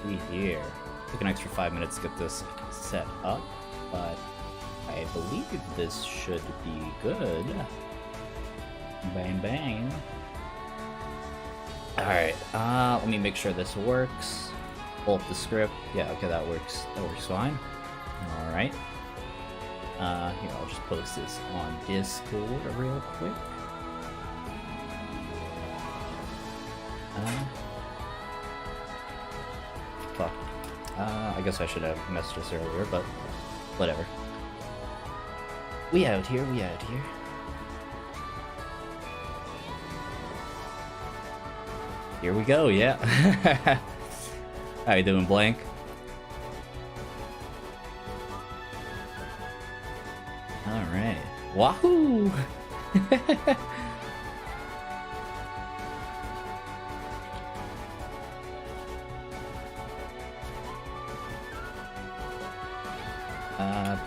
see here. Took an extra 5 minutes to get this set up, but I believe this should be good. Bang bang. Alright, let me make sure this works. Pull up the script. Yeah, okay, that works. That works fine. Alright. Here, I'll just post this on Discord real quick. Fuck. I guess I should have messaged this earlier, but whatever. We out here, we out here. Here we go, yeah. How you doing, Blank? Alright. Wahoo!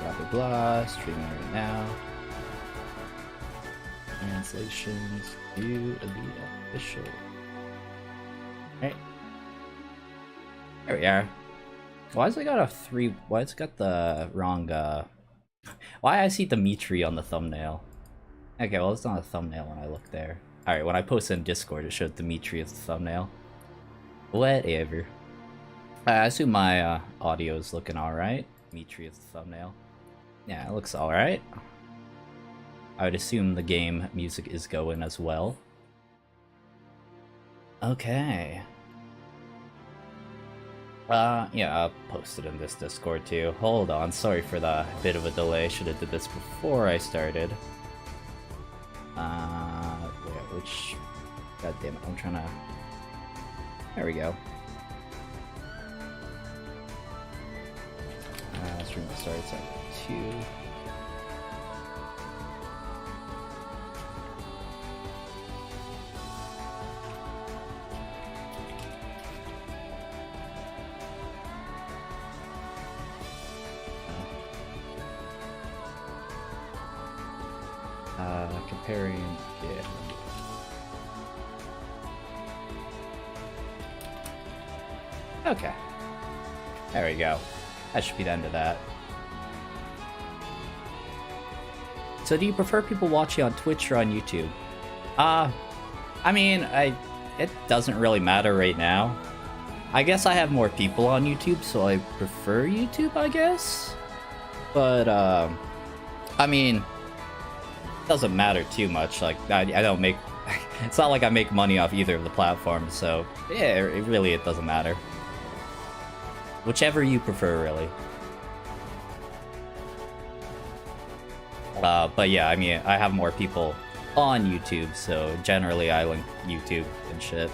Blah blah blah, streaming right now. Translations, view the official. Right. There we are. Why has it got a 3? Why it's got the wrong, why I see Dimitri on the thumbnail? Okay, well it's not a thumbnail when I look there. Alright, when I posted in Discord it showed Dimitri as the thumbnail. Whatever. I assume my audio is looking alright. Dimitri as the thumbnail. Yeah, it looks alright. I would assume the game music is going as well. Okay. Yeah, I'll post it in this Discord too. Hold on, sorry for the bit of a delay. Should have did this before I started. Yeah, which... God damn it, I'm trying to... There we go. Stream starts at 2. Comparing, yeah. Okay. There we go. That should be the end of that. So do you prefer people watching on Twitch or on YouTube? I mean, it doesn't really matter right now. I guess I have more people on YouTube, so I prefer YouTube, I guess. But, I mean, it doesn't matter too much. Like, I don't make... It's not like I make money off either of the platforms, so yeah, it doesn't matter. Whichever you prefer, really. But yeah, I mean, I have more people on YouTube, so generally I link YouTube and shit.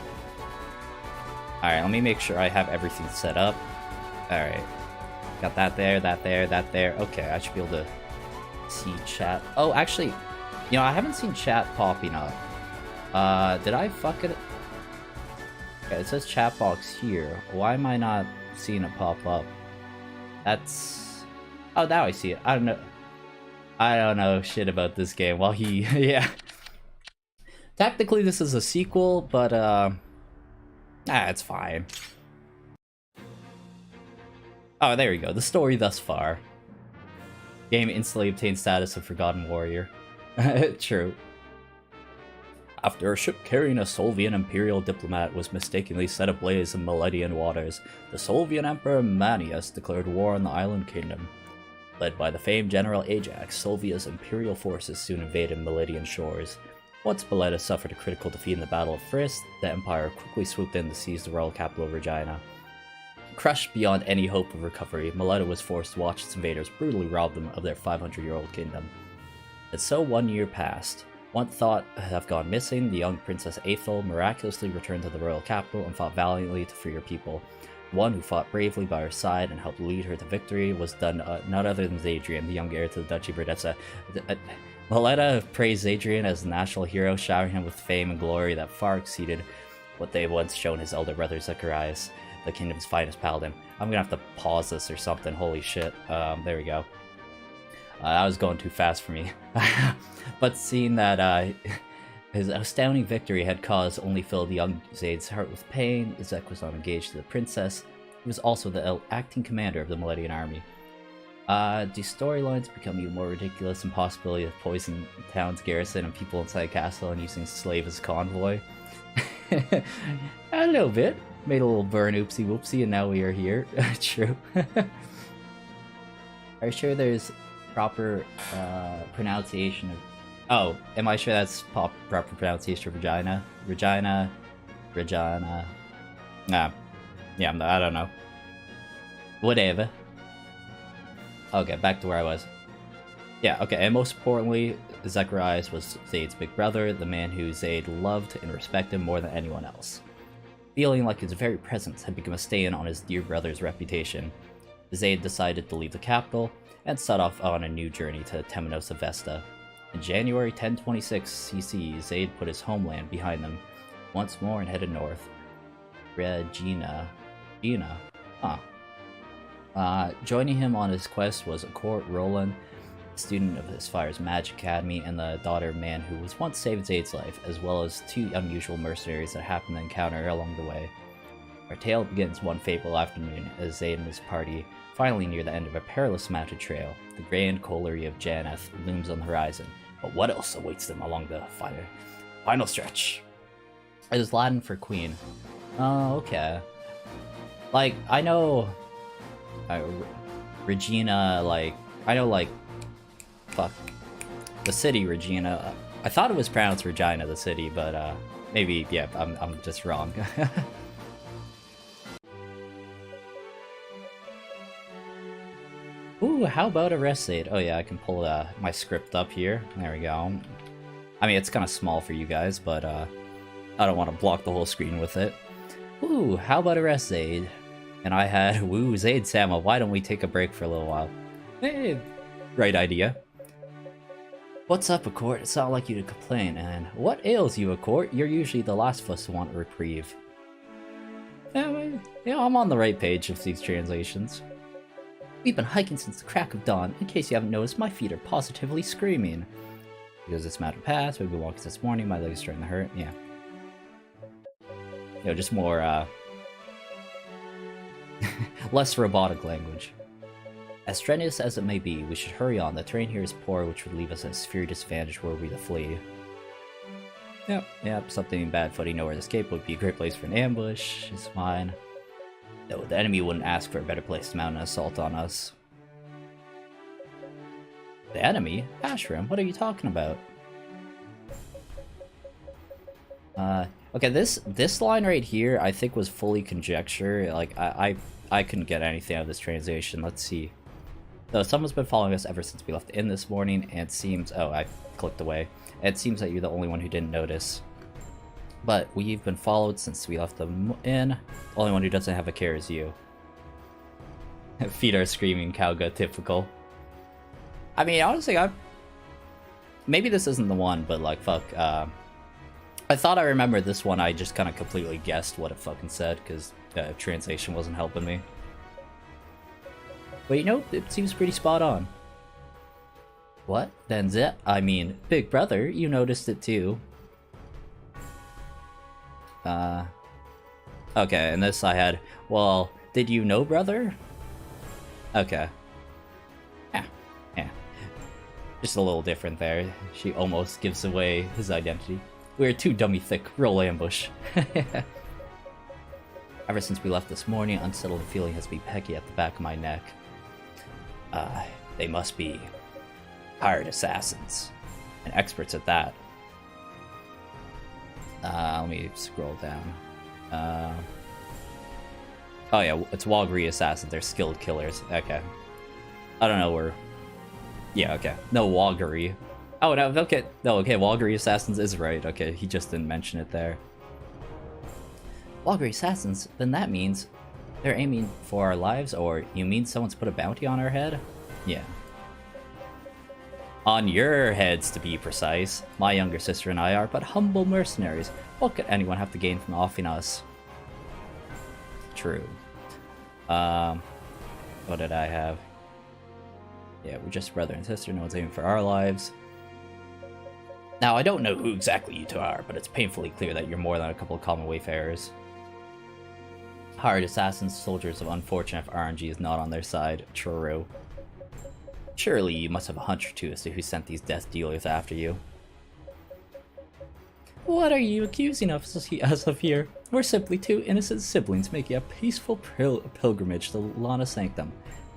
Alright, let me make sure I have everything set up. Alright. Got that there, that there, that there. Okay, I should be able to see chat. Oh, actually, you know, I haven't seen chat popping up. Did I fuck it? Okay, it says chat box here. Why am I not seeing it pop up? That's... Oh, now I see it. I don't know shit about this game. Well, yeah. Technically, this is a sequel, but, it's fine. Oh, there we go. The story thus far. Game instantly obtained status of Forgotten Warrior. True. After a ship carrying a Solvian Imperial diplomat was mistakenly set ablaze in Meledian waters, the Solvian Emperor Manius declared war on the island kingdom. Led by the famed General Ajax, Solvia's Imperial forces soon invaded Meledian shores. Once Meleta suffered a critical defeat in the Battle of Frist, the Empire quickly swooped in to seize the royal capital of Regina. Crushed beyond any hope of recovery, Meleta was forced to watch its invaders brutally rob them of their 500-year-old kingdom. And so 1 year passed. One thought to have gone missing, the young Princess Aethel miraculously returned to the royal capital and fought valiantly to free her people. One who fought bravely by her side and helped lead her to victory was none other than Zadrian, the young heir to the Duchy of Berdessa. Meleta praised Zadrian as a national hero, showering him with fame and glory that far exceeded what they had once shown his elder brother Zacharias, the kingdom's finest paladin. I'm gonna have to pause this or something, holy shit. There we go. That was going too fast for me. But seeing that his astounding victory had caused only filled young Zade's heart with pain, Zek was not engaged to the princess. He was also the acting commander of the Millennium Army. Do storylines become even more ridiculous? And possibility of poisoning the town's garrison and people inside the castle and using slave as convoy? A little bit. Made a little burn oopsie whoopsie and now we are here. True. Are you sure there's proper pronunciation of... Oh, am I sure that's proper pronunciation of vagina? Regina? Regina? Nah. Yeah, I don't know. Whatever. Okay, back to where I was. Yeah, okay, and most importantly, Zacharias was Zaid's big brother, the man who Zaid loved and respected more than anyone else. Feeling like his very presence had become a stain on his dear brother's reputation, Zaid decided to leave the capital and set off on a new journey to Temenos of Vesta. In January 1026 CC, Zaid put his homeland behind them once more and headed north. Regina. Joining him on his quest was Court Roland, a student of Aspire's Magic Academy and the daughter of a man who was once saved Zaid's life, as well as two unusual mercenaries that happened to encounter along the way. Our tale begins one fateful afternoon as Zaid and his party finally near the end of a perilous mountain trail. The grand colliery of Janeth looms on the horizon, but what else awaits them along the final stretch? It is Latin for queen. Oh, okay. Like, I know... Regina, like... I know, like... Fuck. The city, Regina. I thought it was pronounced Regina, the city, but, maybe, yeah, I'm just wrong. Ooh, how about a rest aid? Oh yeah, I can pull my script up here. There we go. I mean, it's kind of small for you guys, but, I don't want to block the whole screen with it. Ooh, how about a rest aid? And I had, woo, Zaid Sama, why don't we take a break for a little while? Hey, right idea. What's up, Accord? It's not like you to complain, and what ails you, Accord? You're usually the last of us to want a reprieve. Yeah, I'm on the right page of these translations. We've been hiking since the crack of dawn. In case you haven't noticed, my feet are positively screaming. Because it's mountain pass, we've been walking since morning, my legs are starting to hurt, yeah. You know, just more, less robotic language. As strenuous as it may be, we should hurry on. The terrain here is poor, which would leave us at a severe disadvantage were we to flee. Yep, something bad footing, nowhere to escape would be a great place for an ambush. It's fine. No, the enemy wouldn't ask for a better place to mount an assault on us. The enemy? Ashram, what are you talking about? Okay, this line right here, I think was fully conjecture. Like, I couldn't get anything out of this translation. Let's see. So, someone's been following us ever since we left the inn this morning, and it seems... Oh, I clicked away. It seems that you're the only one who didn't notice. But we've been followed since we left the inn. The only one who doesn't have a care is you. Feet are screaming, Kauga, typical. I mean, honestly, maybe this isn't the one, but like, fuck, I thought I remembered this one, I just kind of completely guessed what it fucking said, because translation wasn't helping me. But you know, it seems pretty spot on. What? Then I mean, big brother, you noticed it too. Okay, and this I had, well, did you know, brother? Okay. Yeah. Just a little different there. She almost gives away his identity. We're too dummy thick. Roll ambush. Ever since we left this morning, unsettled feeling has been pecky at the back of my neck. They must be hired assassins. And experts at that. Let me scroll down. Oh yeah, it's Walgri assassins. They're skilled killers. Okay. I don't know where... Yeah, okay. No, Walgri. Oh, no, okay. No, okay, Walgri assassins is right. Okay, he just didn't mention it there. Walgri assassins? Then that means they're aiming for our lives, or you mean someone's put a bounty on our head? Yeah. On your heads, to be precise. My younger sister and I are but humble mercenaries. What could anyone have to gain from offing us? True. What did I have? Yeah, we're just brother and sister. No one's aiming for our lives. Now, I don't know who exactly you two are, but it's painfully clear that you're more than a couple of common wayfarers. Hired assassins, soldiers of unfortunate if RNG is not on their side. True. Surely you must have a hunch or two as to who sent these death dealers after you. What are you accusing us of here? We're simply two innocent siblings making a peaceful pilgrimage to Lana Sanctum.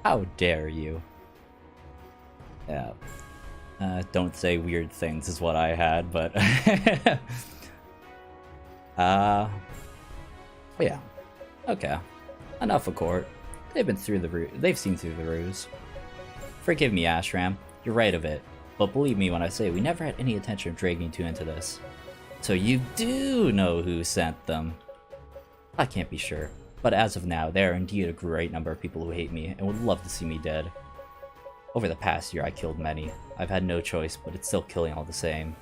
How dare you? Yeah. Don't say weird things is what I had, but... yeah. Okay. Enough of court. They've seen through the ruse. Forgive me, Ashram. You're right of it. But believe me when I say we never had any intention of dragging you into this. So you do know who sent them. I can't be sure. But as of now, there are indeed a great number of people who hate me and would love to see me dead. Over the past year, I killed many. I've had no choice, but it's still killing all the same.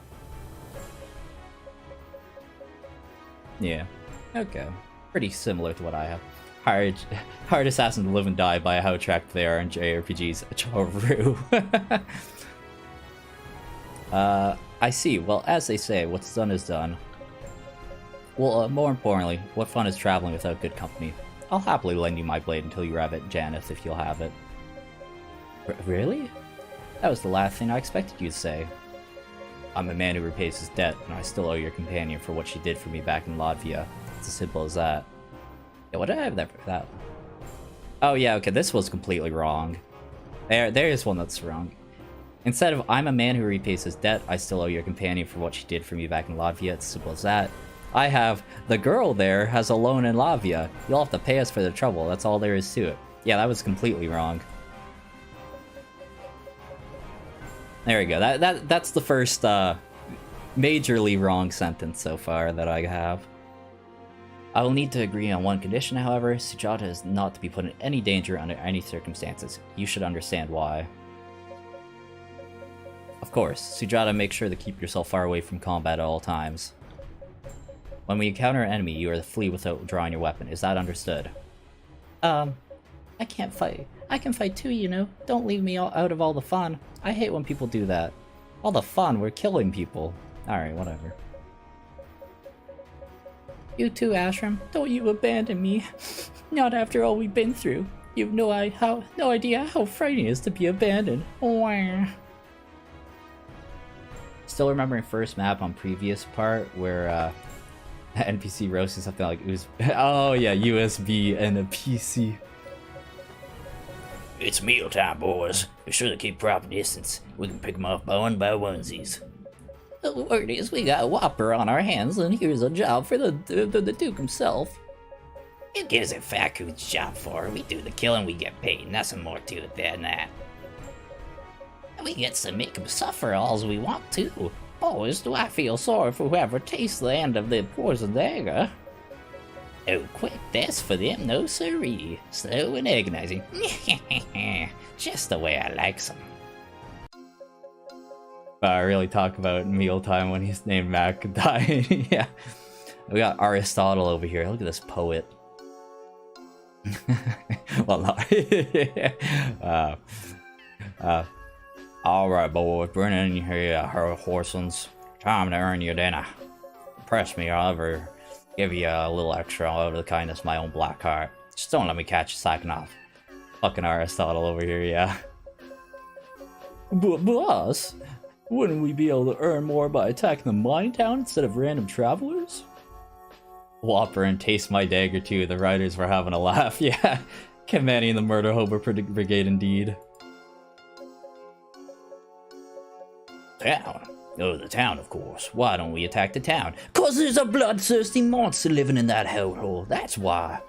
Yeah. Okay. Pretty similar to what I have. Hired assassin to live and die by how tracked they are in JRPGs. Charu. I see. Well, as they say, what's done is done. Well, more importantly, what fun is traveling without good company? I'll happily lend you my blade until you have it, Janeth, if you'll have it. Really? That was the last thing I expected you to say. I'm a man who repays his debt, and I still owe your companion for what she did for me back in Latvia. It's as simple as that. Yeah, what did I have that? Oh yeah, okay, this was completely wrong. There is one that's wrong. Instead of, I'm a man who repays his debt, I still owe your companion for what she did for me back in Latvia. It's as simple as that. I have, the girl there has a loan in Latvia. You'll have to pay us for the trouble. That's all there is to it. Yeah, that was completely wrong. There we go. That's the first majorly wrong sentence so far that I have. I will need to agree on one condition, however. Sujata is not to be put in any danger under any circumstances. You should understand why. Of course, Sujata, make sure to keep yourself far away from combat at all times. When we encounter an enemy, you are to flee without drawing your weapon. Is that understood? I can't fight. I can fight too, you know. Don't leave me out of all the fun. I hate when people do that. All the fun, we're killing people. Alright, whatever. You too, Ashram. Don't you abandon me. Not after all we've been through. You've no idea how frightening it is to be abandoned. Still remembering first map on previous part where NPC roasted something like it was oh yeah, USB and a PC. It's mealtime, boys. Be sure to keep proper distance. We can pick them off by onesies. The word is we got a whopper on our hands, and here's a job for the Duke himself. Who gives a fuck who's job for? We do the killing, we get paid. Nothing more to it than that. We get to make him suffer all we want to. Boys, do I feel sorry for whoever tastes the end of the poison dagger. Oh, quick, that's for them, no siree. Slow and agonizing. Just the way I like them. I really talk about mealtime when he's named Mac dying. Yeah. We got Aristotle over here. Look at this poet. Well, no. Alright, boys, bring in your horsens. Time to earn your dinner. Press me, I'll ever give you a little extra out of the kindness of my own black heart. Just don't let me catch you slacking off. Fucking Aristotle over here, yeah. But boss, wouldn't we be able to earn more by attacking the mine town instead of random travelers? Whopper and Taste My Dagger too, the writers were having a laugh, yeah. Commanding the Murder Hobo Brigade indeed. Town? Oh, the town, of course. Why don't we attack the town? 'Cause there's a bloodthirsty monster living in that hellhole, that's why.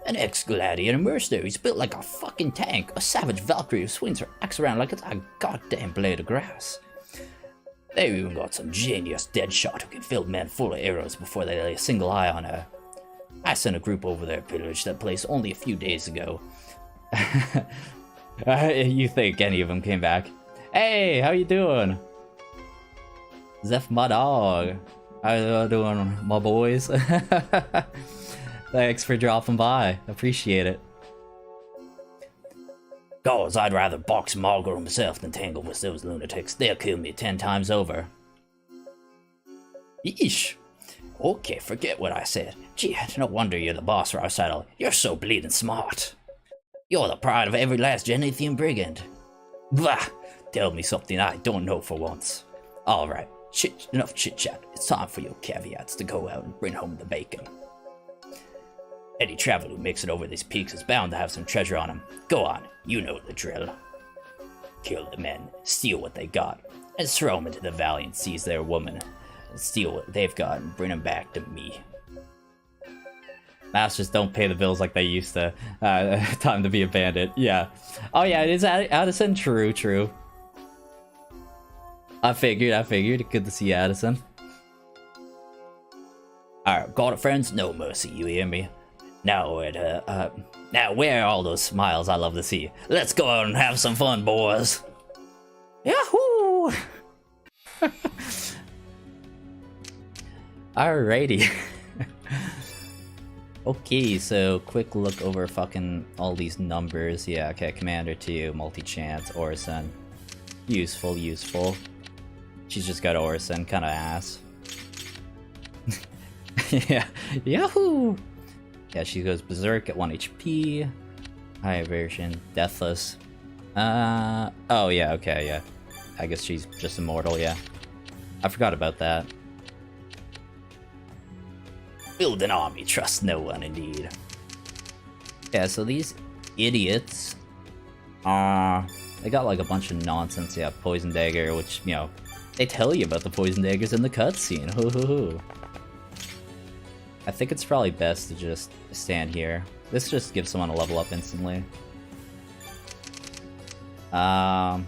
An ex-gladiator mercenary built like a fucking tank. A savage Valkyrie who swings her axe around like it's a goddamn blade of grass. They've even got some genius deadshot who can fill men full of arrows before they lay a single eye on her. I sent a group over there to pillage that place only a few days ago. You think any of them came back? Hey, how you doing? Zeph, my dog. How you doing, my boys? Thanks for dropping by. Appreciate it. Gods, I'd rather box Margot myself than tangle with those lunatics. They'll kill me 10 times over. Yeesh. Okay, forget what I said. Gee, no wonder you're the boss, Rossetto. You're so bleeding smart. You're the pride of every last Genethian brigand. Bah! Tell me something I don't know for once. Alright, enough chit-chat. It's time for your caveats to go out and bring home the bacon. Any traveler who makes it over these peaks is bound to have some treasure on him. Go on, you know the drill. Kill the men, steal what they got, and throw them into the valley and seize their woman. And steal what they've got and bring them back to me. Masters don't pay the bills like they used to. Time to be a bandit. Yeah. Oh yeah, it is Addison. True. I figured. Good to see you, Addison. Alright, got it, friends? No mercy, you hear me? Now where are all those smiles I love to see? Let's go out and have some fun, boys. Yahoo! Alrighty. Okay, so quick look over fucking all these numbers. Yeah, okay, Commander 2, multi-chance, Orison. Useful. She's just got Orison, kinda ass. Yeah, yahoo! Yeah, she goes berserk at 1 HP. High version, deathless. Oh yeah, okay, yeah. I guess she's just immortal, yeah. I forgot about that. Build an army, trust no one, indeed. Yeah, so these idiots are... They got like a bunch of nonsense, yeah, poison dagger, which, you know, they tell you about the poison daggers in the cutscene, hoo. I think it's probably best to just stand here. This just gives someone a level up instantly. Yeah,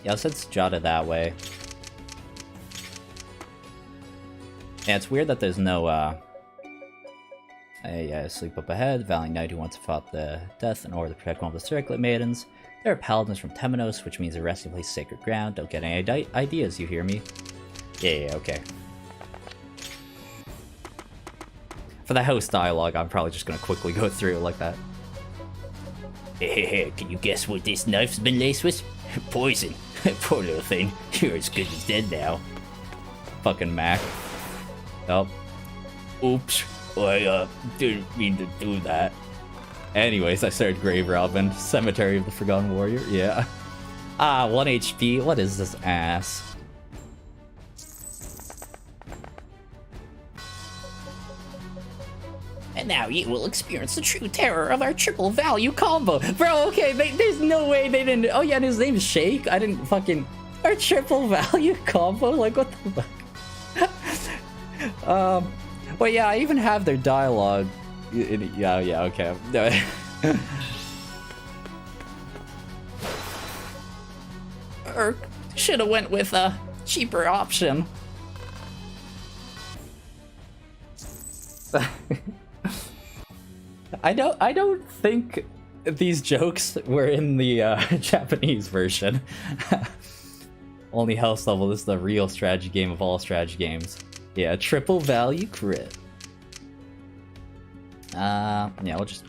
let's jot it that way. Yeah, it's weird that there's no, yeah, sleep up ahead. Valiant knight who once fought the death in order to protect one of the circlet maidens. There are paladins from Temenos, which means a resting place sacred ground. Don't get any ideas, you hear me? Yeah, okay. For the host dialogue, I'm probably just gonna quickly go through it like that. Hey, can you guess what this knife's been laced with? Poison. Poor little thing. You're as good as dead now. Fucking Mac. Oh. Oops. I didn't mean to do that. Anyways, I started Grave Robin, Cemetery of the Forgotten Warrior, yeah. 1 HP, what is this ass? And now you will experience the true terror of our triple value combo. Bro, okay, there's no way they didn't... Oh yeah, and his name's Shake? I didn't fucking... Our triple value combo? Like, what the fuck? Well, yeah, I even have their dialogue. Yeah, okay. Should have went with a cheaper option. I don't think these jokes were in the Japanese version. Only house level. This is the real strategy game of all strategy games. Yeah, triple value crit. Yeah, we'll just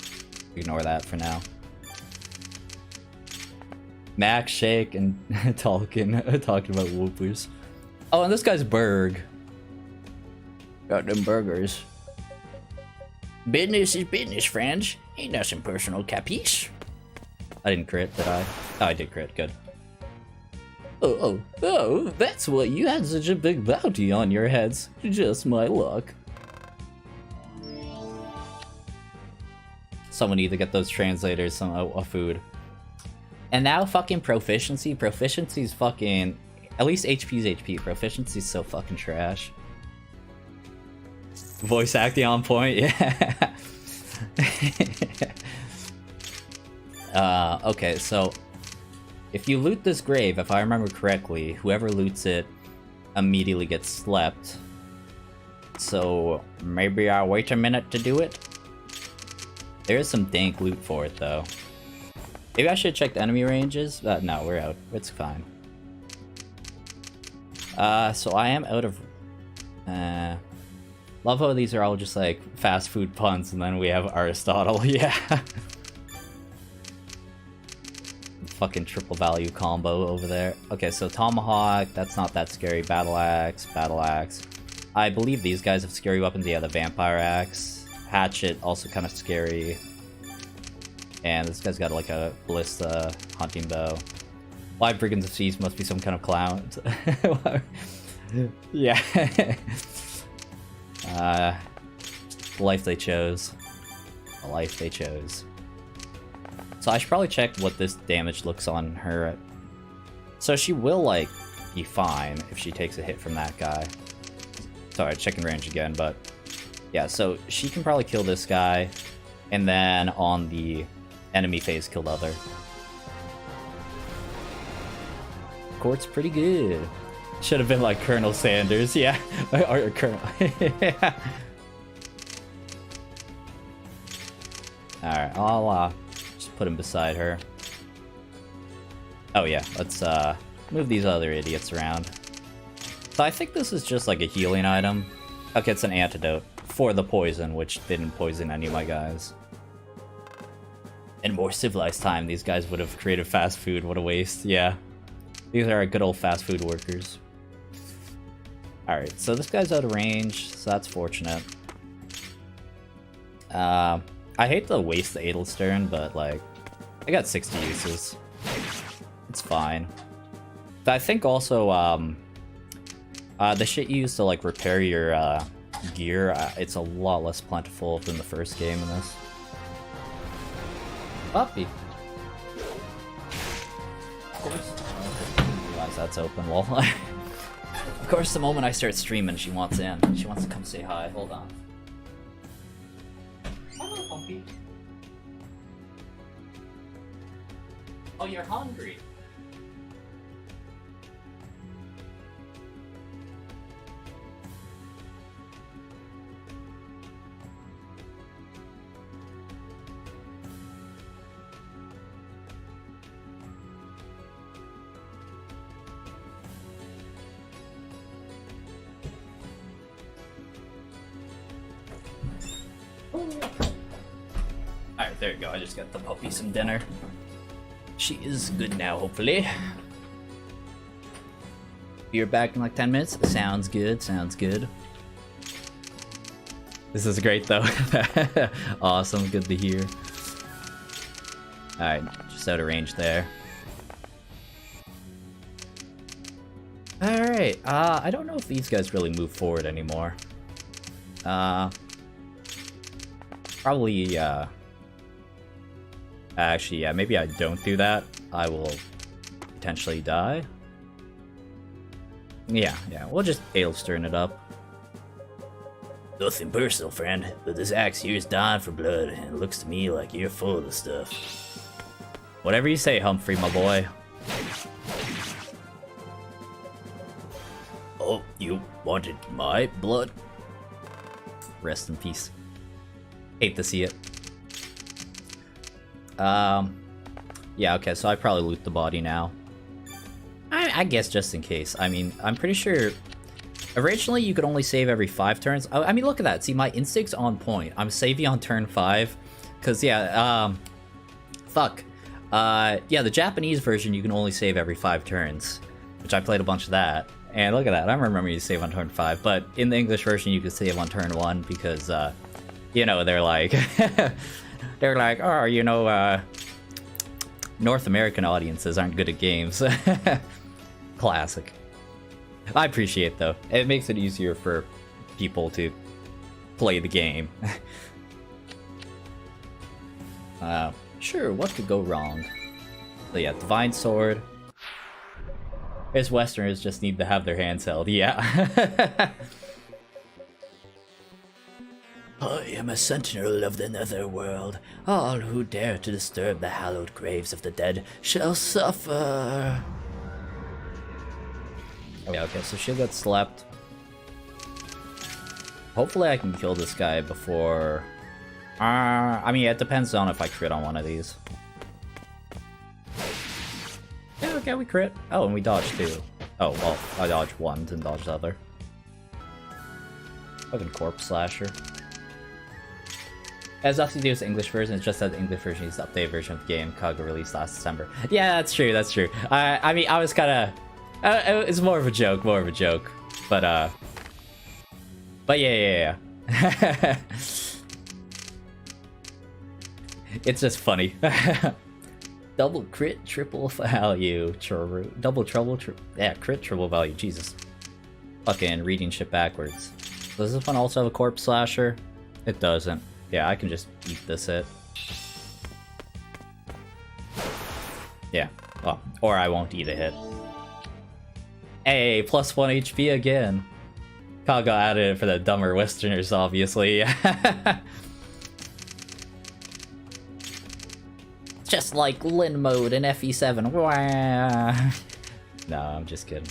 ignore that for now. Max, Shake, and talking about whoopers. Oh, and this guy's Berg. Got them burgers. Business is business, friends. Ain't nothing personal, capiche? I didn't crit, did I? Oh, I did crit, good. Oh, that's why you had such a big bounty on your heads. Just my luck. Someone need to get those translators some food. And now fucking proficiency. Proficiency's fucking... At least HP's HP. Proficiency's so fucking trash. Voice acting on point, yeah. Okay, so... If you loot this grave, if I remember correctly, whoever loots it immediately gets slept. So maybe I'll wait a minute to do it? There is some dank loot for it, though. Maybe I should check the enemy ranges? No, we're out. It's fine. So I am out of... Love how these are all just like fast food puns, and then we have Aristotle, yeah. Fucking triple value combo over there. Okay, so Tomahawk, that's not that scary. Battle Axe, Battle Axe. I believe these guys have scary weapons. Yeah, the vampire axe. Hatchet, also kind of scary. And this guy's got like a ballista, hunting bow. Live Brigands of Seas must be some kind of clown. Yeah. The life they chose. The life they chose. So I should probably check what this damage looks on her. So she will, like, be fine if she takes a hit from that guy. Sorry, checking range again, but... Yeah, so she can probably kill this guy, and then on the enemy phase, kill the other. Court's pretty good. Should have been like Colonel Sanders, yeah. or Colonel... Yeah. Alright, I'll just put him beside her. Oh yeah, let's move these other idiots around. So I think this is just like a healing item. Okay, it's an antidote for the poison, which didn't poison any of my guys. In more civilized time, these guys would have created fast food. What a waste, yeah. These are good old fast food workers. Alright, so this guy's out of range, so that's fortunate. I hate to waste the Edelstern, but like, I got 60 uses. It's fine. But I think also, the shit you use to like repair your gear, it's a lot less plentiful than the first game in this. Puppy. Of course. I realize that's open, lol. Of course, the moment I start streaming, she wants in. She wants to come say hi. Hold on. Hello, Pumpy. Oh, you're hungry. Alright, there you go. I just got the puppy some dinner. She is good now, hopefully. You're back in like 10 minutes? Sounds good, sounds good. This is great though. Awesome, good to hear. Alright, just out of range there. Alright, I don't know if these guys really move forward anymore. Probably, actually, yeah, maybe I don't do that. I will potentially die. Yeah, we'll just Ailstern it up. Nothing personal, friend, but this axe here is dying for blood, and it looks to me like you're full of the stuff. Whatever you say, Humphrey, my boy. Oh, you wanted my blood? Rest in peace. Hate to see it. Yeah, okay, so I probably loot the body now. I guess just in case. I mean, I'm pretty sure... Originally, you could only save every 5 turns. I mean, look at that. See, my instinct's on point. I'm saving on turn 5. Because, yeah, fuck. Yeah, the Japanese version, you can only save every 5 turns. Which I played a bunch of that. And look at that. I remember you save on turn 5. But in the English version, you can save on turn 1 because, you know, they're like... they're like, oh, you know, North American audiences aren't good at games. Classic. I appreciate though. It makes it easier for people to play the game. Sure, what could go wrong? So yeah, Divine Sword. As Westerners just need to have their hands held, yeah. I am a sentinel of the netherworld. All who dare to disturb the hallowed graves of the dead shall suffer. Yeah, okay, so she'll get slept. Hopefully I can kill this guy before... I mean, it depends on if I crit on one of these. Yeah, okay, we crit. Oh, and we dodged too. Oh, well, I dodged one, didn't dodge the other. Fucking Corpse Slasher. It has nothing to do with the English version, it's just that the English version is the updated version of the game. Kaga released last December. Yeah, that's true, that's true. I mean, I was kinda... it's more of a joke, But, But yeah. It's just funny. Double crit, triple value, double trouble, yeah, crit, triple value, Jesus. Fucking reading shit backwards. Does this one also have a corpse slasher? It doesn't. Yeah, I can just eat this hit. Yeah, well, or I won't eat a hit. Hey, plus 1 HP again. Kaga added it for the dumber Westerners, obviously. Just like Lin mode in FE7. Wah. No, I'm just kidding.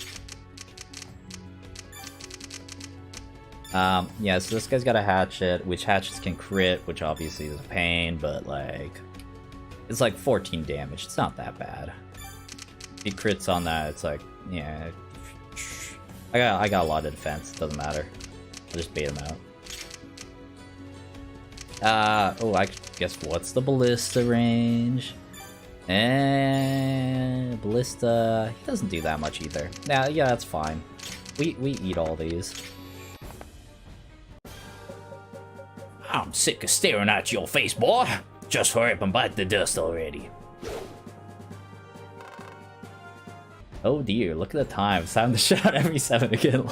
Yeah, so this guy's got a hatchet, which hatchets can crit, which obviously is a pain, but like... It's like 14 damage, it's not that bad. If he crits on that, it's like, yeah... I got a lot of defense, doesn't matter. I'll just bait him out. Oh, I guess what's the ballista range? And ballista, he doesn't do that much either. Yeah, that's fine. We eat all these. I'm sick of staring at your face, boy. Just hurry up and bite the dust already. Oh dear, look at the time. It's time to shot every 7 again.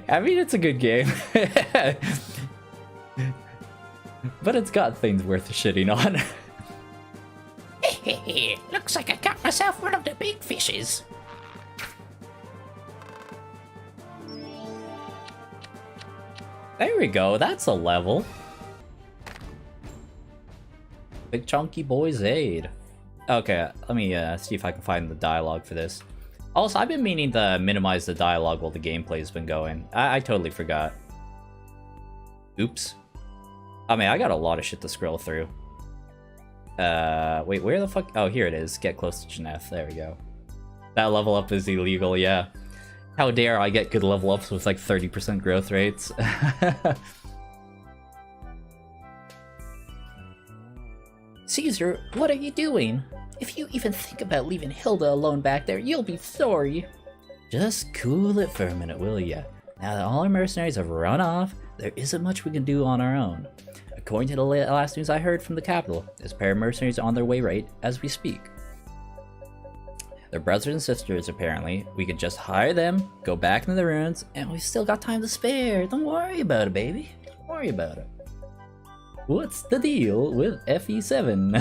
I mean, it's a good game. But it's got things worth shitting on. Looks like I got myself one of the big fishes. There we go, that's a level. Big Chunky Boy's Aid. Okay, let me see if I can find the dialogue for this. Also, I've been meaning to minimize the dialogue while the gameplay's been going. I totally forgot. Oops. I mean, I got a lot of shit to scroll through. Wait, where the fuck? Oh, here it is. Get close to Janeth. There we go. That level up is illegal, yeah. How dare I get good level ups with like 30% growth rates? Caesar, what are you doing? If you even think about leaving Hilda alone back there, you'll be sorry. Just cool it for a minute, will ya? Now that all our mercenaries have run off, there isn't much we can do on our own. According to the last news I heard from the capital, there's a pair of mercenaries on their way right as we speak. They're brothers and sisters, apparently. We could just hire them, go back into the ruins, and we've still got time to spare. Don't worry about it, baby. Don't worry about it. What's the deal with FE7?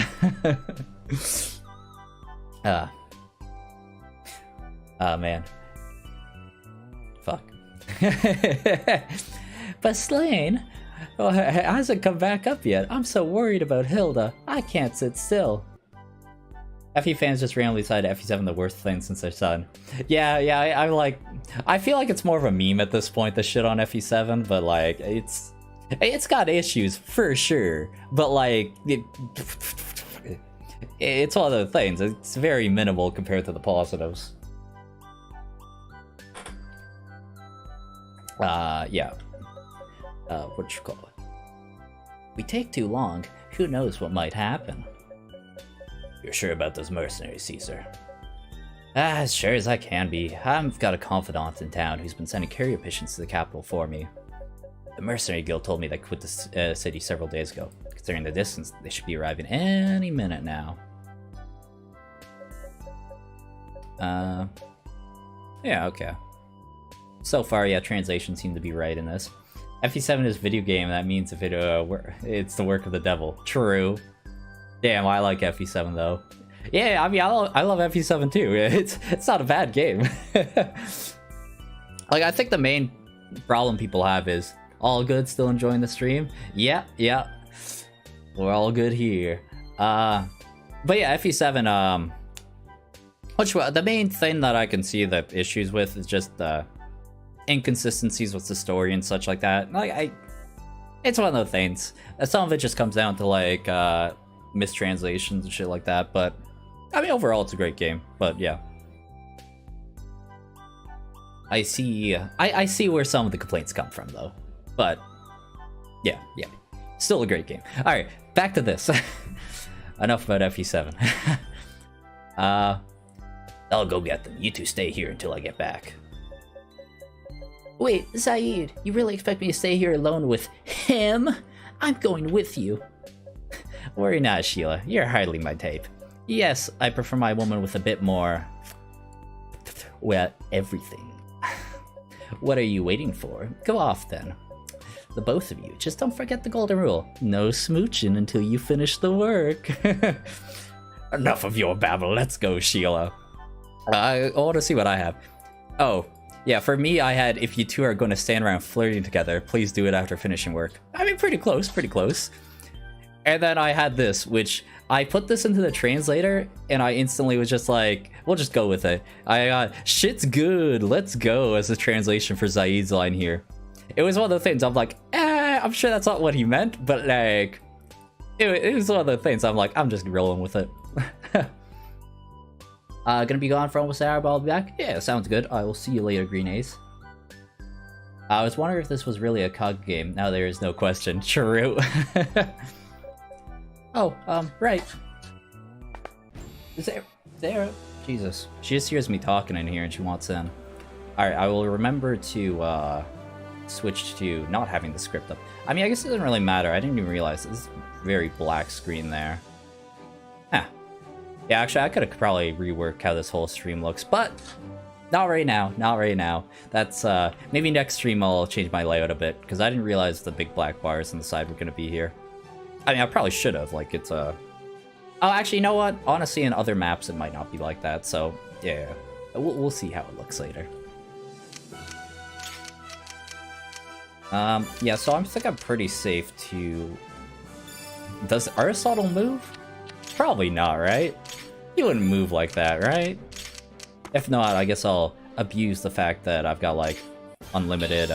Man. Fuck. But Slane, hasn't come back up yet. I'm so worried about Hilda. I can't sit still. FE fans just randomly decided FE7 the worst thing since their son. Yeah, I'm like... I feel like it's more of a meme at this point, the shit on FE7, but like, it's got issues, for sure. But like, it's one of those things. It's very minimal compared to the positives. Yeah. What you call it? We take too long. Who knows what might happen? You're sure about those mercenaries, Caesar? As sure as I can be. I've got a confidant in town who's been sending courier pigeons to the capital for me. The mercenary guild told me they quit the city several days ago. Considering the distance, they should be arriving any minute now. Yeah, okay. So far, yeah, translations seem to be right in this. FE7 is a video game, that means if it's the work of the devil. True. Damn, I like FE7 though. Yeah, I mean, I love FE7 too. It's not a bad game. Like, I think the main problem people have is, all good, still enjoying the stream? Yeah. We're all good here. But yeah, FE7, the main thing that I can see the issues with is just the inconsistencies with the story and such like that. Like, it's one of those things. Some of it just comes down to like mistranslations and shit like that. But I mean, overall, it's a great game. But yeah, I see where some of the complaints come from though. But yeah, still a great game. All right, back to this. Enough about FE7. I'll go get them. You two stay here until I get back. Wait, Zaid, you really expect me to stay here alone with him? I'm going with you. Worry not, Sheila. You're hardly my type. Yes, I prefer my woman with a bit more... well, everything. What are you waiting for? Go off, then. The both of you. Just don't forget the golden rule. No smooching until you finish the work. Enough of your babble. Let's go, Sheila. I want to see what I have. Oh, yeah, for me, I had, if you two are going to stand around flirting together, please do it after finishing work. I mean, pretty close, pretty close. And then I had this, which I put this into the translator, and I instantly was just like, we'll just go with it. I got, shit's good, let's go, as the translation for Zaid's line here. It was one of the things, I'm like, I'm sure that's not what he meant, but like, it was one of the things, I'm like, I'm just rolling with it. Gonna be gone for almost an hour, but I'll be back? Yeah, sounds good. I will see you later, Green Ace. I was wondering if this was really a COG game. Now there is no question. True. Oh, right. Is there? Jesus. She just hears me talking in here and she wants in. Alright, I will remember to, switch to not having the script up. I mean, I guess it doesn't really matter. I didn't even realize this very black screen there. Huh. Yeah, actually, I could have probably reworked how this whole stream looks, but not right now. Not right now. That's, maybe next stream I'll change my layout a bit, because I didn't realize the big black bars on the side were going to be here. I mean, I probably should have, like, it's a... Oh, actually, you know what? Honestly, in other maps, it might not be like that, so, yeah. We'll see how it looks later. Yeah, so I think I'm pretty safe to... Does Aristotle move? Probably not, right? You wouldn't move like that, right? If not, I guess I'll abuse the fact that I've got, like, unlimited,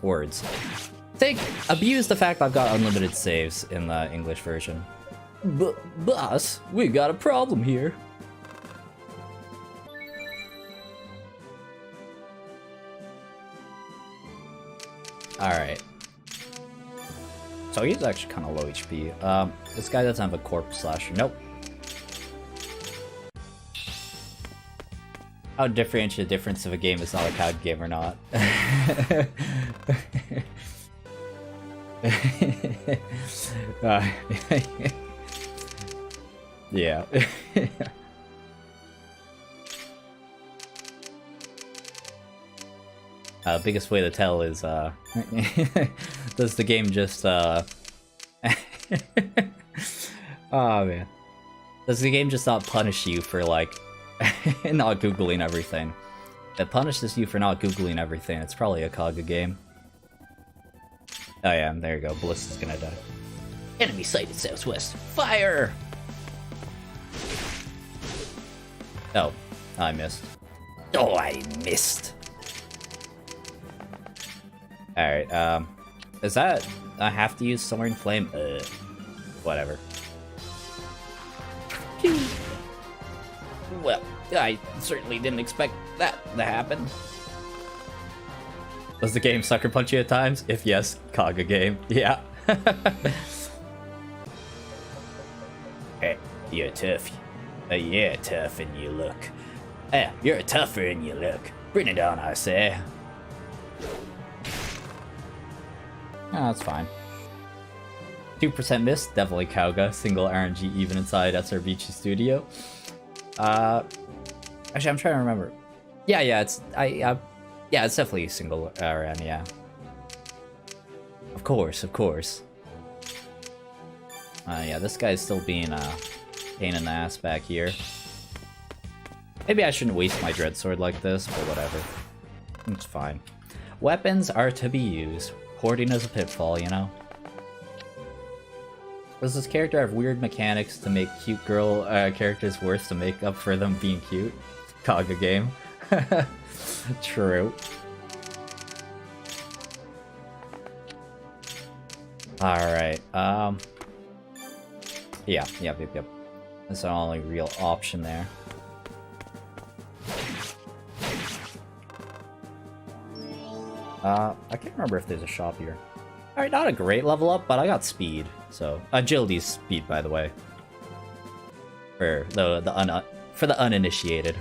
words. Abuse the fact I've got unlimited saves in the English version. Boss, we got a problem here. Alright. So he's actually kind of low HP. This guy doesn't have a corpse slasher. Nope. How to differentiate the difference if a game is not a COD game or not. Yeah. Biggest way to tell is, does the game just, oh man. Does the game just not punish you for, like, not Googling everything? If it punishes you for not Googling everything, it's probably a COG game. Oh yeah, there you go. Ballista's gonna die. Enemy sighted southwest. Fire! Oh, I missed. Oh, I missed. Alright, is that... I have to use Soaring Flame? Whatever. Well, I certainly didn't expect that to happen. Does the game sucker punch you at times? If yes, COG game. Yeah. Hey, you're tough. Yeah, tough and you look. Hey, you're tougher and you look. Bring it on, I say. Oh, that's fine. 2% miss, definitely Kauga. Single RNG even inside SRBG Studio. Actually, I'm trying to remember. Yeah, it's yeah, it's definitely single RN. Yeah. Of course. Yeah, this guy's still being a pain in the ass back here. Maybe I shouldn't waste my Dreadsword like this, but whatever. It's fine. Weapons are to be used. Hoarding is a pitfall, you know? Does this character have weird mechanics to make cute girl characters worse to make up for them being cute? Kaga game. True. Alright, yeah. That's the only real option there. I can't remember if there's a shop here. Alright, not a great level up, but I got speed. So, agility's speed, by the way. For the uninitiated.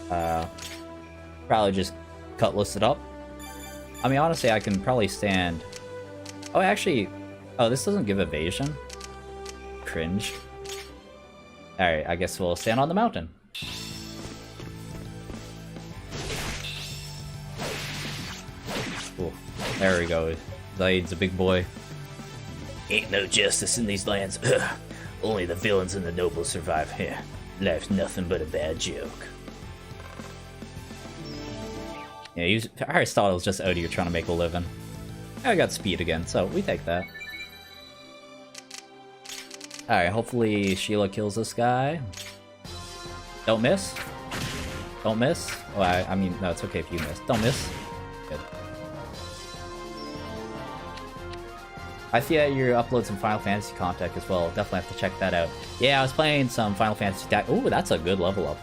Probably just cutlass it up. I mean, honestly, I can probably stand... Oh, actually... Oh, this doesn't give evasion. Cringe. Alright, I guess we'll stand on the mountain. Cool. There we go. Zaid's a big boy. Ain't no justice in these lands. Only the villains and the nobles survive here. Life's nothing but a bad joke. Yeah, Aristotle's just out here trying to make a living. I got speed again, so we take that. Alright, hopefully Sheila kills this guy. Don't miss. Don't miss. Oh, I mean, no, it's okay if you miss. Don't miss. Good. I see that you upload some Final Fantasy content as well. Definitely have to check that out. Yeah, I was playing some Final Fantasy Ooh, that's a good level up.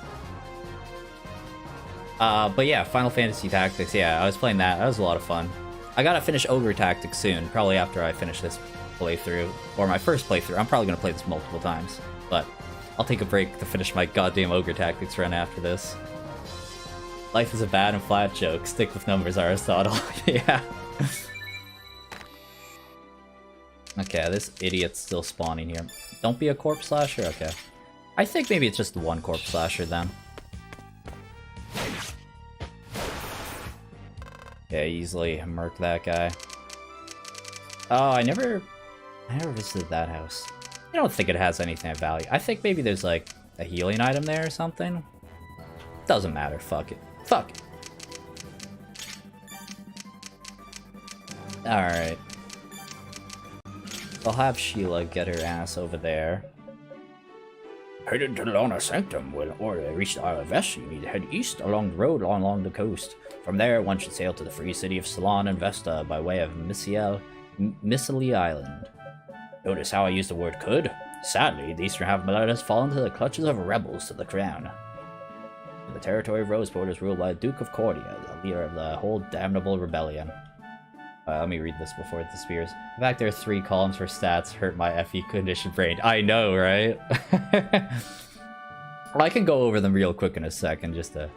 But yeah, Final Fantasy Tactics, yeah, I was playing that. That was a lot of fun. I gotta finish Ogre Tactics soon, probably after I finish this playthrough. Or my first playthrough. I'm probably gonna play this multiple times. But I'll take a break to finish my goddamn Ogre Tactics run after this. Life is a bad and flat joke. Stick with numbers, Aristotle. Yeah. Okay, this idiot's still spawning here. Don't be a corpse slasher? Okay. I think maybe it's just one corpse slasher then. Okay, easily murk that guy. Oh, I never visited that house. I don't think it has anything of value. I think maybe there's like a healing item there or something. Doesn't matter, fuck it. Fuck it. Alright. I'll have Sheila get her ass over there. Headed to Lana Sanctum. When or reach the Isle of Vesta, you need to head east along the road along the coast. From there, one should sail to the free city of Ceylon and Vesta by way of Miscellany Island. Notice how I use the word could? Sadly, the eastern half of Malta has fallen into the clutches of rebels to the crown. The territory of Roseport is ruled by the Duke of Cordia, the leader of the whole damnable rebellion. Let me read this before it disappears. The fact there are 3 columns for stats hurt my FE conditioned brain. I know, right? I can go over them real quick in a second just to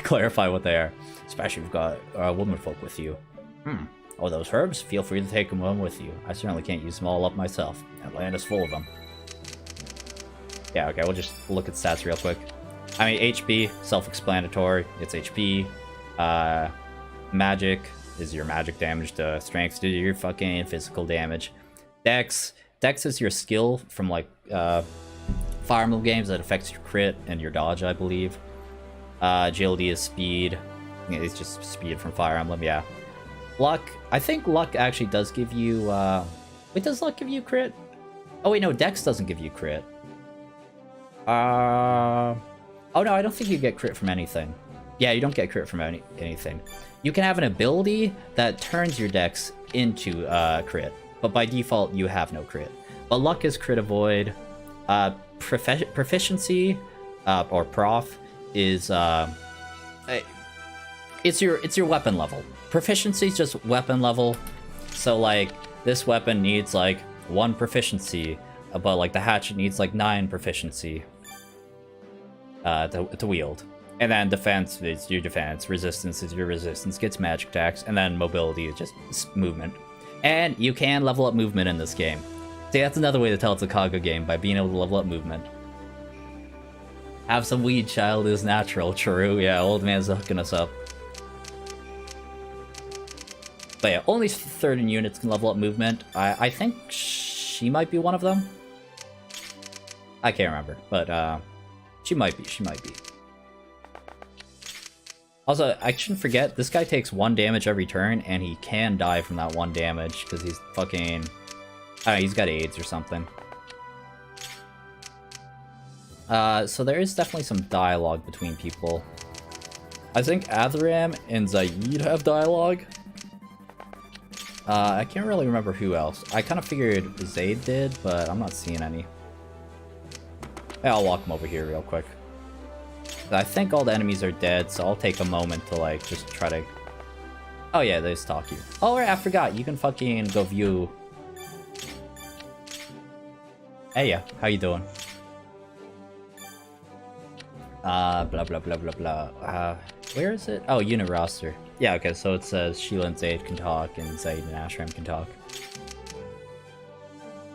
clarify what they are. Especially if you've got womanfolk with you. Oh, those herbs? Feel free to take them home with you. I certainly can't use them all up myself. That land is full of them. Yeah, okay, we'll just look at stats real quick. I mean, HP, self-explanatory. It's HP. Magic is your magic damage to strength to your fucking physical damage. Dex is your skill from like Fire Emblem games that affects your crit and your dodge, I believe. Agility is speed. It's just speed from Fire Emblem, yeah. Luck, I think luck actually does give you wait, does luck give you crit? Oh wait, no, Dex doesn't give you crit. Oh no, I don't think you get crit from anything. Yeah, you don't get crit from anything. You can have an ability that turns your dex into crit, but by default you have no crit. But luck is crit avoid. Proficiency or prof is it's your weapon level. Proficiency is just weapon level. So like this weapon needs like 1 proficiency, but like the hatchet needs like 9 proficiency to wield. And then defense is your defense, resistance is your resistance, gets magic attacks, and then mobility is just movement. And you can level up movement in this game. See, that's another way to tell it's a Kaga game, by being able to level up movement. Have some weed, child, is natural, true. Yeah, old man's hooking us up. But yeah, only certain units can level up movement. I think she might be one of them. I can't remember, but she might be. Also, I shouldn't forget, this guy takes 1 damage every turn, and he can die from that 1 damage, because he's fucking... I don't know, he's got AIDS or something. So there is definitely some dialogue between people. I think Atheram and Zaid have dialogue. I can't really remember who else. I kind of figured Zaid did, but I'm not seeing any. Hey, I'll walk him over here real quick. I think all the enemies are dead, so I'll take a moment to like just try to... Oh yeah, there's Talkie. Oh right, I forgot, you can fucking go view... Hey yeah, how you doing? Blah blah blah blah blah. Where is it? Oh, unit roster. Yeah, okay, so it says Sheila and Zaid can talk, and Zaid and Ashram can talk.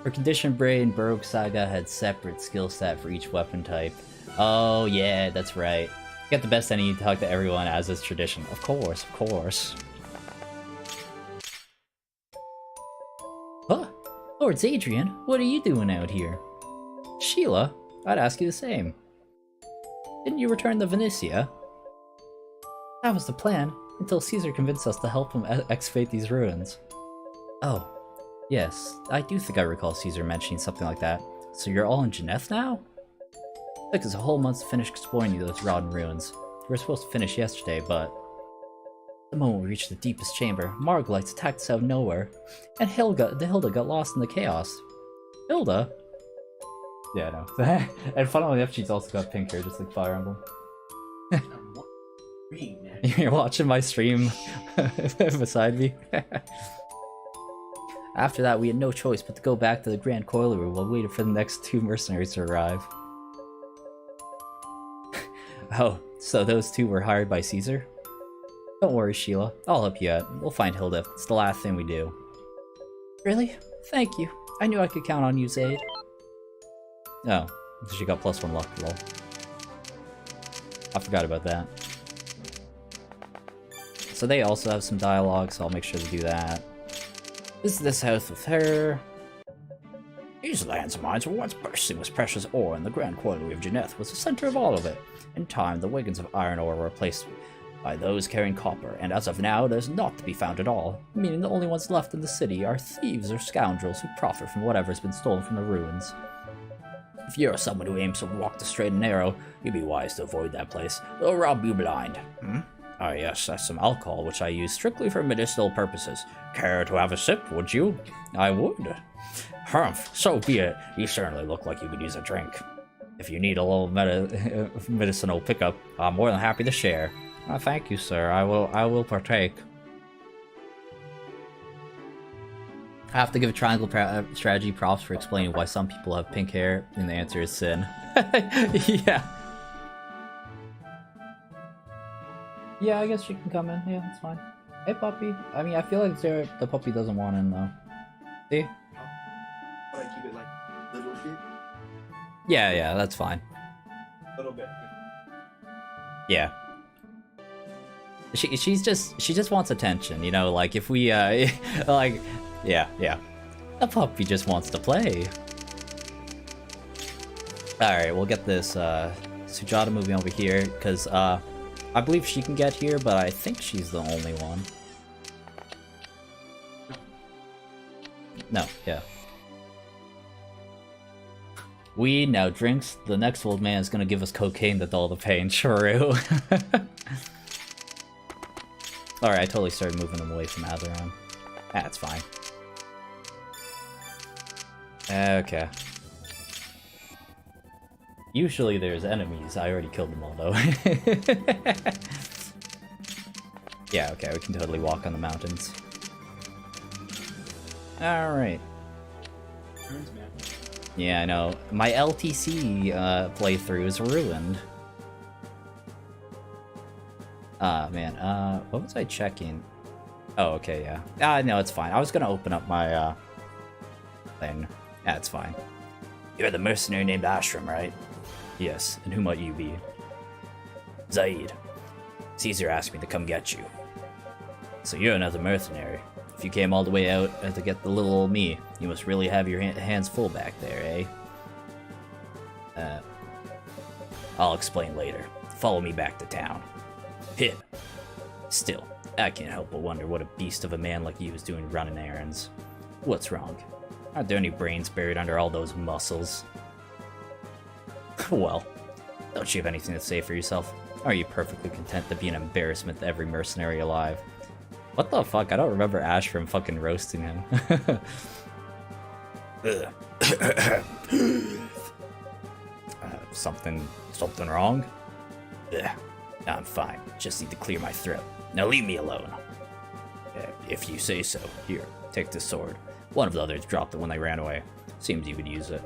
For Condition Brain, Baroque Saga had separate skill set for each weapon type. Oh yeah, that's right. Get the best enemy to talk to everyone as is tradition. Of course, of course. Huh? Lord Zadrian, what are you doing out here? Sheila, I'd ask you the same. Didn't you return to Venetia? That was the plan, until Caesar convinced us to help him excavate these ruins. Oh, yes, I do think I recall Caesar mentioning something like that. So you're all in Geneth now? It took us a whole month to finish exploring those rotten ruins. We were supposed to finish yesterday, but... The moment we reached the deepest chamber, Margolites attacked us out of nowhere, and Hilda got lost in the chaos. Hilda? Yeah, I know. And funnily enough, she's also got pink hair, just like Fire Emblem. You're watching my stream beside me. After that, we had no choice but to go back to the Grand Coil Room while waiting for the next 2 mercenaries to arrive. Oh, so those 2 were hired by Caesar? Don't worry, Sheila. I'll help you out. We'll find Hilda. It's the last thing we do. Really? Thank you. I knew I could count on you, Zaid. Oh, she got +1 luck, lol. I forgot about that. So they also have some dialogue, so I'll make sure to do that. This is this house with her. These lands of mine were once bursting with precious ore, and the Grand Quarterly of Geneth was the center of all of it. In time, the wagons of iron ore were replaced by those carrying copper, and as of now, there's naught to be found at all, meaning the only ones left in the city are thieves or scoundrels who profit from whatever's been stolen from the ruins. If you're someone who aims to walk the straight and narrow, you'd be wise to avoid that place. They'll rob you blind. Ah yes, that's some alcohol which I use strictly for medicinal purposes. Care to have a sip, would you? I would. Humph, so be it. You certainly look like you could use a drink. If you need a little medicinal pickup, I'm more than happy to share. Thank you, sir. I will partake. I have to give Triangle Strategy props for explaining why some people have pink hair, and the answer is sin. Yeah. Yeah, I guess she can come in. Yeah, that's fine. Hey, puppy. I mean, I feel like the puppy doesn't want in, though. See? I keep it like little shit. Yeah, that's fine. A little bit. Yeah. She just wants attention, you know, like if we like yeah. The puppy just wants to play. Alright, we'll get this Sujata moving over here, because I believe she can get here, but I think she's the only one. No, yeah. Weed, now drinks. The next old man is gonna give us cocaine to dull the pain. True. Alright, I totally started moving them away from Azeron. That's fine. Okay. Usually there's enemies. I already killed them all, though. Yeah, okay, we can totally walk on the mountains. Alright. Yeah, I know. My LTC playthrough is ruined. Man, what was I checking? Oh, okay, yeah. No, it's fine. I was gonna open up my, thing. Yeah, it's fine. You're the mercenary named Ashram, right? Yes, and who might you be? Zaid. Caesar asked me to come get you. So you're another mercenary. If you came all the way out to get the little old me, you must really have your hands full back there, eh? I'll explain later. Follow me back to town. Hit. Still, I can't help but wonder what a beast of a man like you is doing running errands. What's wrong? Aren't there any brains buried under all those muscles? Well, don't you have anything to say for yourself? Are you perfectly content to be an embarrassment to every mercenary alive? What the fuck? I don't remember Ash from fucking roasting him. Something wrong? I'm fine. Just need to clear my throat. Now leave me alone. If you say so. Here, take this sword. One of the others dropped it when they ran away. Seems you could use it.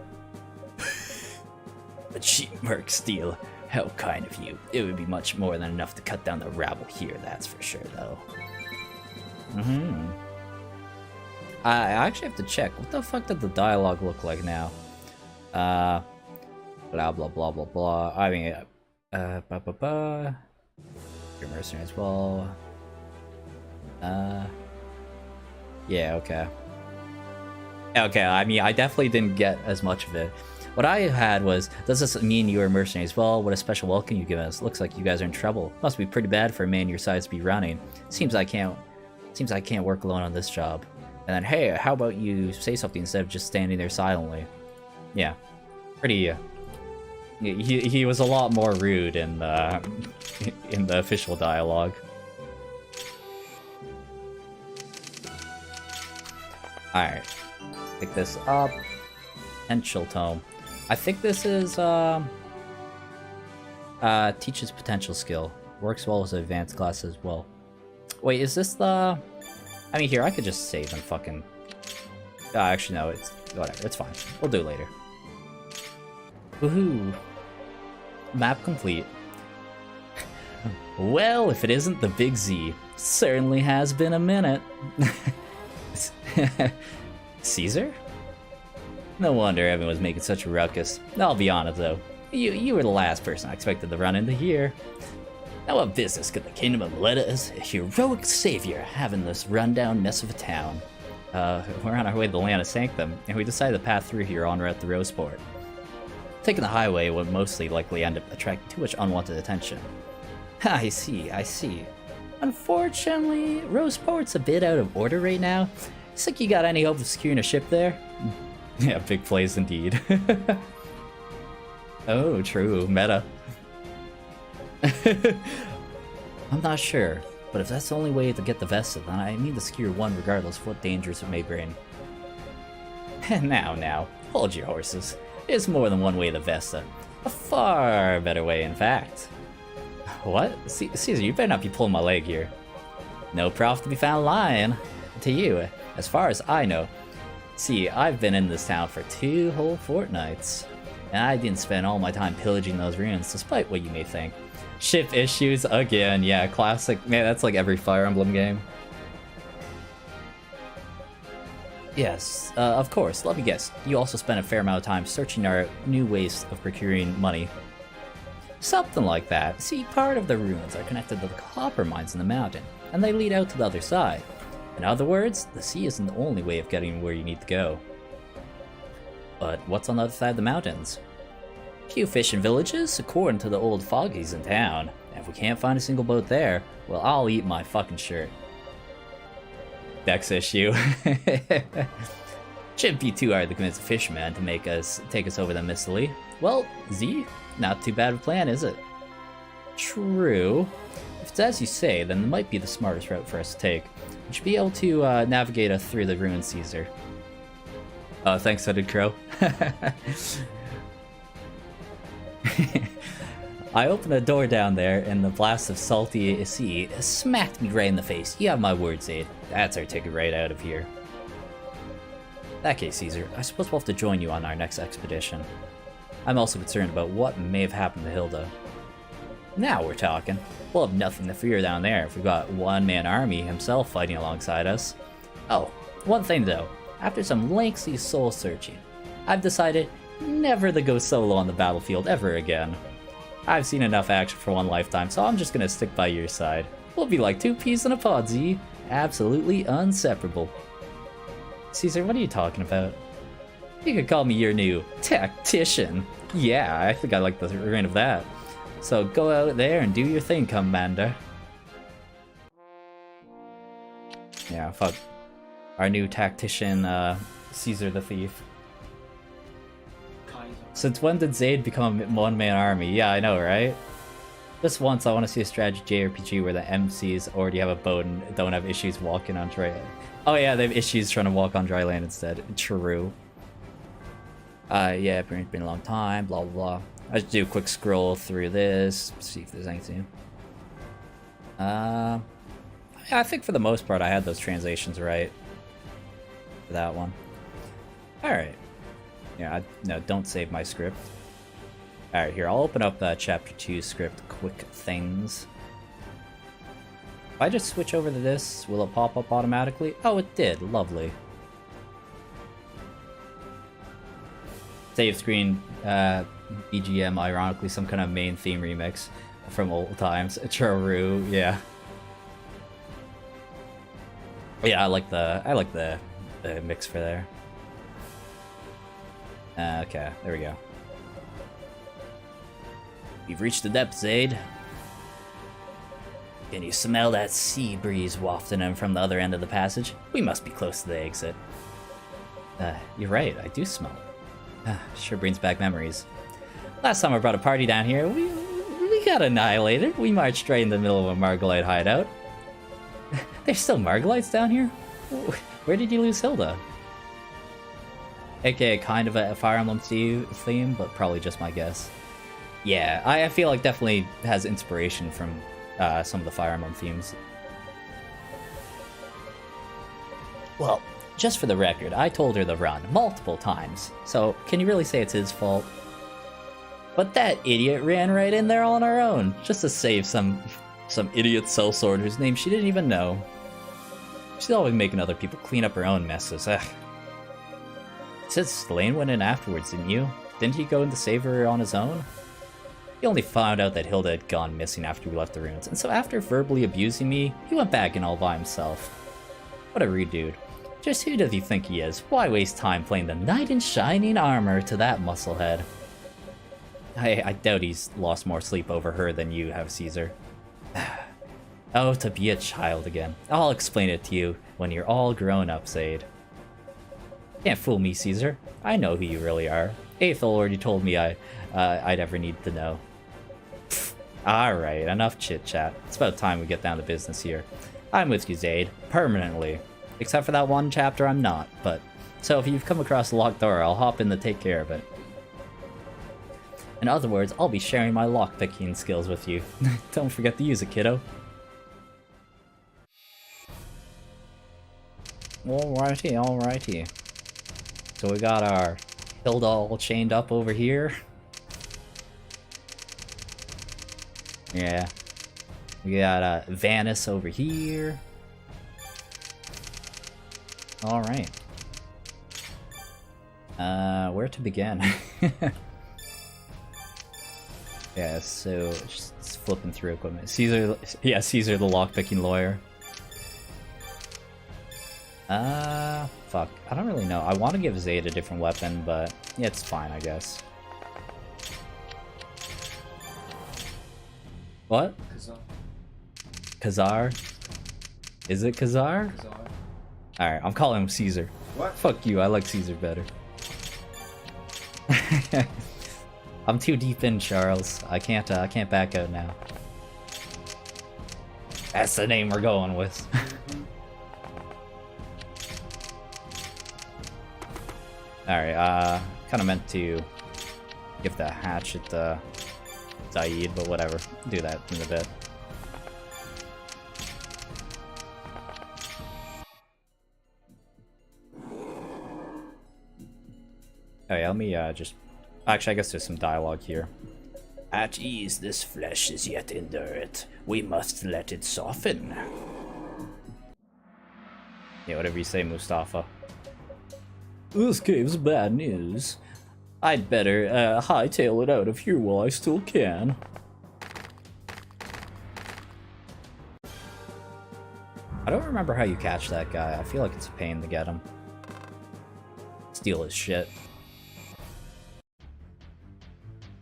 A cheap merc steel. How kind of you. It would be much more than enough to cut down the rabble here, that's for sure, though. I actually have to check. What the fuck did the dialogue look like now? Blah, blah, blah, blah, blah. I mean, Your mercenary as well. Yeah, okay. Okay, I mean, I definitely didn't get as much of it. What I had was, does this mean you are mercenary as well? What a special welcome you give us. Looks like you guys are in trouble. Must be pretty bad for a man your size to be running. Seems I can't work alone on this job. And then, hey, how about you say something instead of just standing there silently? Yeah, pretty. He was a lot more rude in the official dialogue. All right, pick this up. Potential tome. I think this is teaches potential skill. Works well as an advanced class as well. Wait, is this the? I mean, here I could just save and fucking. Actually, no. It's whatever. It's fine. We'll do it later. Woohoo! Map complete. Well, if it isn't the Big Z, certainly has been a minute. Caesar? No wonder everyone was making such a ruckus. I'll be honest though, you were the last person I expected to run into here. Now what business could the Kingdom of Letta's heroic savior have in this rundown mess of a town? We're on our way to the Lana Sanctum, and we decided to pass through here en route to Roseport. Taking the highway would mostly likely end up attracting too much unwanted attention. I see. Unfortunately, Roseport's a bit out of order right now. Think you got any hope of securing a ship there? Yeah, big plays indeed. Oh, true. Meta. I'm not sure, but if that's the only way to get the Vesta, then I need to secure one regardless of what dangers it may bring. Now, hold your horses. There's more than one way to Vesta. A far better way, in fact. What? Caesar, you better not be pulling my leg here. No profit to be found lying to you, as far as I know. See, I've been in this town for 2 whole fortnights, and I didn't spend all my time pillaging those ruins, despite what you may think. Ship issues again, yeah, classic. Man, that's like every Fire Emblem game. Yes, of course, let me guess. You also spent a fair amount of time searching our new ways of procuring money. Something like that. See, part of the ruins are connected to the copper mines in the mountain, and they lead out to the other side. In other words, the sea isn't the only way of getting where you need to go. But what's on the other side of the mountains? Few fishing villages, according to the old foggies in town. And if we can't find a single boat there, well, I'll eat my fucking shirt. Next issue. Shouldn't be too hard to convince a fisherman to take us over the Mistily. Well, Z, not too bad of a plan, is it? True. If it's as you say, then it might be the smartest route for us to take. We should be able to navigate us through the ruins, Caesar. Thanks, Hooded Crow. I opened a door down there, and the blast of salty sea smacked me right in the face. You have my word, Zaid. That's our ticket right out of here. In that case, Caesar, I suppose we'll have to join you on our next expedition. I'm also concerned about what may have happened to Hilda. Now we're talking. We'll have nothing to fear down there if we've got one-man army himself fighting alongside us. Oh, one thing though. After some lengthy soul-searching, I've decided never to go solo on the battlefield ever again. I've seen enough action for one lifetime, so I'm just gonna stick by your side. We'll be like 2 peas in a pod, Z. Absolutely inseparable. Caesar, what are you talking about? You could call me your new tactician. Yeah, I think I like the ring of that. So go out there and do your thing, Commander. Yeah, fuck. Our new tactician, Caesar the Thief. Since when did Zaid become a one-man army? Yeah, I know, right? Just once, I want to see a strategy JRPG where the MCs already have a boat and don't have issues walking on dry land. Oh yeah, they have issues trying to walk on dry land instead. True. Yeah, it's been a long time, blah, blah, blah. I just do a quick scroll through this, see if there's anything. I think for the most part I had those translations right. For that one. Alright. Yeah, no, don't save my script. Alright, here, I'll open up Chapter 2 script quick things. If I just switch over to this, will it pop up automatically? Oh, it did. Lovely. Save screen, BGM, ironically, some kind of main theme remix from old times. Charu, yeah. Yeah, I like the mix for there. Okay, there we go. You've reached the depths, Zaid. Can you smell that sea breeze wafting in from the other end of the passage? We must be close to the exit. You're right, I do smell it. Sure brings back memories. Last time I brought a party down here, we got annihilated. We marched right in the middle of a Margalite hideout. There's still Margalites down here? Where did you lose Hilda? AKA kind of a Fire Emblem theme, but probably just my guess. Yeah, I feel like definitely has inspiration from some of the Fire Emblem themes. Well, just for the record, I told her to run multiple times, so can you really say it's his fault? But that idiot ran right in there on her own, just to save some idiot sellsword whose name she didn't even know. She's always making other people clean up her own messes, ugh. You said Slane went in afterwards, didn't you? Didn't he go in to save her on his own? He only found out that Hilda had gone missing after we left the ruins, and so after verbally abusing me, he went back in all by himself. What a rude dude. Just who does he think he is? Why waste time playing the knight in shining armor to that musclehead? I doubt he's lost more sleep over her than you have, Caesar. Oh, to be a child again. I'll explain it to you when you're all grown up, Zaid. Can't fool me, Caesar. I know who you really are. Aethel already told me I'd ever need to know. Alright, enough chit-chat. It's about time we get down to business here. I'm with you, Zaid. Permanently. Except for that one chapter I'm not, but... So if you've come across a locked door, I'll hop in to take care of it. In other words, I'll be sharing my lockpicking skills with you. Don't forget to use it, kiddo. Alrighty, alrighty. So we got our Hilda all chained up over here. Yeah. We got Vanis over here. Alright. Where to begin? Yeah, so just flipping through equipment. Caesar, yeah, Caesar the lockpicking lawyer. Fuck. I don't really know. I want to give Zaid a different weapon, but yeah, it's fine, I guess. What? Kazar? Is it Kazar? Alright, I'm calling him Caesar. What? Fuck you, I like Caesar better. I'm too deep in, Charles. I can't back out now. That's the name we're going with. Alright, kinda meant to give the hatchet to Zaid, but whatever. Do that in a bit. Oh yeah, let me just... Actually, I guess there's some dialogue here. At ease, this flesh is yet indurate. We must let it soften. Yeah, whatever you say, Mustafa. This cave's bad news. I'd better hightail it out of here while I still can. I don't remember how you catch that guy. I feel like it's a pain to get him. Steal his shit.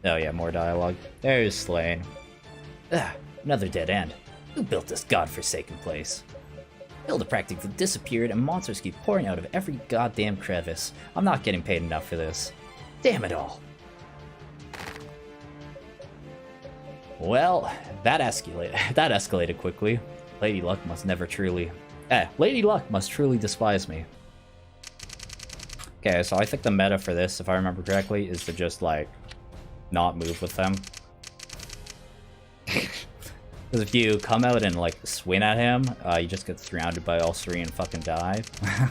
Oh yeah, more dialogue. There's Slane. Ugh, another dead end. Who built this godforsaken place? Hilda practically disappeared and monsters keep pouring out of every goddamn crevice. I'm not getting paid enough for this. Damn it all. Well, that escalated quickly. Lady Luck must truly despise me. Okay, so I think the meta for this, if I remember correctly, is to just, like, not move with them. Because if you come out and, like, swing at him, you just get surrounded by all three and fucking die. You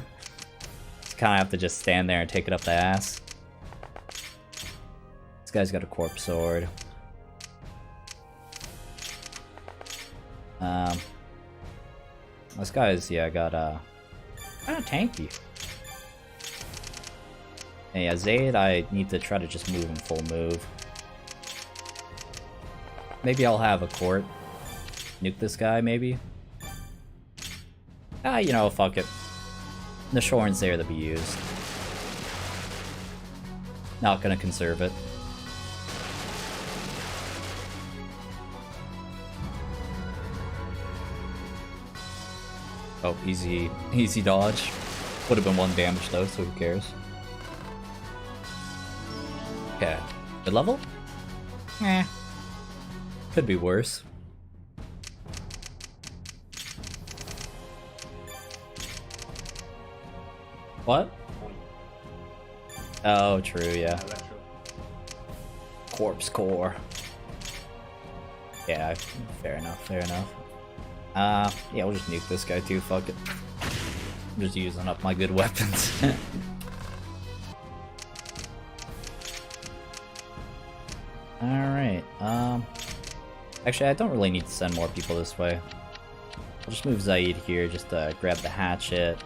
kind of have to just stand there and take it up the ass. This guy's got a corpse sword. This guy's, yeah, got kind of tanky. And yeah, Zayd, I need to try to just move him full move. Maybe I'll have a court. Nuke this guy, maybe? Ah, you know, fuck it. The Shorin's there to be used. Not gonna conserve it. Oh, easy dodge. Would have been 1 damage though, so who cares? Okay. Good level? Eh. Could be worse. What? Oh, true, yeah. Corpse core. Yeah, fair enough, fair enough. Yeah, we'll just nuke this guy too, fuck it. I'm just using up my good weapons. Alright, actually I don't really need to send more people this way. I'll just move Zayd here just to grab the hatchet.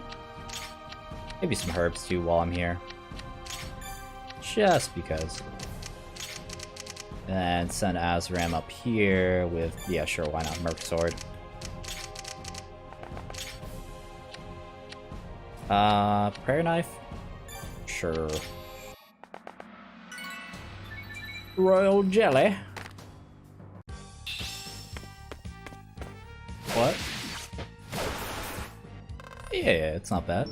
Maybe some herbs too while I'm here. Just because. And send Azram up here with, yeah, sure, why not, Merc Sword. Prayer Knife? Sure. Royal Jelly? What? Yeah, it's not bad.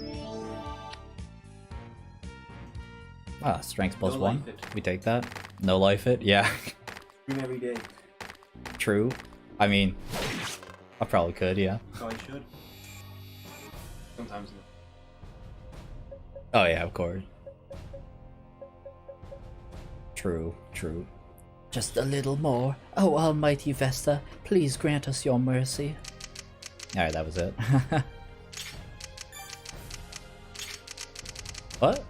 Ah, strength plus 1. We take that. No life it? Yeah. Stream every day. True. I mean, I probably could, yeah. So I should. Sometimes no. Oh yeah, of course. True, true. Just a little more. Oh, almighty Vesta, please grant us your mercy. Alright, that was it. What?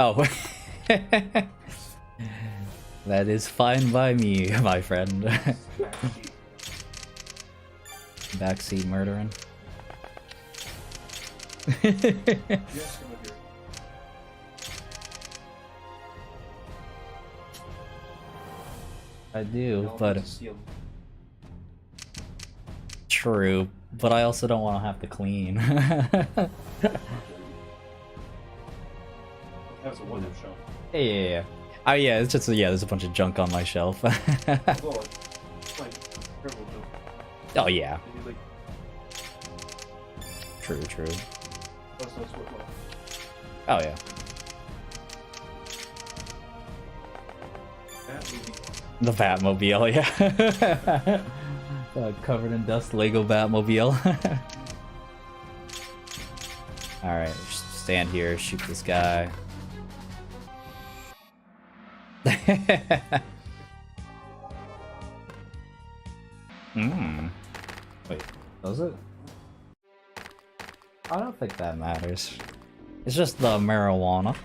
Oh. That is fine by me, my friend. Backseat murdering. Yes, come up here. I do, No, but it's sealed. true. But I also don't want to have to clean. That was a one-up shot. Yeah. Oh yeah, it's just yeah. There's a bunch of junk on my shelf. Oh, it's like purple jump. Oh yeah. You need, like, True, true. oh, so it's worthwhile. Oh yeah. That movie. The Batmobile, yeah. Covered in dust Lego Batmobile. Alright, just stand here, shoot this guy. Wait, does it? I don't think that matters. It's just the marijuana.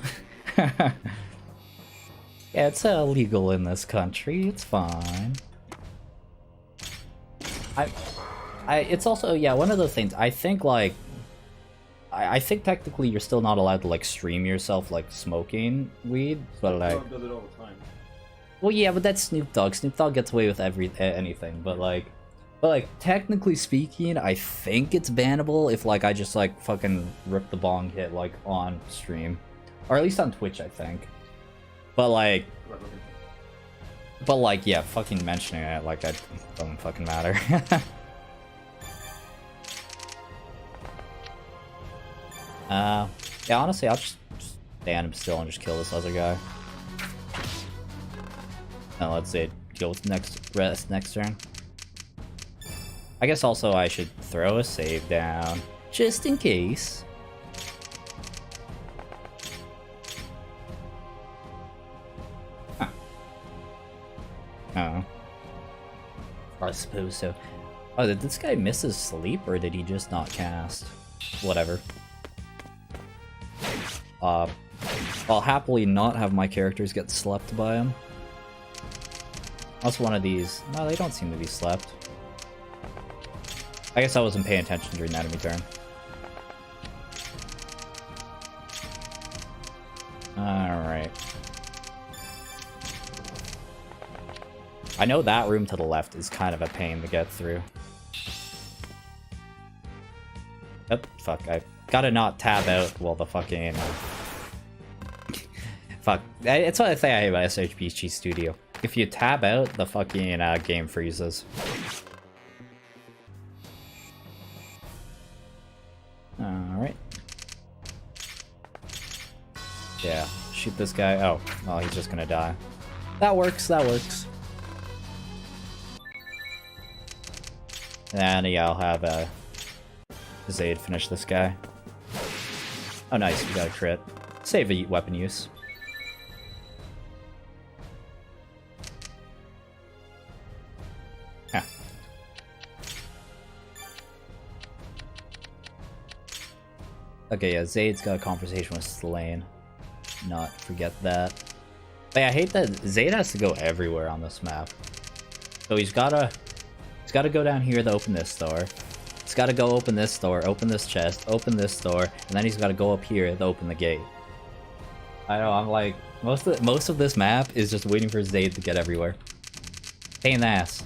Yeah, it's illegal in this country. It's fine. It's also, yeah, one of those things. I think, like, I think technically you're still not allowed to, like, stream yourself, like, smoking weed, but, like... Dog does it all the time. Well, yeah, but that's Snoop Dogg. Snoop Dogg gets away with anything, but, like... technically speaking, I think it's bannable if, like, I just, like, fucking rip the bong hit, like, on stream. Or at least on Twitch, I think. But, like... yeah, fucking mentioning it, like, it doesn't fucking matter. Yeah, honestly, I'll just stand still and just kill this other guy. Now, let's see, deal with next turn. I guess also I should throw a save down, just in case. Huh. Oh. I suppose so. Oh, did this guy miss his sleep, or did he just not cast? Whatever. I'll happily not have my characters get slept by him. What's one of these? No, they don't seem to be slept. I guess I wasn't paying attention during the enemy turn. Alright. I know that room to the left is kind of a pain to get through. Oh, fuck, I gotta not tab out while the fucking... fuck, it's what I say I hate about SHBG Studio. If you tab out, the fucking game freezes. Alright. Yeah, shoot this guy. Oh, well, he's just gonna die. That works, that works. And yeah, I'll have Zaid finish this guy. Oh nice, we got a crit. Save a weapon use. Huh. Okay, yeah, Zaid's got a conversation with Slane. Not forget that. But yeah, I hate that Zaid has to go everywhere on this map. So he's gotta go down here to open this door. He's gotta go open this door, open this chest, open this door, and then he's gotta go up here to open the gate. I know, I'm like, most of this map is just waiting for Zaid to get everywhere. Pain in the ass.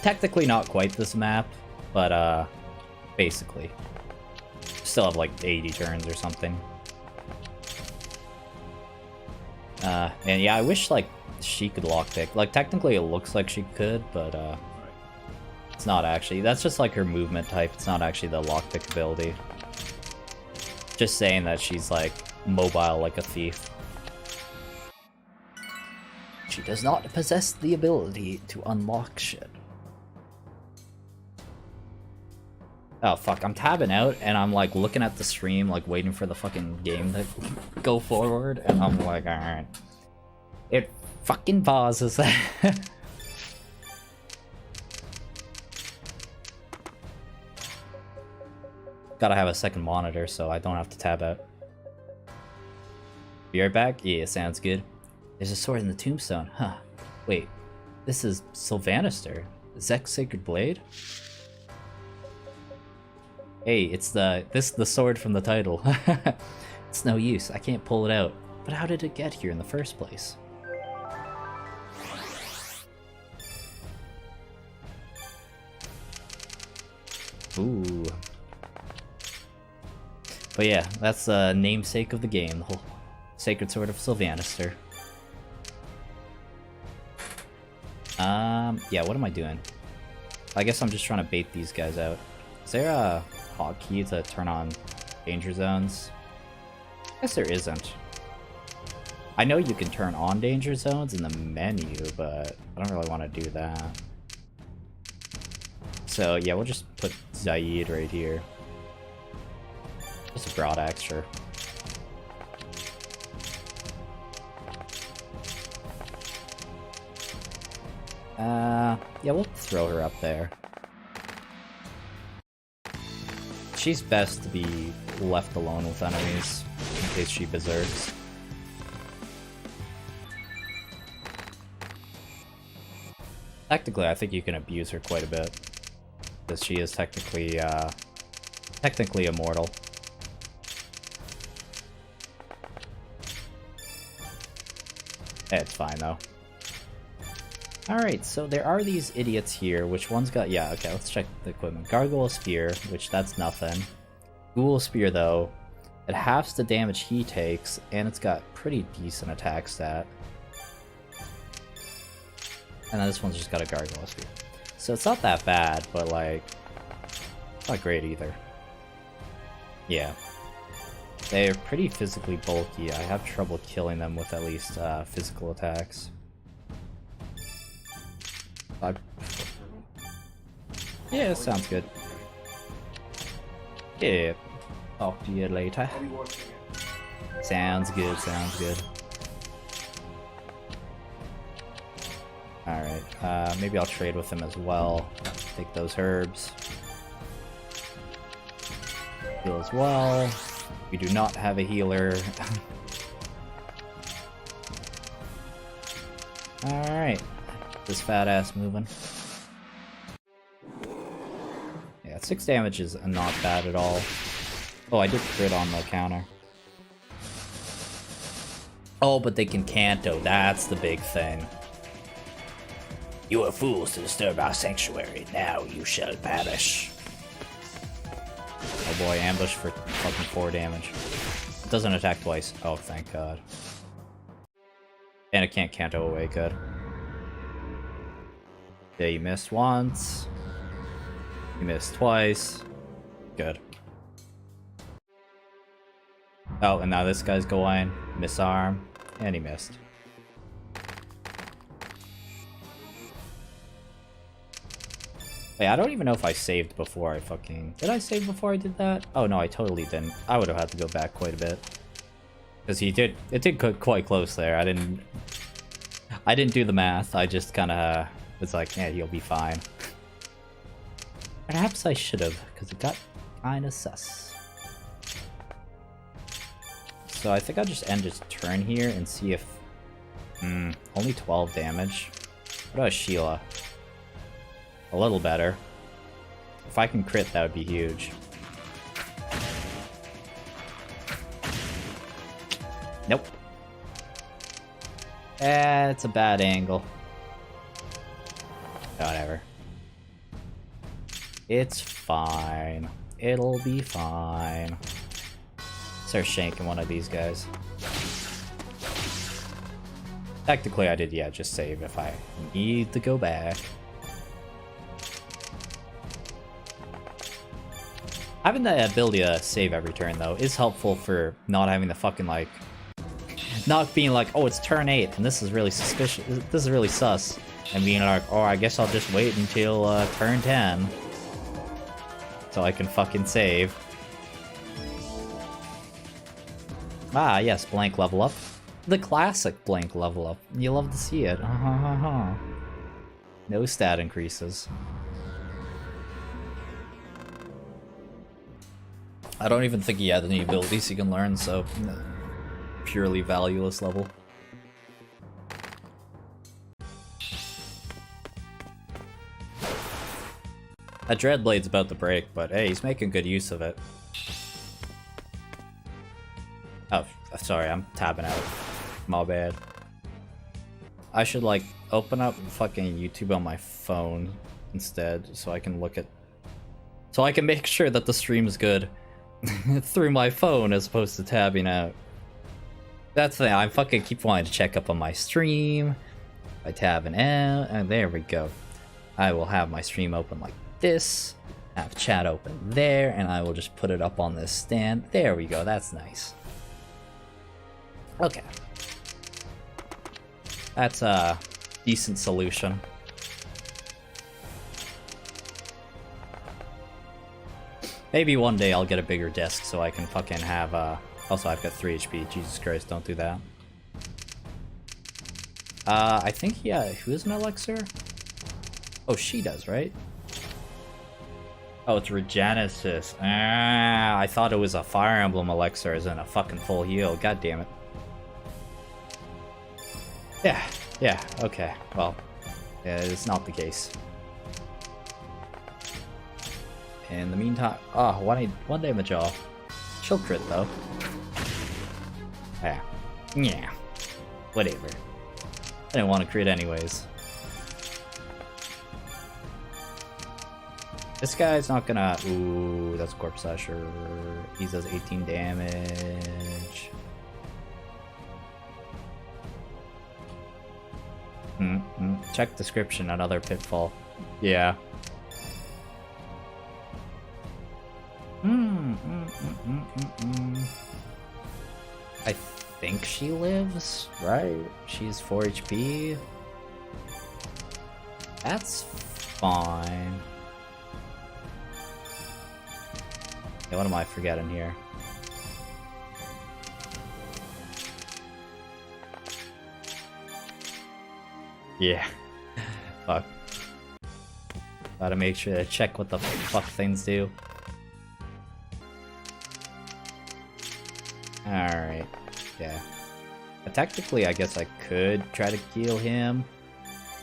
Technically not quite this map, but basically. Still have like 80 turns or something. And yeah, I wish like she could lockpick. Like technically it looks like she could, but it's not actually. That's just like her movement type. It's not actually the lockpick ability. Just saying that she's like mobile like a thief. She does not possess the ability to unlock shit. Oh fuck, I'm tabbing out and I'm like looking at the stream, like waiting for the fucking game to go forward, and I'm like, alright. It fucking pauses. Gotta have a second monitor so I don't have to tab out. Be right back? Yeah, sounds good. There's a sword in the tombstone, huh? Wait, this is Silvanister. Zek's Sacred Blade? Hey, it's the sword from the title. It's no use, I can't pull it out. But how did it get here in the first place? Ooh. But yeah, that's the namesake of the game, the whole Sacred Sword of Silvanister. Yeah, what am I doing? I guess I'm just trying to bait these guys out. Is there a hotkey to turn on danger zones? I guess there isn't. I know you can turn on danger zones in the menu, but I don't really want to do that. So yeah, we'll just put Zaid right here. Just a broad axe, sure. Yeah, we'll throw her up there. She's best to be left alone with enemies in case she berserks. Technically, I think you can abuse her quite a bit, because she is technically immortal. It's fine though. Alright, so there are these idiots here. Which one's got... Yeah, okay, let's check the equipment. Gargoyle Spear, which that's nothing. Ghoul Spear, though, it halves the damage he takes, and it's got pretty decent attack stat. And then this one's just got a Gargoyle Spear. So it's not that bad, but, like, not great either. Yeah. They're pretty physically bulky. I have trouble killing them with at least physical attacks. Yeah, sounds good. Yeah, talk to you later. Sounds good, sounds good. Alright, maybe I'll trade with him as well. Take those herbs. Heal as well. We do not have a healer. Alright. This fat ass moving. Yeah, 6 damage is not bad at all. Oh, I did crit on the counter. Oh, but they can canto. That's the big thing. You are fools to disturb our sanctuary. Now you shall perish. Oh boy, ambush for fucking 4 damage. It doesn't attack twice. Oh, thank god. And it can't canto away, good. Yeah, you missed once. You missed twice. Good. Oh, and now this guy's going. Misarm. And he missed. Wait, I don't even know if I saved before I fucking... Did I save before I did that? Oh no, I totally didn't. I would have had to go back quite a bit. Because it did quite close there. I didn't do the math. I just kind of was like, yeah, he'll be fine. Perhaps I should have, because it got kind of sus. So I think I'll just end his turn here and see if... only 12 damage. What about Sheila? A little better. If I can crit, that would be huge. Nope. It's a bad angle. Whatever. It's fine. It'll be fine. Start shanking one of these guys. Technically I did, yeah, just save if I need to go back. Having the ability to save every turn, though, is helpful for not having the fucking, like... Not being like, oh, it's turn 8, and this is really suspicious. This is really sus. And being like, oh, I guess I'll just wait until turn 10. So I can fucking save. Ah, yes, blank level up. The classic blank level up. You love to see it. No stat increases. I don't even think he had any abilities he can learn, so... Purely valueless level. That Dreadblade's about to break, but hey, he's making good use of it. Oh, sorry, I'm tabbing out. My bad. I should, like, open up fucking YouTube on my phone instead, so I can look at... So I can make sure that the stream's good through my phone as opposed to tabbing out. That's the thing, I fucking keep wanting to check up on my stream by tabbing out, and there we go. I will have my stream open like this, have chat open there, and I will just put it up on this stand. There we go, that's nice. Okay. That's a decent solution. Maybe one day I'll get a bigger desk so I can fucking have, also I've got 3 HP, Jesus Christ, don't do that. I think, yeah, who is an elixir? Oh, she does, right? Oh, it's Regenesis. Ah, I thought it was a Fire Emblem elixir as in a fucking full heal, god damn it. Yeah, okay, well, yeah, it's not the case. In the meantime, oh, one damage off. She'll crit though. Yeah, whatever. I didn't want to crit anyways. This guy's not gonna... Ooh, that's Corpse Slasher. He does 18 damage. Check description, another pitfall. Yeah. I think she lives, right? She's 4 HP. That's fine. Yeah, what am I forgetting here? Yeah. Fuck. Gotta make sure to check what the fuck things do. Alright. Yeah. Technically, I guess I could try to kill him.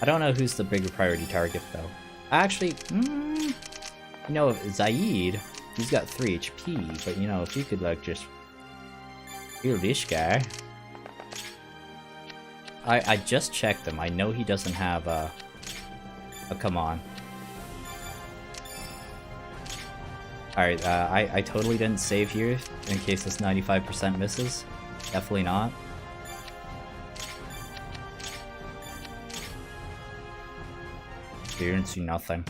I don't know who's the bigger priority target, though. Actually, you know, Zaid, he's got 3 HP, but you know, if you could, like, just kill this guy. I just checked him. I know he doesn't have a... Oh, come on. Alright, I totally didn't save here in case this 95% misses. Definitely not. You didn't see nothing.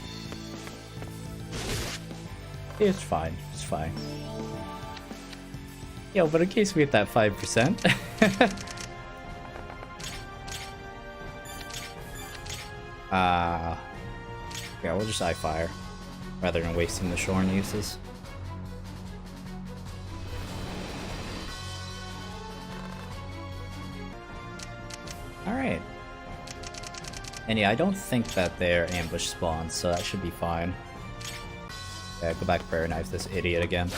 It's fine. It's fine. Yo, but in case we hit that 5%. Yeah, we'll just eye-fire rather than wasting the Shorn uses. Alright. And yeah, I don't think that they're ambush spawns, so that should be fine. Yeah, go back prayer knife this idiot again.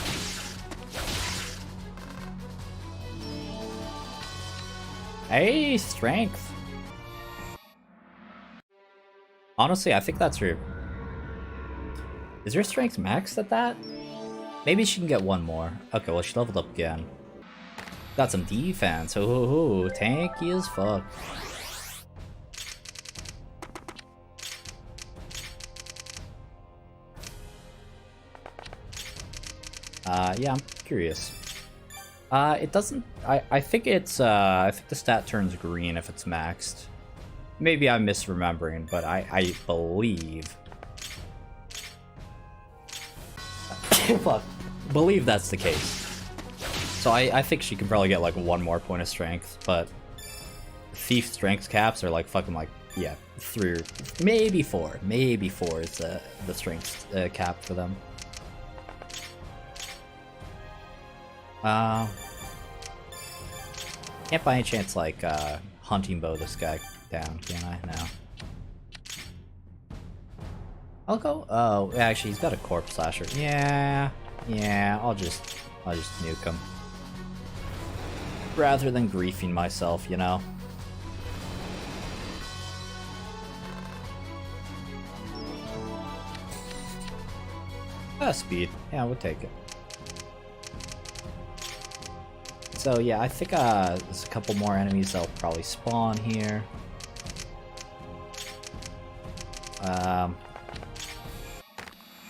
Hey, strength! Honestly, I think that's her. Is her strength maxed at that? Maybe she can get one more. Okay, well, she leveled up again. Got some defense. Oh, tanky as fuck. Yeah, I'm curious. It doesn't... I think it's, I think the stat turns green if it's maxed. Maybe I'm misremembering, but I believe... Fuck. Believe that's the case. So I think she can probably get like 1 more point of strength, but... Thief strength caps are like fucking like, yeah, 3 or... Maybe 4. Maybe 4 is the strength cap for them. Can't by any chance like hunting bow this guy down, can I? No. I'll go. Oh, actually, he's got a corpse slasher. Yeah, I'll just nuke him rather than griefing myself, you know. Speed. Yeah, we'll take it. So yeah, I think there's a couple more enemies that'll probably spawn here.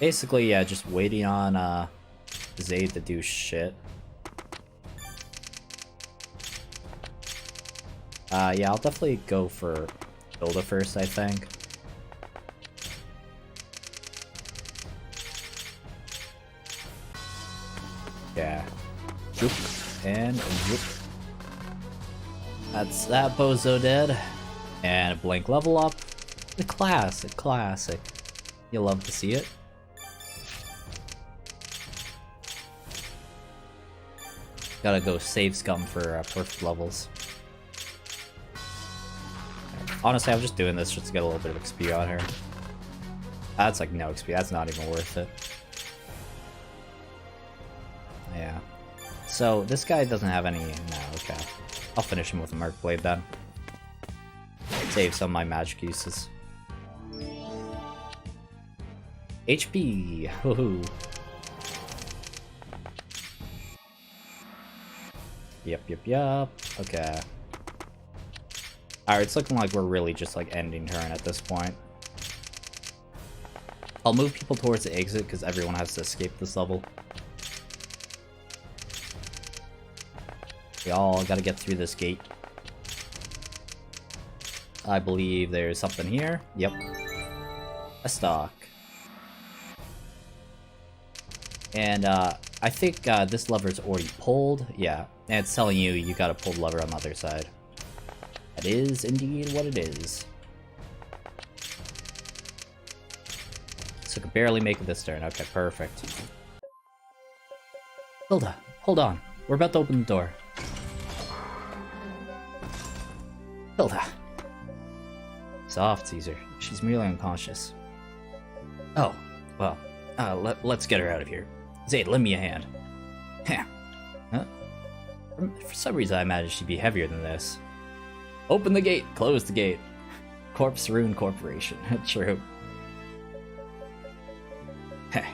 Basically, yeah, just waiting on Zaid to do shit. Yeah, I'll definitely go for Hilda first, I think. Yeah. Juke. And whoop. That's that bozo dead. And a blank level up. The classic. You'll love to see it. Gotta go save scum for perfect levels. Honestly, I'm just doing this just to get a little bit of XP on her. That's like no XP, that's not even worth it. Yeah. So, this guy doesn't have any... No, okay. I'll finish him with a Merc Blade then. Save some of my magic uses. HP! Woohoo! Yep. Okay. Alright, it's looking like we're really just like ending turn at this point. I'll move people towards the exit because everyone has to escape this level. We all gotta get through this gate. I believe there's something here. Yep. A stock. And I think this lever's already pulled. Yeah. And it's telling you gotta pull the lever on the other side. That is indeed what it is. So I can barely make it this turn. Okay, perfect. Hilda, hold on. We're about to open the door. Hilda. Soft, Caesar. She's merely unconscious. Oh, well, let's get her out of here. Zaid, lend me a hand. Huh? For some reason, I imagined she'd be heavier than this. Open the gate, close the gate. Corpse Rune Corporation. True.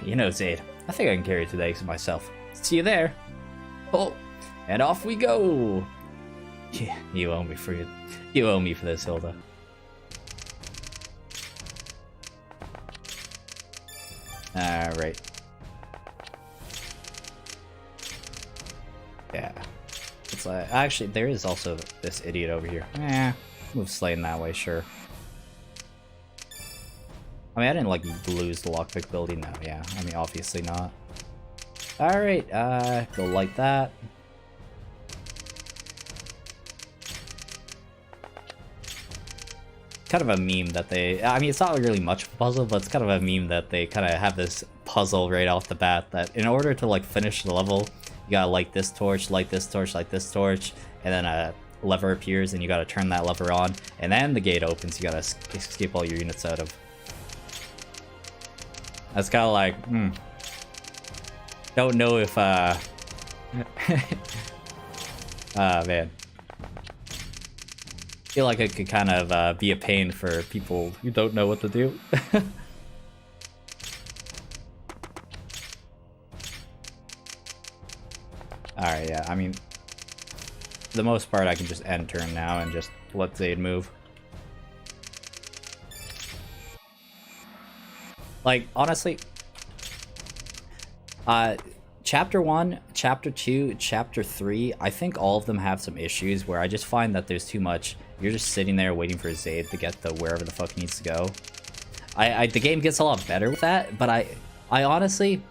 You know, Zaid, I think I can carry the eggs myself. See you there. Oh, and off we go. Yeah, you owe me for it. You owe me for this, Hilda. Alright. Yeah. It's like, actually, there is also this idiot over here. Move Slane that way, sure. I mean, I didn't, like, lose the lockpick building now, yeah. I mean, obviously not. Alright, go like that. Kind of a meme that they, I mean, it's not really much of a puzzle, but it's kind of a meme that they kind of have this puzzle right off the bat that in order to like finish the level, you gotta light this torch, light this torch, light this torch, and then a lever appears and you gotta turn that lever on, and then the gate opens, you gotta escape all your units out of. That's kind of like, don't know if, man. I feel like it could kind of be a pain for people who don't know what to do. Alright, yeah, I mean, for the most part I can just end turn now and just let Zaid move. Like, honestly, Chapter 1, Chapter 2, Chapter 3, I think all of them have some issues where I just find that there's too much. You're just sitting there waiting for Zaid to get the wherever the fuck he needs to go. The game gets a lot better with that, but I honestly,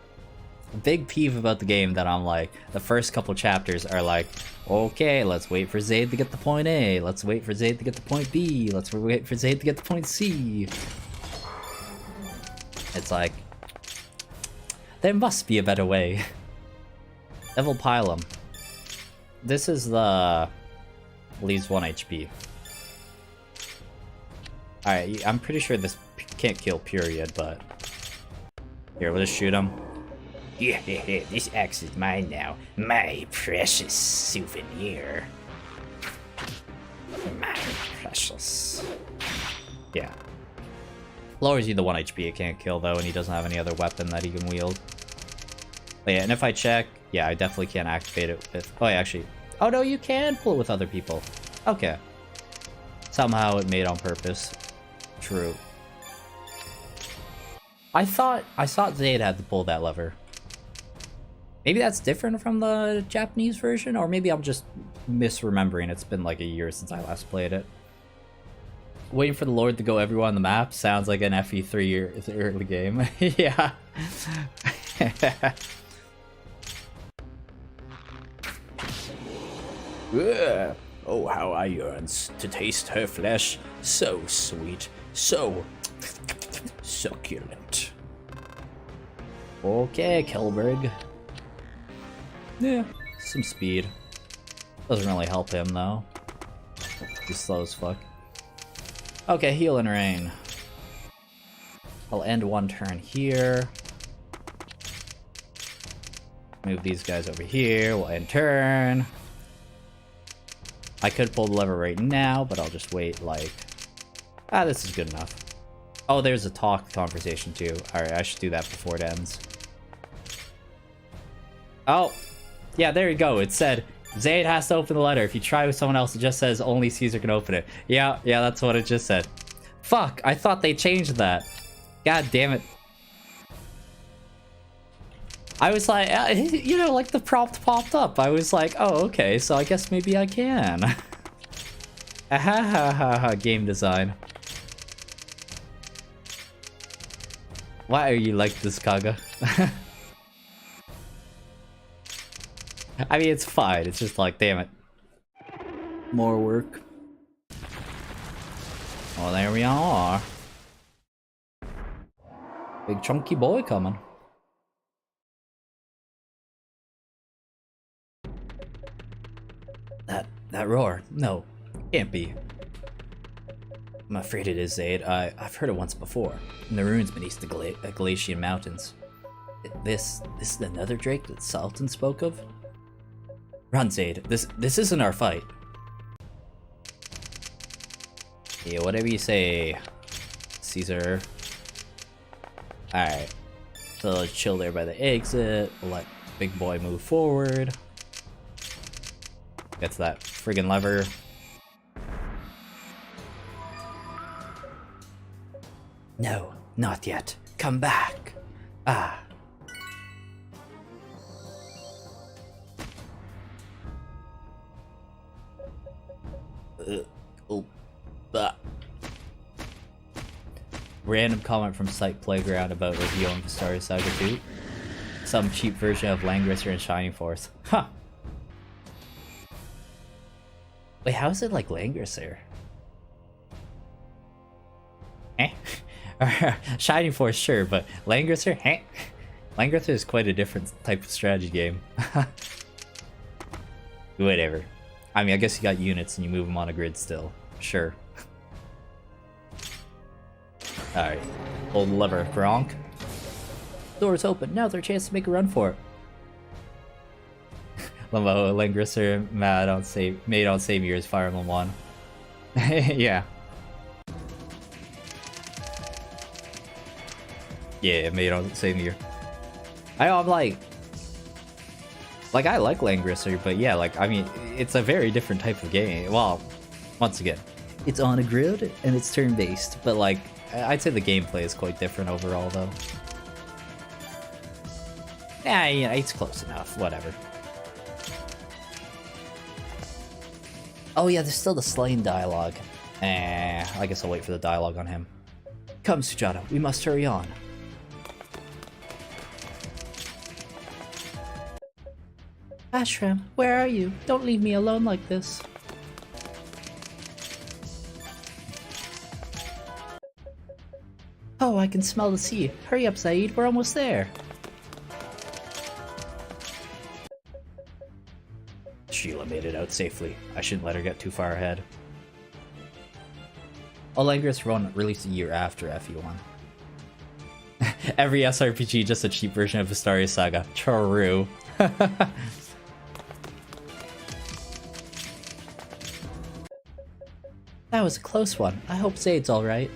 a big peeve about the game that I'm like, the first couple chapters are like, okay, let's wait for Zaid to get the point A, let's wait for Zaid to get the point B, let's wait for Zaid to get the point C. It's like, there must be a better way. Devil Pylum. This is the leaves 1 HP. Alright, I'm pretty sure this can't kill period, but here, we'll just shoot him. Yeah, this axe is mine now. My precious souvenir. My precious. Yeah. Lowers you the 1 HP it can't kill though, and he doesn't have any other weapon that he can wield. But yeah, and if I check, yeah, I definitely can't activate it with... Oh, yeah, actually... Oh, no, you can pull it with other people. Okay. Somehow it made on purpose. True. I thought Zaid had to pull that lever. Maybe that's different from the Japanese version, or maybe I'm just misremembering. It's been like a year since I last played it. Waiting for the Lord to go everywhere on the map sounds like an FE3 early game. Yeah. Oh, how I yearn to taste her flesh. So sweet, so succulent. Okay, Kelberg. Yeah, some speed. Doesn't really help him though. He's slow as fuck. Okay, heal and rain. I'll end one turn here. Move these guys over here. We'll end turn. I could pull the lever right now, but I'll just wait like... this is good enough. Oh, there's a talk conversation too. Alright, I should do that before it ends. Oh! Yeah, there you go. It said, Zaid has to open the letter. If you try with someone else, it just says only Caesar can open it. Yeah, that's what it just said. Fuck, I thought they changed that. God damn it. I was like, you know, like the prompt popped up. I was like, oh, okay, so I guess maybe I can. Game design. Why are you like this, Kaga? I mean, it's fine. It's just like, damn it. More work. Well, there we are. Big chunky boy coming. That roar. No, can't be. I'm afraid it is, Zaid. I've heard it once before. In the ruins beneath the Galatian mountains. This is another drake that Sultan spoke of? Run, Zaid. This isn't our fight. Yeah, whatever you say, Caesar. Alright. So let's chill there by the exit. We'll let big boy move forward. Gets that friggin' lever. No, not yet. Come back. Ah. Random comment from Site Playground about revealing Vestaria Saga 2. Some cheap version of Langrisser and Shining Force. Huh. Wait, how is it like Langrisser? Eh? Shining Force, sure, but Langrisser? Eh? Langrisser is quite a different type of strategy game. Whatever. I mean, I guess you got units and you move them on a grid still. Sure. Alright. Hold the lever, Gronk. Door's open. Now's our chance to make a run for it. Lambo, Langrisser, mad on made on same year as Fire Emblem 1. Yeah. Yeah, made on the same year. I'm like I like Langrisser, but yeah, like, I mean, it's a very different type of game. Well, once again, it's on a grid and it's turn-based, but like, I'd say the gameplay is quite different overall, though. Yeah, you know, it's close enough, whatever. Oh yeah, there's still the Slain dialogue. I guess I'll wait for the dialogue on him. Come, Sujata, we must hurry on. Ashram, where are you? Don't leave me alone like this. Oh, I can smell the sea. Hurry up, Zaid, we're almost there. Sheila made it out safely. I shouldn't let her get too far ahead. Langrisser Run released a year after FE1. Every SRPG just a cheap version of Vestaria Saga. True. That was a close one. I hope Zaid's alright.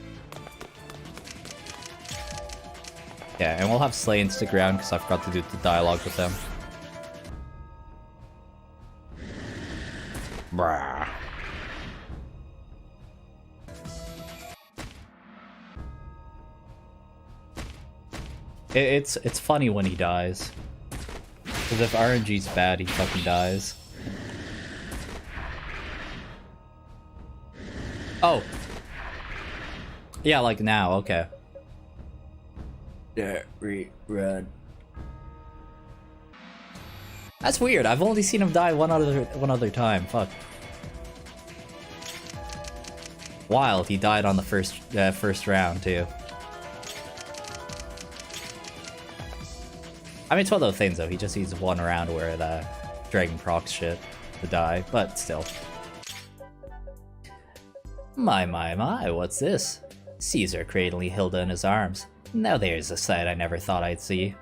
Yeah, and we'll have Slain stick around because I forgot to do the dialogue with them. Brah. It's funny when he dies. Because if RNG's bad, he fucking dies. Oh! Yeah, like now, okay. Run. That's weird. I've only seen him die one other time. Fuck. Wild. He died on the first round too. I mean, it's one of those things though. He just needs one round where the Dragon procs shit to die, but still. My, what's this? Caesar cradling Hilda in his arms. Now there's a sight I never thought I'd see.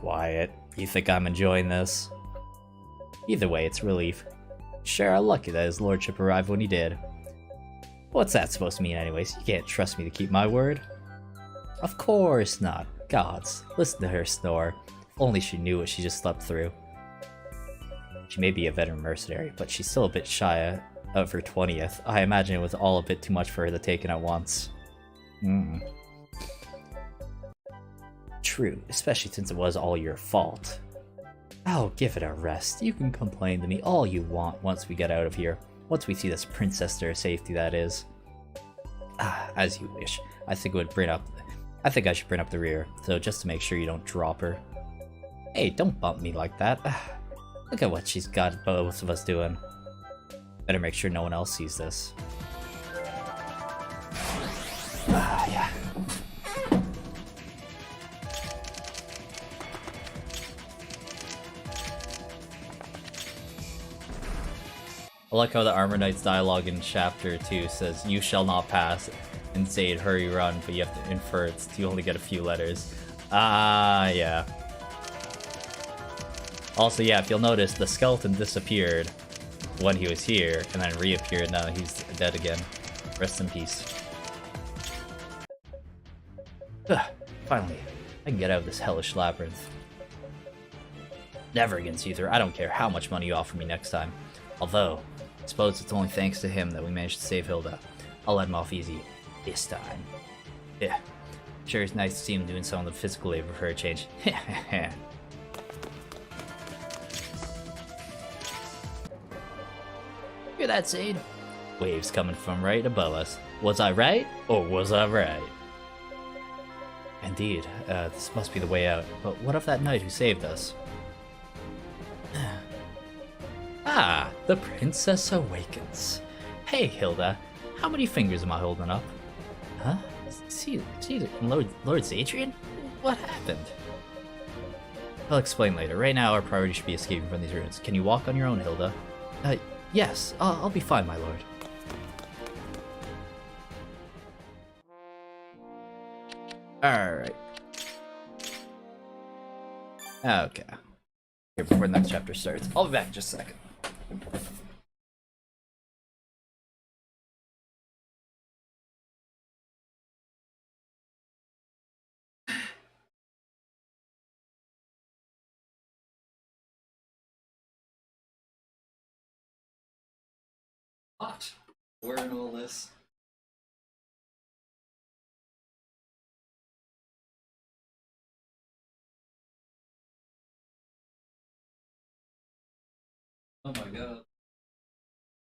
Quiet. You think I'm enjoying this? Either way, it's relief. Sure, lucky that his lordship arrived when he did. What's that supposed to mean anyways? You can't trust me to keep my word. Of course not. Gods, listen to her snore. If only she knew what she just slept through. She may be a veteran mercenary, but she's still a bit shy of her 20th. I imagine it was all a bit too much for her to take in at once. True, especially since it was all your fault. Oh, give it a rest. You can complain to me all you want once we get out of here. Once we see this princess to her safety, that is. As you wish. I think I should bring up the rear, so just to make sure you don't drop her. Hey, don't bump me like that. Look at what she's got both of us doing. Better make sure no one else sees this. Yeah. I like how the Armor Knight's dialogue in Chapter 2 says, "You shall not pass," and Zaid, "Hurry, run," but you have to infer you only get a few letters. Yeah. Also, yeah, if you'll notice, the skeleton disappeared when he was here, and then reappeared now that he's dead again. Rest in peace. Ugh, finally, I can get out of this hellish labyrinth. Never again, Caesar. I don't care how much money you offer me next time. Although, I suppose it's only thanks to him that we managed to save Hilda. I'll let him off easy. This time. Yeah. Sure, it's nice to see him doing some of the physical labor for a change. Hear that, Sade? Waves coming from right above us. Was I right? Or was I right? Indeed, this must be the way out. But what of that knight who saved us? Ah, the princess awakens. Hey, Hilda, how many fingers am I holding up? Huh? See, Lord Zadrian? What happened? I'll explain later. Right now, our priority should be escaping from these ruins. Can you walk on your own, Hilda? Yes, I'll be fine, my lord. Alright. Okay. Here, before the next chapter starts. I'll be back in just a second. What? Where in all this? Oh my god.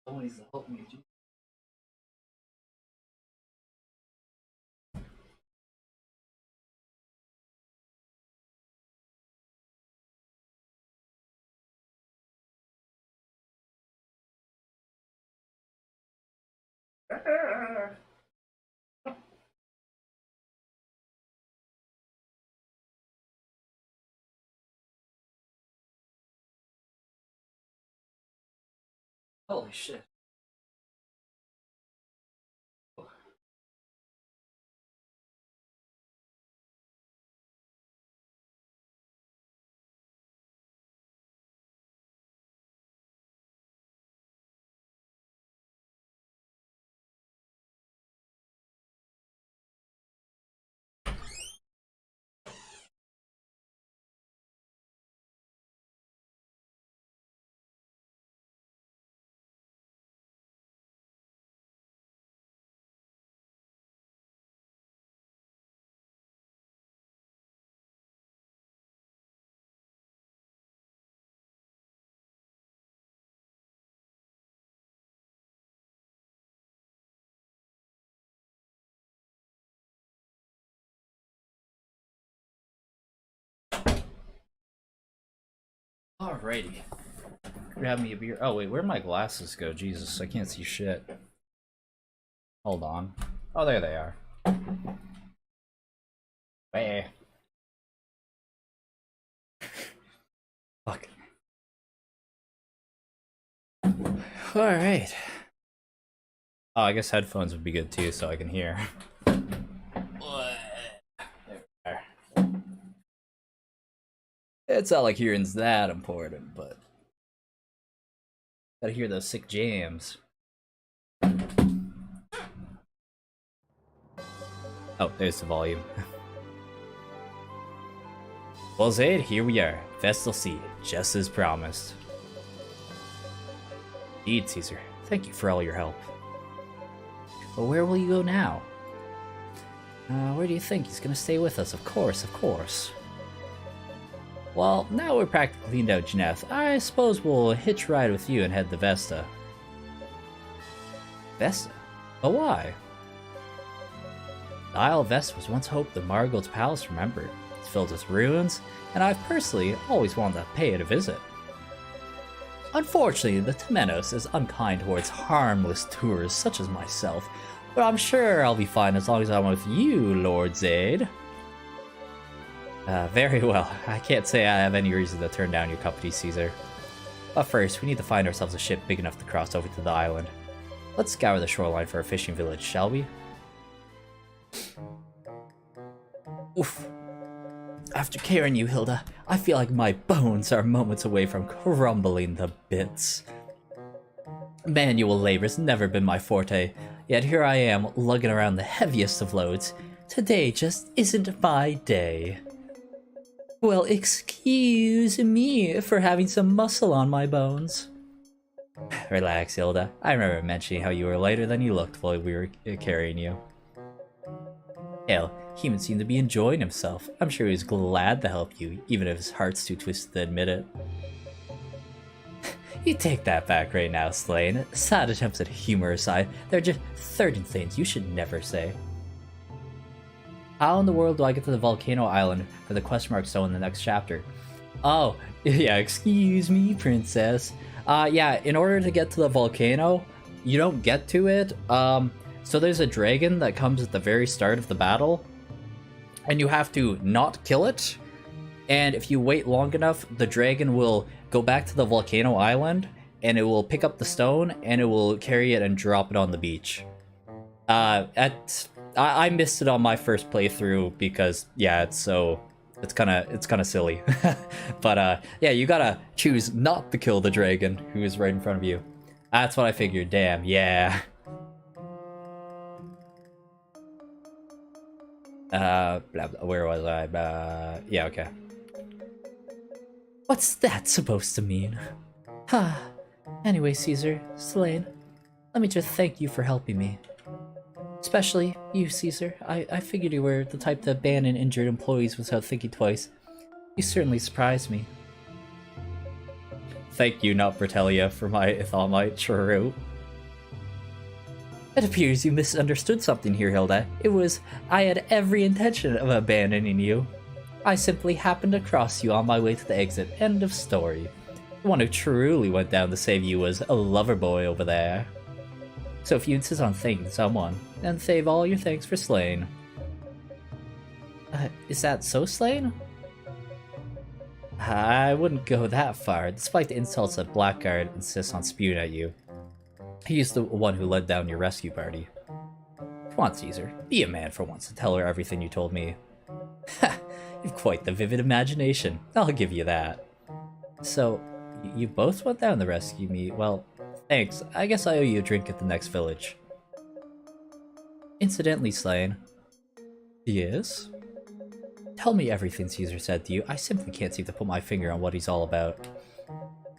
Someone needs to help me. Holy shit. Alrighty. Grab me a beer. Oh wait, where'd my glasses go? Jesus, I can't see shit. Hold on. Oh, there they are. Hey. Fuck. Alright. Oh, I guess headphones would be good too, so I can hear. There we are. It's not like hearing's that important, but gotta hear those sick jams. Oh, there's the volume. Well, Zaid, here we are. Vestal Sea, just as promised. Indeed, Caesar. Thank you for all your help. But where will you go now? Where do you think he's gonna stay with us? Of course, of course. Well, now we're practically cleaned out Janeth, I suppose we'll hitch ride with you and head to Vesta. Vesta? But why? The Isle of Vesta was once hoped the Marigold's Palace, remember. It's filled with ruins, and I've personally always wanted to pay it a visit. Unfortunately, the Temenos is unkind towards harmless tourists such as myself, but I'm sure I'll be fine as long as I'm with you, Lord Zaid. Very well. I can't say I have any reason to turn down your company, Caesar. But first, we need to find ourselves a ship big enough to cross over to the island. Let's scour the shoreline for a fishing village, shall we? Oof. After carrying you, Hilda, I feel like my bones are moments away from crumbling to bits. Manual labor's never been my forte, yet here I am, lugging around the heaviest of loads. Today just isn't my day. Well, excuse me for having some muscle on my bones. Relax, Hilda. I remember mentioning how you were lighter than you looked while we were carrying you. Hell, he even seemed to be enjoying himself. I'm sure he was glad to help you, even if his heart's too twisted to admit it. You take that back right now, Slane. Sad attempts at humor aside, there are just certain things you should never say. How in the world do I get to the volcano island for the question mark stone in the next chapter? Oh, yeah, excuse me, princess. Yeah, in order to get to the volcano, you don't get to it. So there's a dragon that comes at the very start of the battle, and you have to not kill it. And if you wait long enough, the dragon will go back to the volcano island, and it will pick up the stone, and it will carry it and drop it on the beach. I missed it on my first playthrough because, yeah, it's kind of silly. But yeah, you gotta choose not to kill the dragon who is right in front of you. That's what I figured. Damn, yeah. Blah, blah, where was I? Yeah, okay. What's that supposed to mean? Anyway, Caesar, Slane, let me just thank you for helping me. Especially you, Caesar. I figured you were the type to abandon injured employees without thinking twice. You certainly surprised me. Thank you, not Bertelia, for my Ithamite true. It appears you misunderstood something here, Hilda. I had every intention of abandoning you. I simply happened across you on my way to the exit. End of story. The one who truly went down to save you was a lover boy over there. So if you insist on thanking someone, then save all your thanks for Slane. Is that so, Slane? I wouldn't go that far, despite the insults that Blackguard insists on spewing at you. He's the one who led down your rescue party. Come on, Caesar, be a man for once and tell her everything you told me. Ha! You've quite the vivid imagination, I'll give you that. So, you both went down to rescue me? Well, thanks. I guess I owe you a drink at the next village. Incidentally, Slane. Yes? Tell me everything Caesar said to you. I simply can't seem to put my finger on what he's all about.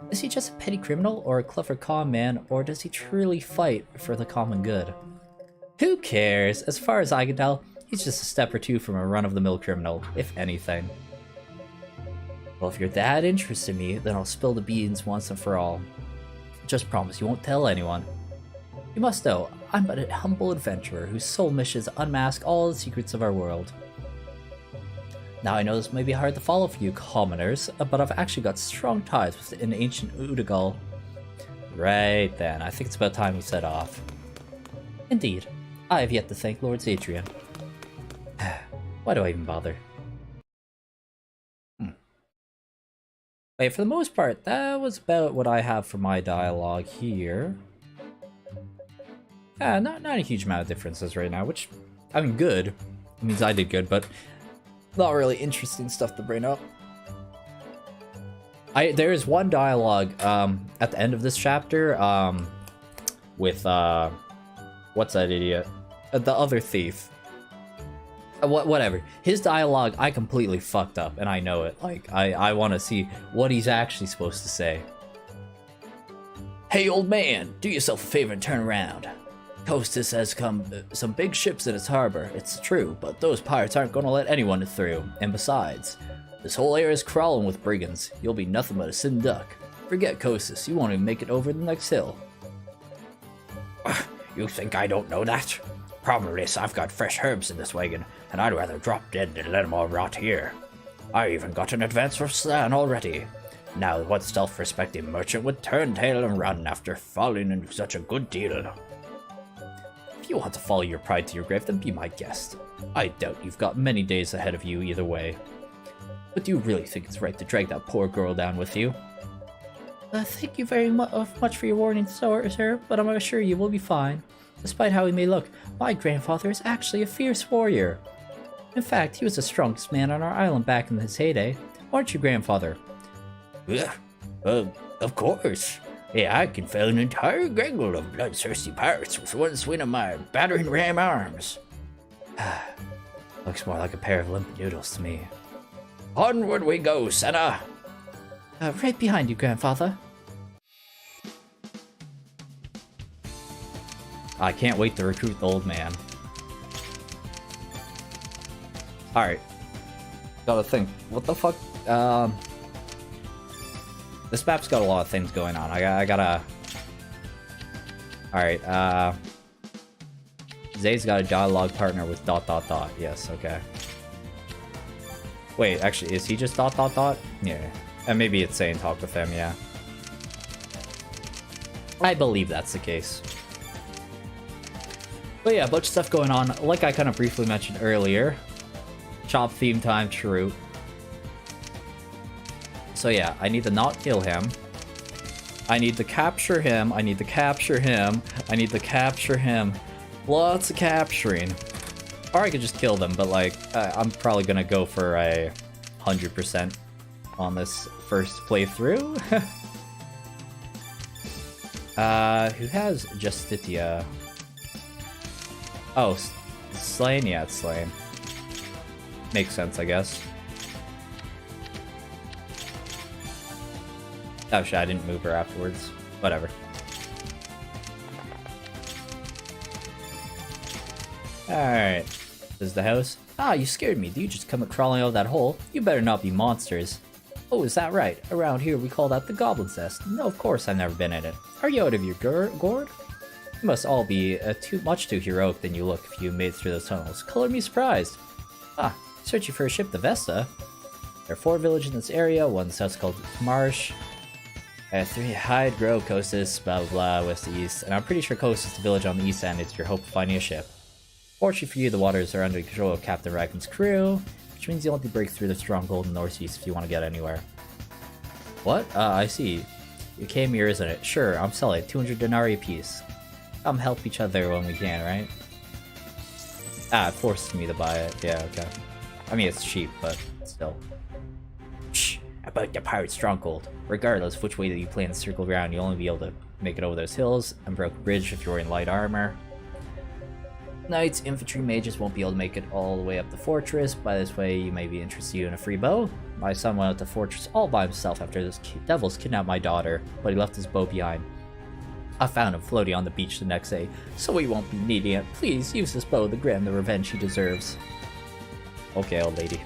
Is he just a petty criminal, or a clever con man, or does he truly fight for the common good? Who cares? As far as I can tell, he's just a step or two from a run-of-the-mill criminal, if anything. Well, if you're that interested in me, then I'll spill the beans once and for all. Just promise you won't tell anyone. You must know, I'm but a humble adventurer whose sole mission is to unmask all the secrets of our world. Now I know this may be hard to follow for you commoners, but I've actually got strong ties with an ancient Udagal. Right then, I think it's about time we set off. Indeed, I have yet to thank Lord Zadrian. Why do I even bother? Wait, for the most part, that was about what I have for my dialogue here. Not a huge amount of differences right now, which, I mean, good. It means I did good, but not really interesting stuff to bring up. There is one dialogue at the end of this chapter with what's that idiot? The other thief. Whatever. His dialogue I completely fucked up, and I know it. Like I want to see what he's actually supposed to say. Hey, old man, do yourself a favor and turn around. Hostess has come some big ships in its harbor, it's true, but those pirates aren't gonna let anyone through. And besides, this whole area is crawling with brigands. You'll be nothing but a sitting duck. Forget Kostas, you won't even make it over the next hill. You think I don't know that? Problem is, I've got fresh herbs in this wagon, and I'd rather drop dead than let them all rot here. I even got an advance for Slan already. Now what self-respecting merchant would turn tail and run after falling into such a good deal? If you want to follow your pride to your grave, then be my guest. I doubt you've got many days ahead of you either way. But do you really think it's right to drag that poor girl down with you? Thank you very much for your warning, sir, but I'm sure you will be fine. Despite how he may look, my grandfather is actually a fierce warrior. In fact, he was the strongest man on our island back in his heyday. Aren't you, grandfather? Yeah, of course. Yeah, I can fell an entire gaggle of bloodthirsty pirates with one swing of my battering ram arms. Looks more like a pair of limp noodles to me. Onward we go, Senna! Right behind you, grandfather. I can't wait to recruit the old man. Alright. Gotta think. What the fuck? This map's got a lot of things going on. I gotta... Alright, Zay's got a dialogue partner with ... Yes, okay. Wait, actually, is he just ... Yeah. And maybe it's saying talk with him, yeah. I believe that's the case. But yeah, a bunch of stuff going on. Like I kind of briefly mentioned earlier. Chop theme time, true. So yeah, I need to not kill him. I need to capture him. I need to capture him. I need to capture him. Lots of capturing. Or I could just kill them, but like, I'm probably gonna go for a 100% on this first playthrough. Who has Justitia? Oh, Slain? Yeah, it's Slain. Makes sense, I guess. Oh shit, I didn't move her afterwards. Whatever. Alright. This is the house. Ah, you scared me. Did you just come crawling out of that hole? You better not be monsters. Oh, is that right? Around here we call that the Goblin's Nest. No, of course I've never been in it. Are you out of your gourd? You must all be much too heroic than you look if you made it through those tunnels. Color me surprised. Ah, searching for a ship to Vesta. There are 4 villages in this area. One south called Marsh. 3 Hyde, Grove, Costas, blah blah blah, west to east. And I'm pretty sure Costas is the village on the east end. It's your hope of finding a ship. Fortunately for you, the waters are under control of Captain Raccoon's crew, which means you'll only break through the stronghold in the northeast if you want to get anywhere. What? I see. You came here, isn't it? Sure, I'm selling 200 denarii apiece. Come help each other when we can, right? Ah, it forces me to buy it. Yeah, okay. I mean, it's cheap, but still. Shh, about the pirate stronghold. Regardless of which way that you plan to circle around, you'll only be able to make it over those hills and broken bridge if you're wearing light armor. Knights, infantry, mages won't be able to make it all the way up the fortress. By this way, you may be interested in a free bow. My son went up the fortress all by himself after those devils kidnapped my daughter, but he left his bow behind. I found him floating on the beach the next day, so he won't be needing it. Please use this bow to grant him the revenge he deserves. Okay, old lady.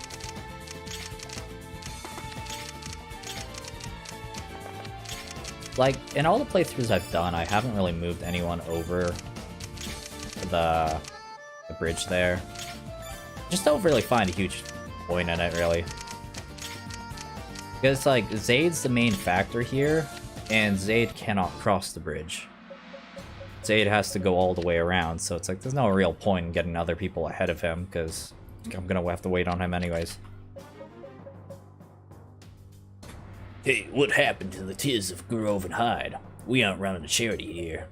Like, in all the playthroughs I've done, I haven't really moved anyone over the bridge there. Just don't really find a huge point in it, really. Because, like, Zaid's the main factor here, and Zaid cannot cross the bridge. Zaid has to go all the way around, so it's like, there's no real point in getting other people ahead of him, because I'm gonna have to wait on him anyways. Hey, what happened to the Tiz of Grove and Hyde? We aren't running a charity here.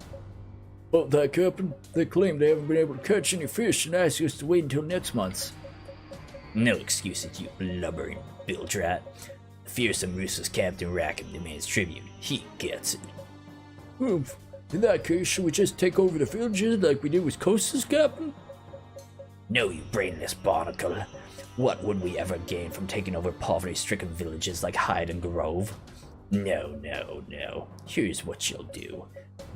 Oh, that Captain. They claim they haven't been able to catch any fish and ask us to wait until next month. No excuses, you blubbering bilge-rat. The fearsome ruthless Captain Rackham demands tribute. He gets it. Oomph. In that case, should we just take over the villages like we did with Costas, Captain? No, you brainless barnacle. What would we ever gain from taking over poverty-stricken villages like Hyde and Grove? No, no, no. Here's what you'll do.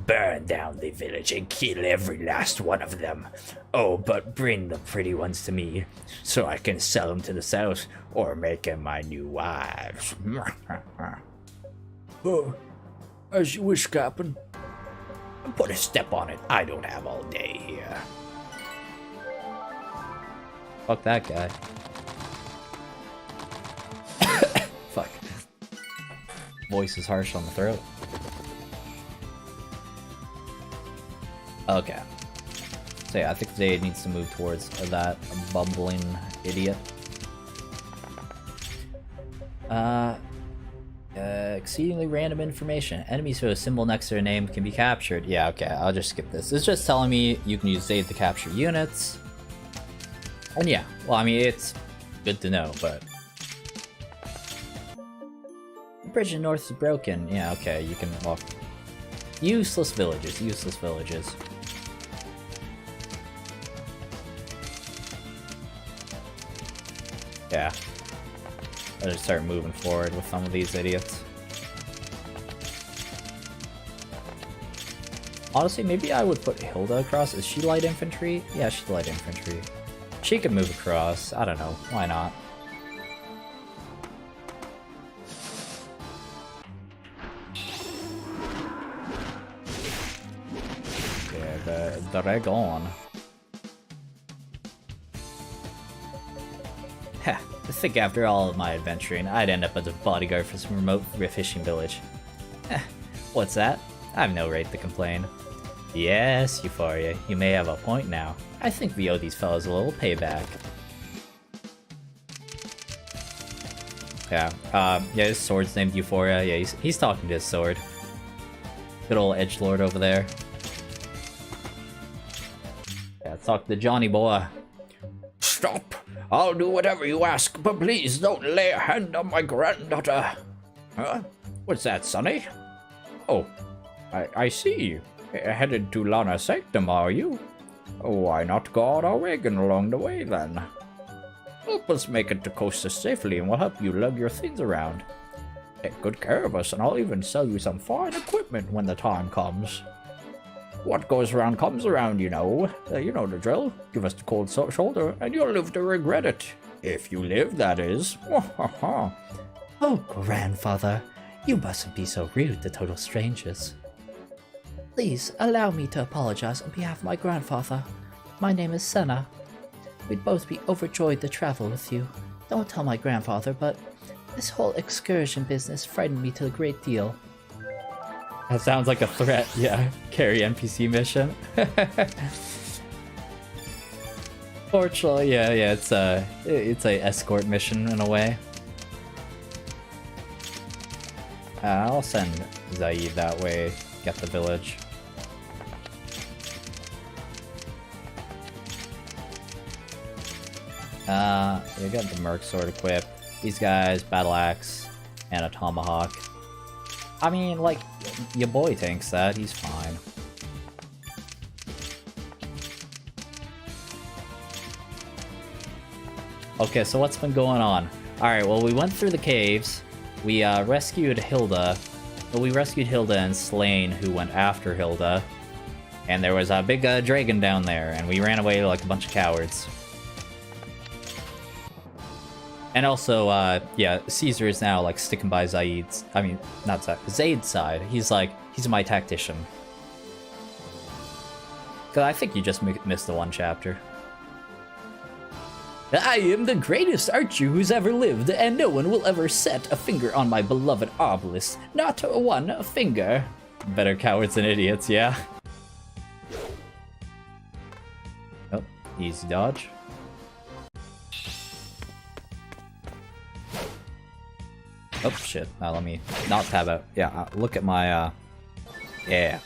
Burn down the village and kill every last one of them. Oh, but bring the pretty ones to me, so I can sell them to the south, or make them my new wives. Oh, as you wish, Captain. Put a step on it. I don't have all day here. Fuck that guy. Fuck. Voice is harsh on the throat. Okay. So yeah, I think Zaid needs to move towards that bumbling idiot. Exceedingly random information. Enemies who have a symbol next to their name can be captured. Yeah, okay, I'll just skip this. It's just telling me you can use Zaid to capture units. And yeah, well, I mean, it's good to know, but... The bridge in north is broken. Yeah, okay, you can walk. Useless villages, useless villages. Yeah. I just start moving forward with some of these idiots. Honestly, maybe I would put Hilda across. Is she light infantry? Yeah, she's light infantry. She could move across. I don't know. Why not? Yeah, the dragon. Heh, I think after all of my adventuring, I'd end up as a bodyguard for some remote fishing village. Heh, what's that? I've no right to complain. Yes, Euphoria, you may have a point now. I think we owe these fellas a little payback. Yeah, yeah, his sword's named Euphoria. Yeah, he's talking to his sword. Good old edgelord over there. Yeah, talk to Johnny boy. Stop! I'll do whatever you ask, but please don't lay a hand on my granddaughter. Huh? What's that, Sonny? Oh, I see. Headed to Lana Sanctum, are you? Why not guard our wagon along the way, then? Help us make it to Costa safely, and we'll help you lug your things around. Take good care of us, and I'll even sell you some fine equipment when the time comes. What goes around comes around, you know. You know the drill. Give us the cold shoulder, and you'll live to regret it. If you live, that is. Oh, grandfather, you mustn't be so rude to total strangers. Please, allow me to apologize on behalf of my grandfather. My name is Senna. We'd both be overjoyed to travel with you. Don't tell my grandfather, but this whole excursion business frightened me to a great deal. That sounds like a threat, yeah. Carry NPC mission. Fortunately, yeah, it's a escort mission in a way. I'll send Zaid that way, get the village. You got the Merc Sword equipped. These guys, Battle Axe, and a Tomahawk. I mean, like, your boy thinks that, he's fine. Okay, so what's been going on? Alright, well, we went through the caves. We rescued Hilda. Well, we rescued Hilda and Slain, who went after Hilda. And there was a big dragon down there, and we ran away like a bunch of cowards. And also, yeah, Caesar is now, like, sticking by Zaid's... I mean, not Zaid's side. He's my tactician. Because I think you just missed the one chapter. I am the greatest archer who's ever lived, and no one will ever set a finger on my beloved obelisk. Not one finger. Better cowards than idiots, yeah. Oh, easy dodge. Oh, shit. Now let me not tab out. Yeah, look at my, yeah.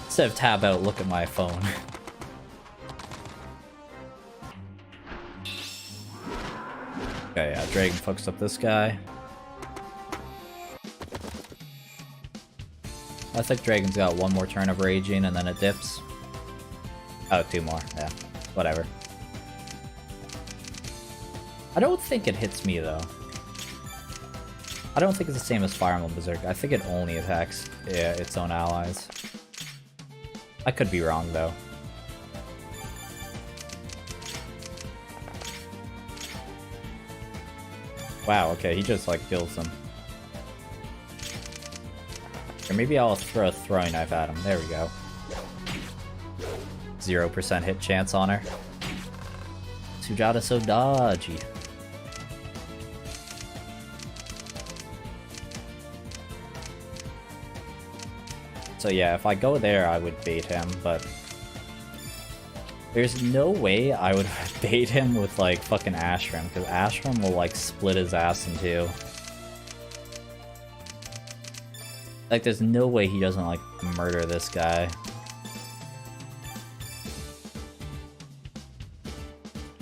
Instead of tab out, look at my phone. Okay, yeah, Dragon fucks up this guy. I think Dragon's got one more turn of raging and then it dips. Oh, two more. Yeah, whatever. I don't think it hits me, though. I don't think it's the same as Fire Emblem Berserk. I think it only attacks its own allies. I could be wrong, though. Wow, okay, he just, like, kills them. Or maybe I'll throw a throwing knife at him. There we go. 0% hit chance on her. Sujata's so dodgy. So yeah, if I go there, I would bait him, but... There's no way I would bait him with, like, fucking Ashram, because Ashram will, like, split his ass in two. Like, there's no way he doesn't, like, murder this guy.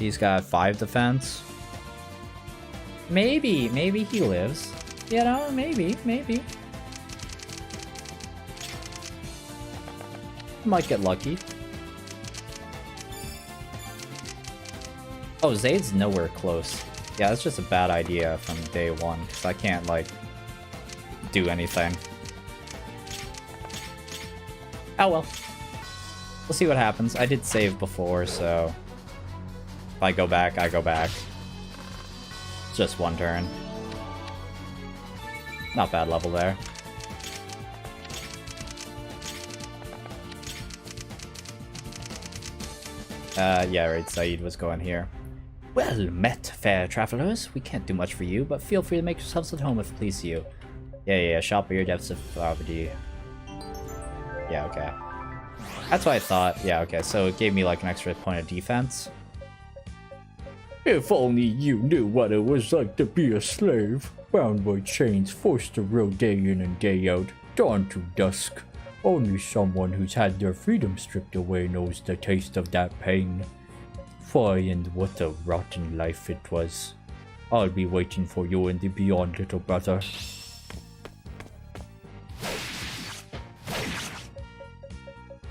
He's got 5 defense. Maybe he lives. You know, maybe. Might get lucky. Oh, Zayd's nowhere close. Yeah, that's just a bad idea from day one, because I can't, like, do anything. Oh well. We'll see what happens. I did save before, so... if I go back, I go back. Just one turn. Not bad level there. Yeah, right, Saeed was going here. Well met, fair travelers. We can't do much for you, but feel free to make yourselves at home if it pleases you. Yeah, shop at your depths of poverty. Yeah, okay. That's what I thought. Yeah, okay, so it gave me like an extra point of defense. If only you knew what it was like to be a slave, bound by chains, forced to row day in and day out, dawn to dusk. Only someone who's had their freedom stripped away knows the taste of that pain. Why, and what a rotten life it was. I'll be waiting for you in the beyond, little brother.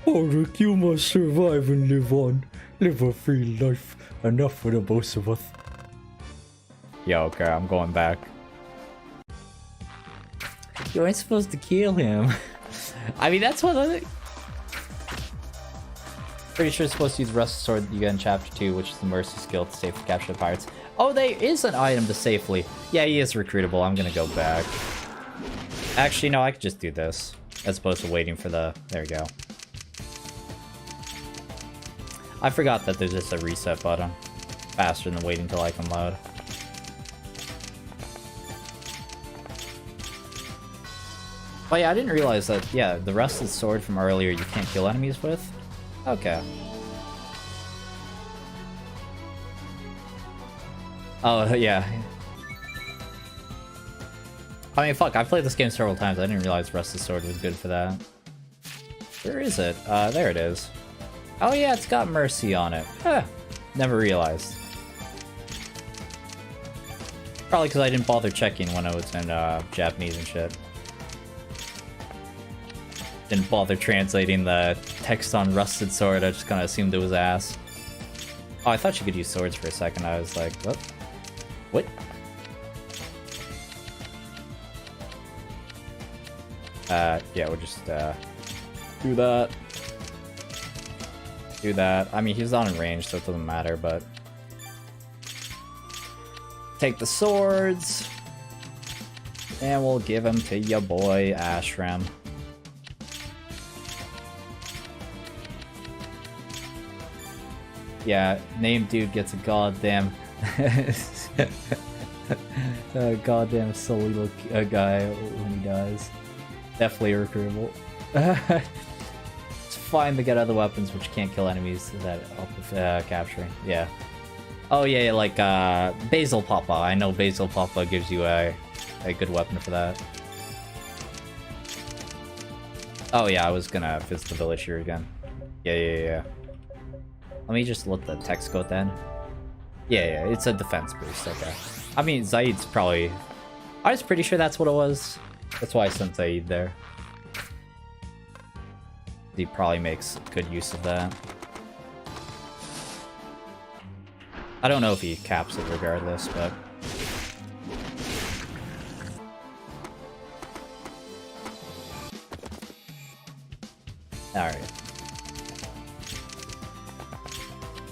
Oh, Rick, you must survive and live on. Live a free life. Enough for the both of us. Yeah, okay, I'm going back. You ain't supposed to kill him. I mean, that's what I... Pretty sure it's supposed to use Rusted Sword that you get in Chapter 2, which is the Mercy skill to safely capture the pirates. Oh, there is an item to safely... Yeah, he is recruitable. I'm gonna go back. Actually, no, I could just do this. As opposed to waiting for the... There we go. I forgot that there's just a reset button. Faster than waiting till I can load. Oh yeah, I didn't realize that, yeah, the Rusted Sword from earlier you can't kill enemies with? Okay. Oh, yeah. I mean, fuck, I've played this game several times. I didn't realize Rusted Sword was good for that. Where is it? There it is. Oh yeah, it's got Mercy on it. Huh. Never realized. Probably because I didn't bother checking when I was in Japanese and shit. Didn't bother translating the text on Rusted Sword, I just kind of assumed it was ass. Oh, I thought you could use swords for a second. I was like, what? What? Yeah, we'll just do that. Do that. I mean, he's not in range, so it doesn't matter, but... Take the swords. And we'll give him to your boy, Ashram. Yeah, name dude gets a goddamn... a goddamn silly guy when he dies. Definitely recruitable. It's fine to get other weapons which can't kill enemies that help with capturing. Yeah. Oh yeah, like Basil Papa. I know Basil Papa gives you a good weapon for that. Oh yeah, I was gonna visit the village here again. Yeah. Let me just let the text go then. Yeah, it's a defense boost, okay. I mean, Zaid's probably... I was pretty sure that's what it was. That's why I sent Zaid there. He probably makes good use of that. I don't know if he caps it regardless, but... Alright.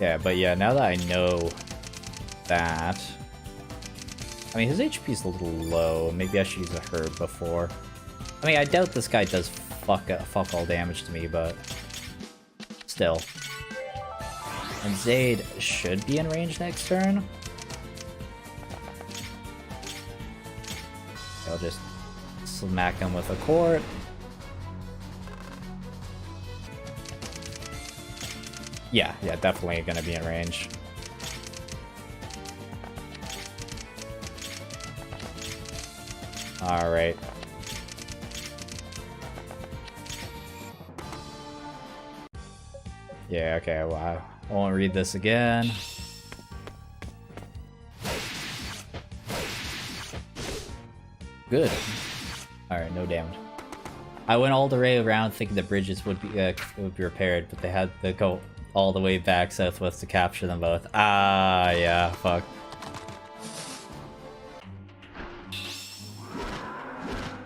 Yeah, but yeah, now that I know that... I mean, his HP's a little low. Maybe I should use a herb before. I mean, I doubt this guy does fuck all damage to me, but... Still. And Zaid should be in range next turn. I'll just smack him with a court. Yeah, definitely gonna be in range. Alright. Yeah, okay, well, I won't read this again. Good. Alright, no damage. I went all the way around thinking the bridges would be repaired, but they had to go all the way back southwest to capture them both. Ah, yeah, fuck.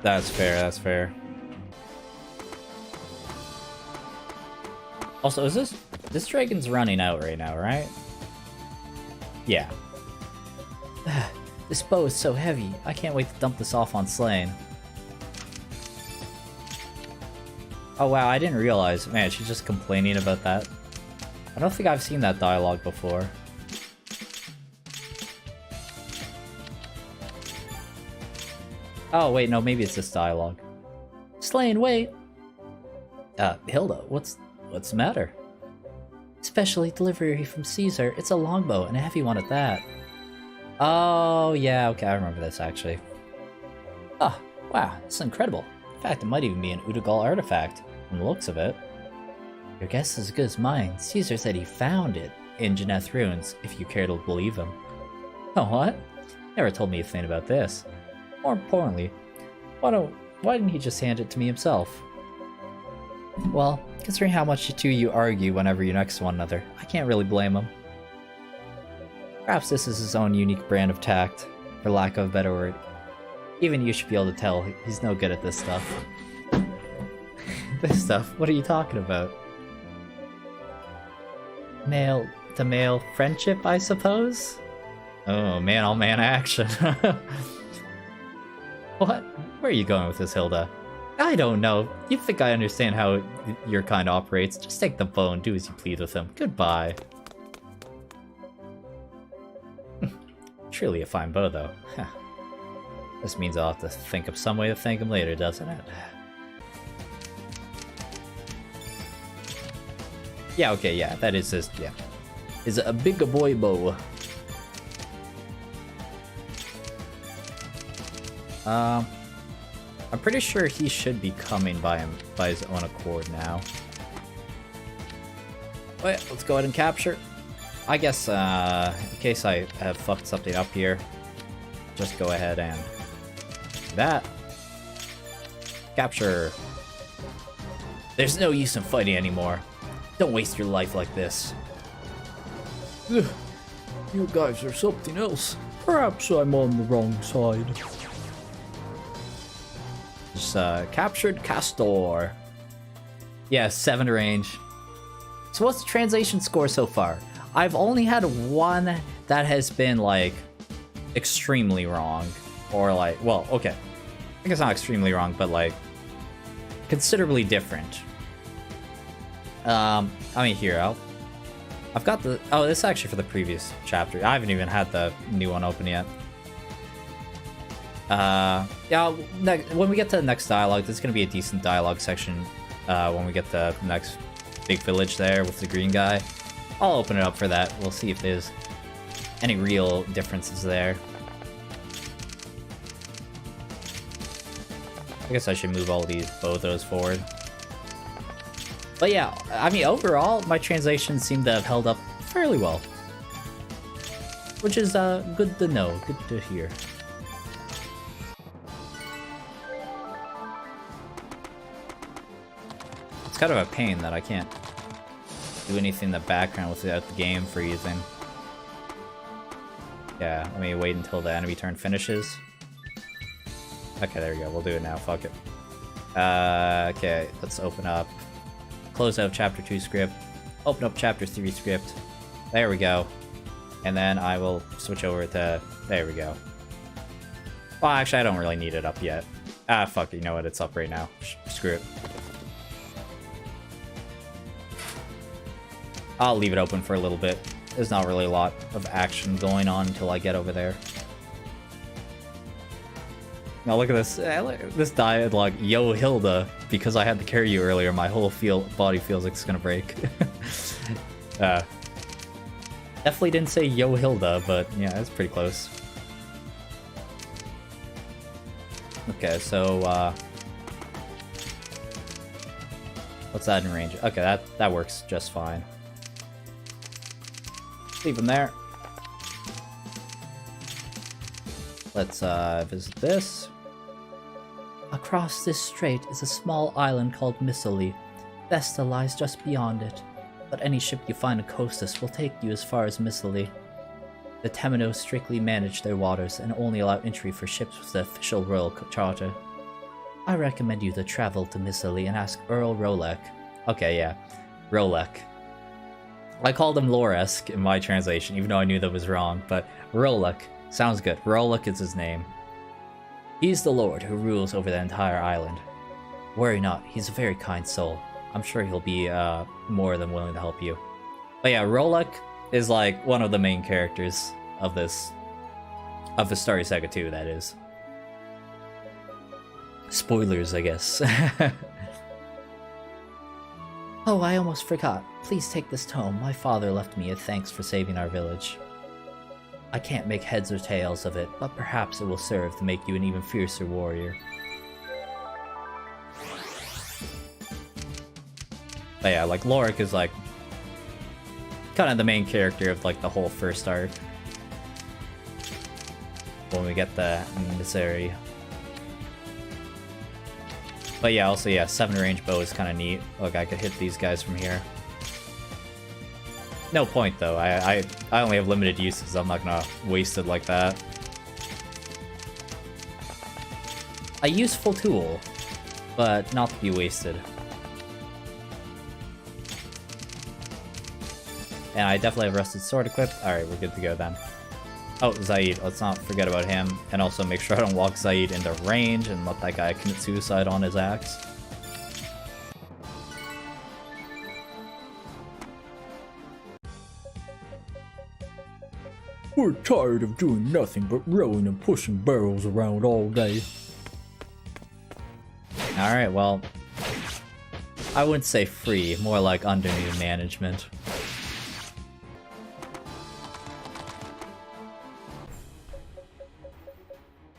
That's fair, that's fair. Also, is this dragon's running out right now, right? Yeah. This bow is so heavy. I can't wait to dump this off on Slain. Oh wow, I didn't realize. Man, she's just complaining about that. I don't think I've seen that dialogue before. Oh wait, no, maybe it's this dialogue. Slain, wait. Hilda, what's the matter? Specially delivery from Caesar. It's a longbow and a heavy one at that. Oh yeah, okay, I remember this actually. Ah, wow, it's incredible. In fact, it might even be an Udagal artifact, from the looks of it. Your guess is as good as mine. Caesar said he found it In Janeth ruins, if you care to believe him. Oh, what? Never told me a thing about this. More importantly, why didn't he just hand it to me himself? Well, considering how much you argue whenever you're next to one another, I can't really blame him. Perhaps this is his own unique brand of tact, for lack of a better word. Even you should be able to tell he's no good at this stuff. This stuff? What are you talking about? Male to male friendship, I suppose? Oh, man-on-man action. What? Where are you going with this, Hilda? I don't know. You think I understand how your kind operates? Just take the bow and do as you please with him. Goodbye. Truly a fine bow, though. This means I'll have to think of some way to thank him later, doesn't it? Yeah, okay, yeah, that is his, yeah. Is a bigger boy bow. I'm pretty sure he should be coming by his own accord now. Wait, let's go ahead and capture. I guess, in case I have fucked something up here, just go ahead and do that. Capture. There's no use in fighting anymore. Don't waste your life like this. You guys are something else. Perhaps I'm on the wrong side. Just captured Castor. Yeah, 7 range. So what's the translation score so far? I've only had one that has been like extremely wrong, or like, well, okay, I guess not extremely wrong, but like considerably different. I mean, here I've got the, oh, this is actually for the previous chapter. I haven't even had the new one open yet. Yeah, when we get to the next dialogue, there's gonna be a decent dialogue section when we get to the next big village there with the green guy. I'll open it up for that. We'll see if there's any real differences there. I guess I should move all both of those forward. But yeah, I mean, overall, my translations seem to have held up fairly well. Which is good to know, good to hear. It's kind of a pain that I can't do anything in the background without the game freezing. Yeah, let me wait until the enemy turn finishes. Okay, there we go. We'll do it now. Fuck it. Okay, let's open up. Close out Chapter 2 script. Open up Chapter 3 script. There we go. And then I will switch over to... There we go. Well, actually, I don't really need it up yet. Ah, fuck it. You know what? It's up right now. Screw it. I'll leave it open for a little bit. There's not really a lot of action going on until I get over there. Now look at this. This dialogue, yo Hilda, because I had to carry you earlier, my whole body feels like it's gonna break. Definitely didn't say yo Hilda, but yeah, it's pretty close. Okay, so what's that in range? Okay, that works just fine. Leave him there. Let's visit this. Across this strait is a small island called Miscellany. Vesta lies just beyond it, but any ship you find on Costas will take you as far as Miscellany. The Temenos strictly manage their waters and only allow entry for ships with the official royal charter. I recommend you to travel to Miscellany and ask Earl Rolek. Okay, yeah, Rolek. I called him Loresk in my translation, even though I knew that was wrong, but Rolek sounds good. Rolek is his name. He's the lord who rules over the entire island. Worry not, he's a very kind soul. I'm sure he'll be more than willing to help you. But yeah, Rolek is like one of the main characters of Vestaria Saga 2, that is. Spoilers, I guess. Oh, I almost forgot. Please take this tome. My father left me a thanks for saving our village. I can't make heads or tails of it, but perhaps it will serve to make you an even fiercer warrior. But yeah, like, Lorik is like kind of the main character of like the whole first arc. When we get the emissary. But yeah, also yeah, 7-range bow is kind of neat. Look, I could hit these guys from here. No point though. I only have limited uses. I'm not gonna waste it like that. A useful tool, but not to be wasted. And I definitely have Rusted Sword equipped. Alright, we're good to go then. Oh, Zaid. Let's not forget about him. And also make sure I don't walk Zaid into range and let that guy commit suicide on his axe. We're tired of doing nothing but rowing and pushing barrels around all day. Alright, well, I wouldn't say free, more like under new management.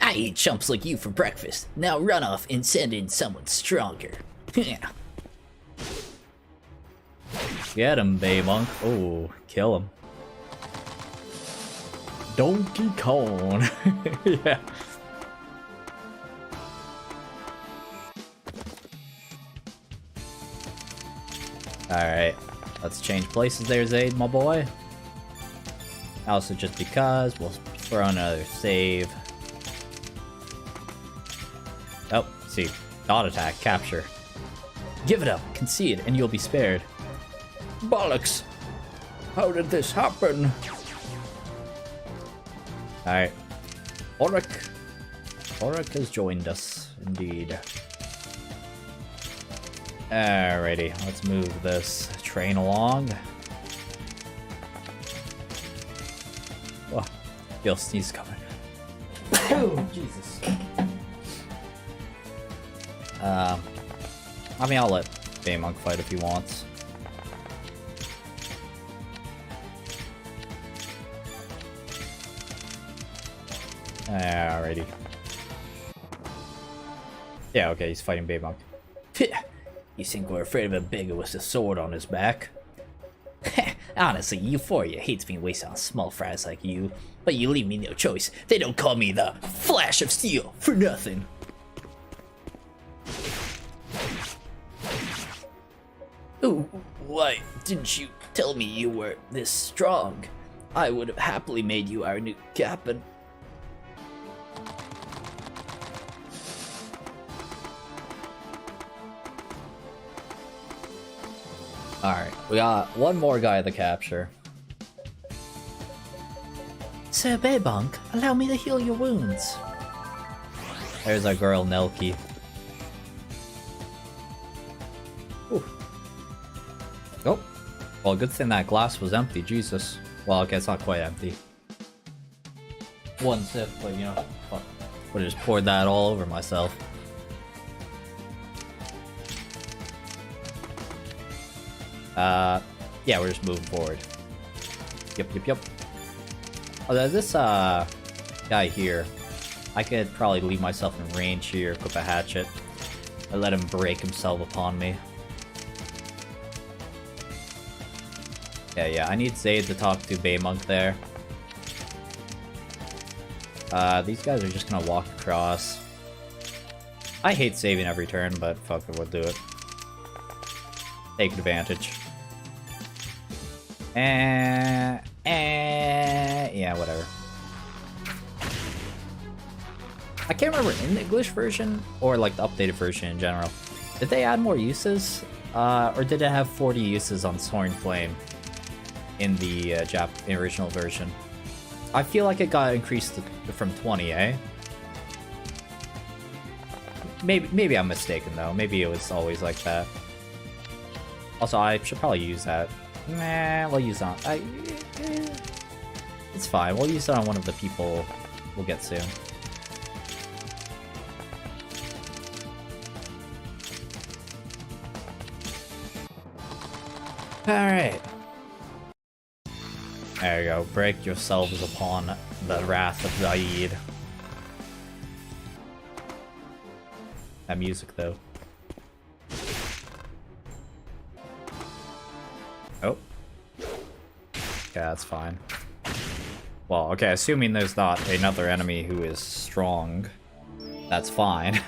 I eat chumps like you for breakfast. Now run off and send in someone stronger. Get him, Bay Monk. Oh, kill him. Donkey Kong. Yeah. Alright, let's change places there, Zaid, my boy. Also, just because, we'll throw another save. Oh, see. Dot attack, capture. Give it up, concede, and you'll be spared. Bollocks! How did this happen? Alright. Orik. Orik has joined us, indeed. Alrighty, let's move this train along. Oh, feel sneeze coming. Oh, Jesus. I mean, I'll let Baymonk fight if he wants. Alrighty. Yeah, okay, he's fighting Baymonk. You think we're afraid of a beggar with a sword on his back? Honestly, Euphoria hates being wasted on small fries like you, but you leave me no choice. They don't call me the Flash of Steel for nothing. Oh, why didn't you tell me you were this strong? I would have happily made you our new captain. Alright, we got one more guy to capture. Sir Baymonk, allow me to heal your wounds. There's our girl, Nelky. Ooh. Oh, well, good thing that glass was empty, Jesus. Well, okay, it's not quite empty. One sip, but you know, fuck. Would have just poured that all over myself. Yeah, we're just moving forward. Yep. Although this, guy here, I could probably leave myself in range here, equip a hatchet, and let him break himself upon me. Yeah, I need Zaid to talk to Baymonk there. These guys are just gonna walk across. I hate saving every turn, but fuck it, we'll do it. Take advantage. Yeah, whatever. I can't remember in the English version or like the updated version in general. Did they add more uses? Or did it have 40 uses on Soaring Flame in the original version? I feel like it got increased from 20, eh? Maybe I'm mistaken though. Maybe it was always like that. Also, I should probably use that. Nah, we'll use it on... It's fine. We'll use it on one of the people we'll get soon. Alright. There you go. Break yourselves upon the wrath of Zaid. That music, though. Oh. Yeah, that's fine. Well, okay, assuming there's not another enemy who is strong, that's fine.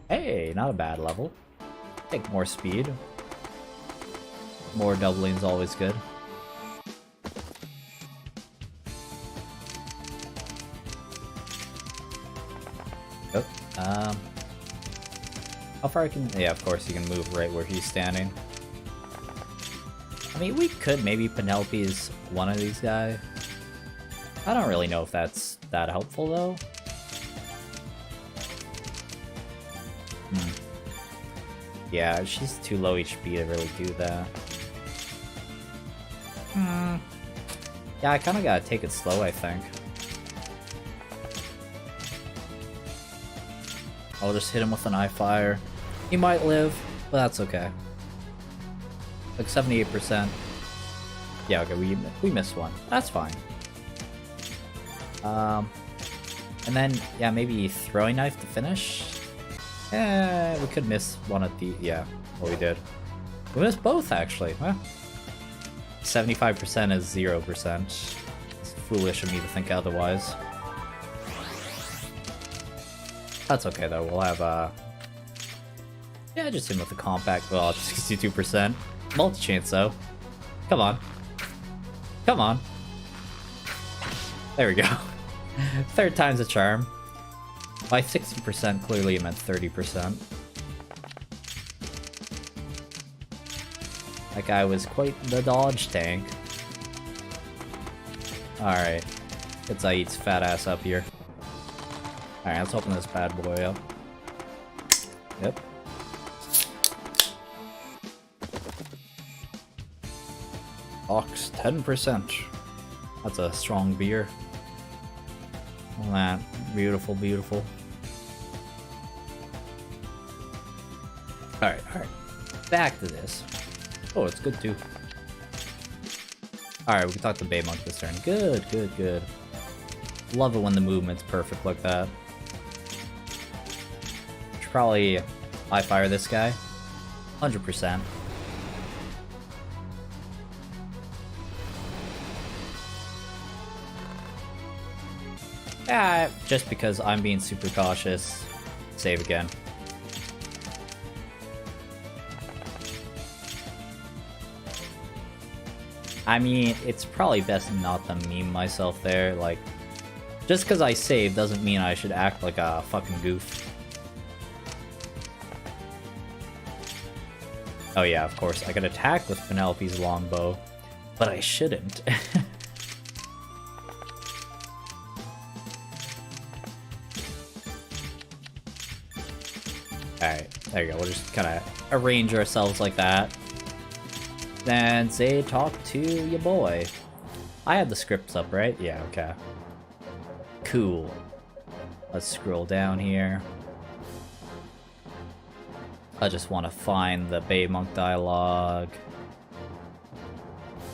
Hey, not a bad level. Take more speed. More doubling's always good. Oh, how far I can... Yeah, of course you can move right where he's standing. I mean, we could maybe Penelope's one of these guys. I don't really know if that's that helpful, though. Yeah, she's too low HP to really do that. Yeah, I kind of gotta take it slow, I think. I'll just hit him with an eye fire. He might live, but that's okay. Like 78%. Yeah, okay, we missed one. That's fine. And then, yeah, maybe throwing knife to finish? We could miss one of the... Yeah, well, we did. We missed both, actually. Huh? 75% is 0%. It's foolish of me to think otherwise. That's okay, though. We'll have, yeah, just hit him with the compact. Well, it's 62%. Multi-chance, though. Come on. Come on. There we go. Third time's a charm. By 60%, clearly it meant 30%. That guy was quite the dodge tank. Alright. Get Zaid's fat ass up here. Alright, let's open this bad boy up. Yep. Ox 10%. That's a strong beer. Look at that. Beautiful, beautiful. Alright, alright. Back to this. Oh, it's good too. Alright, we can talk to Bay Monk this turn. Good, good, good. Love it when the movement's perfect like that. Should probably eye fire this guy. 100%. Just because I'm being super cautious. Save again. I mean, it's probably best not to meme myself there. Like, just because I save doesn't mean I should act like a fucking goof. Oh yeah, of course, I could attack with Penelope's longbow, but I shouldn't. Alright, there you go. We'll just kind of arrange ourselves like that. Then say talk to your boy. I had the scripts up, right? Yeah, okay. Cool. Let's scroll down here. I just want to find the Bay Monk dialogue.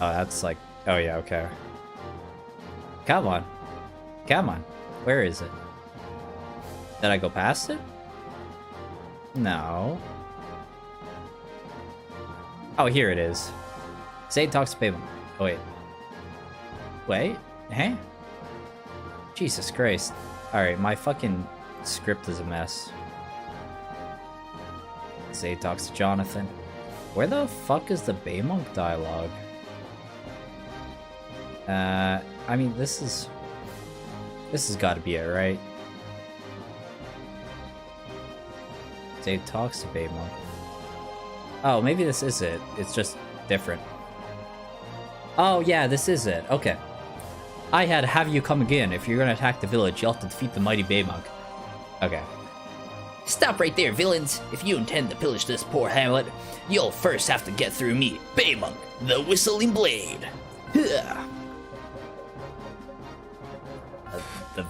Oh, that's like... Oh yeah, okay. Come on. Come on. Where is it? Did I go past it? No. Oh, here it is. Zaid talks to Bay Monk. Oh, wait. Wait? Hey? Jesus Christ. Alright, my fucking script is a mess. Zay talks to Jonathan. Where the fuck is the Bay Monk dialogue? I mean, this has got to be it, right? Zay talks to Bay Monk. Oh, maybe this is it. It's just different. Oh, yeah, this is it. Okay. I had have you come again. If you're gonna attack the village, you'll have to defeat the mighty Bay Monk. Okay. Stop right there, villains. If you intend to pillage this poor hamlet, you'll first have to get through me, Bay Monk, the Whistling Blade. The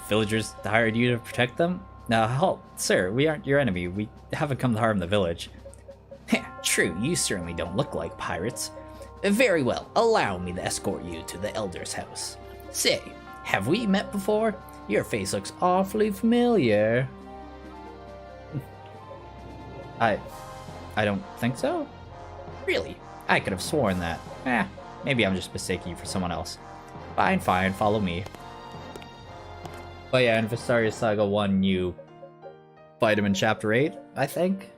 villagers hired you to protect them? Now, halt, sir, we aren't your enemy. We haven't come to harm the village. True, you certainly don't look like pirates. Very well, allow me to escort you to the Elder's house. Say, have we met before? Your face looks awfully familiar. I don't think so. Really? I could have sworn that. Maybe I'm just mistaking you for someone else. Fine, follow me. But yeah, in Vestaria Saga 1, you fight him in Chapter 8, I think.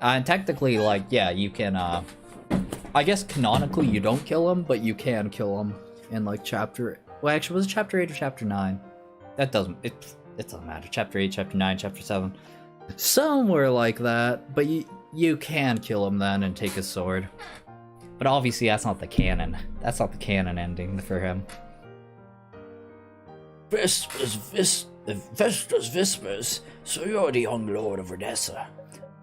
And technically, like, yeah, you can, I guess canonically you don't kill him, but you can kill him in, like, Chapter... Well, actually, was it Chapter 8 or Chapter 9? That doesn't... It doesn't matter. Chapter 8, Chapter 9, Chapter 7. Somewhere like that, but you can kill him then and take his sword. But obviously that's not the canon. That's not the canon ending for him. Vestas Vespers, so you're the young lord of Odessa.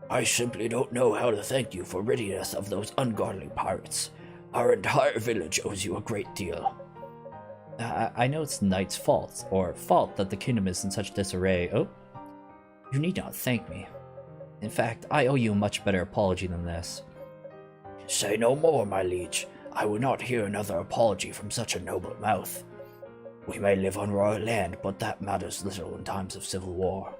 I simply don't know how to thank you for ridding us of those ungodly pirates. Our entire village owes you a great deal. I know it's the knight's fault, or fault that the kingdom is in such disarray. Oh, you need not thank me. In fact, I owe you a much better apology than this. Say no more, my liege. I will not hear another apology from such a noble mouth. We may live on royal land, but that matters little in times of civil war.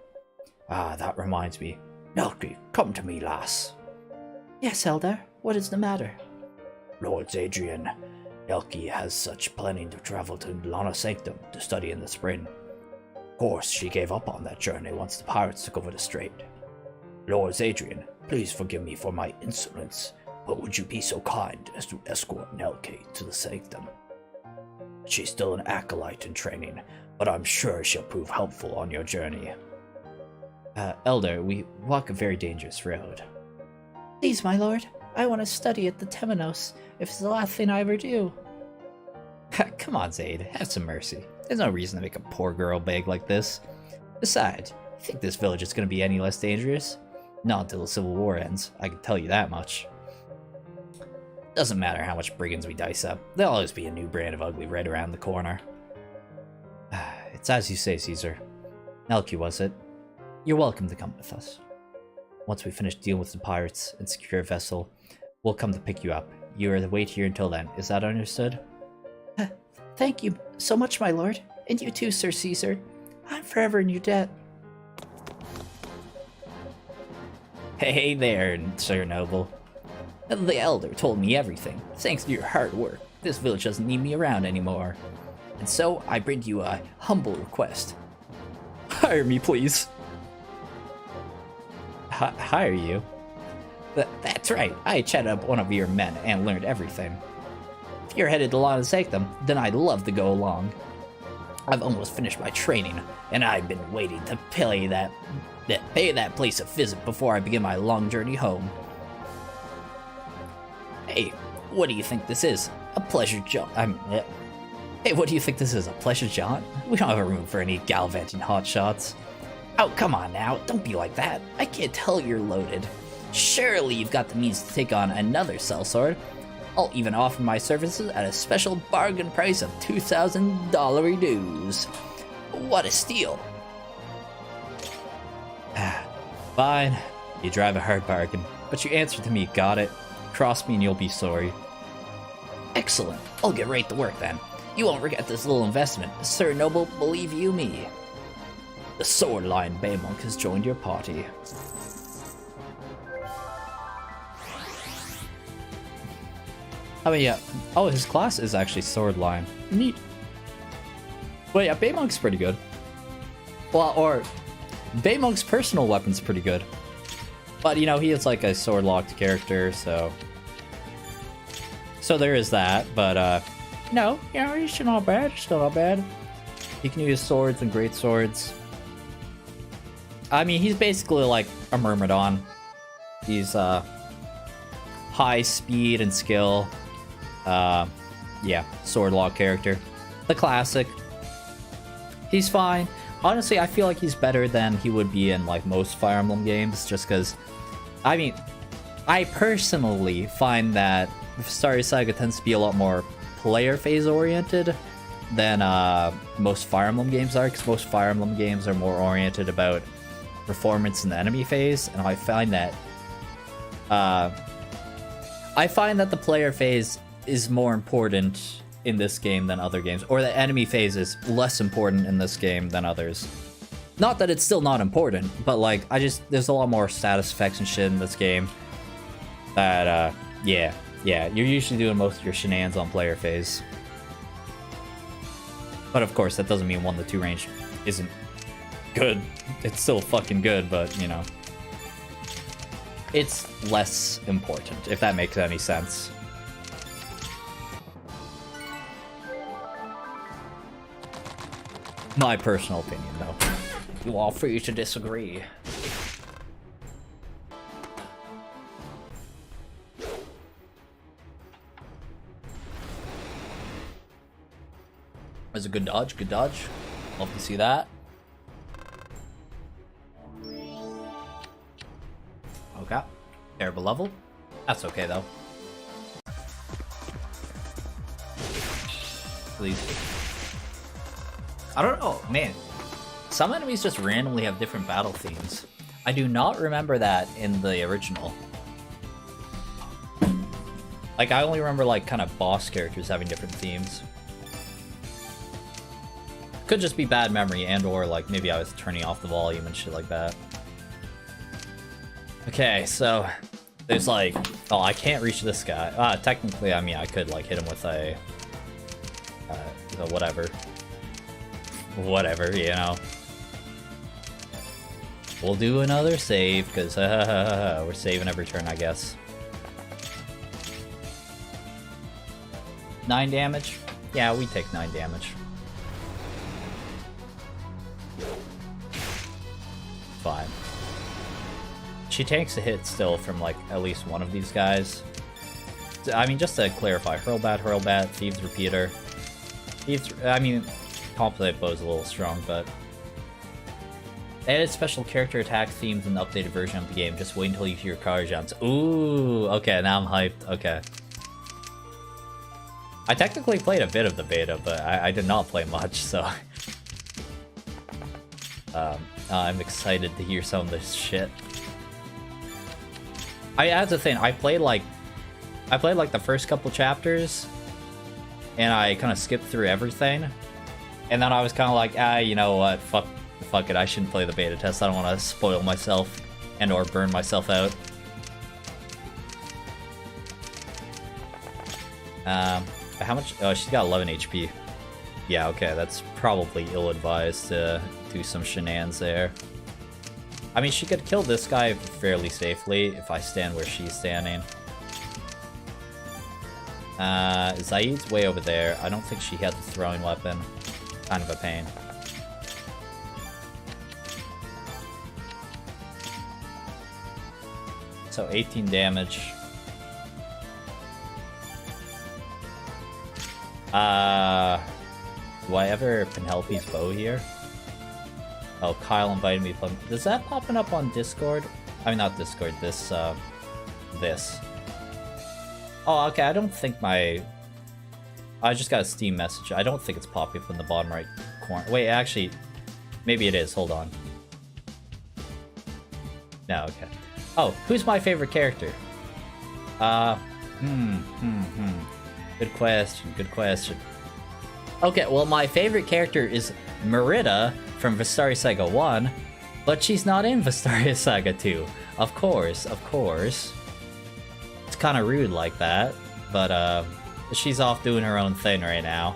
Ah, that reminds me. Nelky, come to me, lass. Yes, Elder. What is the matter? Lord Adrian, Nelky has such planning to travel to Lana Sanctum to study in the spring. Of course, she gave up on that journey once the pirates took over the strait. Lord Adrian, please forgive me for my insolence, but would you be so kind as to escort Nelky to the Sanctum? She's still an acolyte in training, but I'm sure she'll prove helpful on your journey. Elder, we walk a very dangerous road. Please, my lord. I want to study at the Temenos, if it's the last thing I ever do. Come on, Zaid, have some mercy. There's no reason to make a poor girl beg like this. Besides, you think this village is going to be any less dangerous? Not until the Civil War ends, I can tell you that much. Doesn't matter how much brigands we dice up, there'll always be a new brand of ugly right around the corner. It's as you say, Caesar. Nelky, was it? You're welcome to come with us. Once we finish dealing with the pirates and secure a vessel, we'll come to pick you up. You are to wait here until then, is that understood? Thank you so much, my lord. And you too, Sir Caesar. I'm forever in your debt. Hey there, Sir Noble. The Elder told me everything. Thanks to your hard work, this village doesn't need me around anymore. And so, I bring you a humble request. Hire me, please. Hire you? That's right, I chatted up one of your men and learned everything. If you're headed to Lana Sanctum, then I'd love to go along. I've almost finished my training, and I've been waiting to pay that place a visit before I begin my long journey home. Hey, what do you think this is? A pleasure jaunt? Hey, what do you think this is, a pleasure jaunt? We don't have a room for any gallivanting hotshots. Oh, come on now, don't be like that. I can't tell you're loaded. Surely you've got the means to take on another sellsword. I'll even offer my services at a special bargain price of $2,000 dues. What a steal. Fine, you drive a hard bargain, but you answer to me, got it? Cross me and you'll be sorry. Excellent, I'll get right to work then. You won't regret this little investment, Sir Noble, believe you me. The Sword Lion Bay Monk has joined your party. Oh yeah. Oh, his class is actually Sword Lion. Neat. Well, yeah, Bay Monk's pretty good. Well, or Bay Monk's personal weapon's pretty good. But, you know, he is like a sword-locked character, so... So there is that, but, no, you know, he's still not bad, still not bad. He can use swords and great swords. I mean, he's basically like a Myrmidon. He's, high speed and skill. Yeah, sword lock character. The classic. He's fine. Honestly, I feel like he's better than he would be in, like, most Fire Emblem games, just because... I mean, I personally find that Vestaria Saga tends to be a lot more player phase oriented than most Fire Emblem games are, because most Fire Emblem games are more oriented about performance in the enemy phase, and I find that the player phase is more important in this game than other games, or the enemy phase is less important in this game than others. Not that it's still not important, but like, there's a lot more status effects and shit in this game that, yeah, you're usually doing most of your shenanigans on player phase. But of course, that doesn't mean 1 to 2 range isn't good. It's still fucking good, but, you know, it's less important, if that makes any sense. My personal opinion, though. You are free to disagree. That's a good dodge, good dodge. Love to see that. Okay. Terrible level. That's okay, though. Please. I don't know, man. Some enemies just randomly have different battle themes. I do not remember that in the original. Like, I only remember, like, kind of boss characters having different themes. Could just be bad memory, and or, like, maybe I was turning off the volume and shit like that. Okay, so... There's, like... Oh, I can't reach this guy. Technically, I mean, I could, like, hit him with a... whatever. Whatever, you know. We'll do another save, because we're saving every turn, I guess. 9 damage? Yeah, we take 9 damage. Fine. She takes a hit still from, like, at least one of these guys. I mean, just to clarify, Hurlbat, Thieves Repeater. Thieves, I mean, Complicate Bow is a little strong, but... They added special character attack themes in the updated version of the game. Just wait until you hear car jumps. Ooh, okay, now I'm hyped. Okay. I technically played a bit of the beta, but I did not play much, so... I'm excited to hear some of this shit. That's the thing, I played like the first couple chapters, and I kind of skipped through everything, and then I was kind of like, you know what, fuck it, I shouldn't play the beta test, I don't want to spoil myself, and or burn myself out. How much? Oh, she's got 11 HP. Yeah, okay, that's probably ill-advised to do some shenanigans there. I mean, she could kill this guy fairly safely if I stand where she's standing. Zaid's way over there. I don't think she had the throwing weapon. Kind of a pain. So 18 damage. Do I ever Penelope's bow here? Oh, Kyle invited me to play. Is that popping up on Discord? I mean, not Discord, this. Oh, okay, I don't think my... I just got a Steam message. I don't think it's popping up in the bottom right corner. Wait, actually, maybe it is. Hold on. No, okay. Oh, who's my favorite character? Good question, good question. Okay, well, my favorite character is Merida from Vestaria Saga 1, but she's not in Vestaria Saga 2. Of course, of course. It's kind of rude like that, but she's off doing her own thing right now.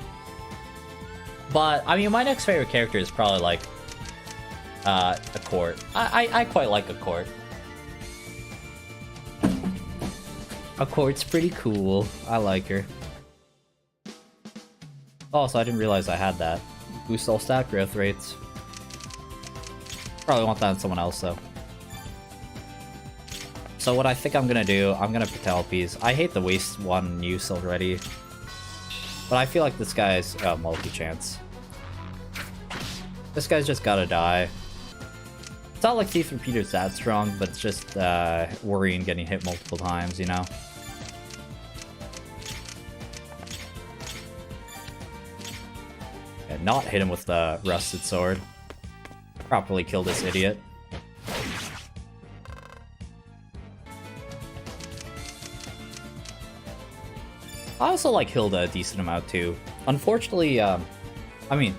But, I mean, my next favorite character is probably, like, a Court. I quite like a Court. Accort's pretty cool. I like her. Also, I didn't realize I had that. Boost all stat growth rates. Probably want that on someone else, though. So what I think I'm gonna do, I'm gonna Patelpes. I hate the waste one use already. But I feel like this guy's multi-chance. This guy's just gotta die. It's not like Thief Repeater's that strong, but it's just worrying getting hit multiple times, you know? And not hit him with the Rusted Sword. Properly kill this idiot. I also like Hilda a decent amount too. Unfortunately, I mean,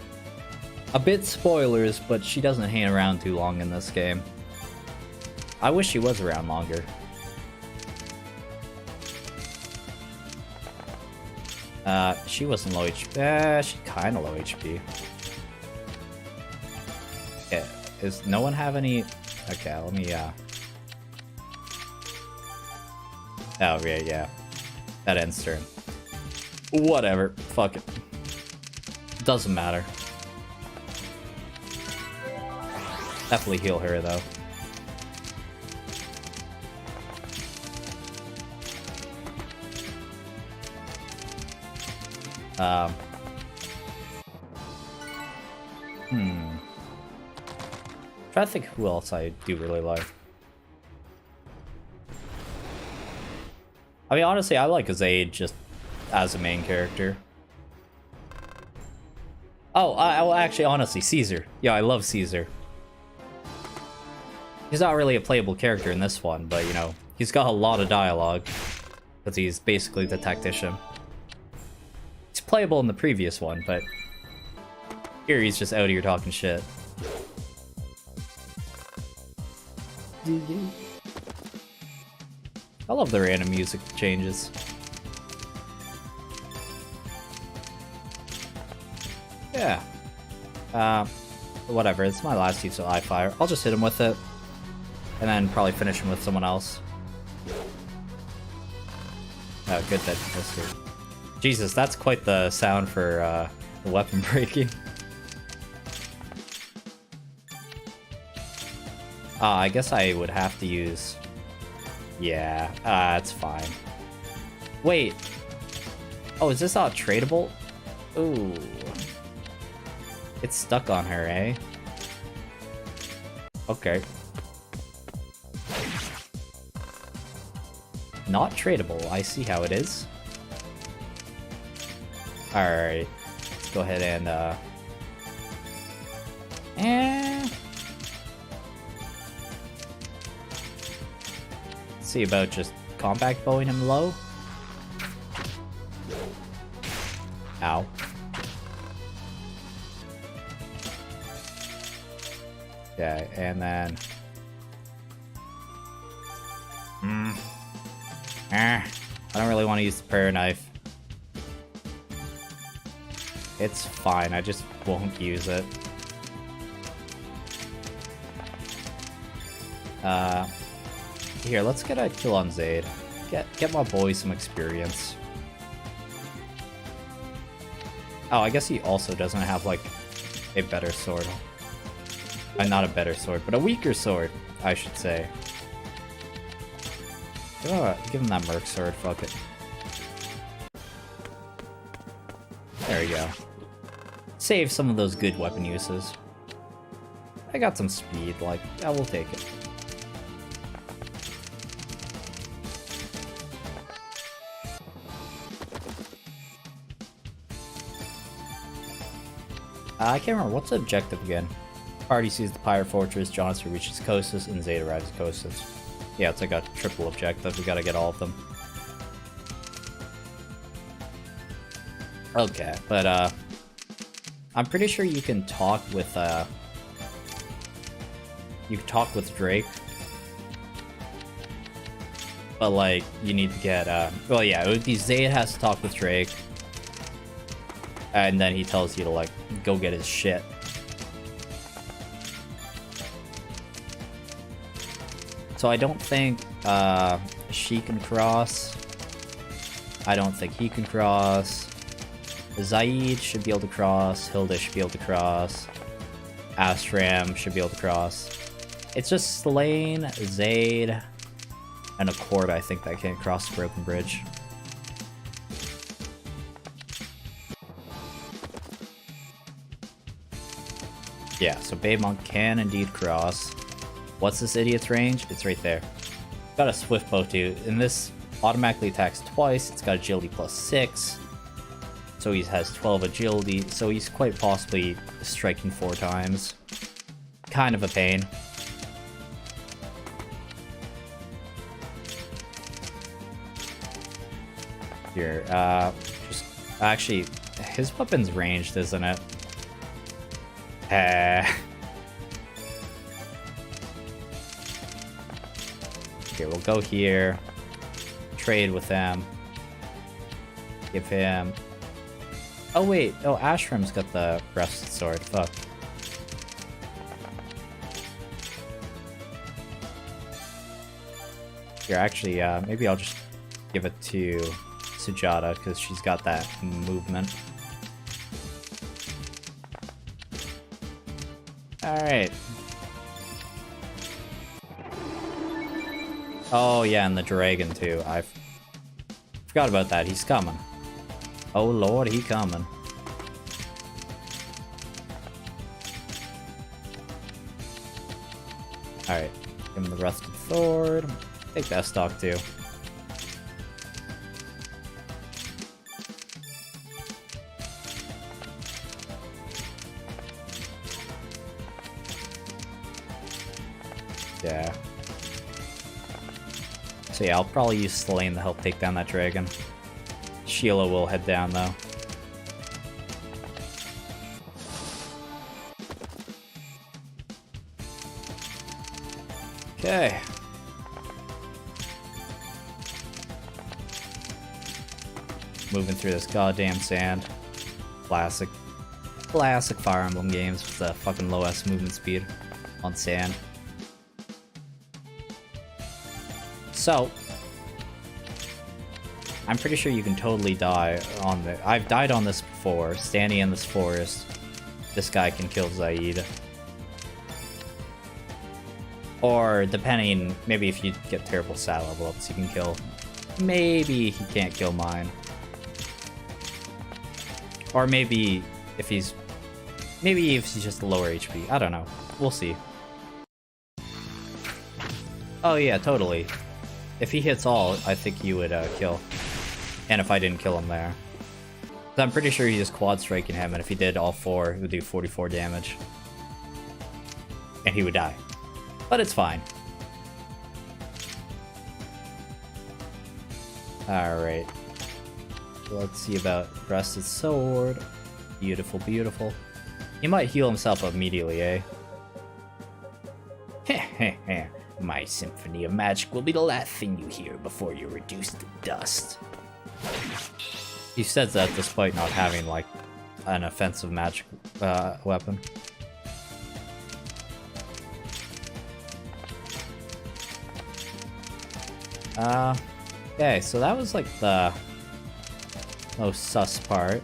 a bit spoilers, but she doesn't hang around too long in this game. I wish she was around longer. She wasn't low HP. She's kinda low HP. Okay, does no one have any... Okay, let me, Oh, yeah. That ends turn. Whatever. Fuck it. Doesn't matter. Definitely heal her, though. Try to think who else I do really like. I mean, honestly, I like Zaid just as a main character. Oh, actually, honestly, Caesar. Yeah, I love Caesar. He's not really a playable character in this one, but, you know, he's got a lot of dialogue. Because he's basically the tactician. He's playable in the previous one, but here he's just out here talking shit. I love the random music changes. Yeah. Whatever, it's my last use of Eye-Fire. I'll just hit him with it. And then probably finish him with someone else. Oh, good that he missed it. Jesus, that's quite the sound for the weapon breaking. I guess I would have to use... Yeah, that's fine. Wait. Oh, is this not tradable? Ooh. It's stuck on her, eh? Okay. Not tradable. I see how it is. Alright. Let's go ahead and, see about just compact bowing him low. Ow. Okay, and then... I don't really want to use the prayer knife. It's fine, I just won't use it. Here, let's get a kill on Zaid. Get my boy some experience. Oh, I guess he also doesn't have, like, a better sword. Not a better sword, but a weaker sword, I should say. Give him that Merc sword, fuck it. There we go. Save some of those good weapon uses. I got some speed, like, I will take it. I can't remember, what's the objective again? Party sees the Pirate Fortress, Johnson reaches Kostas, and Zeta arrives at Kostas. Yeah, it's like a triple objective, we gotta get all of them. Okay, but I'm pretty sure you can talk with Drake. But like, you need to get well yeah, it would be Zayd has to talk with Drake. And then he tells you to like go get his shit. So I don't think she can cross. I don't think he can cross. Zaid should be able to cross. Hilda should be able to cross. Astram should be able to cross. It's just Slane, Zaid, and Accord, I think, that can't cross the Broken Bridge. Yeah, so Babe Monk can indeed cross. What's this idiot's range? It's right there. Got a Swift Bow too, and this automatically attacks twice. It's got agility +6. So he has 12 agility, so he's quite possibly striking 4 times. Kind of a pain. Here, just actually, his weapon's ranged, isn't it? Okay, we'll go here. Trade with him. Give him. Oh wait, oh Ashram's got the breasted sword. Fuck. Here, actually, maybe I'll just give it to Sujata because she's got that movement. Alright. Oh yeah, and the dragon too. I forgot about that. He's coming. Oh lord, he coming. Alright. Give him the rusted sword. Take that stock too. Yeah. So yeah, I'll probably use Slane to help take down that dragon. Sheila will head down though. Okay. Moving through this goddamn sand. Classic. Classic Fire Emblem games with the fucking low-ass movement speed on sand. So, I'm pretty sure you can totally die on the... I've died on this before, standing in this forest. This guy can kill Zaid. Or, depending, maybe if you get terrible stat level ups, you can kill... Maybe he can't kill mine. Or maybe if he's... Maybe if he's just lower HP. I don't know. We'll see. Oh yeah, totally. If he hits all, I think you would kill. And if I didn't kill him there. I'm pretty sure he's just quad striking him, and if he did all 4, it would do 44 damage. And he would die. But it's fine. Alright. Let's see about Rusted Sword. Beautiful, beautiful. He might heal himself immediately, eh? Heh heh heh. My symphony of magic will be the last thing you hear before you're reduced to dust. He says that despite not having, like, an offensive magic weapon. Okay, so that was, like, the most sus part.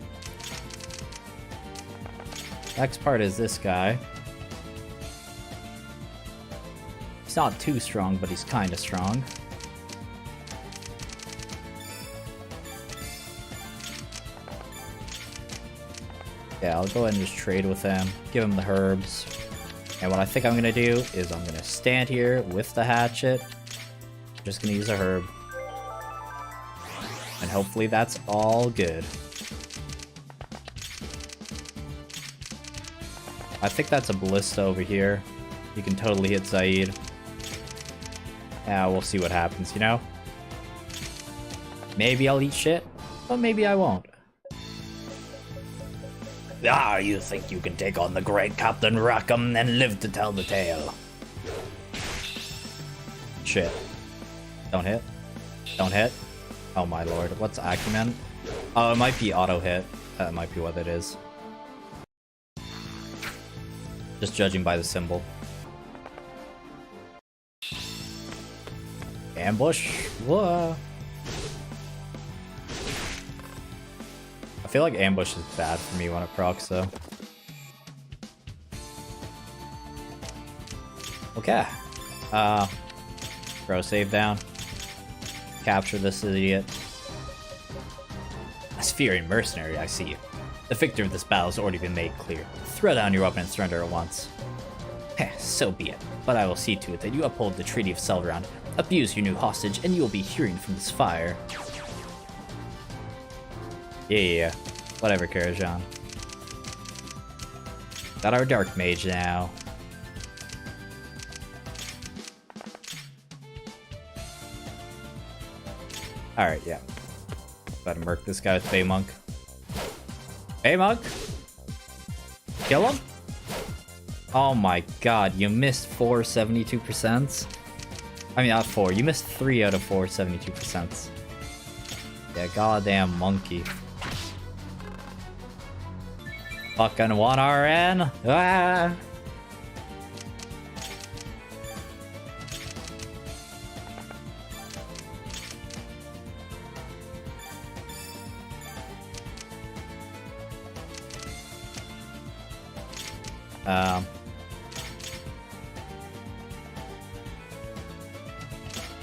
Next part is this guy. He's not too strong, but he's kinda strong. Yeah, I'll go ahead and just trade with him, give him the herbs. And what I think I'm gonna do is I'm gonna stand here with the hatchet. I'm just gonna use a herb. And hopefully that's all good. I think that's a ballista over here. You can totally hit Zaid. Yeah, we'll see what happens, you know? Maybe I'll eat shit, but maybe I won't. Ah, you think you can take on the great Captain Rackham and live to tell the tale? Shit. Don't hit. Don't hit. Oh my lord. What's Acumen? Oh, it might be auto hit. That might be what it is. Just judging by the symbol. Ambush. Whoa. feel like ambush is bad for me when it procs though. Okay. Throw save down. Capture this idiot. A Spherian mercenary, I see you. The victor of this battle has already been made clear. Throw down your weapon and surrender at once. Heh, so be it. But I will see to it that you uphold the Treaty of Selvaround, abuse your new hostage, and you will be hearing from this fire. Yeah. Whatever, Karajan. Got our Dark Mage now. Alright, yeah. About to murk this guy with Bay Monk. Bay Monk? Kill him? Oh my god, you missed 4 72%. I mean, not 4. You missed 3 out of 4 72%. Yeah, goddamn monkey. Fucking 1 RN. Ah!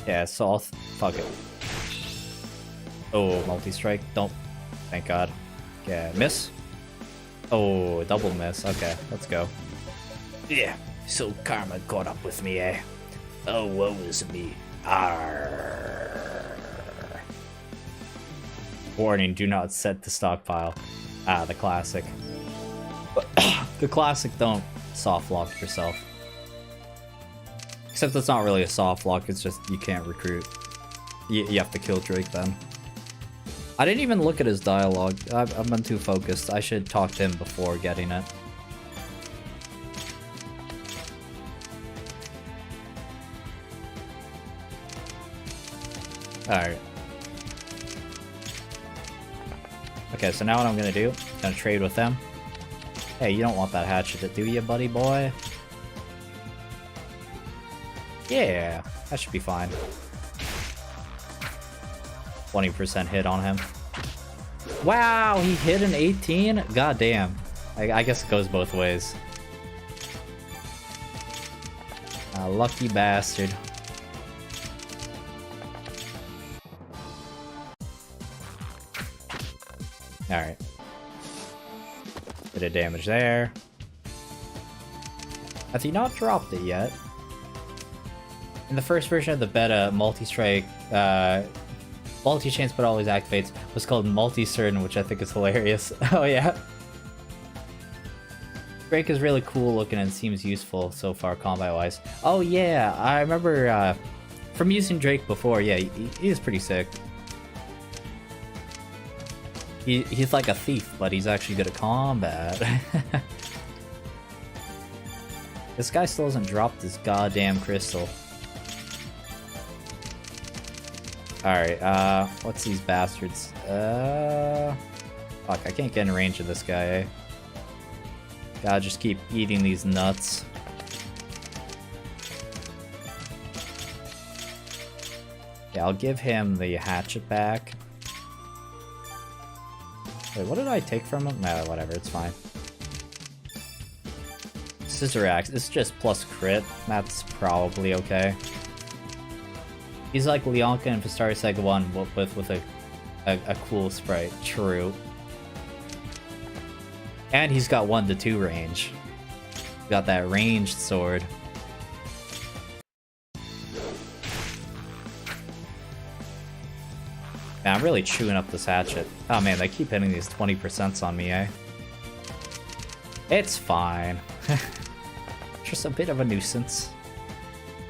Yeah, so fuck it. Oh, multi-strike. Don't. Thank god. Yeah, miss? Oh, double miss. Okay, let's go. Yeah, so karma caught up with me, eh? Oh, woe is me. Arrgh. Warning, do not set the stockpile. Ah, the classic. The classic, don't soft lock yourself. Except it's not really a soft lock, it's just you can't recruit. You have to kill Drake then. I didn't even look at his dialogue. I've been too focused. I should talk to him before getting it. Alright. Okay, so now what I'm gonna do, I'm gonna trade with them. Hey, you don't want that hatchet, do you, buddy boy? Yeah, that should be fine. 20% hit on him. Wow, he hit an 18? God damn. I guess it goes both ways. Lucky bastard. Alright. Bit of damage there. Has he not dropped it yet? In the first version of the beta, multi-strike, multi-chance but always activates, was called multi-certain, which I think is hilarious. Oh yeah. Drake is really cool looking and seems useful so far combat-wise. Oh yeah, I remember from using Drake before, yeah, he is pretty sick. He's like a thief, but he's actually good at combat. This guy still hasn't dropped this goddamn crystal. Alright, what's these bastards? Fuck, I can't get in range of this guy, eh? Gotta just keep eating these nuts. Yeah, I'll give him the hatchet back. Wait, what did I take from him? Nah, whatever, it's fine. Scissor Axe, it's just plus crit. That's probably okay. He's like Leonka in Vestaria Saga 1 with a cool sprite. True. And he's got 1 to 2 range. Got that ranged sword. Man, I'm really chewing up this hatchet. Oh man, they keep hitting these 20% on me, eh? It's fine. Just a bit of a nuisance.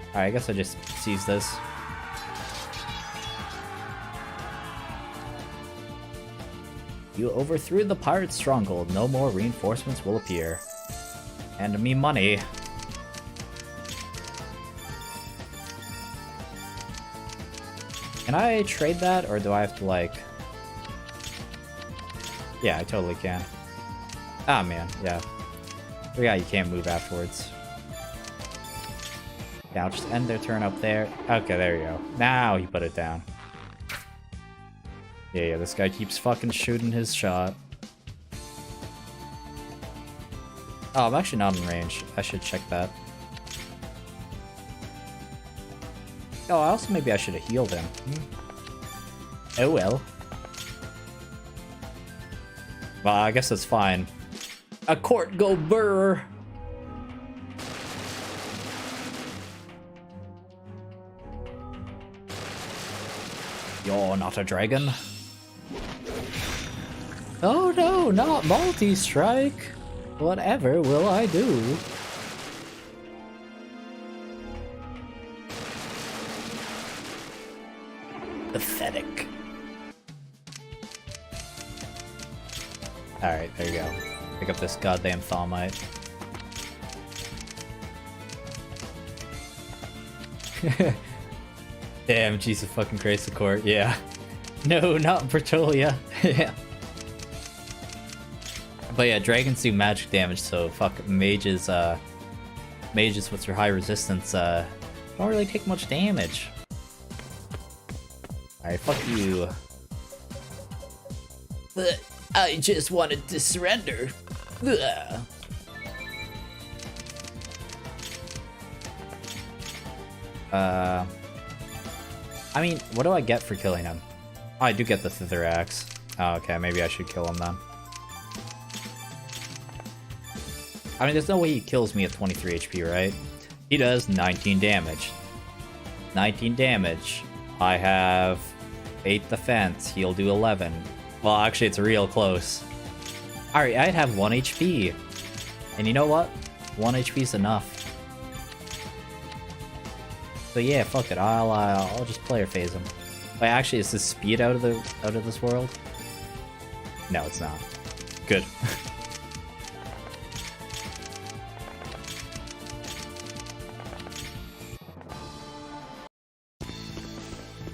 Alright, I guess I just seize this. You overthrew the pirate stronghold. No more reinforcements will appear. Hand me money. Can I trade that, or do I have to, like... Yeah, I totally can. Ah, man, yeah. Yeah, you can't move afterwards. Yeah, I'll just end their turn up there. Okay, there you go. Now he put it down. Yeah, this guy keeps fucking shooting his shot. Oh, I'm actually not in range. I should check that. Oh, also maybe I should have healed him. Oh well. Well, I guess that's fine. A court go burr. You're not a dragon. Oh no, not multi-strike. Whatever will I do? Pathetic. Alright, there you go. Pick up this goddamn Thawmite. Damn, Jesus fucking Christ, the court. Yeah. No, not Bertolia. Yeah. But yeah, dragons do magic damage, so fuck mages, mages with their high resistance, don't really take much damage. Alright, fuck you. But I just wanted to surrender. Ugh. I mean, what do I get for killing him? Oh, I do get the Thither Axe. Oh, okay, maybe I should kill him then. I mean, there's no way he kills me at 23 HP, right? He does 19 damage. 19 damage. I have 8 defense. He'll do 11. Well, actually, it's real close. Alright, I'd have 1 HP. And you know what? 1 HP is enough. So yeah, fuck it. I'll just player phase him. Wait, actually, is this speed out of this world? No, it's not. Good.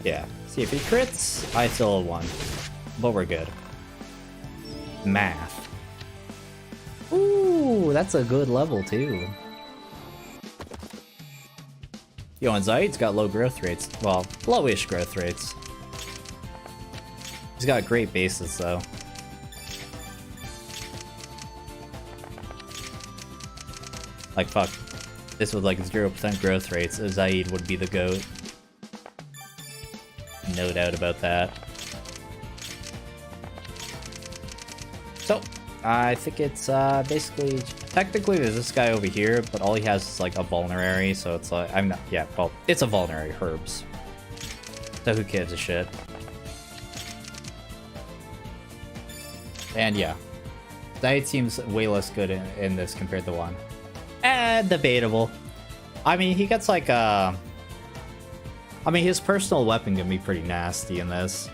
Yeah. See if he crits. I still have 1. But we're good. Math. Ooh, that's a good level too. Yo, and Zaid's got low growth rates. Well, lowish growth rates. He's got great bases though. Like fuck. This with like 0% growth rates, Zaid would be the GOAT. No doubt about that. So, I think it's basically, technically there's this guy over here, but all he has is like a vulnerary, so it's like, I'm not, yeah, well, it's a vulnerary, herbs. So who gives a shit? And yeah, Zaid seems way less good in this compared to 1. Debatable. I mean, he gets like I mean, his personal weapon can be pretty nasty in this.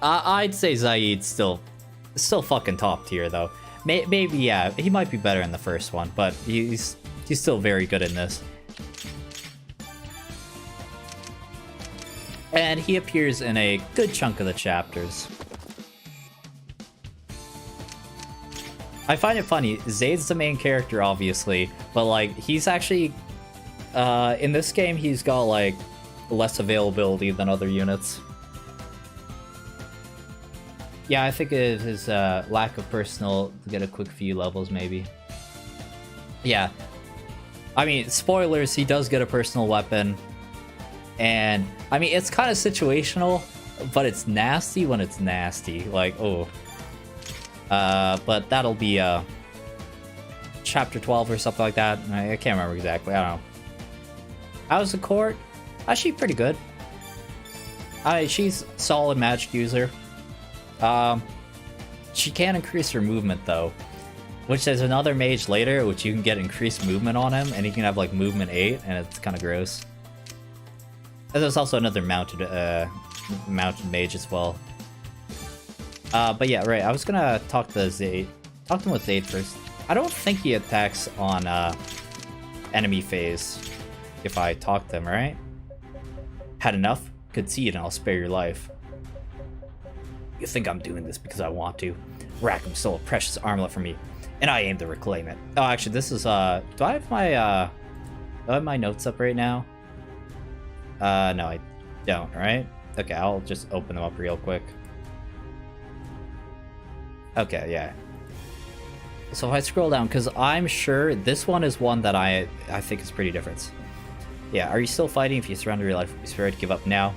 I'd say Zaid's still fucking top tier though. Maybe yeah, he might be better in the first one, but he's still very good in this. And he appears in a good chunk of the chapters. I find it funny, Zaid's the main character obviously, but like he's actually in this game he's got like less availability than other units. Yeah, I think it is his lack of personal to get a quick few levels, maybe. Yeah. I mean, spoilers, he does get a personal weapon. And, I mean, it's kind of situational, but it's nasty when it's nasty. Like, oh. But that'll be chapter 12 or something like that. I can't remember exactly, I don't know. How's the court? Actually, pretty good. She's solid magic user. She can increase her movement though, which there's another mage later which you can get increased movement on him, and he can have like movement 8, and it's kind of gross. And there's also another mounted mage as well. But yeah, right. I was gonna talk to Zaid. Talk to him with Zaid first. I don't think he attacks on enemy phase. If I talk to him, right? Had enough? Concede, and I'll spare your life. You think I'm doing this because I want to? Rackham stole a precious armlet from me, and I aim to reclaim it. Oh, actually, this is, do I have my notes up right now? No, I don't, right? Okay, I'll just open them up real quick. Okay, yeah. So if I scroll down, because I'm sure this one is one that I think is pretty different. Yeah, are you still fighting? If you surrender your life, be prepared to give up now.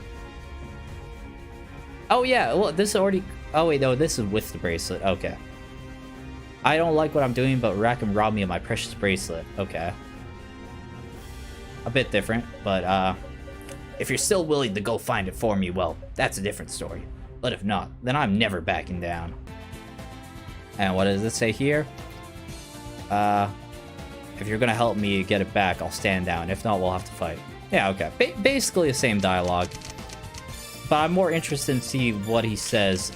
Oh yeah, well this is already... Oh wait, no, this is with the bracelet. Okay. I don't like what I'm doing, but Rackham robbed me of my precious bracelet. Okay. A bit different, but if you're still willing to go find it for me, well, that's a different story. But if not, then I'm never backing down. And what does it say here? If you're gonna help me get it back, I'll stand down. If not, we'll have to fight. Yeah, okay. Basically the same dialogue. But I'm more interested in see what he says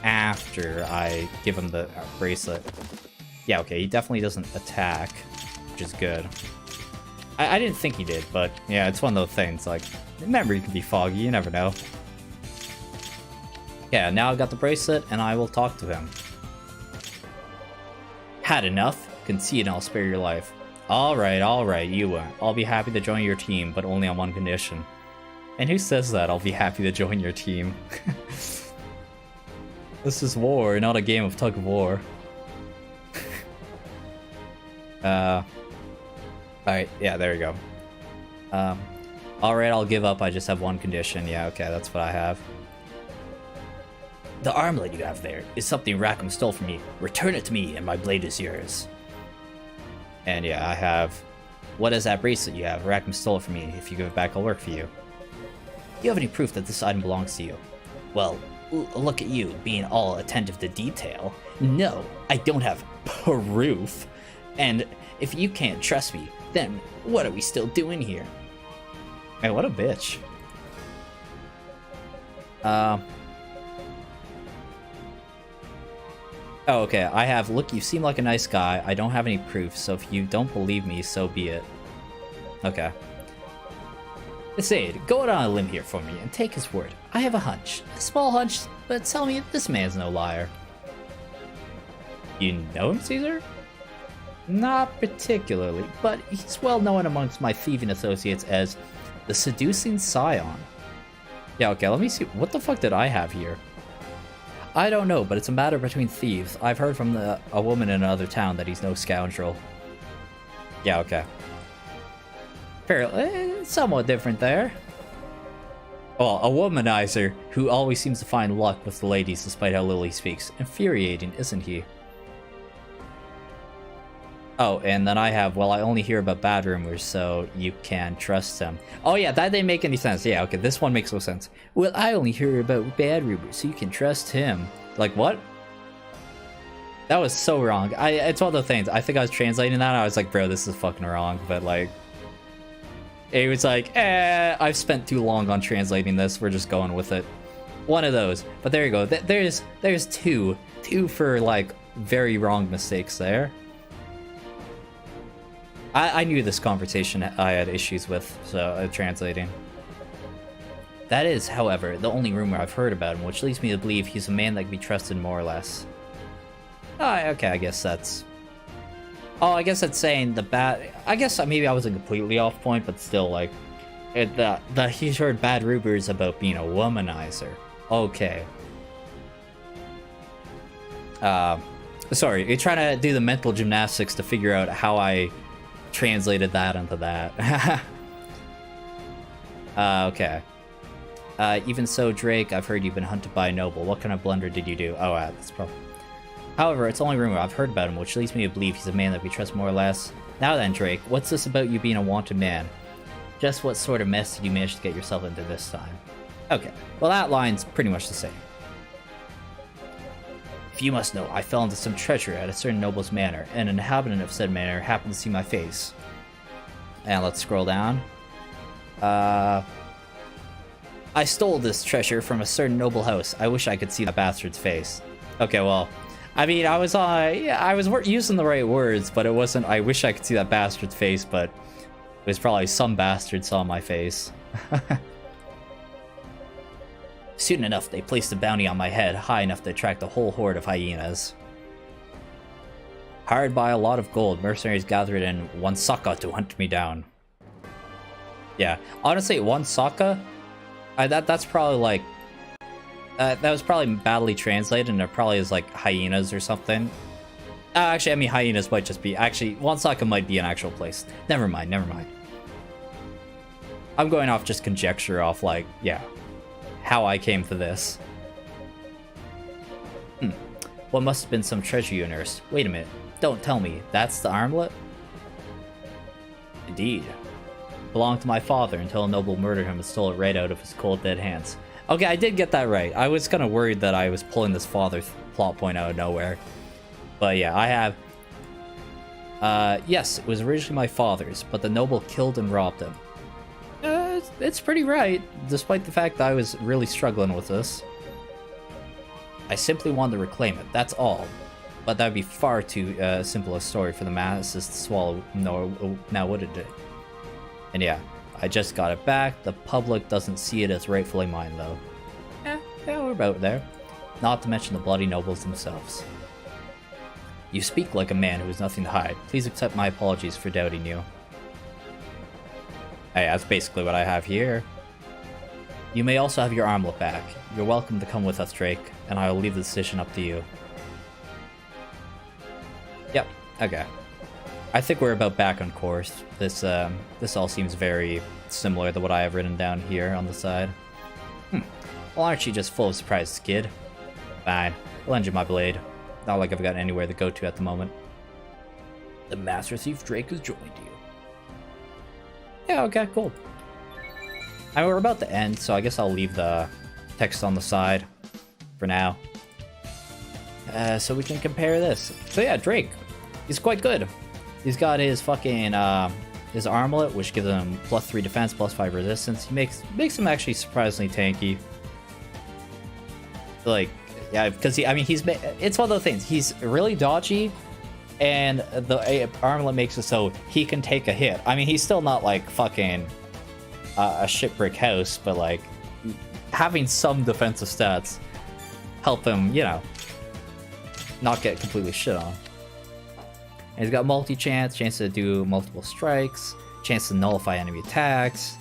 after I give him the bracelet. Yeah, okay, he definitely doesn't attack, which is good. I didn't think he did, but yeah, it's one of those things, like, memory can be foggy, you never know. Yeah, now I've got the bracelet, and I will talk to him. Had enough? Concede and I'll spare your life. Alright, you won't. I'll be happy to join your team, but only on one condition. And who says that? I'll be happy to join your team. This is war, not a game of tug of war. Alright, yeah, there we go. Alright, I'll give up. I just have one condition. Yeah, okay, that's what I have. The armlet you have there is something Rackham stole from me. Return it to me, and my blade is yours. And yeah, I have... What is that bracelet you have? Rackham stole it from me. If you give it back, I'll work for you. Do you have any proof that this item belongs to you? Well, look at you, being all attentive to detail. No, I don't have proof. And if you can't trust me, then what are we still doing here? Hey, what a bitch. Oh, okay, I have, look, you seem like a nice guy. I don't have any proof, so if you don't believe me, so be it. Okay. Zaid, go out on a limb here for me and take his word. I have a hunch. A small hunch, but tell me this man's no liar. You know him, Caesar? Not particularly, but he's well known amongst my thieving associates as the Seducing Scion. Yeah, okay, let me see. What the fuck did I have here? I don't know, but it's a matter between thieves. I've heard from a woman in another town that he's no scoundrel. Yeah, okay. Fairly, somewhat different there. Well, a womanizer who always seems to find luck with the ladies despite how little he speaks. Infuriating, isn't he? Oh, and then I have, well, I only hear about bad rumors, so you can trust him. Oh yeah, that didn't make any sense. Yeah, okay, this one makes no sense. Well, I only hear about bad rumors, so you can trust him. Like, what? That was so wrong. It's one of the things. I think I was translating that, and I was like, bro, this is fucking wrong, but like... It was like, I've spent too long on translating this, we're just going with it. One of those. But there you go. There's two. Two for, like, very wrong mistakes there. I knew this conversation I had issues with, so translating. That is, however, the only rumor I've heard about him, which leads me to believe he's a man that can be trusted more or less. Oh, okay, I guess that's... Oh, I guess that's saying the bad... I guess maybe I wasn't completely off point, but still, like... He's heard bad rumors about being a womanizer. Okay. Sorry, you're trying to do the mental gymnastics to figure out how I translated that into that. Okay. Even so, Drake, I've heard you've been hunted by a noble. What kind of blunder did you do? Oh, that's probably... However, it's only rumor. I've heard about him, which leads me to believe he's a man that we trust more or less. Now then, Drake, what's this about you being a wanted man? Just what sort of mess did you manage to get yourself into this time? Okay, well that line's pretty much the same. If you must know, I fell into some treachery at a certain noble's manor, and an inhabitant of said manor happened to see my face. And let's scroll down. I stole this treasure from a certain noble house. I wish I could see that bastard's face. Okay, well, I mean, I was using the right words, but it wasn't, I wish I could see that bastard's face, but it was probably some bastard saw my face. Soon enough, they placed a bounty on my head, high enough to attract a whole horde of hyenas. Hired by a lot of gold, mercenaries gathered in Wansaka to hunt me down. Yeah, honestly, Wansaka, that's probably like... that was probably badly translated, and it probably is like hyenas or something. Actually, I mean, hyenas might just be... Actually, Wansaka might be an actual place. Never mind, never mind. I'm going off just conjecture off, like, yeah, how I came to this. What must have been some treasure you unearthed. Wait a minute. Don't tell me. That's the armlet? Indeed. Belonged to my father until a noble murdered him and stole it right out of his cold, dead hands. Okay, I did get that right. I was kind of worried that I was pulling this father plot point out of nowhere. But yeah, I have... yes, it was originally my father's, but the noble killed and robbed him. It's pretty right, despite the fact that I was really struggling with this. I simply wanted to reclaim it, that's all. But that would be far too simple a story for the masses to swallow, now wouldn't it? And yeah, I just got it back. The public doesn't see it as rightfully mine, though. Yeah, we're about there. Not to mention the bloody nobles themselves. You speak like a man who has nothing to hide. Please accept my apologies for doubting you. Hey, that's basically what I have here. You may also have your armlet back. You're welcome to come with us, Drake, and I will leave the decision up to you. Yep, okay. I think we're about back on course. This all seems very similar to what I have written down here on the side. Well, aren't you just full of surprises, kid? Fine, I'll lend you my blade. Not like I've got anywhere to go to at the moment. The Master Thief Drake has joined you. Yeah, okay, cool. I mean, we're about to end, so I guess I'll leave the text on the side for now. So we can compare this. So yeah, Drake. He's quite good. He's got his fucking, his armlet, which gives him +3 defense, +5 resistance. He makes him actually surprisingly tanky. Like, yeah, because it's one of those things. He's really dodgy, and the armlet makes it so he can take a hit. I mean, he's still not like fucking a shit brick house, but like having some defensive stats help him, you know, not get completely shit on. And he's got chance to do multiple strikes, chance to nullify enemy attacks.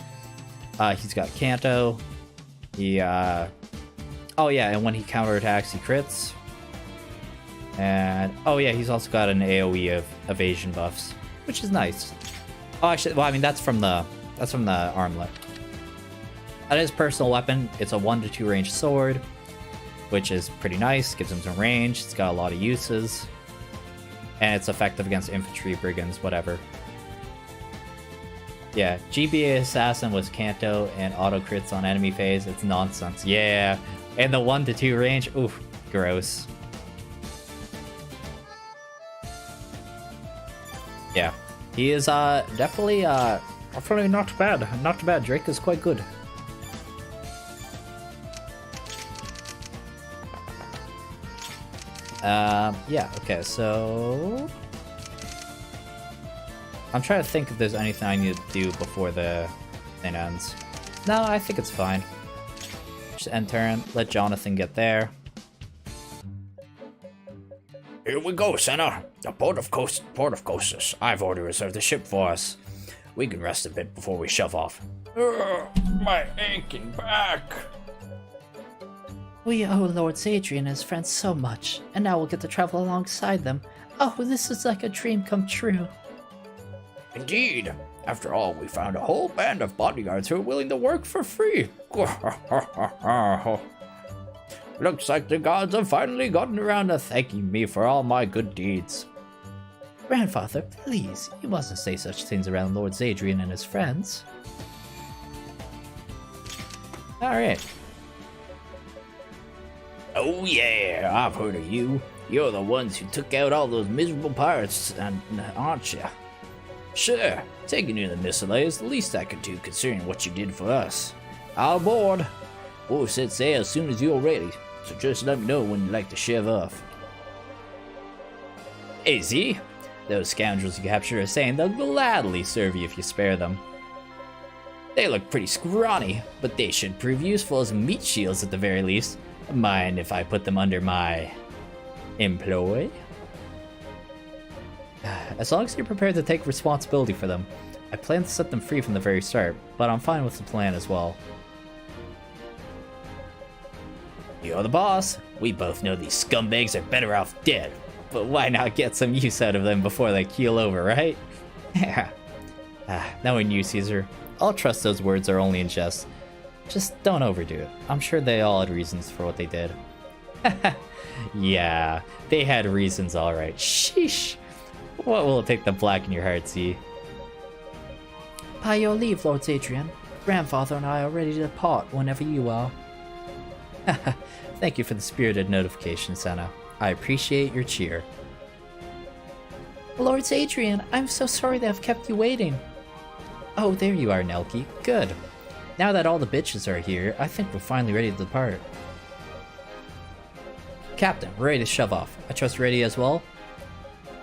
He's got Canto. He oh yeah, and when he counterattacks, he crits. And oh yeah, he's also got an AoE of evasion buffs, which is nice. Oh, actually, well, I mean that's from the armlet. That is personal weapon. It's a 1 to 2 range sword, which is pretty nice. Gives him some range. It's got a lot of uses, and it's effective against infantry, brigands, whatever. Yeah, GBA assassin was Canto and auto crits on enemy phase. It's nonsense. Yeah, and the 1 to 2 range. Oof, gross. Yeah, he is definitely not bad. Not bad. Drake is quite good. Yeah, okay, so I'm trying to think if there's anything I need to do before the thing ends. No, I think it's fine. Just end turn, let Jonathan get there. Here we go, Senna. The Port of Kostas. I've already reserved the ship for us. We can rest a bit before we shove off. My aching back. We owe Lord Zadrian and his friends so much, and now we'll get to travel alongside them. Oh, this is like a dream come true. Indeed. After all, we found a whole band of bodyguards who are willing to work for free. Looks like the gods have finally gotten around to thanking me for all my good deeds. Grandfather, please, you mustn't say such things around Lord Zadrian and his friends. Alright. Oh yeah, I've heard of you. You're the ones who took out all those miserable pirates, aren't you? Sure, taking you to the Mistletoe is the least I could do considering what you did for us. All aboard. We'll set sail as soon as you're ready, so just let me know when you'd like to shove off. Hey Z, those scoundrels you captured are saying they'll gladly serve you if you spare them. They look pretty scrawny, but they should prove useful as meat shields at the very least. Mind if I put them under my employ? As long as you're prepared to take responsibility for them. I plan to set them free from the very start, but I'm fine with the plan as well. You're the boss. We both know these scumbags are better off dead. But why not get some use out of them before they keel over, right? Yeah. Knowing you, Caesar, I'll trust those words are only in jest. Just don't overdo it. I'm sure they all had reasons for what they did. Yeah, they had reasons, alright. Sheesh. What will it take to blacken your heart, see? By your leave, Lord Adrian. Grandfather and I are ready to depart whenever you are. Thank you for the spirited notification, Senna. I appreciate your cheer. Lord Adrian, I'm so sorry that I've kept you waiting. Oh, there you are, Nelky. Good. Now that all the bitches are here, I think we're finally ready to depart. Captain, we're ready to shove off. I trust you're ready as well?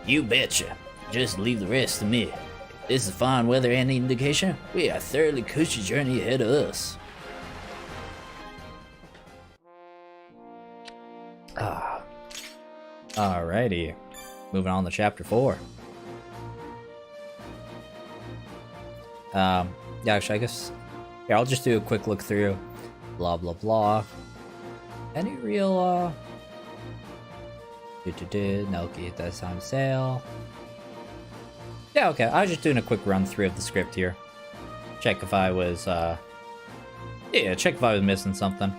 You betcha. Just leave the rest to me. If this is fine weather any indication, we have a thoroughly cushy journey ahead of us. Alrighty. Moving on to chapter 4. Yeah, actually, I guess... Here, I'll just do a quick look through. Blah, blah, blah. Any real, Nelky at that time sale. Yeah, okay, I was just doing a quick run through of the script here. Check if I was, yeah, check if I was missing something.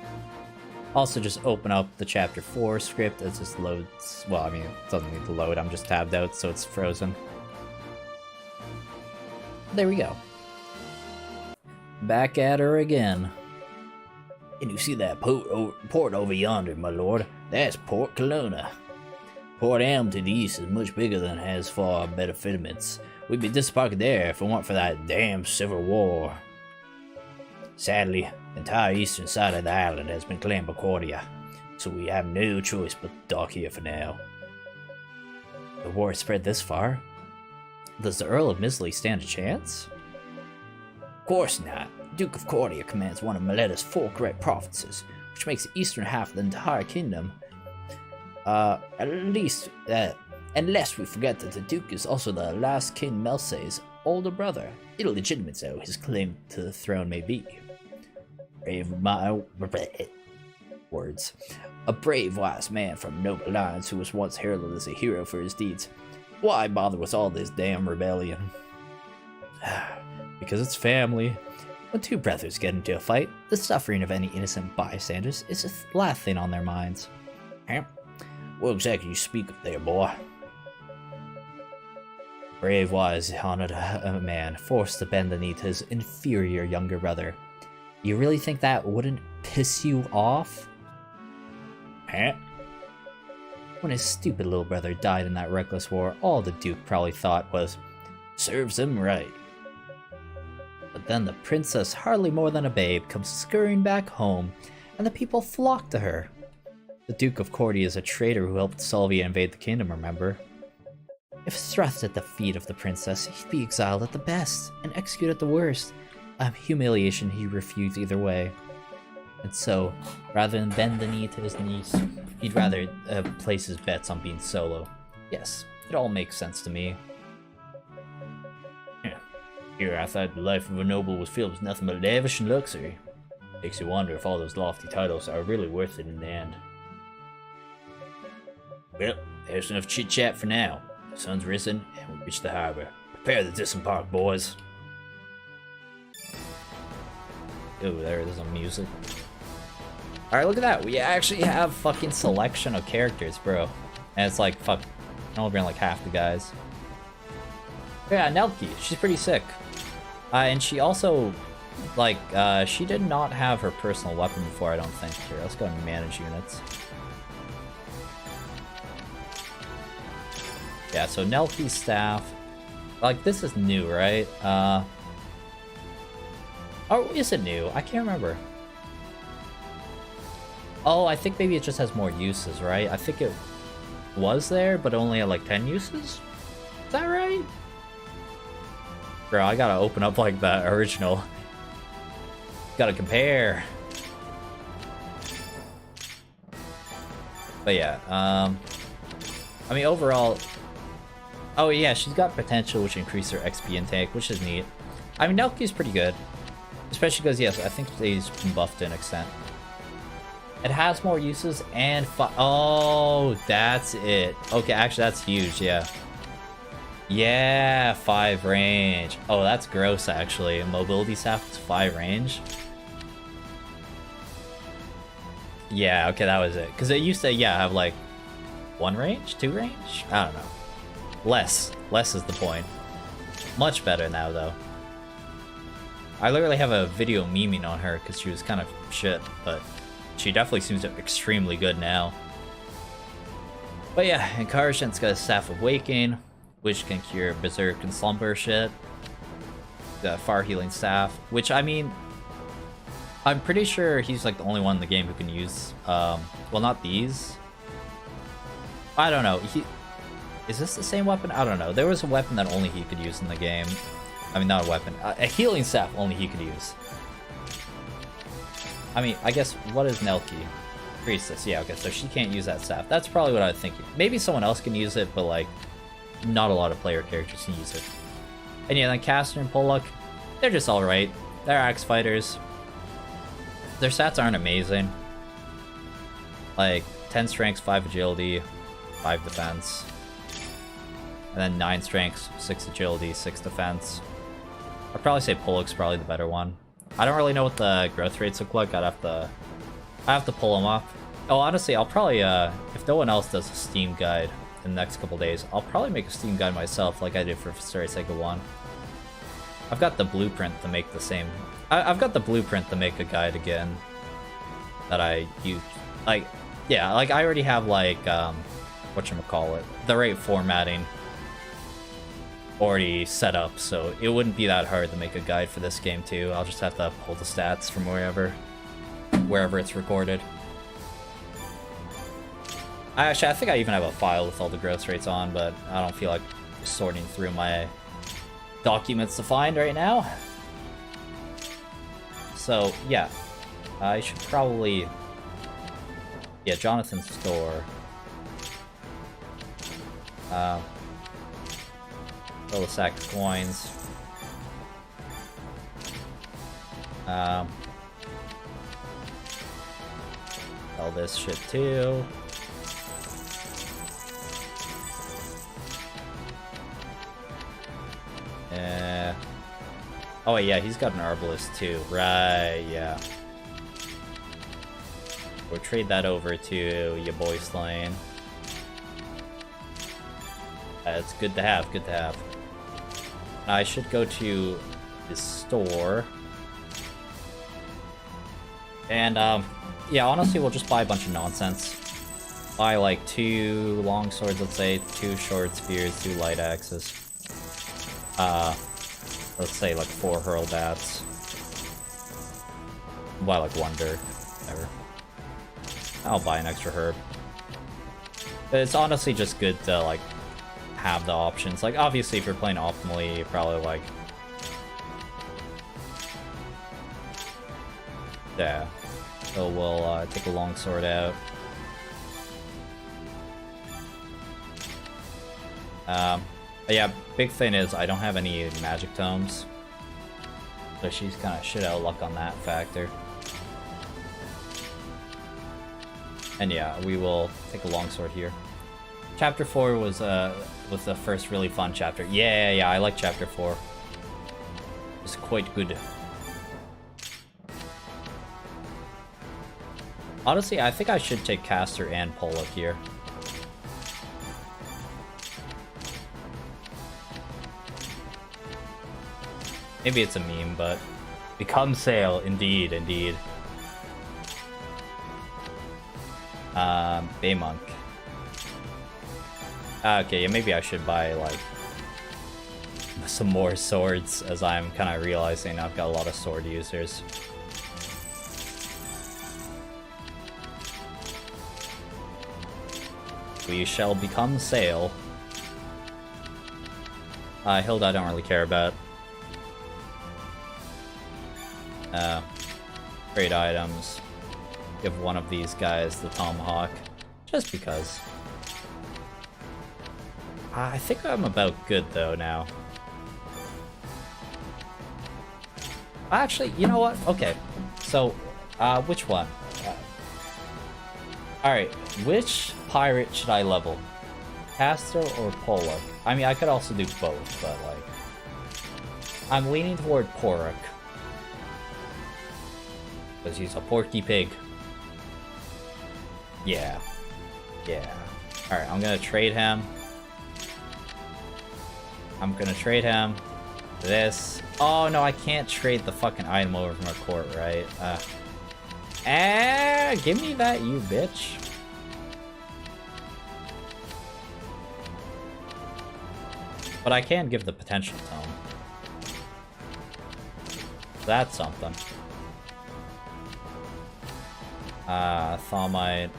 Also, just open up the chapter 4 script. It just loads. Well, I mean, it doesn't need to load. I'm just tabbed out, so it's frozen. There we go. Back at her again. And you see that port over yonder, my lord? That's Port Kelowna. Port Elm to the east is much bigger than it has far better fitments. We'd be disembarked there if it weren't for that damn civil war. Sadly, the entire eastern side of the island has been claimed by Cordia, so we have no choice but to dock here for now. The war has spread this far? Does the Earl of Misley stand a chance? Of course not. The Duke of Cordia commands one of Miletta's 4 great provinces, which makes the eastern half of the entire kingdom. At least, unless we forget that the Duke is also the last King Melse's older brother. Illegitimate though his claim to the throne may be. Words. A brave, wise man from noble lines who was once heralded as a hero for his deeds. Why bother with all this damn rebellion? Because it's family. When two brothers get into a fight, the suffering of any innocent bystanders is the last thing on their minds. Huh? What exactly you speak of there, boy? Brave, wise, honored man forced to bend the knee to his inferior younger brother. You really think that wouldn't piss you off? Huh? When his stupid little brother died in that reckless war, all the Duke probably thought was, serves him right. But then the princess, hardly more than a babe, comes scurrying back home, and the people flock to her. The Duke of Cordia is a traitor who helped Sylvia invade the kingdom, remember? If thrust at the feet of the princess, he'd be exiled at the best, and executed at the worst. A humiliation he refused either way. And so, rather than bend the knee to his niece, he'd rather place his bets on being solo. Yes, it all makes sense to me. Here, I thought the life of a noble was filled with nothing but lavish and luxury. Makes you wonder if all those lofty titles are really worth it in the end. Well, there's enough chit-chat for now. The sun's risen, and we've reached the harbor. Prepare to disembark, boys. Ooh, there's some music. Alright, look at that. We actually have fucking selection of characters, bro. And it's like, fuck, only been like half the guys. Yeah, Nelky, she's pretty sick. And she also, like, she did not have her personal weapon before, I don't think. Here, let's go and manage units. Yeah, so Nelky's staff. Like, this is new, right? Oh, is it new? I can't remember. Oh, I think maybe it just has more uses, right? I think it was there, but only had like 10 uses? Is that right? Bro, I gotta open up like the original. Gotta compare. But yeah, I mean, overall... Oh yeah, she's got potential which increases her XP intake, which is neat. I mean, Nelky's pretty good. Especially because, yes, I think he's been buffed to an extent. It has more uses and oh, that's it. Okay, actually that's huge, yeah. Yeah, 5 range. Oh, that's gross actually. Mobility staff is 5 range. Yeah, okay, that was it. Because it used to, yeah, have like 1 range, 2 range? I don't know. Less is the point. Much better now though. I literally have a video memeing on her because she was kind of shit, but she definitely seems extremely good now. But yeah, Encouragement's got a Staff of Waking, which can cure Berserk and Slumber shit. The Fire Healing Staff, which I mean, I'm pretty sure he's like the only one in the game who can use, well, not these. I don't know. Is this the same weapon? I don't know. There was a weapon that only he could use in the game. I mean, not a weapon. A healing staff only he could use. I mean, I guess, what is Nelki? Priestess, yeah, okay, so she can't use that staff. That's probably what I was thinking. Maybe someone else can use it, but, like, not a lot of player characters can use it. And yeah, then Caster and Pollock, they're just alright. They're axe fighters. Their stats aren't amazing. Like, 10 strength, 5 agility, 5 defense. And then 9 strength, 6 agility, 6 defense. I'd probably say Pollock's probably the better one. I don't really know what the growth rates look like. I have to pull them up. Oh, honestly, I'll probably, if no one else does a Steam guide in the next couple days, I'll probably make a Steam guide myself like I did for Vestaria Saga 1. I've got the blueprint to make the same... I've got the blueprint to make a guide again that I use. Like, yeah, like I already have, like, whatchamacallit, the right formatting already set up, so it wouldn't be that hard to make a guide for this game too. I'll just have to pull the stats from wherever it's recorded. I think I even have a file with all the growth rates on, but I don't feel like sorting through my documents to find right now. So yeah, I should probably, yeah, Jonathan's store. Fill a sack of coins. Sell this shit too. Oh yeah, he's got an Arbalist too. Right, yeah. We'll trade that over to your boy Slane. It's good to have, good to have. I should go to his store. And, yeah, honestly, we'll just buy a bunch of nonsense. Buy, like, 2 long swords, let's say, 2 short spears, 2 light axes. Let's say, like, 4 hurl bats. Buy, like, 1 dirk. Whatever. I'll buy an extra herb. It's honestly just good to, like, have the options. Like, obviously, if you're playing optimally, you probably, like... Yeah. So we'll take a longsword out. Yeah, big thing is I don't have any magic tomes. So she's kind of shit out of luck on that factor. And yeah, we will take a longsword here. Chapter 4 was the first really fun chapter. Yeah, I like Chapter 4. It's quite good. Honestly, I think I should take Caster and Pollock here. Maybe it's a meme, but... Become Sail, indeed, indeed. Bay Monk. Okay, yeah, maybe I should buy, like, some more swords, as I'm kind of realizing I've got a lot of sword users. We shall become Sail. Hilda I don't really care about. Trade items. Give one of these guys the tomahawk. Just because. I think I'm about good though now. Actually, you know what? Okay. So, which one? Alright, which pirate should I level? Castor or Pollock? I mean, I could also do both, but like... I'm leaning toward Pollock. Because he's a porky pig. Yeah. Yeah. Alright, I'm gonna trade him. This. Oh no, I can't trade the fucking item over from our court, right? Give me that, you bitch. But I can give the potential tome. That's something. Thaumiite.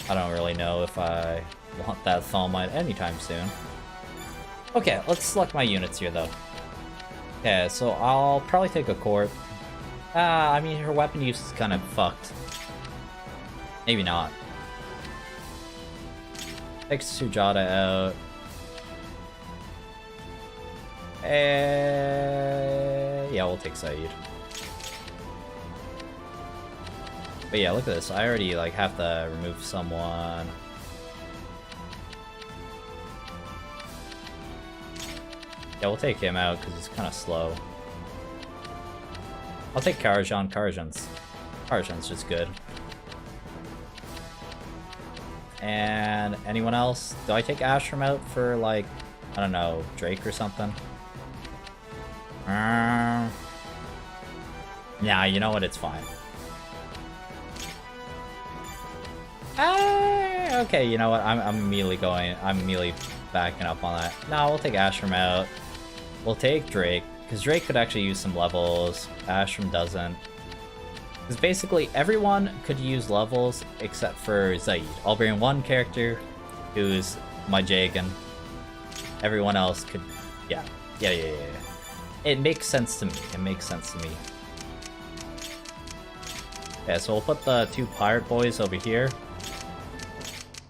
I don't really know if I want that Thaumiite anytime soon. Okay, let's select my units here, though. Okay, so I'll probably take a court. I mean, her weapon use is kind of fucked. Maybe not. Take Sujata out. Yeah, we'll take Saeed. But yeah, look at this. I already like have to remove someone. Yeah, we'll take him out because he's kind of slow. I'll take Karajan. Karajan's just good. And anyone else? Do I take Ashram out for like, I don't know, Drake or something? Nah, you know what? It's fine. Okay, you know what? I'm immediately backing up on that. No, we'll take Ashram out. We'll take Drake, because Drake could actually use some levels. Ashram doesn't. Because basically everyone could use levels except for Zaid. I'll bring one character who's my Jagan. Everyone else could... Yeah. It makes sense to me. Yeah, so we'll put the two pirate boys over here.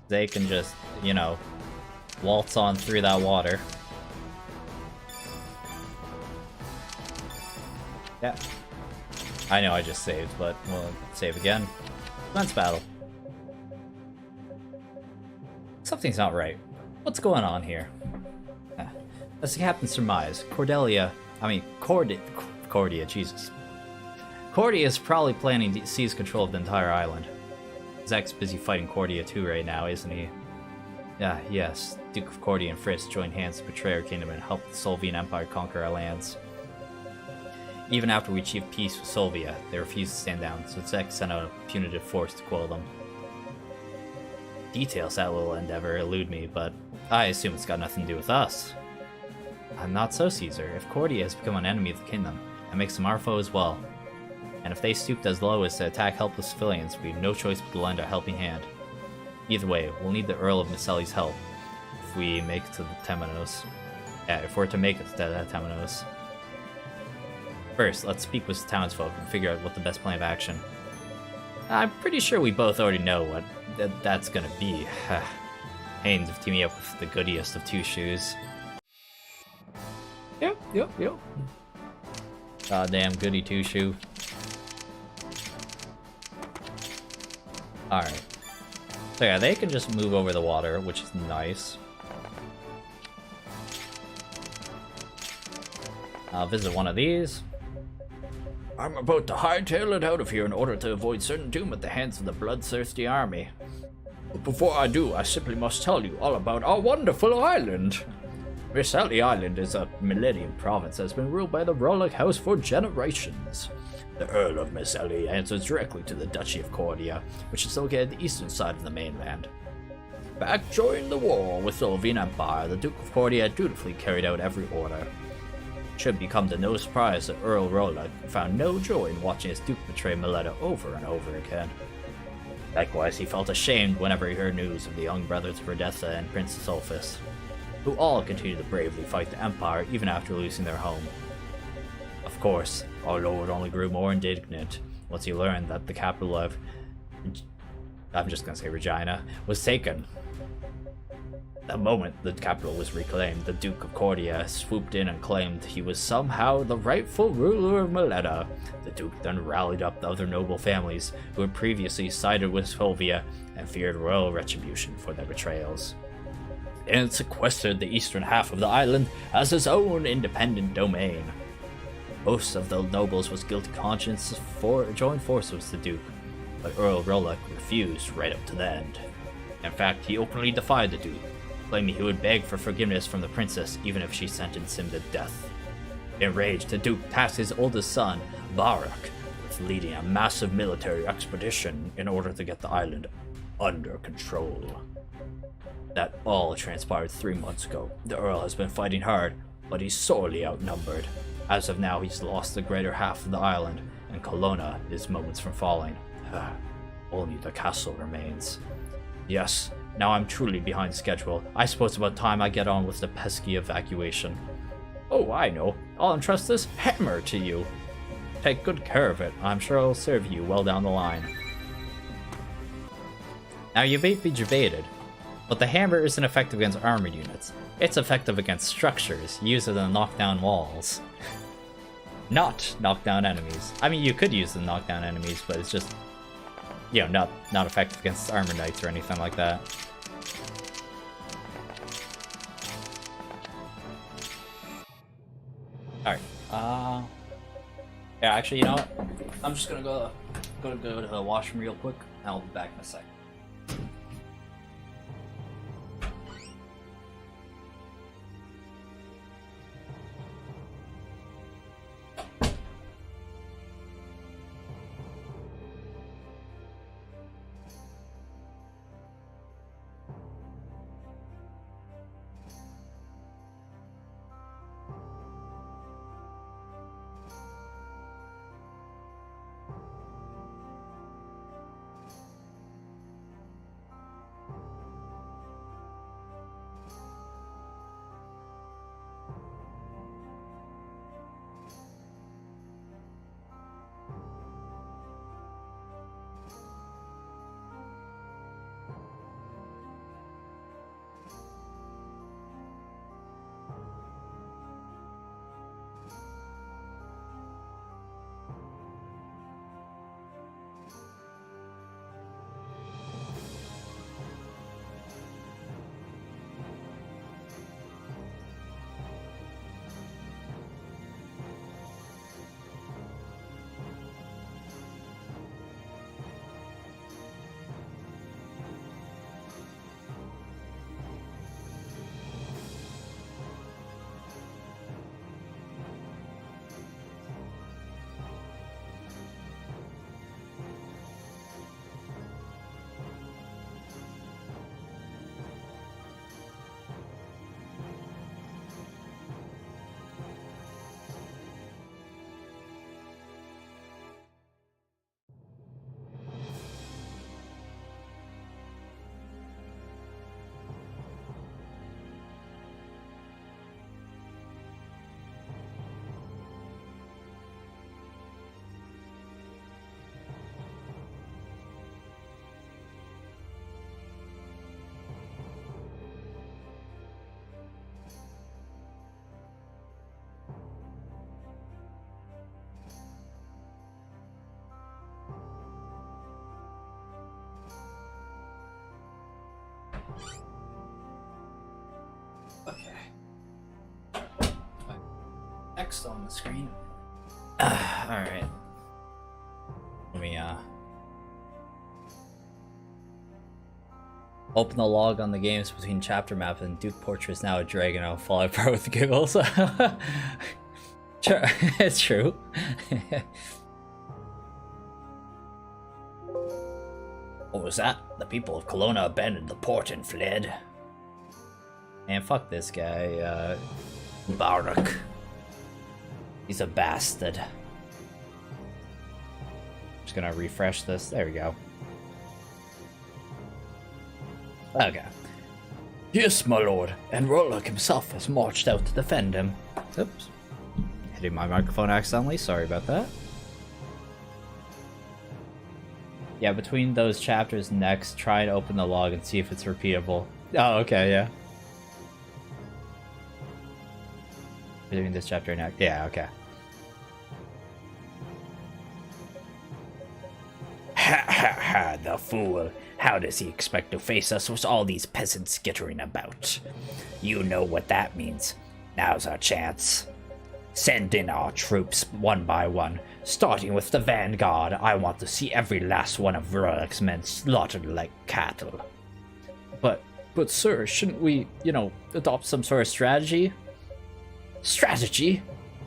They can just, you know, waltz on through that water. Yeah. I know I just saved, but we'll save again. Commence battle. Something's not right. What's going on here? As the captain surmised, Cordia, Jesus. Cordia is probably planning to seize control of the entire island. Zek's busy fighting Cordia too right now, isn't he? Yes. Duke of Cordia and Frisk joined hands to betray our kingdom and help the Solvian Empire conquer our lands. Even after we achieved peace with Solvia, they refused to stand down, so Zek sent out a punitive force to quell them. Details that little endeavor elude me, but I assume it's got nothing to do with us. I'm not so, Caesar. If Cordia has become an enemy of the kingdom, that makes them our foe as well. And if they stooped as low as to attack helpless civilians, we have no choice but to lend our helping hand. Either way, we'll need the Earl of Misselli's help if we make it to the Temenos. Yeah, if we're to make it to the Temenos. First, let's speak with the townsfolk and figure out what the best plan of action. I'm pretty sure we both already know what that's gonna be. Pains of teaming up with the goodiest of two shoes. Yep. Goddamn goody two shoe. Alright. So yeah, they can just move over the water, which is nice. I'll visit one of these. I'm about to hightail it out of here in order to avoid certain doom at the hands of the bloodthirsty army. But before I do, I simply must tell you all about our wonderful island. Misselli Island is a millennium province that has been ruled by the Rollick House for generations. The Earl of Misselli answers directly to the Duchy of Cordia, which is located at the eastern side of the mainland. Back during the war with the Solvian Empire, the Duke of Cordia dutifully carried out every order. It should become to no surprise that Earl Rollick found no joy in watching his Duke betray Miletta over and over again. Likewise, he felt ashamed whenever he heard news of the young brothers Verdessa and Princess Ulfis, who all continued to bravely fight the Empire even after losing their home. Of course, our lord only grew more indignant once he learned that the capital of... I'm just gonna say Regina, was taken. The moment the capital was reclaimed, the Duke of Cordia swooped in and claimed he was somehow the rightful ruler of Maleta. The Duke then rallied up the other noble families who had previously sided with Fulvia and feared royal retribution for their betrayals, and sequestered the eastern half of the island as his own independent domain. Most of the nobles with guilty conscience joined forces with the Duke, but Earl Rollock refused right up to the end. In fact, he openly defied the Duke, claiming he would beg for forgiveness from the princess even if she sentenced him to death. Enraged, the Duke tasked his oldest son, Barak, with leading a massive military expedition in order to get the island under control. That all transpired 3 months ago. The Earl has been fighting hard, but he's sorely outnumbered. As of now, he's lost the greater half of the island, and Kelowna is moments from falling. Only the castle remains. Yes, now I'm truly behind schedule. I suppose it's about time I get on with the pesky evacuation. Oh, I know. I'll entrust this hammer to you. Take good care of it. I'm sure it'll serve you well down the line. Now, you may be debated, but the hammer isn't effective against armored units. It's effective against structures, used to knock down walls. Not knock down enemies. I mean, you could use them to knock down enemies, but it's just, you know, not effective against armor knights or anything like that. Alright, yeah, actually, you know what? I'm just gonna go to the washroom real quick, and I'll be back in a sec. Okay. Next on the screen. Alright. Let me, open the log on the games between chapter map and Duke Portrait is now a dragon. I'll fall apart with giggles. Sure, it's true. What was that? The people of Kelowna abandoned the port and fled. And fuck this guy, Barak. he's a bastard. Just gonna refresh this. There we go. Okay. Yes, my lord, and Rollock himself has marched out to defend him. Oops. Hitting my microphone accidentally. Sorry about that. Yeah, between those chapters next, try and open the log and see if it's repeatable. Oh, okay, yeah. between this chapter and next. Yeah, okay. Ha ha ha, the fool. How does he expect to face us with all these peasants skittering about? You know what that means. Now's our chance. Send in our troops one by one, starting with the vanguard. I want to see every last one of Verlic's men slaughtered like cattle. But sir, shouldn't we, adopt some sort of strategy? Strategy?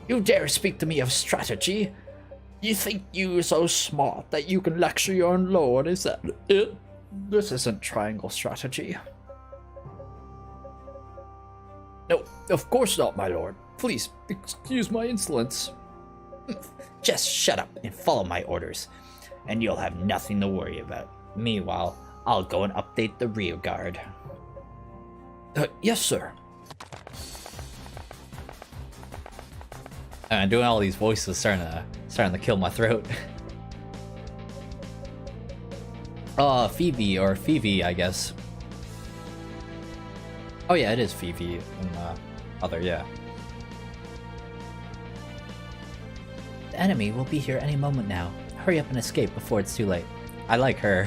You dare speak to me of strategy? You think you're so smart that you can lecture your own lord, is that it? This isn't triangle strategy. No, of course not, my lord. Please, excuse my insolence. Just shut up and follow my orders, and you'll have nothing to worry about. Meanwhile, I'll go and update the rear guard. Yes, sir. Doing all these voices starting to kill my throat. Phoebe, or Phoebe, I guess. Oh yeah, it is Phoebe in other, yeah. The enemy will be here any moment now. Hurry up and escape before it's too late. I like her.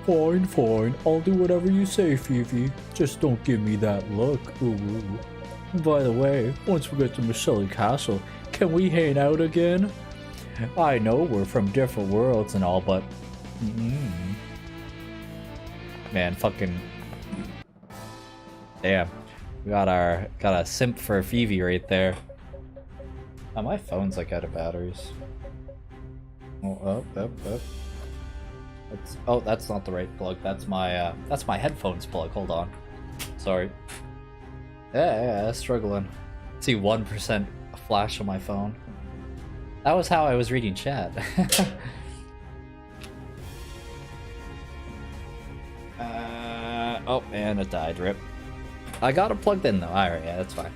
Fine, I'll do whatever you say, Phoebe. Just don't give me that look. Ooh. By the way, once we get to Maselli Castle, can we hang out again? I know we're from different worlds and all, but... Man, fucking... Damn. We got a simp for Phoebe right there. Oh, my phone's like out of batteries. Oh, up. That's not the right plug. That's my headphones plug. Hold on. Sorry. Yeah, struggling. See 1% flash on my phone. That was how I was reading chat. Oh man, it died. Rip. I got it plugged in though. Alright, yeah, that's fine.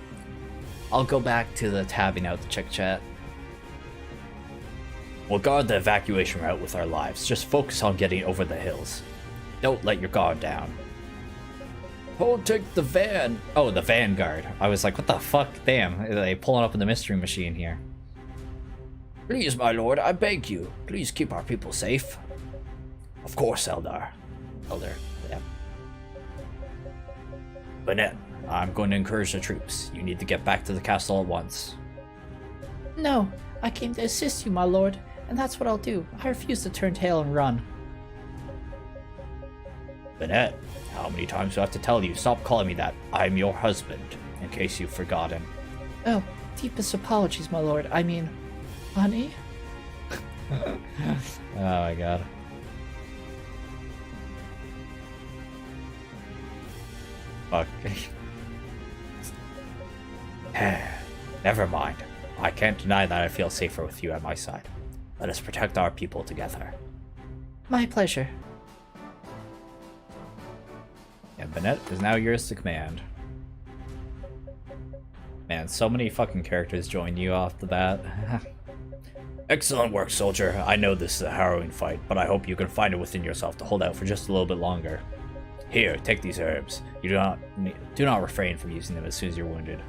I'll go back to the tabbing out to check chat. We'll guard the evacuation route with our lives. Just focus on getting over the hills. Don't let your guard down. Oh, take the van! Oh, the vanguard. I was like, what the fuck? Damn, are they pulling up in the mystery machine here? Please, my lord, I beg you. Please keep our people safe. Of course, Elder, yeah. Bennett, I'm going to encourage the troops. You need to get back to the castle at once. No, I came to assist you, my lord, and that's what I'll do. I refuse to turn tail and run. Bennett, how many times do I have to tell you? Stop calling me that. I'm your husband, in case you've forgotten. Oh, deepest apologies, my lord. I mean, honey? Oh my god. Fuck. Never mind. I can't deny that I feel safer with you at my side. Let us protect our people together. My pleasure. And Bennett is now yours to command. Man, so many fucking characters join you off the bat. Excellent work, soldier. I know this is a harrowing fight, but I hope you can find it within yourself to hold out for just a little bit longer. Here, take these herbs. You do not refrain from using them as soon as you're wounded.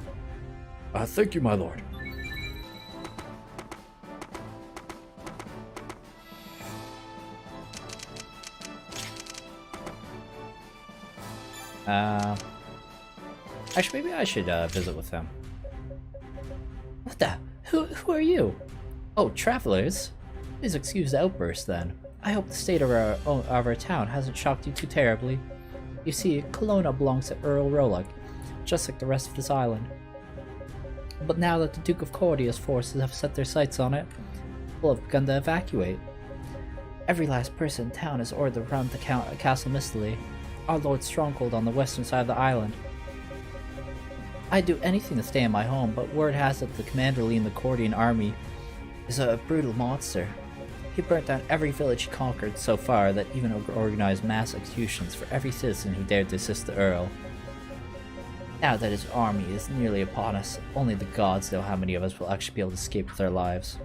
Thank you, my lord. Actually, maybe I should visit with him. What the? Who are you? Oh, travelers. Please excuse the outburst then. I hope the state of our town hasn't shocked you too terribly. You see, Kelowna belongs to Earl Rolock, just like the rest of this island. But now that the Duke of Cordia's forces have set their sights on it, people have begun to evacuate. Every last person in town is ordered around the Castle Mistily, our lord's stronghold on the western side of the island. I'd do anything to stay in my home, but word has it the commander leading the Cordian army is a brutal monster. He burnt down every village he conquered so far, that even organized mass executions for every citizen who dared to assist the Earl. Now that his army is nearly upon us, only the gods know how many of us will actually be able to escape with our lives.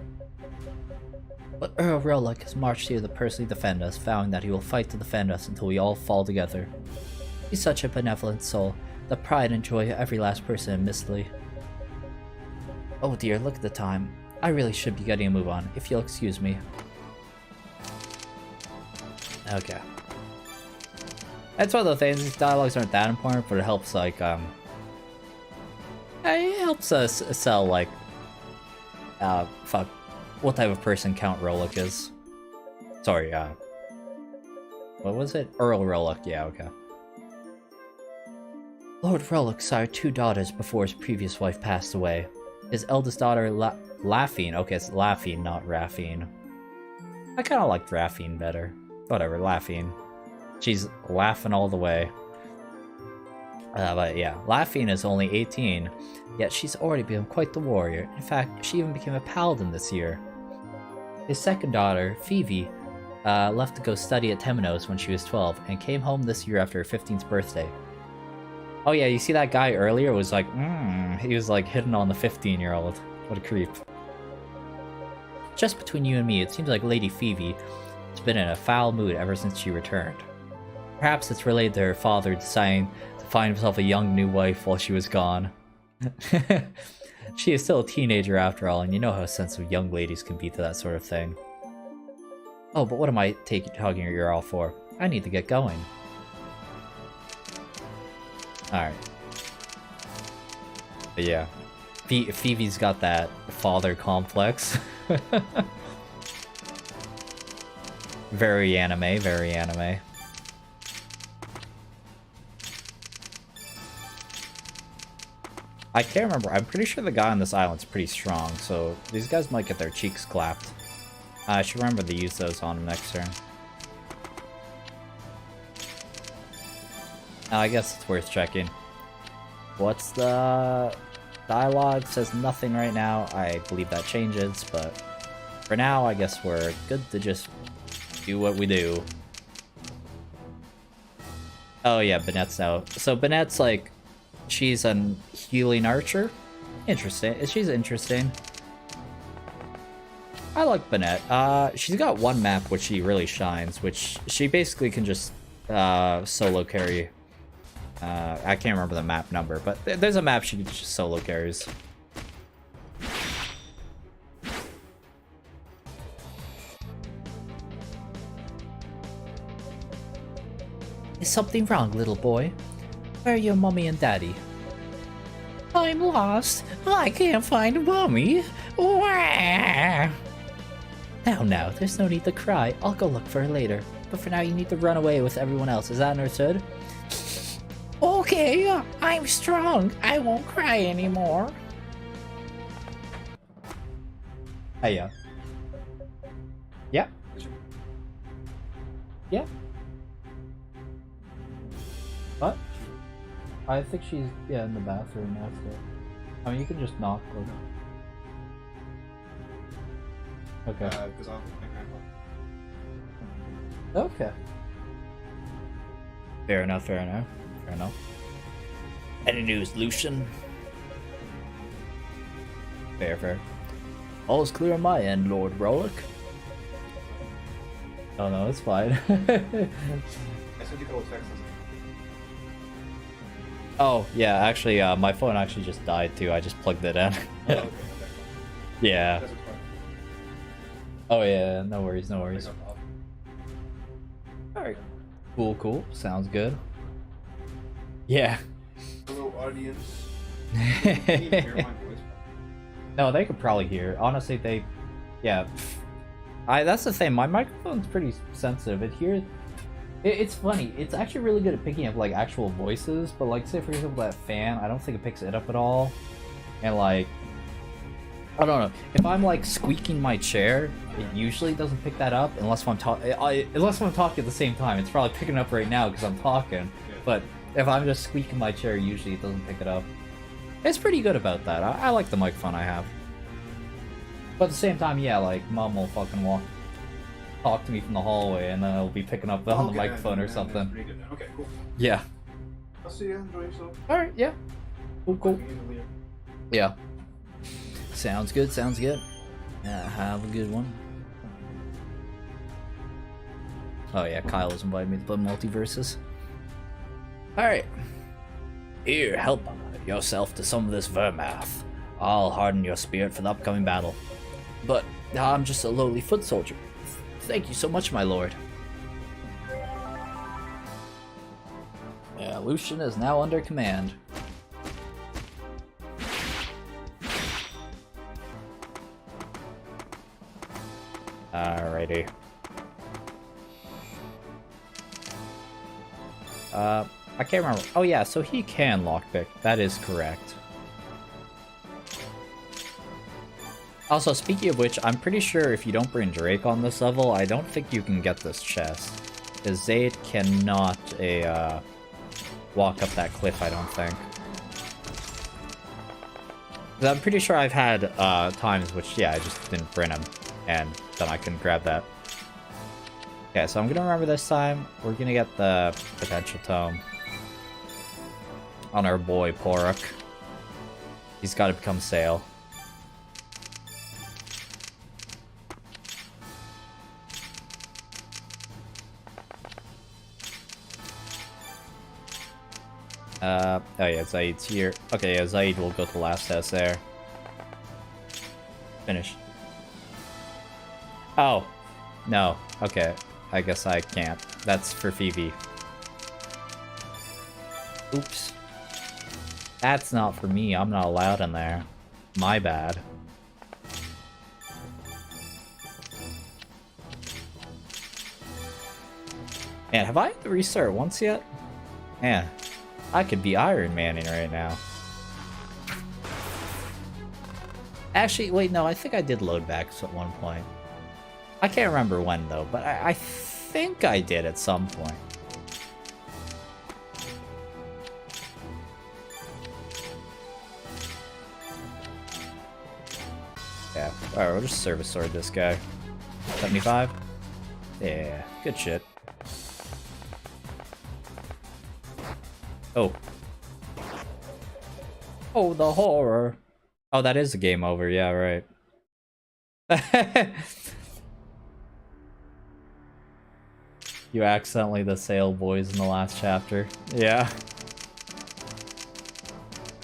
But Earl Rolock has marched here to personally defend us, vowing that he will fight to defend us until we all fall together. He's such a benevolent soul the pride and joy of every last person in Mistley. Oh dear, look at the time. I really should be getting a move on, if you'll excuse me. Okay. It's one of those things, these dialogues aren't that important, but it helps, like, it helps us sell, like, fuck, what type of person Count Rolock is. Sorry, what was it? Earl Rolock, yeah, okay. Lord Rolock sired 2 daughters before his previous wife passed away. His eldest daughter, Laphine, okay, it's Laphine, not Raphine. I kinda liked Raphine better. Whatever, Laphine. She's laughing all the way. But yeah, Laphine is only 18, yet she's already become quite the warrior. In fact, she even became a paladin this year. His second daughter, Phoebe, left to go study at Temenos when she was 12, and came home this year after her 15th birthday. Oh yeah, you see that guy earlier was like, he was like hitting on the 15-year-old. What a creep. Just between you and me, it seems like Lady Phoebe has been in a foul mood ever since she returned. Perhaps it's related to her father deciding to find himself a young new wife while she was gone. She is still a teenager after all, and you know how sensitive young ladies can be to that sort of thing. Oh, but what am I talking your ear off for? I need to get going. Alright. But yeah. Phoebe's got that father complex. Very anime, very anime. I can't remember. I'm pretty sure the guy on this island's pretty strong, so these guys might get their cheeks clapped. I should remember to use those on him next turn. I guess it's worth checking. What's the dialogue? Says nothing right now. I believe that changes, but for now, I guess we're good to just do what we do. Oh yeah, Bennett's now. So Bennett's like, she's a healing archer. Interesting. She's interesting. I like Bennett. She's got one map which she really shines, which she basically can just solo carry. I can't remember the map number, but there's a map she can just solo carries. Is something wrong, little boy? Where are your mommy and daddy? I'm lost. I can't find mommy. Wah! Now, there's no need to cry. I'll go look for her later. But for now, you need to run away with everyone else. Is that understood? Okay, I'm strong. I won't cry anymore. Hey, yeah. Yeah. Yeah. What? I think she's, yeah, in the bathroom now, so. I mean, you can just knock. Okay. Because I'm my grandpa. Okay. Fair enough, fair enough. Fair enough. Any news, Lucian? Fair. All's clear on my end, Lord Rolock. Oh no, it's fine. I sent you a couple texts. Oh, yeah, actually, my phone actually just died too. I just plugged it in. Oh, okay. Yeah. That's fine. Oh yeah, no worries, no worries. Pick up off. Alright. Cool. Sounds good. Yeah. Hello, audience. Can you hear my voice? No, they could probably hear. Honestly, they... Yeah. That's the thing. My microphone's pretty sensitive. It hears... It's funny. It's actually really good at picking up, like, actual voices. But, like, say, for example, that fan, I don't think it picks it up at all. And, like... I don't know. If I'm, like, squeaking my chair, it usually doesn't pick that up. Unless I'm talking... Unless I'm talking at the same time. It's probably picking up right now because I'm talking. Yeah. But if I'm just squeaking my chair, usually it doesn't pick it up. It's pretty good about that. I like the microphone I have. But at the same time, yeah, like, Mom will fucking talk to me from the hallway, and then it'll be picking up on the microphone or That's something. pretty good then. Okay, cool. Yeah. I'll see you. Enjoy yourself. Alright, yeah. Cool. Yeah. Sounds good, have a good one. Oh yeah, Kyle has invited me to play multiverses. Alright. Here, help yourself to some of this vermouth. I'll harden your spirit for the upcoming battle. But I'm just a lowly foot soldier. Thank you so much, my lord. Yeah, Lucian is now under command. Alrighty. I can't remember. Oh yeah, so he can lockpick. That is correct. Also, speaking of which, I'm pretty sure if you don't bring Drake on this level, I don't think you can get this chest. Because Zayd cannot walk up that cliff, I don't think. 'Cause I'm pretty sure I've had times which, yeah, I just didn't bring him, and then I couldn't grab that. Okay, so I'm gonna remember this time. We're gonna get the potential tome on our boy Poruk. He's got to become Sail. Oh yeah, Zayd's here. Okay, yeah, Zayd will go to the last test there. Finish. Oh. No. Okay. I guess I can't. That's for Phoebe. Oops. That's not for me. I'm not allowed in there. My bad. Man, have I had to restart once yet? Man, I could be Iron Manning right now. Actually, wait, no, I think I did load back at one point. I can't remember when, though, but I think I did at some point. Yeah, alright, we'll just service sword this guy. 75? Yeah, good shit. Oh. Oh, the horror. Oh, that is a game over, yeah, right. You accidentally the Sail boys in the last chapter. Yeah.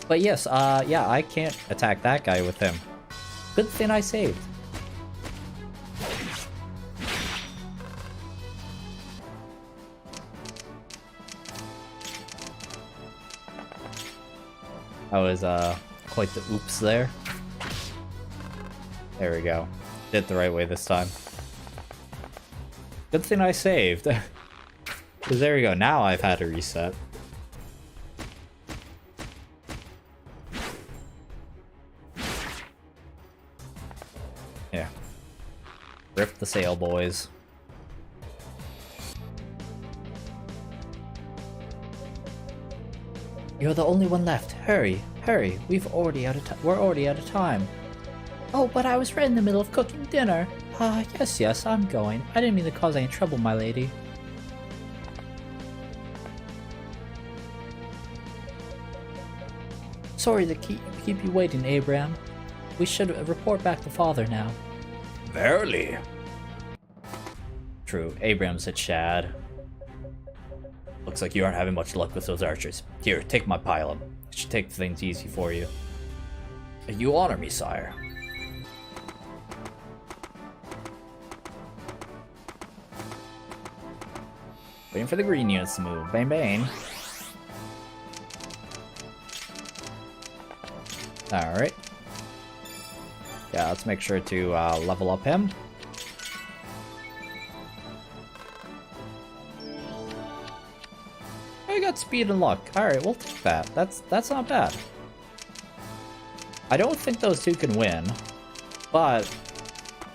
But yes, yeah, I can't attack that guy with him. Good thing I saved. That was, quite the oops there. There we go. Did it the right way this time. Good thing I saved. Because there we go, now I've had to reset. Yeah. Rip the Sail boys. You're the only one left. Hurry, hurry. We're already out of time. Oh, but I was right in the middle of cooking dinner. Yes, I'm going. I didn't mean to cause any trouble, my lady. Sorry to keep you waiting, Abraham. We should report back to father now. Verily. True, Abraham's a Chad. Looks like you aren't having much luck with those archers. Here, take my pylon. It should take things easy for you. You honor me, sire. Waiting for the green units to move. Bang, bang. Alright. Yeah, let's make sure to level up him. I got speed and luck. Alright, we'll take that. That's not bad. I don't think those two can win, but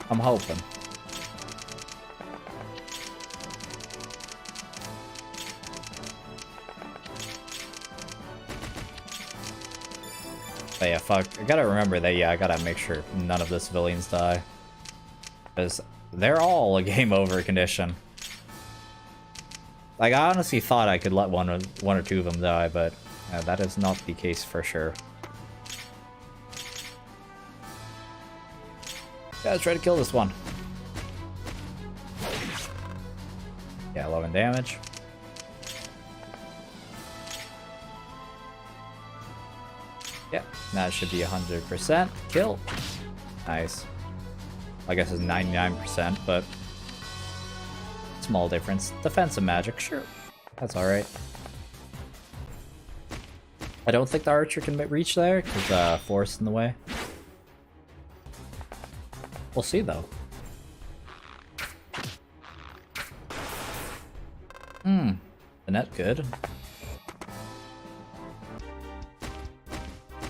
I'm hoping. But yeah, fuck. I gotta remember that, yeah, I gotta make sure none of the civilians die. Because they're all a game over condition. Like, I honestly thought I could let one or two of them die, but that is not the case for sure. Yeah, let's try to kill this one. Yeah, 11 damage. That should be 100%. Kill. Nice. I guess it's 99%, but small difference. Defensive magic, sure. That's alright. I don't think the archer can reach there, because forest in the way. We'll see, though. The net good.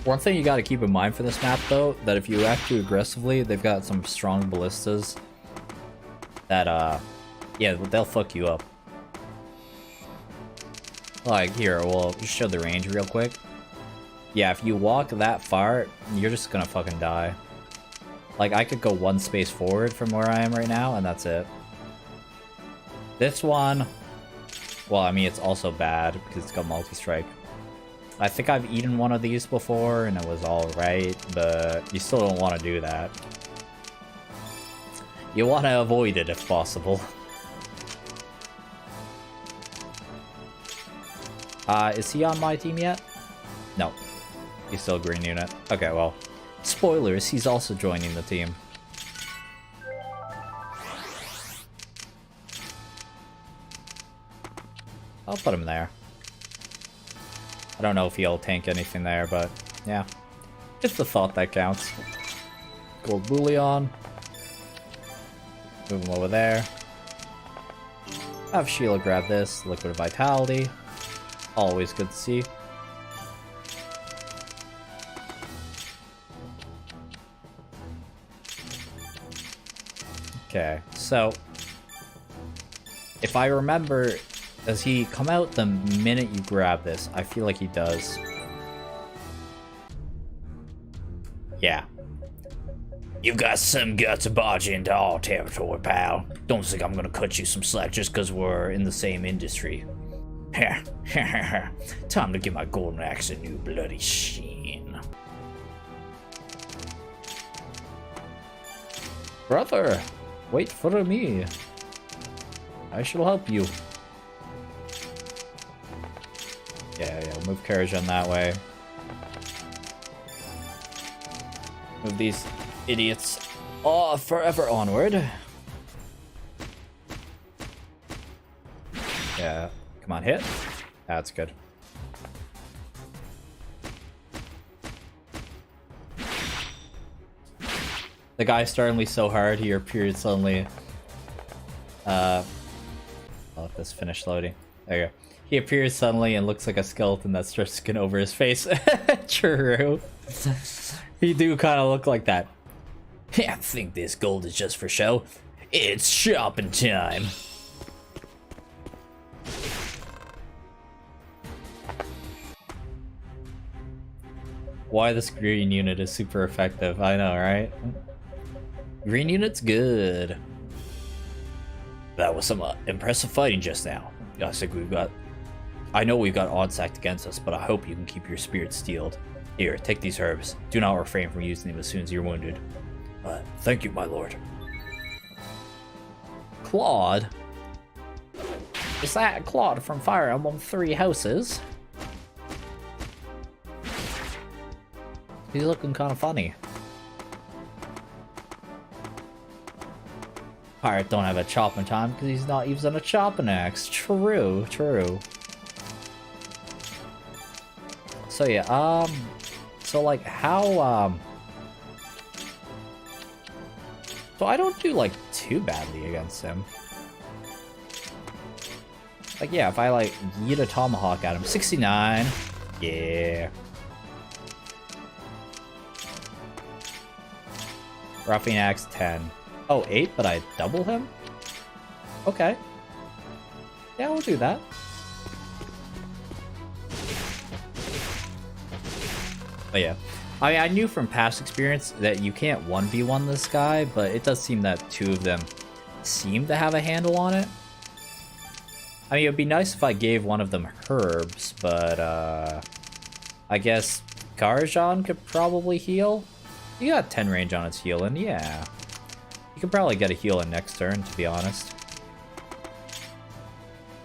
One thing you gotta keep in mind for this map, though, that if you act too aggressively, they've got some strong ballistas that, yeah, they'll fuck you up. Like, here, we'll just show the range real quick. Yeah, if you walk that far, you're just gonna fucking die. Like, I could go one space forward from where I am right now, and that's it. This one, well, I mean, it's also bad because it's got multi-strike. I think I've eaten one of these before, and it was alright, but you still don't want to do that. You want to avoid it if possible. Is he on my team yet? No. He's still green unit. Okay, well. Spoilers, he's also joining the team. I'll put him there. I don't know if he'll tank anything there, but yeah. Just the thought that counts. Gold bullion. Move him over there. Have Sheila grab this. Liquid vitality. Always good to see. Okay, so if I remember, does he come out the minute you grab this? I feel like he does. Yeah. You got some guts to barge into our territory, pal. Don't think I'm gonna cut you some slack just because we're in the same industry. Time to give my golden axe a new bloody sheen. Brother, wait for me. I shall help you. Yeah, move Karajan that way. Move these idiots forever onward. Yeah, come on, hit. That's good. The guy startled me so hard, he appeared suddenly. I'll let this finish loading. There you go. He appears suddenly and looks like a skeleton that starts skin over his face. True. He do kind of look like that. I think this gold is just for show. It's shopping time. Why this green unit is super effective. I know, right? Green unit's good. That was some impressive fighting just now. I know we've got odds stacked against us, but I hope you can keep your spirit steeled. Here, take these herbs. Do not refrain from using them as soon as you're wounded. Thank you, my lord. Claude? Is that Claude from Fire Emblem 3 Houses? He's looking kind of funny. Pirate don't have a chopping time because he's not using a chopping axe. True. So yeah, so like how, so I don't do like too badly against him. Like yeah, if I like yeet a tomahawk at him, 69, yeah. Roughing axe 10. Oh, 8, but I double him? Okay. Yeah, we'll do that. But yeah. I mean, I knew from past experience that you can't 1v1 this guy, but it does seem that two of them seem to have a handle on it. I mean, it would be nice if I gave one of them herbs, but I guess Karajan could probably heal. You got 10 range on its healing, yeah. You could probably get a heal in next turn, to be honest.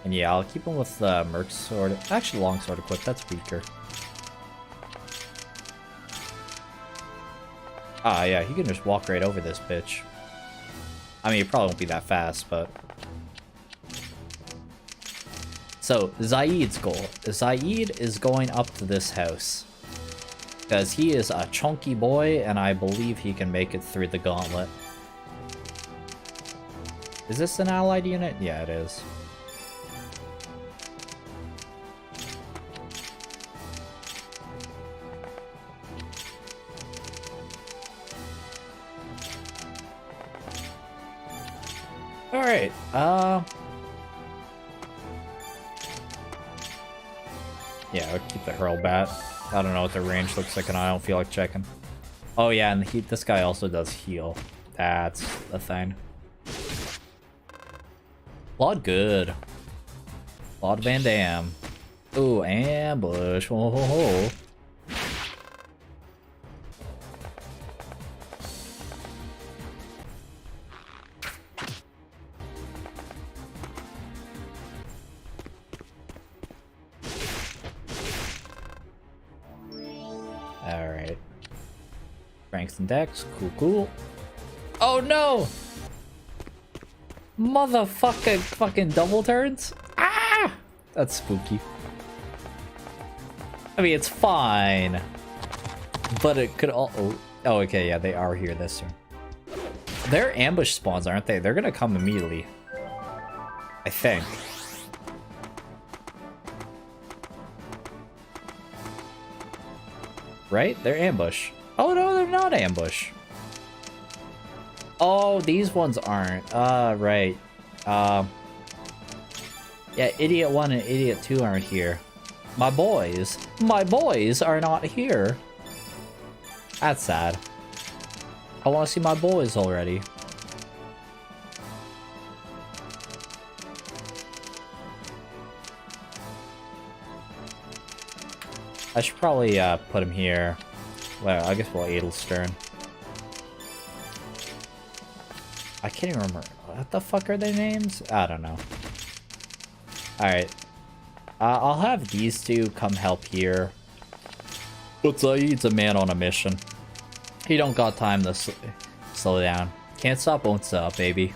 And yeah, I'll keep him with Merc's sword. Actually, longsword equipped, that's weaker. Ah, yeah, he can just walk right over this bitch. I mean, it probably won't be that fast, but... So, Zaid's goal. Zaid is going up to this house. Because he is a chunky boy, and I believe he can make it through the gauntlet. Is this an allied unit? Yeah, it is. Alright, yeah, I'll keep the hurl bat. I don't know what the range looks like, and I don't feel like checking. Oh yeah, and this guy also does heal. That's the thing. Claude good. Claude Van Damme. Ooh, ambush. Ho, ho, ho. Alright. Ranks and decks. Cool, cool. Oh no! Motherfucking fucking double turns? Ah! That's spooky. I mean, it's fine. But it could all... Oh, okay, yeah, they are here this turn. They're ambush spawns, aren't they? They're gonna come immediately. I think. Right? They're ambush. Oh no, they're not ambush. Oh, these ones aren't. Right. Yeah, Idiot 1 and Idiot 2 aren't here. My boys are not here. That's sad. I want to see my boys already. I should probably put him here. Well, I guess we'll Edelstern. I can't even remember. What the fuck are their names? I don't know. Alright. I'll have these two come help here. But Zaid's a man on a mission. He don't got time to slow down. Can't stop, won't stop, baby.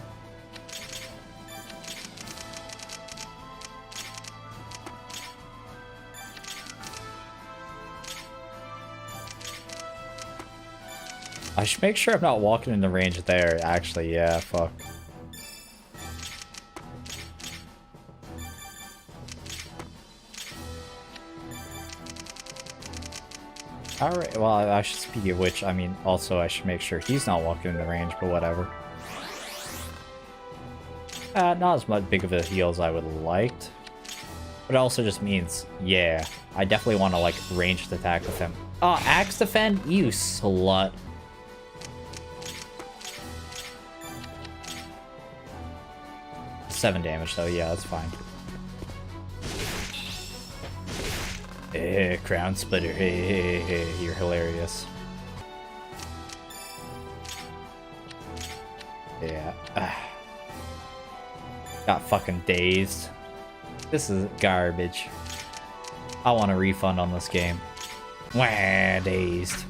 I should make sure I'm not walking in the range there. Actually, yeah, fuck. Alright, well, I should speak of which, I mean, also I should make sure he's not walking in the range, but whatever. Not as much big of a heal as I would have liked. But it also just means, yeah, I definitely want to, like, ranged attack with him. Oh, axe defend? You slut. 7 damage though, yeah, that's fine. Crown splitter, hey, you're hilarious. Yeah. Got fucking dazed. This is garbage. I want a refund on this game. Wah, dazed.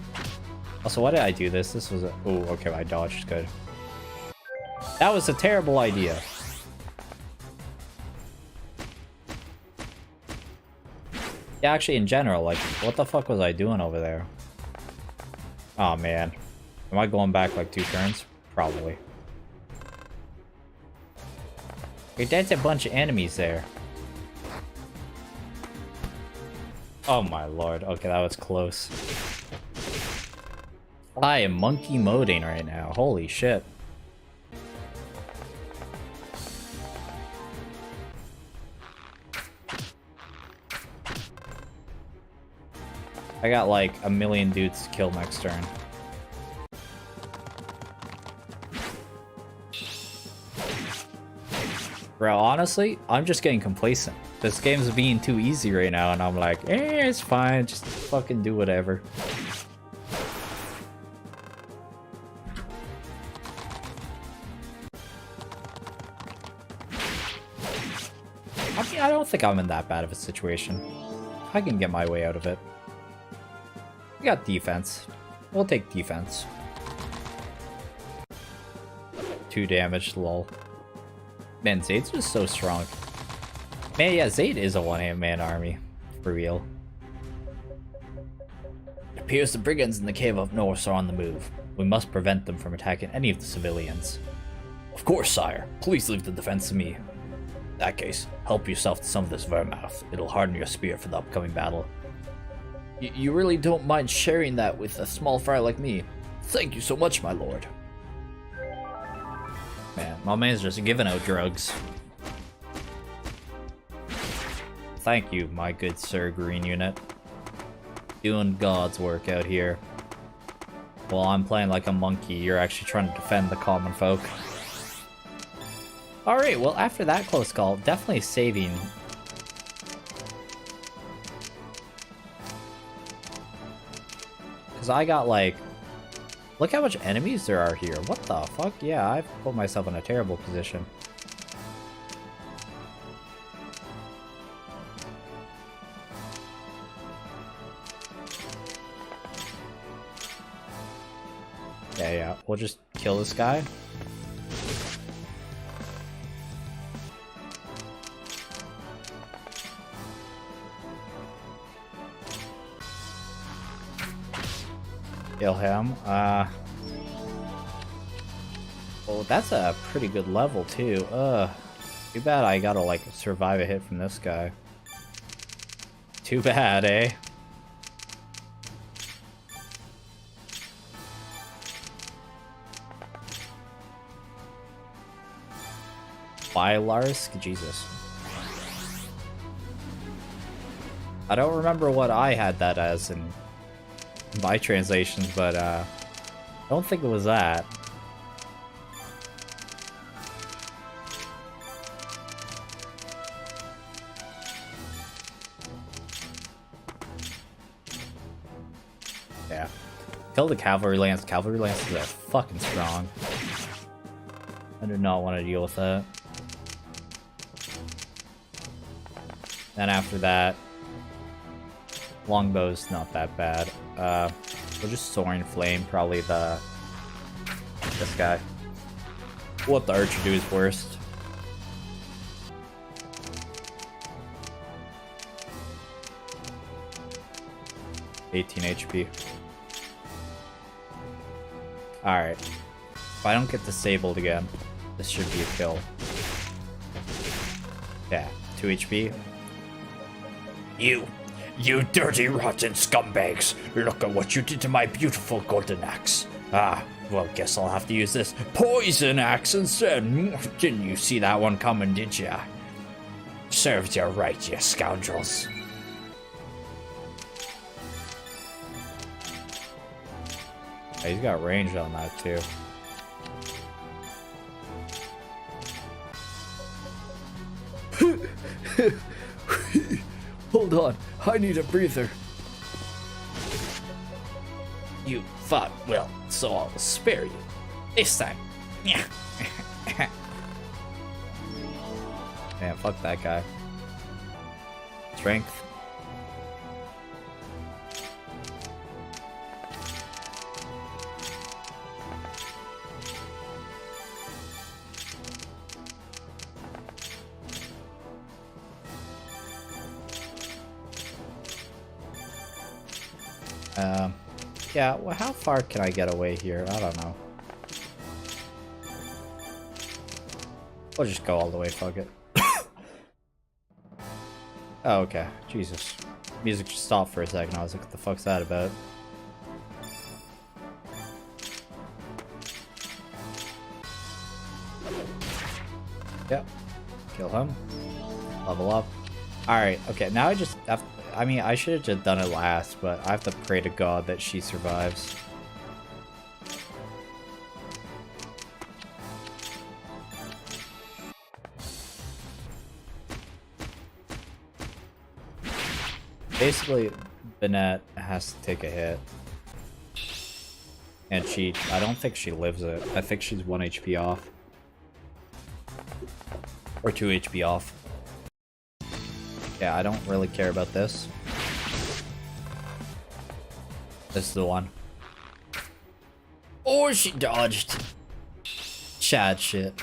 Also, why did I do this? This was a... Oh, okay, I dodged, good. That was a terrible idea. Yeah, actually, in general, like, what the fuck was I doing over there? Oh, man. Am I going back, like, 2 turns? Probably. Wait, that's a bunch of enemies there. Oh, my lord. Okay, that was close. I am monkey moding right now. Holy shit. I got like a million dudes to kill next turn. Bro, honestly, I'm just getting complacent. This game's being too easy right now, and I'm like, it's fine, just fucking do whatever. I mean, I don't think I'm in that bad of a situation. I can get my way out of it. We got defense. We'll take defense. 2 damage, lol. Man, Zayd's just so strong. Man, yeah, Zayd is a one-man army. For real. It appears the brigands in the cave up north are on the move. We must prevent them from attacking any of the civilians. Of course, sire. Please leave the defense to me. In that case, help yourself to some of this vermouth. It'll harden your spirit for the upcoming battle. You really don't mind sharing that with a small fry like me? Thank you so much, my lord. Man, my man's just giving out drugs. Thank you, my good sir, Green Unit. Doing God's work out here. While I'm playing like a monkey, you're actually trying to defend the common folk. Alright, well, after that close call, definitely saving. Because I got, like... Look how much enemies there are here. What the fuck? Yeah, I've put myself in a terrible position. Yeah, we'll just kill this guy. Kill him. Oh, that's a pretty good level too. Too bad I gotta like survive a hit from this guy. Too bad, eh? Bylarsk? Jesus. I don't remember what I had that as in my translations, but I don't think it was that. Yeah. Kill the cavalry lance. Cavalry lances are fucking strong. I do not want to deal with that. Then after that, longbow's not that bad. We'll just Soaring Flame, probably this guy. What the archer do is worst. $18 HP. Alright. If I don't get disabled again, this should be a kill. Yeah, 2 HP. You dirty, rotten scumbags! Look at what you did to my beautiful golden axe. Ah, well, guess I'll have to use this poison axe instead. Didn't you see that one coming, did ya? Serves you right, you scoundrels. Yeah, he's got range on that too. Hold on, I need a breather. You fought well, so I'll spare you. This time. Man, fuck that guy. Strength. Yeah, well, how far can I get away here? I don't know. We'll just go all the way, fuck it. Oh, okay. Jesus. Music just stopped for a second. I was like, what the fuck's that about? Yep. Kill him. Level up. Alright, okay, now I just have... I mean, I should have just done it last, but I have to pray to God that she survives. Basically, Bennett has to take a hit. And I don't think she lives it. I think she's 1 HP off. Or 2 HP off. Yeah, I don't really care about this. This is the one. Oh, she dodged. Chad shit.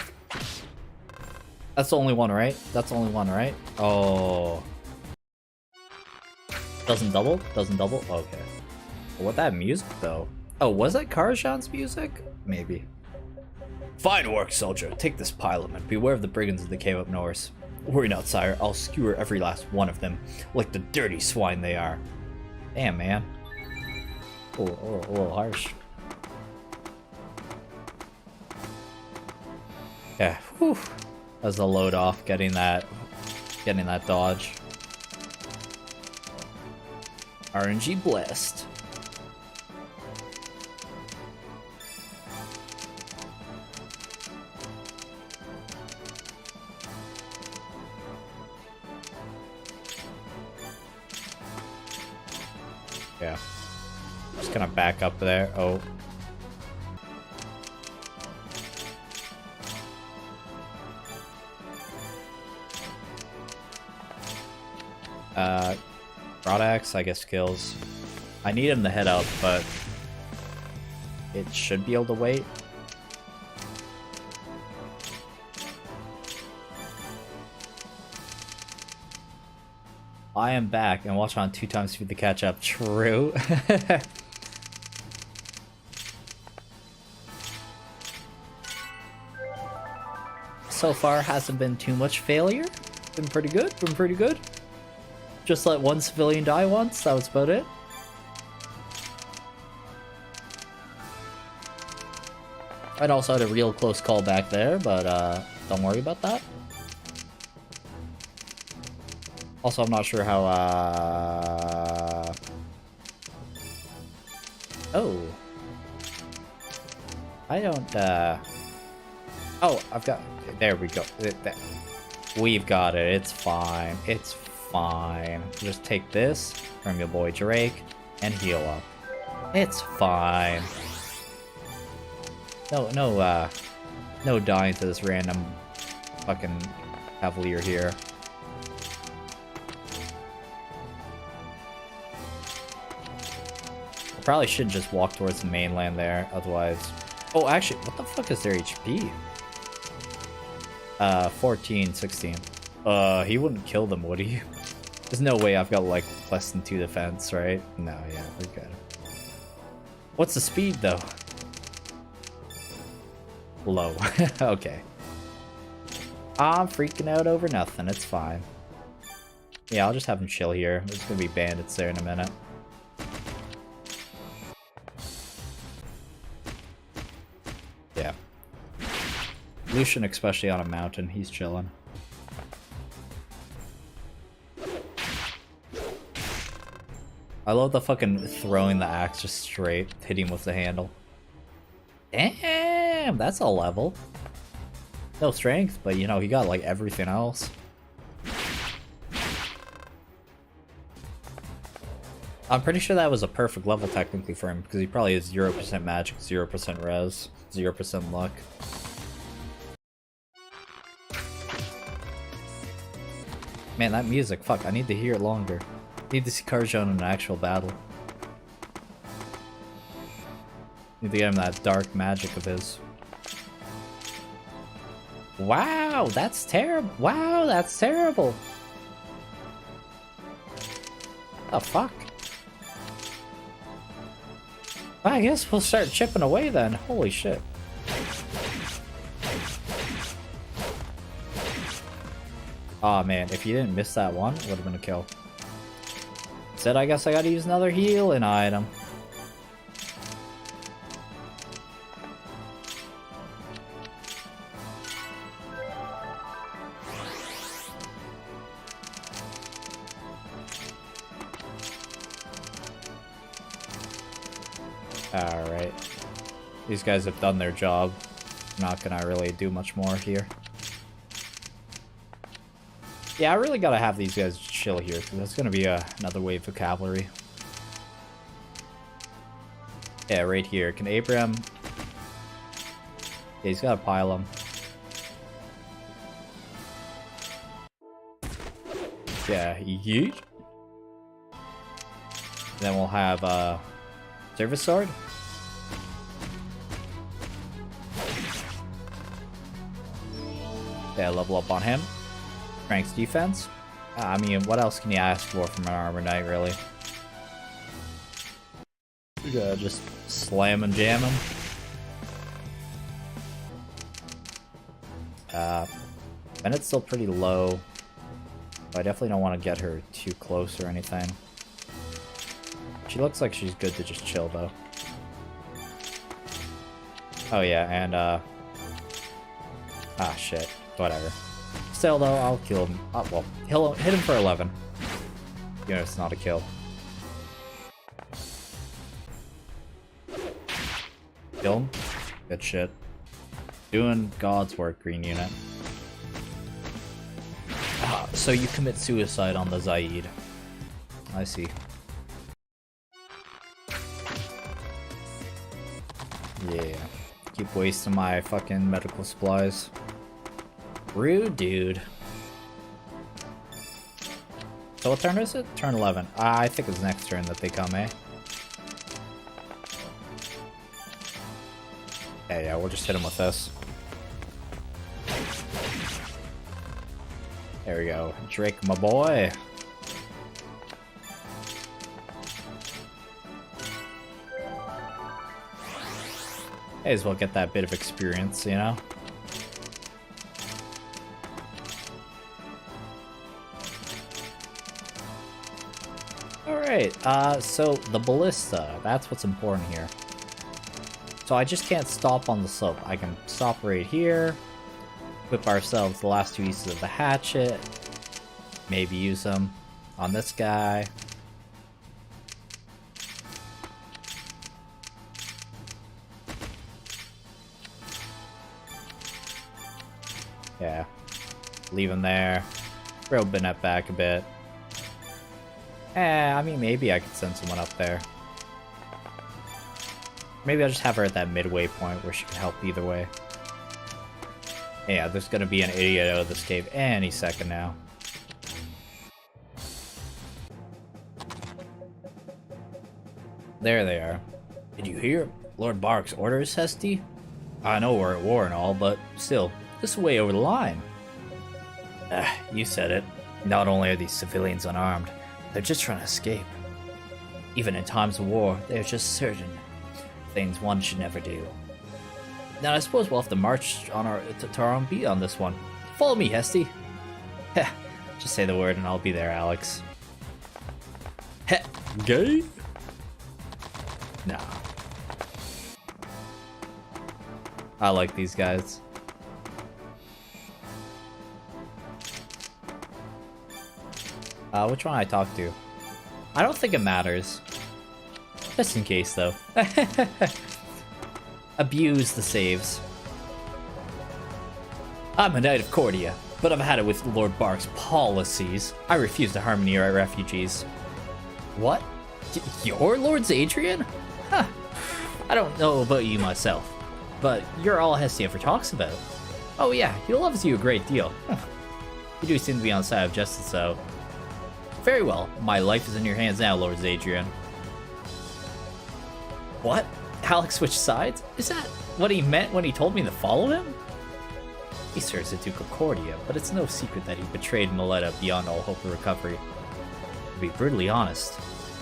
That's the only one, right? That's the only one, right? Oh. Doesn't double? Doesn't double? Okay. What that music, though? Oh, was that Karjan's music? Maybe. Fine work, soldier. Take this pylum and beware of the brigands of the cave up north. Worry not, sire. I'll skewer every last one of them, like the dirty swine they are. Damn, man. A little harsh. Yeah, whew. That was a load off getting that dodge. RNG blessed. Yeah. Just gonna back up there. Oh. Broadaxe, I guess, kills. I need him to head up, but it should be able to wait. I am back and watch on 2 times speed to catch up. True. So far hasn't been too much failure. Been pretty good. Been pretty good. Just let one civilian die once. That was about it. I'd also had a real close call back there, but don't worry about that. Also, I'm not sure how, Oh. I don't, Oh, I've got... There we go. We've got it. It's fine. It's fine. Just take this from your boy Drake and heal up. It's fine. No dying to this random fucking Cavalier here. I probably shouldn't just walk towards the mainland there, otherwise... Oh, actually, what the fuck is their HP? 14, 16. He wouldn't kill them, would he? There's no way I've got, like, less than 2 defense, right? No, yeah, we're good. What's the speed, though? Low. Okay. I'm freaking out over nothing. It's fine. Yeah, I'll just have him chill here. There's gonna be bandits there in a minute. Yeah. Lucian, especially on a mountain, he's chilling. I love the fucking throwing the axe just straight, hitting with the handle. Damn, that's a level. No strength, but you know, he got like everything else. I'm pretty sure that was a perfect level technically for him, because he probably has 0% magic, 0% res, 0% luck. Man, that music, fuck, I need to hear it longer. I need to see Karjan in an actual battle. Need to get him that dark magic of his. Wow, that's terrible. Wow, that's terrible. The fuck? I guess we'll start chipping away then. Holy shit. Aw, man, if you didn't miss that one, it would have been a kill. Said I guess I gotta use another healing item. Alright. These guys have done their job. I'm not gonna really do much more here. Yeah, I really gotta have these guys chill here, because that's gonna be another wave of cavalry. Yeah, right here. Can Abraham... Yeah, he's gotta pile them. Yeah, yeet. Then we'll have, Service Sword? Yeah, level up on him. Strength defense. I mean, what else can you ask for from an armor knight, really? Just slam and jam him. Bennett's still pretty low. I definitely don't want to get her too close or anything. She looks like she's good to just chill, though. Oh yeah, and ah, shit. Whatever. Still, though, I'll kill him. Oh, well, he'll hit him for 11. You know, it's not a kill. Kill him. Good shit. Doing God's work, green unit. Ah, so you commit suicide on the Zaid. I see. Yeah. Keep wasting my fucking medical supplies. Rude, dude. So what turn is it? Turn 11. I think it's next turn that they come, eh? Yeah, we'll just hit him with this. There we go. Drake, my boy. May as well get that bit of experience, you know? Alright, so the ballista, that's what's important here. So I just can't stop on the slope. I can stop right here, equip ourselves the last 2 pieces of the hatchet, maybe use them on this guy. Yeah, leave him there, throw Bennett back a bit. I mean, maybe I could send someone up there. Maybe I'll just have her at that midway point where she can help either way. Yeah, there's gonna be an idiot out of this cave any second now. There they are. Did you hear Lord Bark's orders, Hesty? I know we're at war and all, but still, this is way over the line. You said it. Not only are these civilians unarmed, they're just trying to escape. Even in times of war, they're just certain things one should never do. Now I suppose we'll have to march on to our own beat on this one. Follow me, Hesty. Heh, just say the word and I'll be there, Alex. Heh. Gay? Nah. I like these guys. Which one I talk to? I don't think it matters. Just in case, though. Abuse the saves. I'm a knight of Cordia, but I've had it with Lord Bark's policies. I refuse to harm near our refugees. What? You're Lord Zadrian? Huh. I don't know about you myself, but you're all Hesty ever talks about. Oh yeah, he loves you a great deal. You do seem to be on the side of justice, though. Very well, my life is in your hands now, Lord Zadrian. What? Alex switched sides? Is that what he meant when he told me to follow him? He serves the Duke of Cordia, but it's no secret that he betrayed Miletta beyond all hope of recovery. To be brutally honest,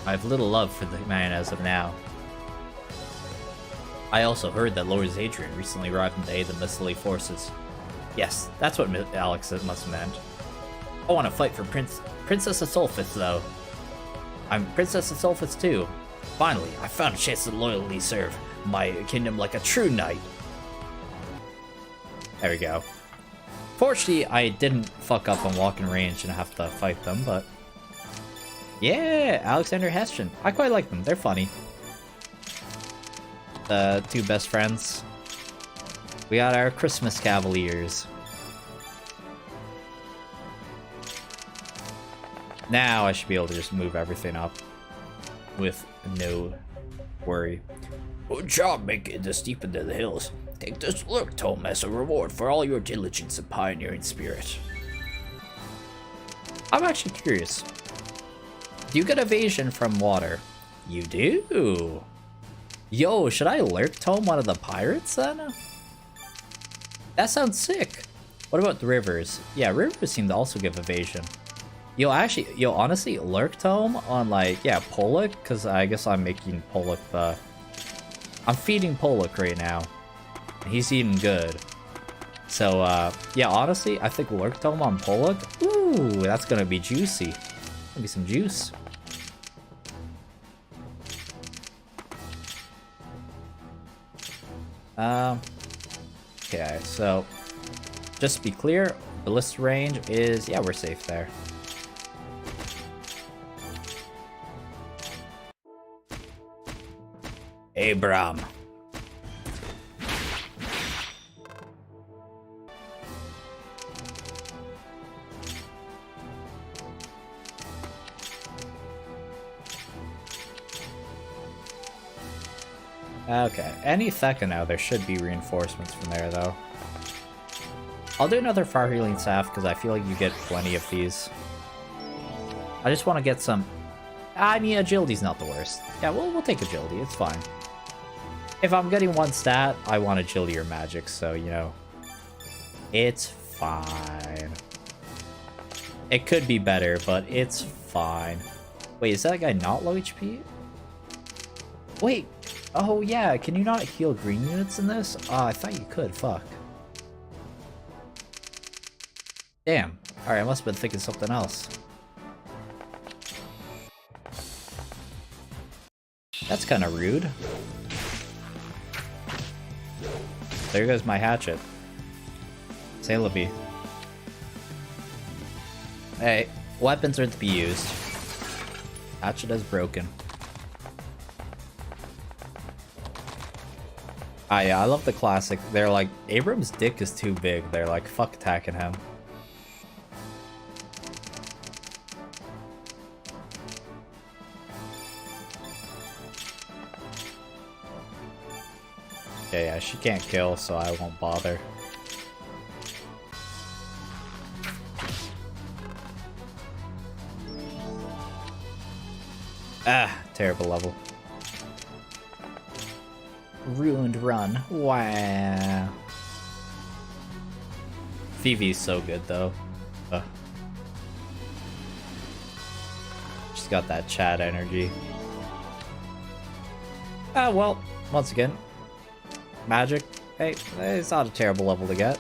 I have little love for the man as of now. I also heard that Lord Zadrian recently arrived to aid the Missile forces. Yes, that's what Alex must have meant. I want to fight for Princess of Sulfith, though. I'm Princess of Sulfith, too. Finally, I found a chance to loyally serve my kingdom like a true knight. There we go. Fortunately, I didn't fuck up on walking range and have to fight them, but... Yeah, Alexander Hessian. I quite like them. They're funny. The 2 best friends. We got our Christmas Cavaliers. Now I should be able to just move everything up with no worry. Good job making it this deep into the hills. Take this lurk tome as a reward for all your diligence and pioneering spirit. I'm actually curious. Do you get evasion from water? You do. Yo, should I lurk tome one of the pirates then? That sounds sick. What about the rivers? Yeah, rivers seem to also give evasion. You'll honestly Lurk Tome on like, yeah, Pollock, because I guess I'm making Pollock the... I'm feeding Pollock right now. He's eating good. So, yeah, honestly, I think Lurk Tome on Pollock, ooh, that's gonna be juicy. Gonna be some juice. Okay, so just to be clear, ballista range is, yeah, we're safe there. Abram. Okay, any second now there should be reinforcements from there though. I'll do another fire healing staff because I feel like you get plenty of these. I just want to get some... I mean, agility's not the worst. Yeah, we'll take agility, it's fine. If I'm getting one stat, I want agility or magic, so, you know, it's fine. It could be better, but it's fine. Wait, is that guy not low HP? Wait, oh yeah, can you not heal green units in this? I thought you could, fuck. Damn. Alright, I must have been thinking something else. That's kind of rude. There goes my hatchet. Celebi. Hey, weapons are to be used. Hatchet is broken. Ah, yeah, I love the classic. They're like, Abram's dick is too big. They're like, fuck attacking him. Okay, yeah, she can't kill, so I won't bother. Ah, terrible level. Ruined run. Wow. Phoebe's so good though. She's got that Chad energy. Ah, well, once again, magic. Hey, it's not a terrible level to get.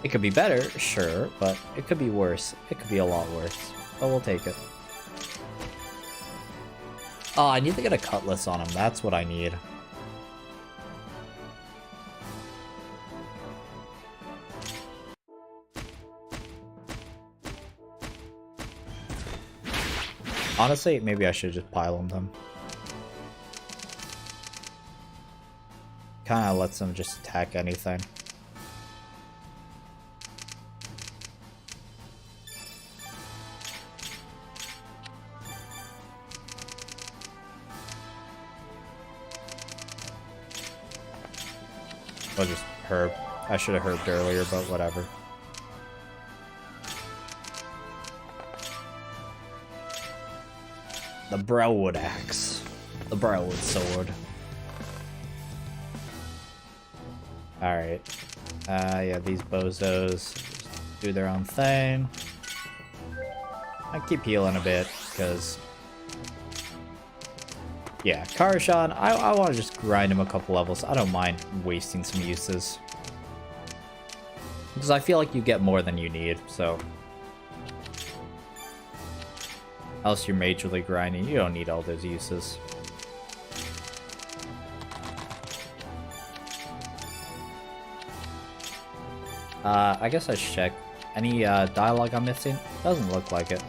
It could be better, sure, but it could be worse. It could be a lot worse. But we'll take it. Oh, I need to get a cutlass on him. That's what I need. Honestly, maybe I should just pylon them. Kinda lets them just attack anything. I'll just herb. I should have herbed earlier, but whatever. The Browwood Axe. The Browwood Sword. Alright. Yeah, these bozos do their own thing. I keep healing a bit, because... yeah, Karshan, I want to just grind him a couple levels. I don't mind wasting some uses. Because I feel like you get more than you need, so... else you're majorly grinding, you don't need all those uses. I guess I should check. Any dialogue I'm missing? Doesn't look like it.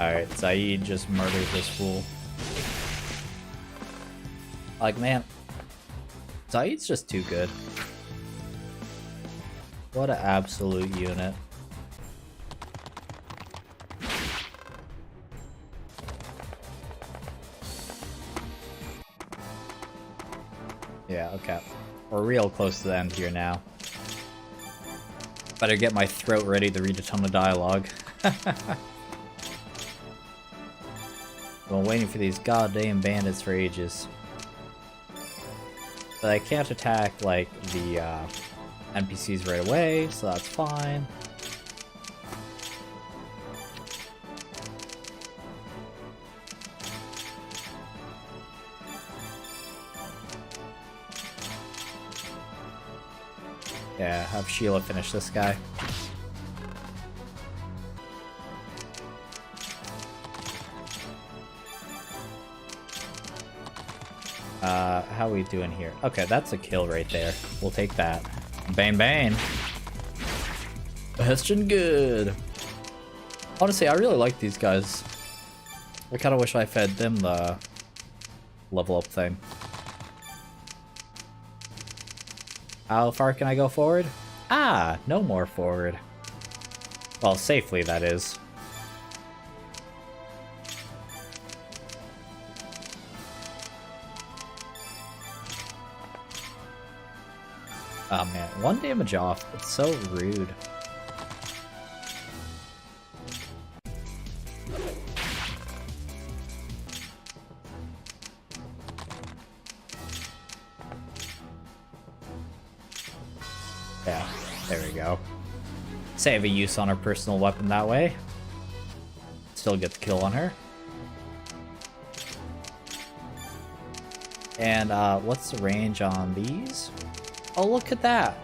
Alright, Zaid just murdered this fool. Like, man, Zaid's just too good. What an absolute unit. Yeah, okay. We're real close to the end here now. Better get my throat ready to read a ton of dialogue. Been waiting for these goddamn bandits for ages. But I can't attack, like, the NPCs right away, so that's fine. Yeah, have Sheila finish this guy. How are we doing here? Okay, that's a kill right there. We'll take that. Bane Bane. Bastion good. Honestly, I really like these guys. I kind of wish I fed them the level up thing. How far can I go forward? Ah, no more forward. Well, safely, that is. Oh man, 1 damage off. It's so rude. Yeah, there we go. Save a use on her personal weapon that way. Still get the kill on her. And what's the range on these? Oh, look at that!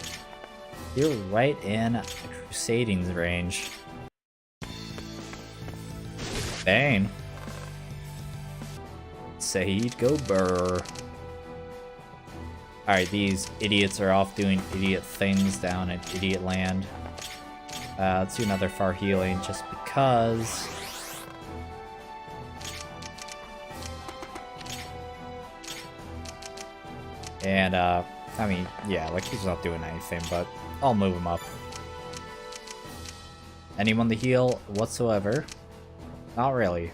You're right in the Crusading's range. Bane. Saeed, go burr. Alright, these idiots are off doing idiot things down at Idiot Land. Let's do another far healing just because. And, I mean, yeah, like he's not doing anything, but I'll move him up. Anyone to heal whatsoever? Not really.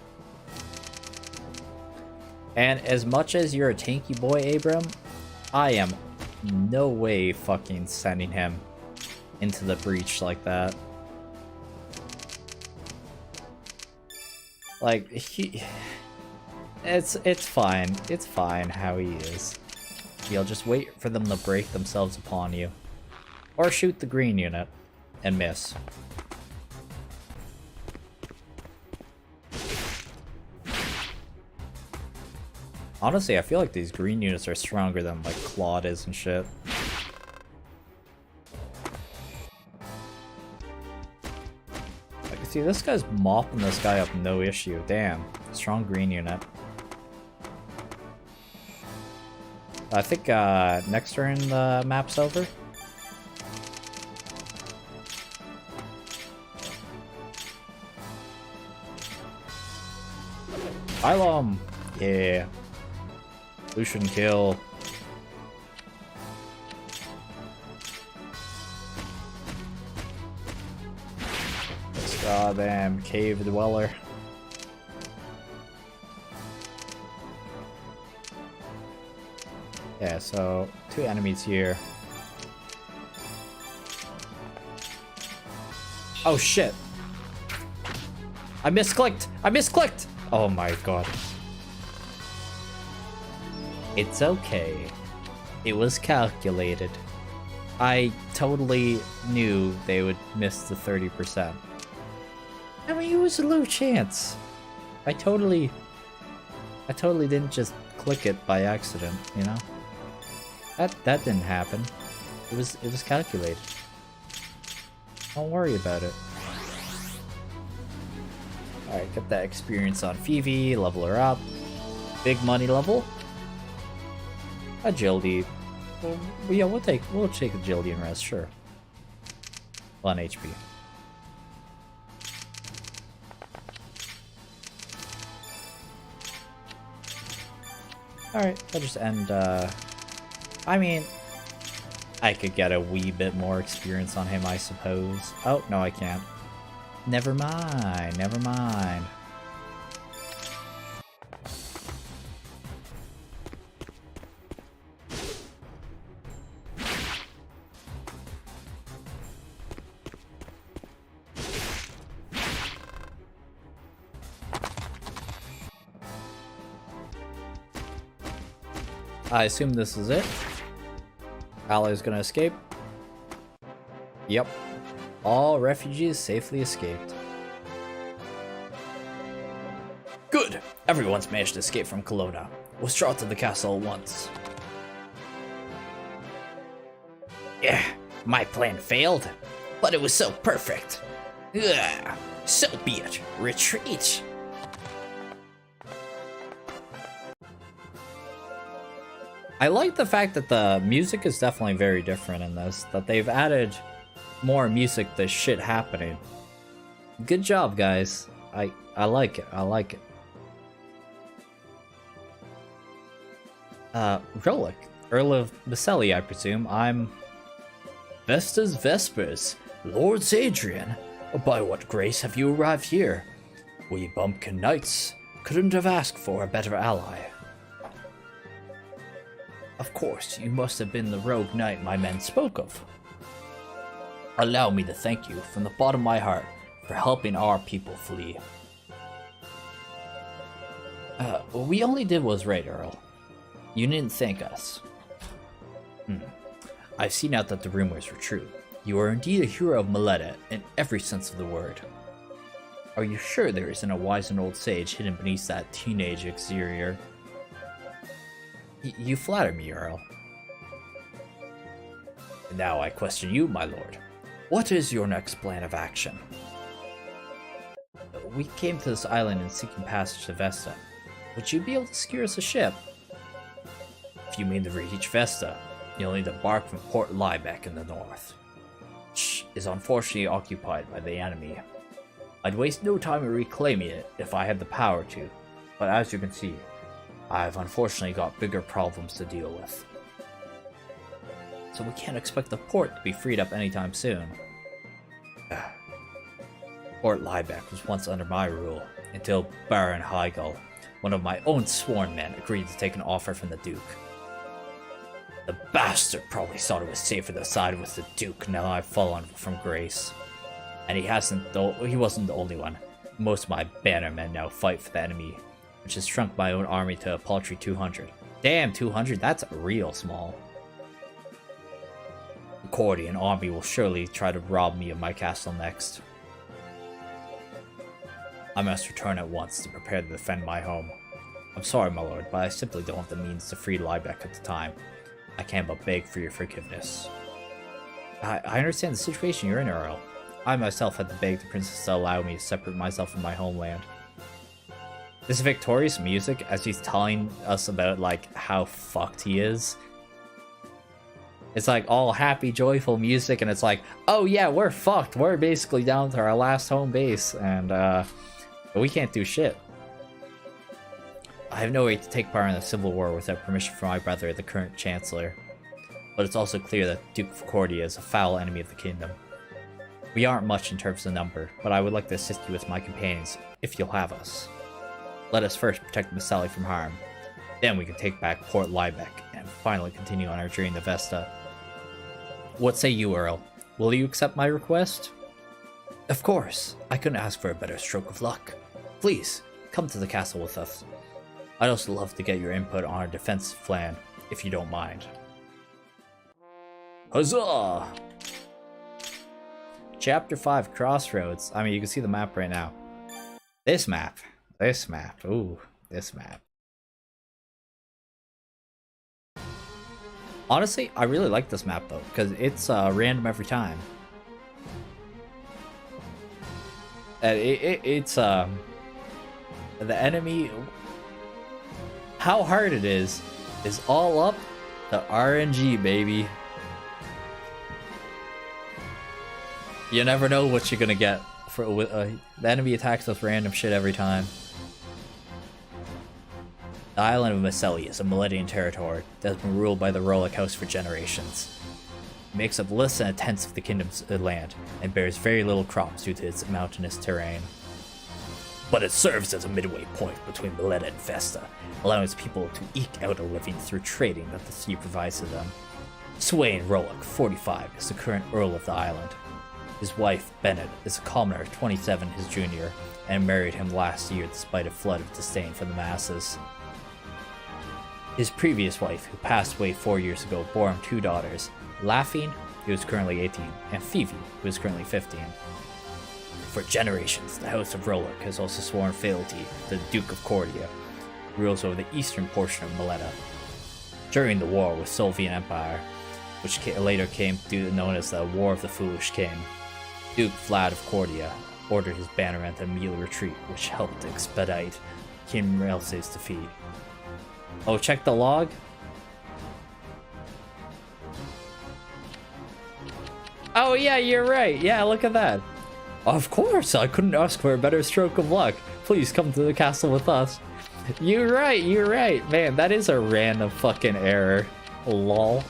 And as much as you're a tanky boy, Abram, I am no way fucking sending him into the breach like that. Like, it's fine. It's fine how he is. You'll just wait for them to break themselves upon you. Or shoot the green unit and miss. Honestly, I feel like these green units are stronger than like Claude is and shit. Like, see, this guy's mopping this guy up no issue. Damn. Strong green unit. I think next turn the map's over. Phylum! Yeah. Lucian kill. This goddamn cave dweller. Yeah, so 2 enemies here. Oh shit! I misclicked! I misclicked! Oh my god. It's okay. It was calculated. I totally knew they would miss the 30%. I mean, it was a low chance. I totally didn't just click it by accident, you know? That didn't happen. It was calculated. Don't worry about it. Alright, get that experience on Phoebe, level her up. Big money level. Agility. Well, yeah, we'll take agility and rest, sure. 1 HP. Alright, I'll just end, I mean, I could get a wee bit more experience on him, I suppose. Oh, no, I can't. Never mind, never mind. I assume this is it. Ally's gonna escape. Yep. All refugees safely escaped. Good! Everyone's managed to escape from Kelowna. Withdraw to the castle at once. Yeah, my plan failed, but it was so perfect. Ugh, so be it. Retreat! I like the fact that the music is definitely very different in this, that they've added more music to shit happening. Good job, guys. I like it. I like it. Relic. Earl of Maselli, I presume. I'm Vesta's Vespers, Lord Adrian. By what grace have you arrived here? We bumpkin knights couldn't have asked for a better ally. Of course, you must have been the rogue knight my men spoke of. Allow me to thank you from the bottom of my heart for helping our people flee. what we only did was right, Earl. You didn't thank us. I've seen out that the rumors were true. You are indeed a hero of Mileta in every sense of the word. Are you sure there isn't a wise and old sage hidden beneath that teenage exterior? You flatter me, Earl. And now I question you, my lord. What is your next plan of action? We came to this island in seeking passage to Vesta. Would you be able to secure us a ship? If you mean to reach Vesta, you'll need to embark from Port Liebeck in the north, which is unfortunately occupied by the enemy. I'd waste no time in reclaiming it if I had the power to, but as you can see, I've unfortunately got bigger problems to deal with. So we can't expect the port to be freed up anytime soon. Port Liebeck was once under my rule, until Baron Heigl, one of my own sworn men, agreed to take an offer from the Duke. The bastard probably thought it was safer to side with the Duke now I've fallen from grace. And he wasn't the only one. Most of my bannermen now fight for the enemy, which has shrunk my own army to a paltry 200. Damn, 200, that's real small. The Cordian army will surely try to rob me of my castle next. I must return at once to prepare to defend my home. I'm sorry, my lord, but I simply don't have the means to free Liebeck at the time. I can't but beg for your forgiveness. I understand the situation you're in, Earl. I myself had to beg the princess to allow me to separate myself from my homeland. This victorious music, as he's telling us about, like, how fucked he is. It's like all happy, joyful music, and it's like, oh yeah, we're fucked. We're basically down to our last home base, and we can't do shit. I have no right to take part in the civil war without permission from my brother, the current chancellor. But it's also clear that Duke of Cordia is a foul enemy of the kingdom. We aren't much in terms of number, but I would like to assist you with my companions, if you'll have us. Let us first protect Maselli from harm. Then we can take back Port Liebeck, and finally continue on our journey to Vesta. What say you, Earl? Will you accept my request? Of course. I couldn't ask for a better stroke of luck. Please, come to the castle with us. I'd also love to get your input on our defensive plan, if you don't mind. Huzzah! Chapter 5, Crossroads. I mean, you can see the map right now. This map. Ooh, this map. Honestly, I really like this map though, because it's random every time. It's the enemy. How hard it is all up to RNG, baby. You never know what you're gonna get. The enemy attacks with random shit every time. The island of Maselli is a Miletian territory that has been ruled by the Rolic House for generations. It makes up less than a tenth of the kingdom's land and bears very little crops due to its mountainous terrain. But it serves as a midway point between Mileta and Vesta, allowing its people to eke out a living through trading that the sea provides to them. Swain Rolic, 45, is the current Earl of the island. His wife, Bennett, is a commoner, 27, his junior, and married him last year despite a flood of disdain from the masses. His previous wife, who passed away 4 years ago, bore him 2 daughters, Laphine, who is currently 18, and Phoebe, who is currently 15. For generations, the House of Rollock has also sworn fealty to the Duke of Cordia, who rules over the eastern portion of Mileta. During the war with Solvian Empire, which later came to be known as the War of the Foolish King, Duke Vlad of Cordia ordered his bannermen to immediately retreat, which helped expedite King Relse's defeat. Oh, check the log? Oh yeah, you're right. Yeah, look at that. Of course, I couldn't ask for a better stroke of luck. Please come to the castle with us. You're right. Man, that is a random fucking error. Lol.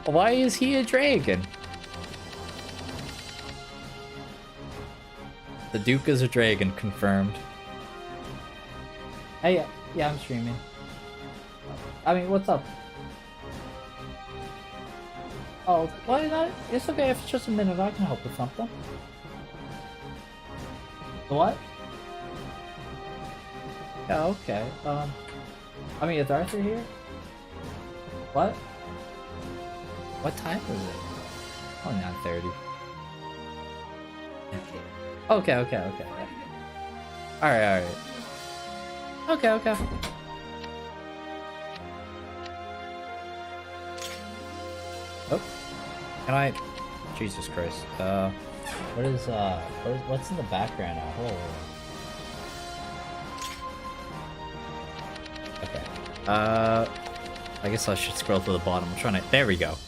Why is he a dragon? The Duke is a dragon, confirmed. Hey, yeah, I'm streaming. I mean, what's up? Oh, why not? It's okay if it's just a minute. I can help with something. What? Yeah, okay. I mean, is Arthur here? What? What time is it? Oh, 9:30. Okay. Alright. Okay. Oh, can I? Jesus Christ. What's in the background now? Hold on. Okay. I guess I should scroll to the bottom. I'm trying to. There we go.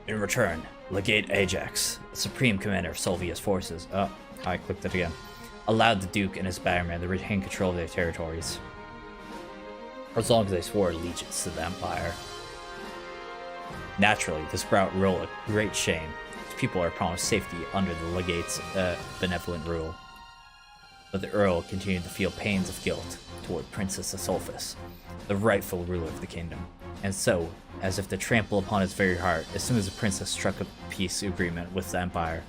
In return, Legate Ajax, Supreme Commander of Solvia's forces. Oh, I clicked it again. Allowed the Duke and his bannermen to retain control of their territories, for as long as they swore allegiance to the Empire. Naturally, this brought Rollock great shame, as people are promised safety under the Legate's benevolent rule. But the Earl continued to feel pains of guilt toward Princess Asolphus, the rightful ruler of the kingdom, and so, as if to trample upon his very heart, as soon as the princess struck a peace agreement with the Empire,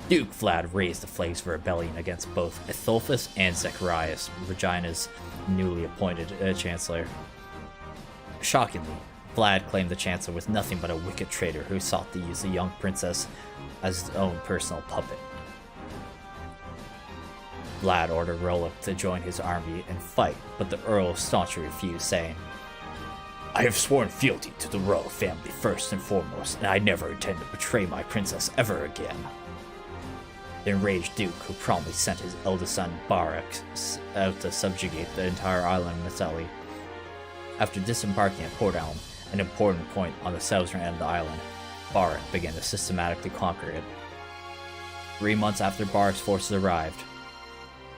Duke Vlad raised the flags of rebellion against both Aethelfus and Zacharias, Regina's newly appointed chancellor. Shockingly, Vlad claimed the chancellor was nothing but a wicked traitor who sought to use the young princess as his own personal puppet. Vlad ordered Rollock to join his army and fight, but the Earl staunchly refused, saying, "I have sworn fealty to the royal family first and foremost, and I never intend to betray my princess ever again." The enraged Duke, who promptly sent his eldest son Barak out to subjugate the entire island of Maseli. After disembarking at Port Elm, an important point on the southern end of the island, Barak began to systematically conquer it. 3 months after Barak's forces arrived,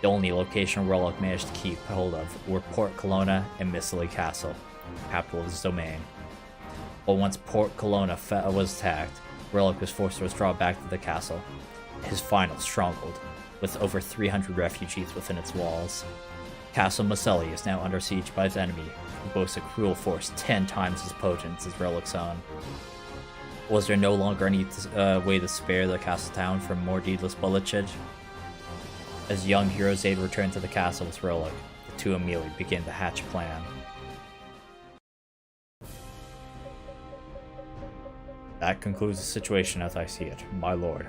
the only location Rollock managed to keep hold of were Port Kelowna and Mistley Castle, capital of his domain. But once Port Kelowna was attacked, Rollock was forced to withdraw back to the castle, his final stronghold, with over 300 refugees within its walls. Castle Maseli is now under siege by its enemy, who boasts a cruel force 10 times as potent as Rollock's own. Was there no longer any way to spare the castle town from more needless bloodshed? As young hero Zaid returned to the castle with Rollock, the two immediately began to hatch a plan. That concludes the situation as I see it, my lord.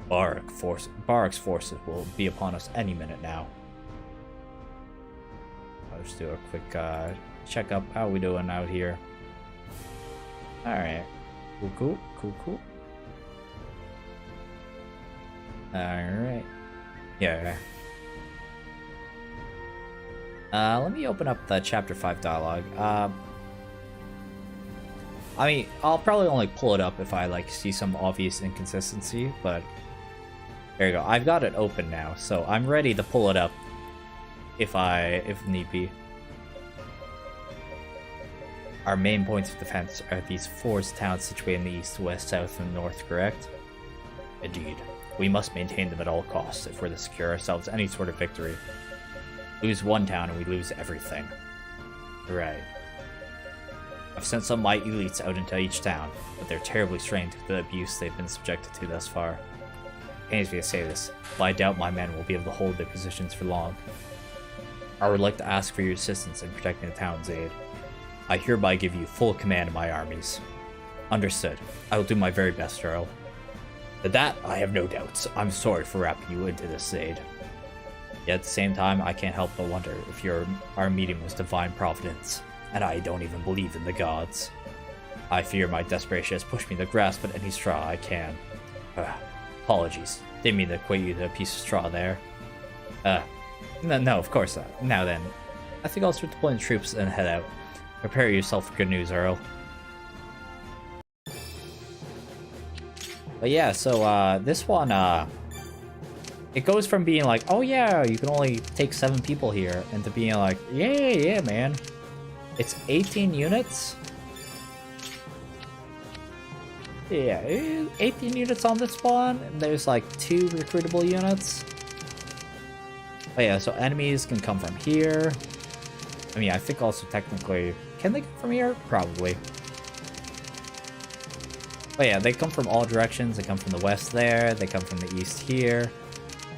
Barak's forces will be upon us any minute now. I'll just do a quick check up. How we doing out here? Alright. Cool. Alright. Yeah. Let me open up the chapter 5 dialogue. I mean, I'll probably only pull it up if I see some obvious inconsistency, but there you go. I've got it open now, so I'm ready to pull it up if need be. Our main points of defense are these 4 towns situated in the east, west, south, and north, correct? Indeed. We must maintain them at all costs if we're to secure ourselves any sort of victory. Lose one town and we lose everything. Right. I've sent some of my elites out into each town, but they're terribly strained to the abuse they've been subjected to thus far. pains me to say this, but I doubt my men will be able to hold their positions for long. I would like to ask for your assistance in protecting the town's aid. I hereby give you full command of my armies. Understood. I will do my very best, Earl. But that, I have no doubts. I'm sorry for wrapping you into this aid. Yet at the same time, I can't help but wonder if our meeting was divine providence, and I don't even believe in the gods. I fear my desperation has pushed me to grasp at any straw I can. Apologies. Didn't mean to equate you to a piece of straw there. No, of course not. Now then, I think I'll start deploying troops and head out. Prepare yourself for good news, Earl. But yeah, so this one, it goes from being like, oh yeah, you can only take 7 people here, and to being like, yeah, man. It's 18 units? Yeah, 18 units on this one, and there's like 2 recruitable units. But yeah, so enemies can come from here. I mean, I think also technically, can they come from here? Probably. But yeah, they come from all directions. They come from the west there, they come from the east here,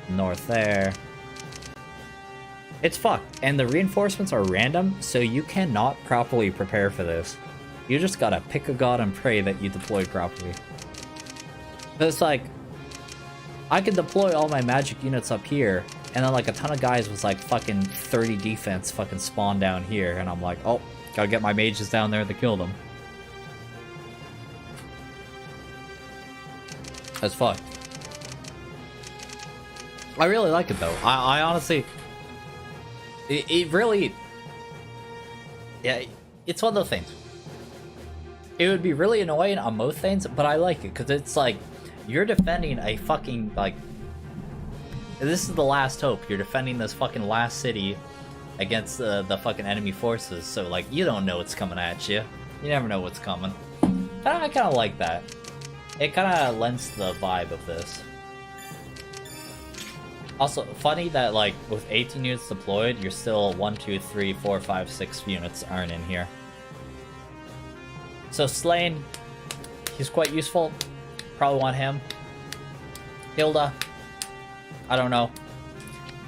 north there. It's fucked, and the reinforcements are random, so you cannot properly prepare for this. You just gotta pick a god and pray that you deploy properly. But it's like, I could deploy all my magic units up here, and then like a ton of guys with like fucking 30 defense fucking spawn down here, and I'm like, oh, gotta get my mages down there to kill them. That's fucked. I really like it though. I honestly, it really, yeah, it's one of those things. It would be really annoying on most things, but I like it because it's like you're defending a fucking like. This is the last hope. You're defending this fucking last city against the fucking enemy forces. So like you don't know what's coming at you. You never know what's coming. I kind of like that. It kind of lends the vibe of this. Also, funny that like with 18 units deployed, you're still 1, 2, 3, 4, 5, 6 units aren't in here. So Slain, he's quite useful. Probably want him. Hilda, I don't know.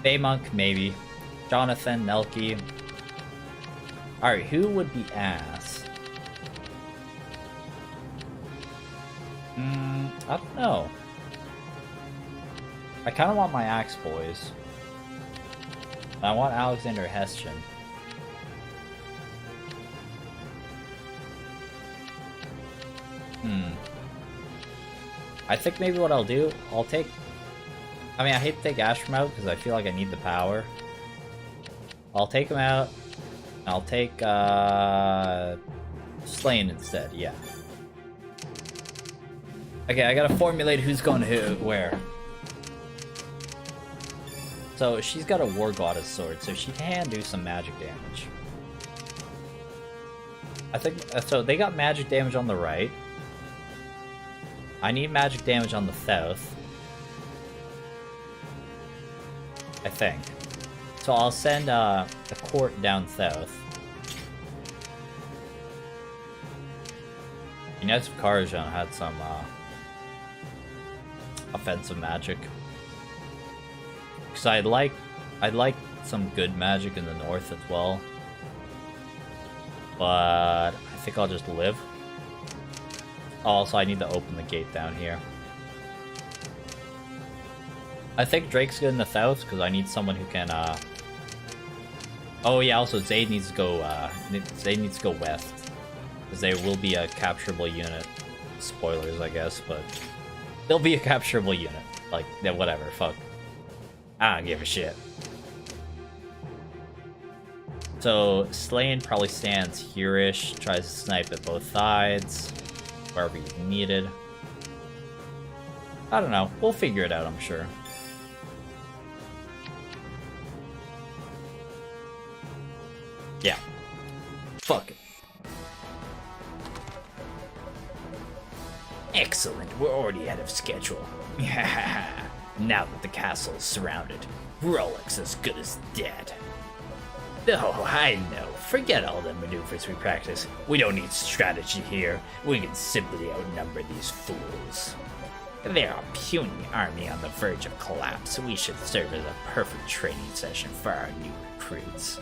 Baymonk, maybe. Jonathan, Nelke. Alright, who would be ass? I don't know. I kind of want my Axe Boys. I want Alexander Hessian. I think maybe what I'll do, I'll take... I mean, I hate to take Ashram out because I feel like I need the power. I'll take him out. I'll take, Slain instead, yeah. Okay, I gotta formulate who's going to where. So, she's got a War Goddess sword, so she can do some magic damage. I think, so they got magic damage on the right. I need magic damage on the south. I think. So I'll send a court down south. You know, if Karajan had some offensive magic. Because I'd like some good magic in the north as well. But I think I'll just live. Also, I need to open the gate down here. I think Drake's good in the south because I need someone who can. Oh yeah, also Zayd needs to go. Zayd needs to go west because there will be a capturable unit. Spoilers, I guess, but there'll be a capturable unit. Like, yeah, whatever. Fuck. I don't give a shit. So Slain probably stands here-ish, tries to snipe at both sides. Wherever he's needed. I don't know. We'll figure it out, I'm sure. Yeah. Fuck it. Excellent. We're already ahead of schedule. Now that the castle is surrounded, Rollick's as good as dead. Oh, I know. Forget all the maneuvers we practice. We don't need strategy here. We can simply outnumber these fools. They're a puny army on the verge of collapse. We should serve as a perfect training session for our new recruits.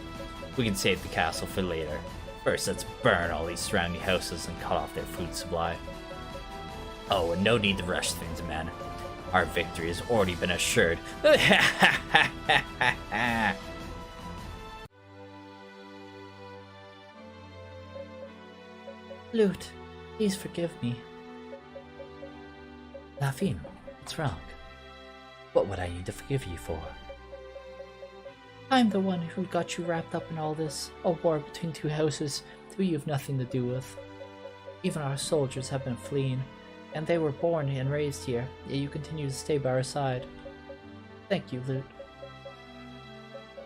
We can save the castle for later. First, let's burn all these surrounding houses and cut off their food supply. Oh, and no need to rush things, men. Our victory has already been assured. Lute, please forgive me. Laphine, what's wrong? What would I need to forgive you for? I'm the one who got you wrapped up in all this, a war between two houses that you have nothing to do with. Even our soldiers have been fleeing, and they were born and raised here, yet you continue to stay by our side. Thank you, Lute.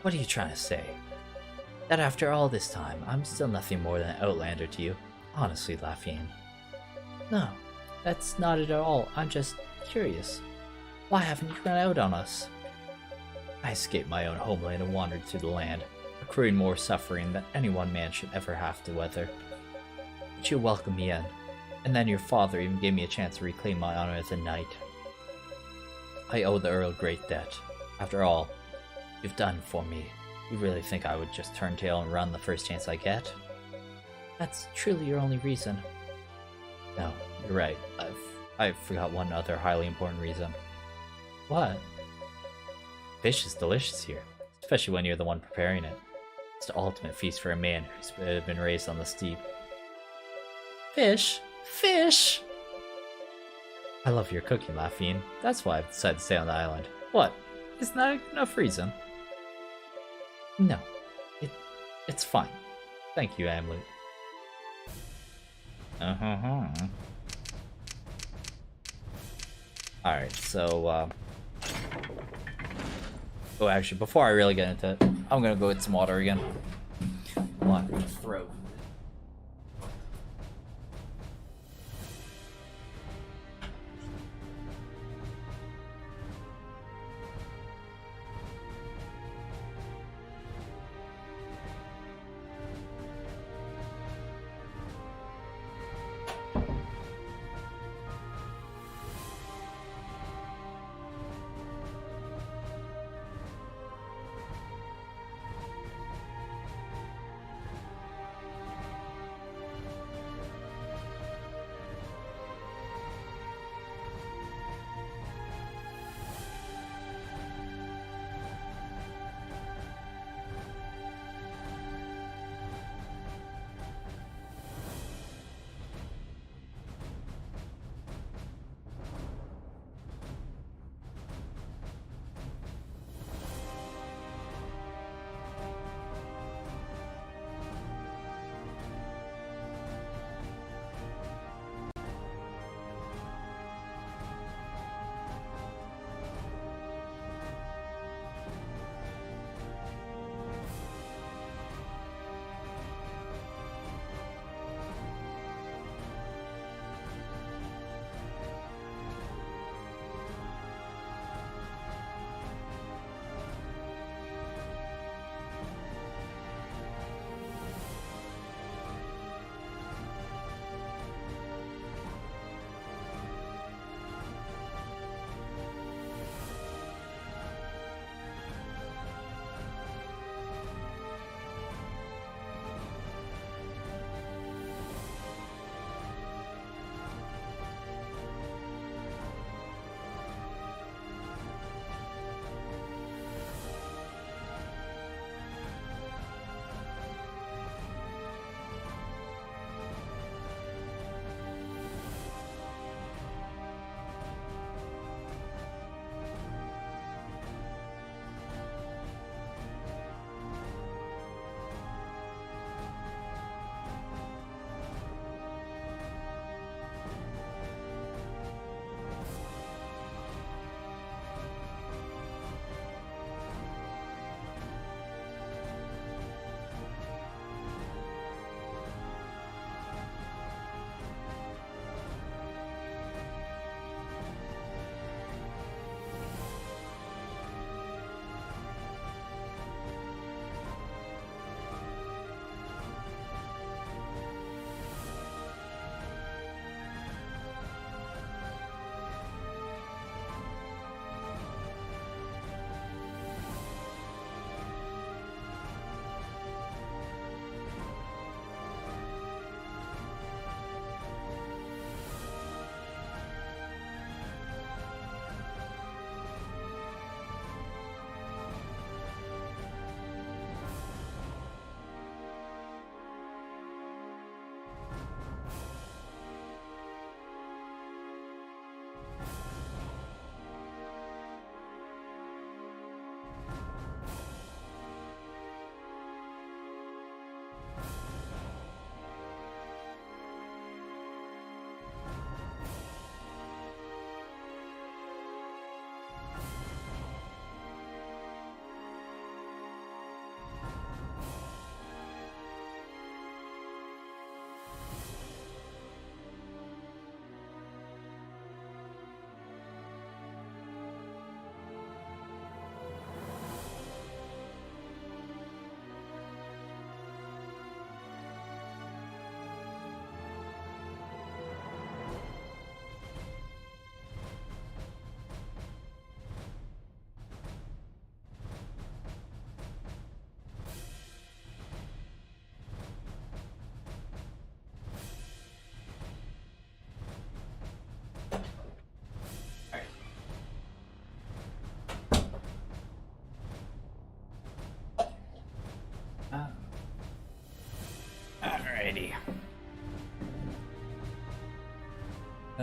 What are you trying to say? That after all this time, I'm still nothing more than an outlander to you? Honestly, Laphine. No, that's not it at all. I'm just curious. Why haven't you gone out on us? I escaped my own homeland and wandered through the land, accruing more suffering than any one man should ever have to weather. But you welcomed me in, and then your father even gave me a chance to reclaim my honor as a knight. I owe the Earl a great debt. After all you've done for me, you really think I would just turn tail and run the first chance I get? That's truly your only reason. No, you're right. I forgot one other highly important reason. What? Fish is delicious here, especially when you're the one preparing it. It's the ultimate feast for a man who's been raised on the steep. Fish? Fish! I love your cooking, Laphine. That's why I've decided to stay on the island. What? Isn't that enough reason? No. It's fine. Thank you, Amlet. Alright, so, oh, actually, before I really get into it, I'm gonna go get some water again. Water in the throat.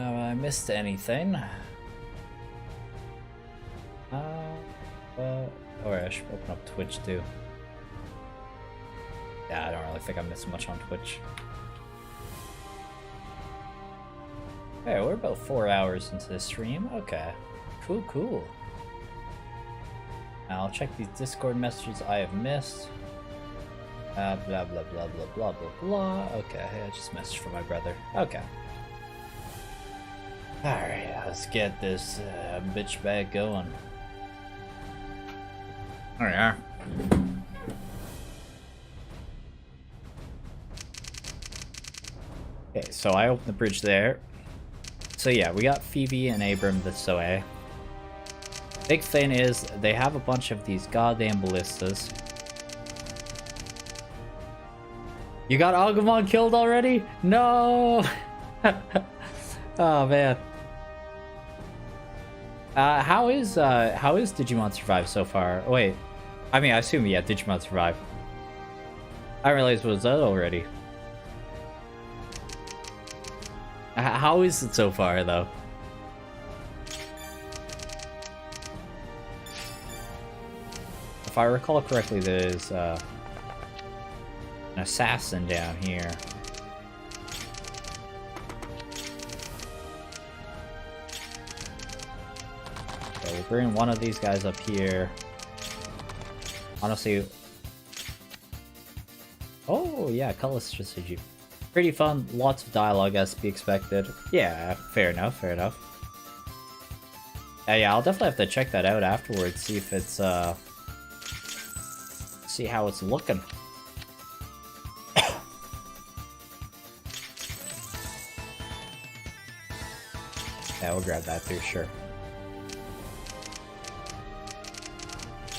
I missed anything. Or I should open up Twitch too. Yeah, I don't really think I missed much on Twitch. Hey, we're about 4 hours into the stream. Okay. Cool, cool. I'll check these Discord messages I have missed. Blah, blah, blah, blah, blah, blah, blah. Okay, I just messaged from my brother. Okay. Alright, let's get this bitch bag going. There we are. Okay, so I opened the bridge there. So yeah, we got Phoebe and Abram this way. Big thing is, they have a bunch of these goddamn ballistas. You got Agumon killed already? No! Oh man. How is Digimon Survive so far? Wait. I mean, I assume, yeah, Digimon Survive. I realized it was that already. How is it so far, though? If I recall correctly, there's an assassin down here. Okay, we'll bring one of these guys up here. Honestly... Oh, yeah, color strategy. Pretty fun, lots of dialogue as to be expected. Yeah, fair enough, fair enough. Yeah, I'll definitely have to check that out afterwards, see if it's, see how it's looking. Yeah, we'll grab that too, sure.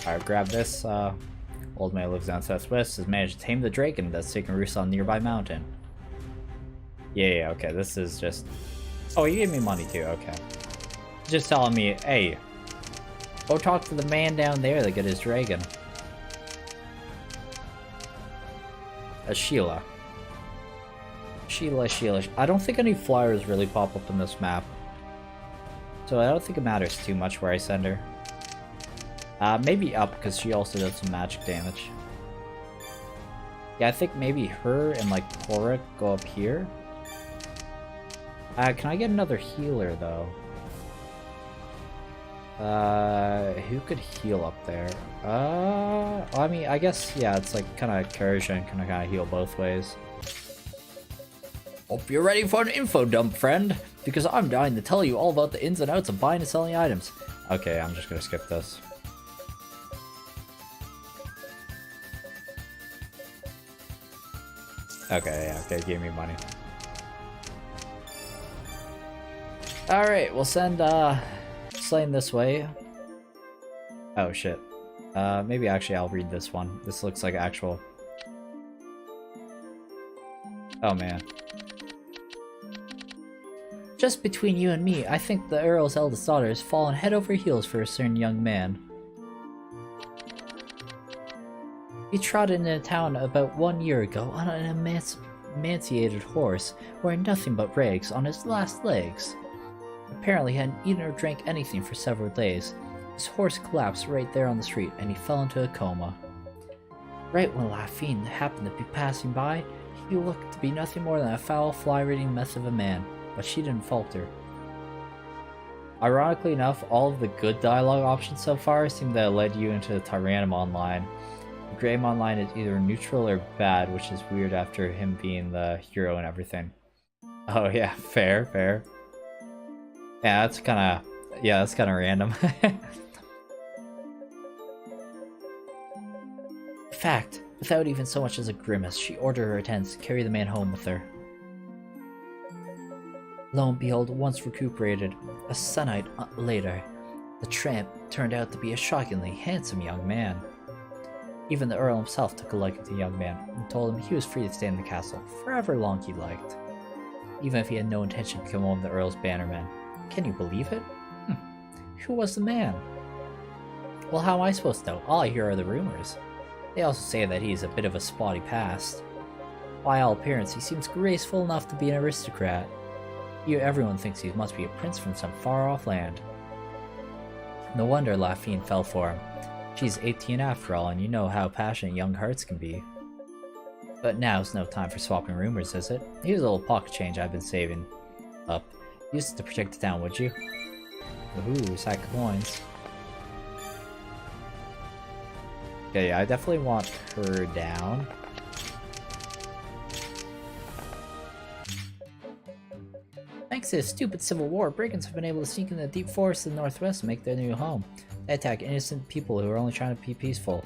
Alright, grab this. Old man lives down southwest, has managed to tame the dragon that's taken roost on a nearby mountain. Yeah, okay, this is just... Oh, you gave me money too, okay. Just telling me, hey, go talk to the man down there to get his dragon. Sheila. Sheila. I don't think any flyers really pop up in this map. So I don't think it matters too much where I send her. Maybe up, because she also does some magic damage. Yeah, I think maybe her and, like, Cora go up here. Can I get another healer, though? Who could heal up there? I mean, I guess, yeah, it's like kind of Kurajin can kind of heal both ways. Hope you're ready for an info dump, friend, because I'm dying to tell you all about the ins and outs of buying and selling items. Okay, I'm just gonna skip this. Okay, yeah, okay, give me money. Alright, we'll send, Slane this way. Oh, shit. Maybe actually I'll read this one. This looks like actual... Oh, man. Just between you and me, I think the Earl's eldest daughter has fallen head over heels for a certain young man. He trotted into town about 1 year ago on an emaciated horse, wearing nothing but rags on his last legs. Apparently he hadn't eaten or drank anything for several days. His horse collapsed right there on the street, and he fell into a coma. Right when Labyrinth happened to be passing by, he looked to be nothing more than a foul, fly-eating mess of a man, but she didn't falter. Ironically enough, all of the good dialogue options so far seem to have led you into the Tyrannomon line. The Greymon line is either neutral or bad, which is weird after him being the hero and everything. Oh yeah, fair. Yeah, that's kinda random. In fact, without even so much as a grimace, she ordered her attendants to carry the man home with her. Lo and behold, once recuperated, a sennight later, the tramp turned out to be a shockingly handsome young man. Even the Earl himself took a liking to the young man, and told him he was free to stay in the castle for however long he liked, even if he had no intention to become one of the Earl's bannermen. Can you believe it? Who was the man? Well, how am I supposed to know? All I hear are the rumors. They also say that he's a bit of a spotty past. By all appearance, he seems graceful enough to be an aristocrat. Everyone thinks he must be a prince from some far-off land. No wonder Laphine fell for him. She's 18 after all, and you know how passionate young hearts can be. But now's no time for swapping rumors, is it? Here's a little pocket change I've been saving up. Use it to protect the town, would you? Ooh, sack of coins. Okay, yeah, I definitely want her down. Thanks to the stupid civil war, brigands have been able to sneak into the deep forests of the northwest and make their new home. They attack innocent people who are only trying to be peaceful.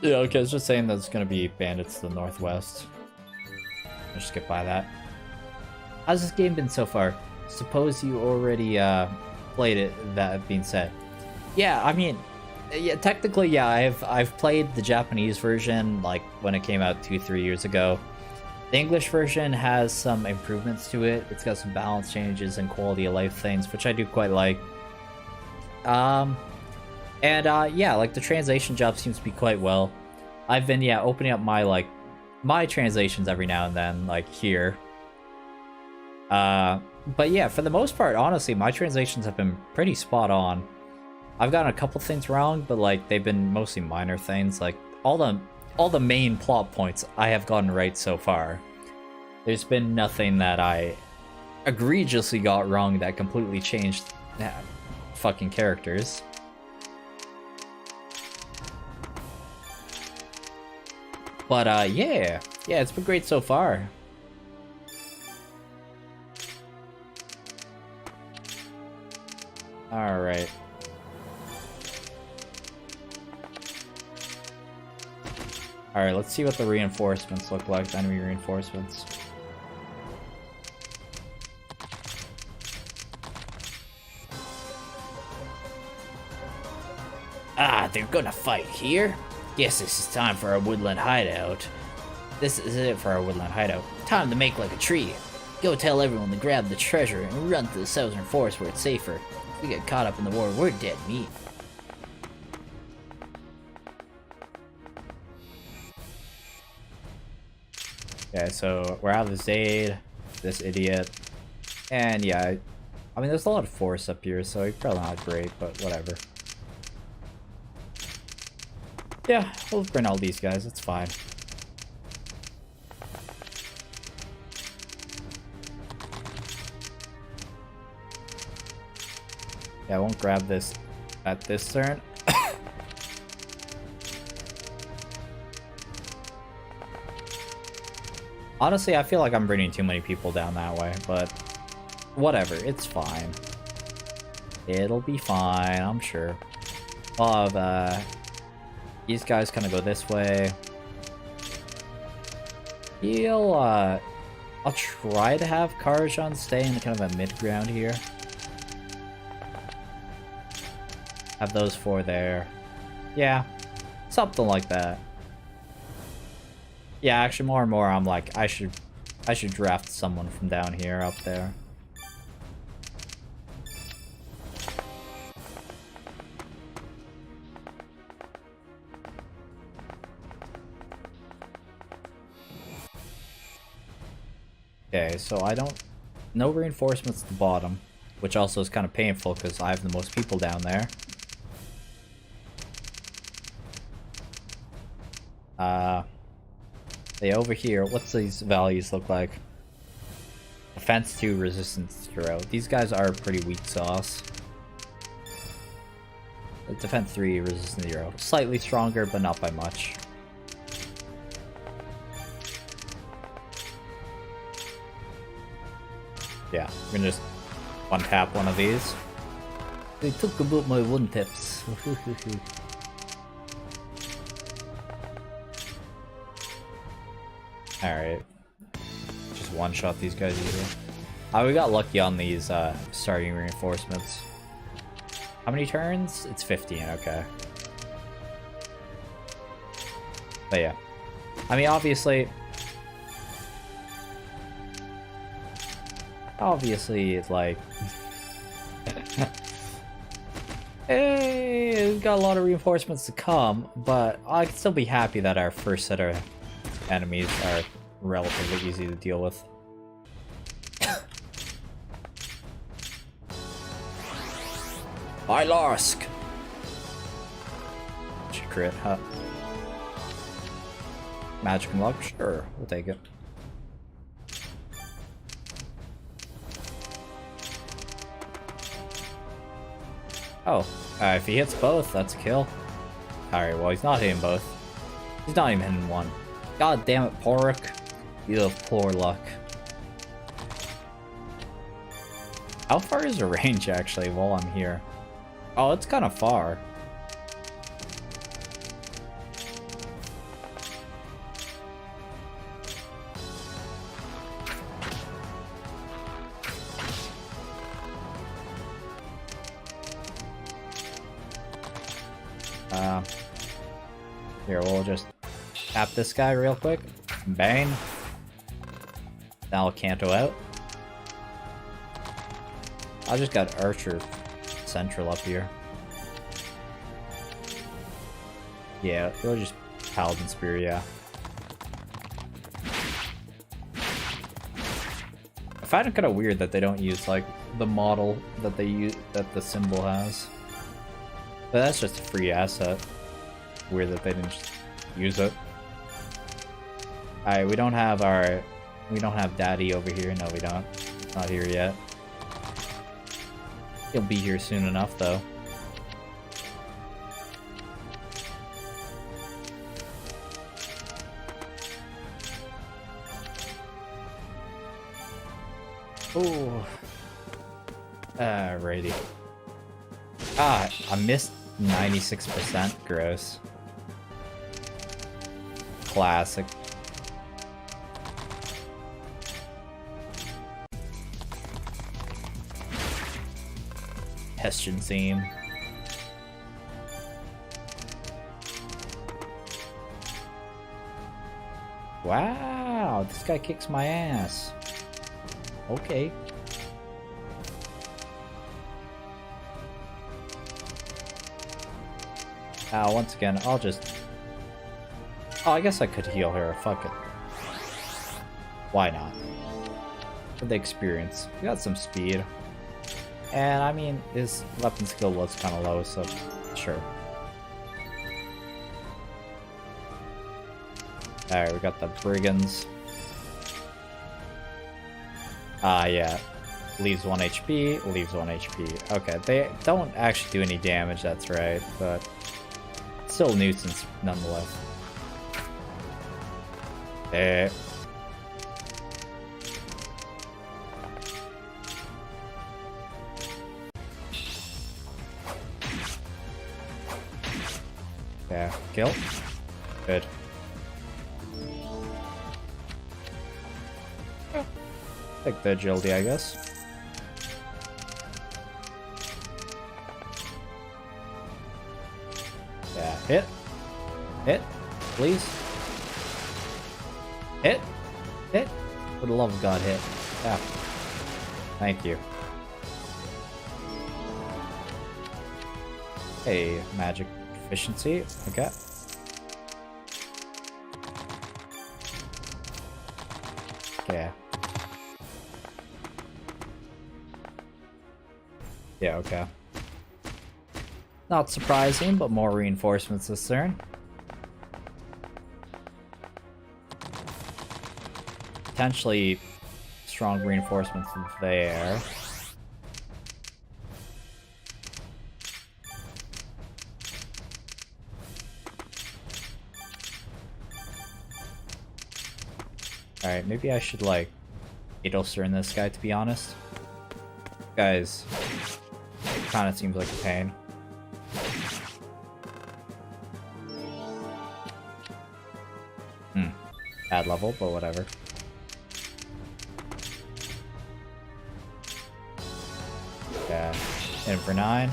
Yeah, okay, it's just saying that it's gonna be bandits to the northwest. I'll just skip by that. How's this game been so far? Suppose you already played it, that being said. Yeah, I mean, yeah, technically, yeah, I've played the Japanese version, like, when it came out 2-3 years ago. The English version has some improvements to it. It's got some balance changes and quality of life things, which I do quite like. Yeah, like, the translation job seems to be quite well. I've been, yeah, opening up my translations every now and then, like, here. But yeah, for the most part, honestly, my translations have been pretty spot on. I've gotten a couple things wrong, but, like, they've been mostly minor things. Like, all the main plot points I have gotten right so far. There's been nothing that I egregiously got wrong that completely changed fucking characters. But yeah, it's been great so far. All right. Alright, let's see what the reinforcements look like, the enemy reinforcements. Ah, they're gonna fight here? Guess this is time for our woodland hideout. This is it for our woodland hideout. Time to make like a tree. Go tell everyone to grab the treasure and run to the southern forest where it's safer. If we get caught up in the war, we're dead meat. Okay, so we're out of this aid, this idiot. And yeah, I mean, there's a lot of force up here, so it's probably not great, but whatever. Yeah, we'll bring all these guys, it's fine. Yeah, I won't grab this at this turn. Honestly, I feel like I'm bringing too many people down that way, but whatever, it's fine. It'll be fine, I'm sure. I'll have, these guys kind of go this way. I'll try to have Karajan stay in kind of a mid-ground here. Have those four there. Yeah, something like that. Yeah, actually, more and more, I'm like, I should draft someone from down here up there. Okay, so no reinforcements at the bottom, which also is kind of painful because I have the most people down there. Over here, what's these values look like? Defense 2, resistance 0. These guys are pretty weak sauce. Defense 3, resistance 0. Slightly stronger, but not by much. Yeah, we're gonna just one-tap one of these. They took about my one-taps. Alright. Just one-shot these guys easily. We got lucky on these starting reinforcements. How many turns? It's 15, okay. But yeah. I mean, obviously, it's like... hey, we've got a lot of reinforcements to come, but I can still be happy that our first set of enemies are relatively easy to deal with. Hi, Larsk! Should crit, huh? Magic and luck? Sure, we'll take it. Oh, if he hits both, that's a kill. Alright, well, he's not hitting both. He's not even hitting one. God damn it, Poruk. You have poor luck. How far is the range, actually, while I'm here? Oh, it's kind of far. Here, we'll just tap this guy real quick. Bang. Now I'll canto out. I just got Archer Central up here. Yeah, we'll just Paladin Spear, yeah. I find it kind of weird that they don't use, like, the model that they use, that the symbol has. But that's just a free asset. Weird that they didn't just use it. Alright, we don't have Daddy over here. No, we don't. Not here yet. He'll be here soon enough, though. Ooh. Alrighty. Ah, I missed 96%. Gross. Classic. Hessian theme. Wow, this guy kicks my ass. Okay. Once again, I'll just... Oh, I guess I could heal her. Fuck it. Why not? For the experience. We got some speed. And, I mean, his weapon skill was kind of low, so sure. Alright, we got the Brigands. Yeah. Leaves 1 HP, leaves 1 HP. Okay, they don't actually do any damage, that's right, but still a nuisance nonetheless. Yeah, kill. Good. Take the agility, I guess. Yeah, hit. Hit, please. Hit. Hit. For the love of God, hit. Yeah. Thank you. Hey, magic efficiency. Okay. Yeah. Yeah, okay. Not surprising, but more reinforcements this turn. Potentially strong reinforcements there. Alright, maybe I should, like, Adelster in this guy, to be honest. Guys, kind of seems like a pain. Bad level, but whatever. Yeah, hit him for 9.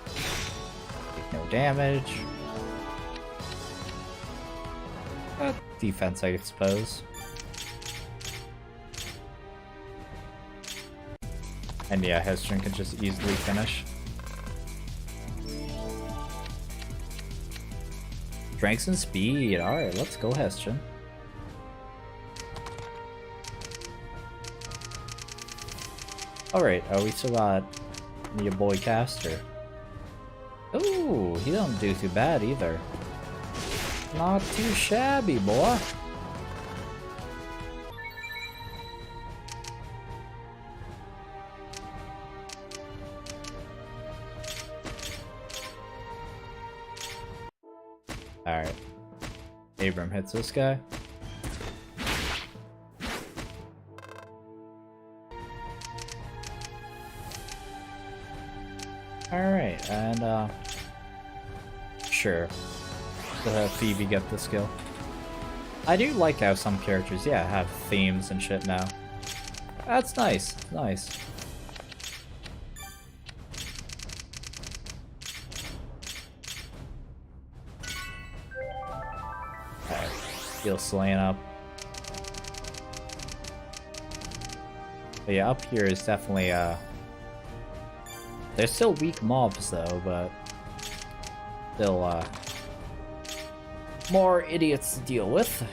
Take no damage. Defense, I suppose. And yeah, Hessian can just easily finish. Strength and speed. Alright, let's go, Hessian. Alright, we still got your boy Caster. Ooh, he don't do too bad either. Not too shabby, boy. Alright. Abram hits this guy. Alright, and sure. We'll have Phoebe get the skill. I do like how some characters, yeah, have themes and shit now. That's nice. Nice. Okay. Heal Slain up. But yeah, up here is definitely, they're still weak mobs though, but still, more idiots to deal with.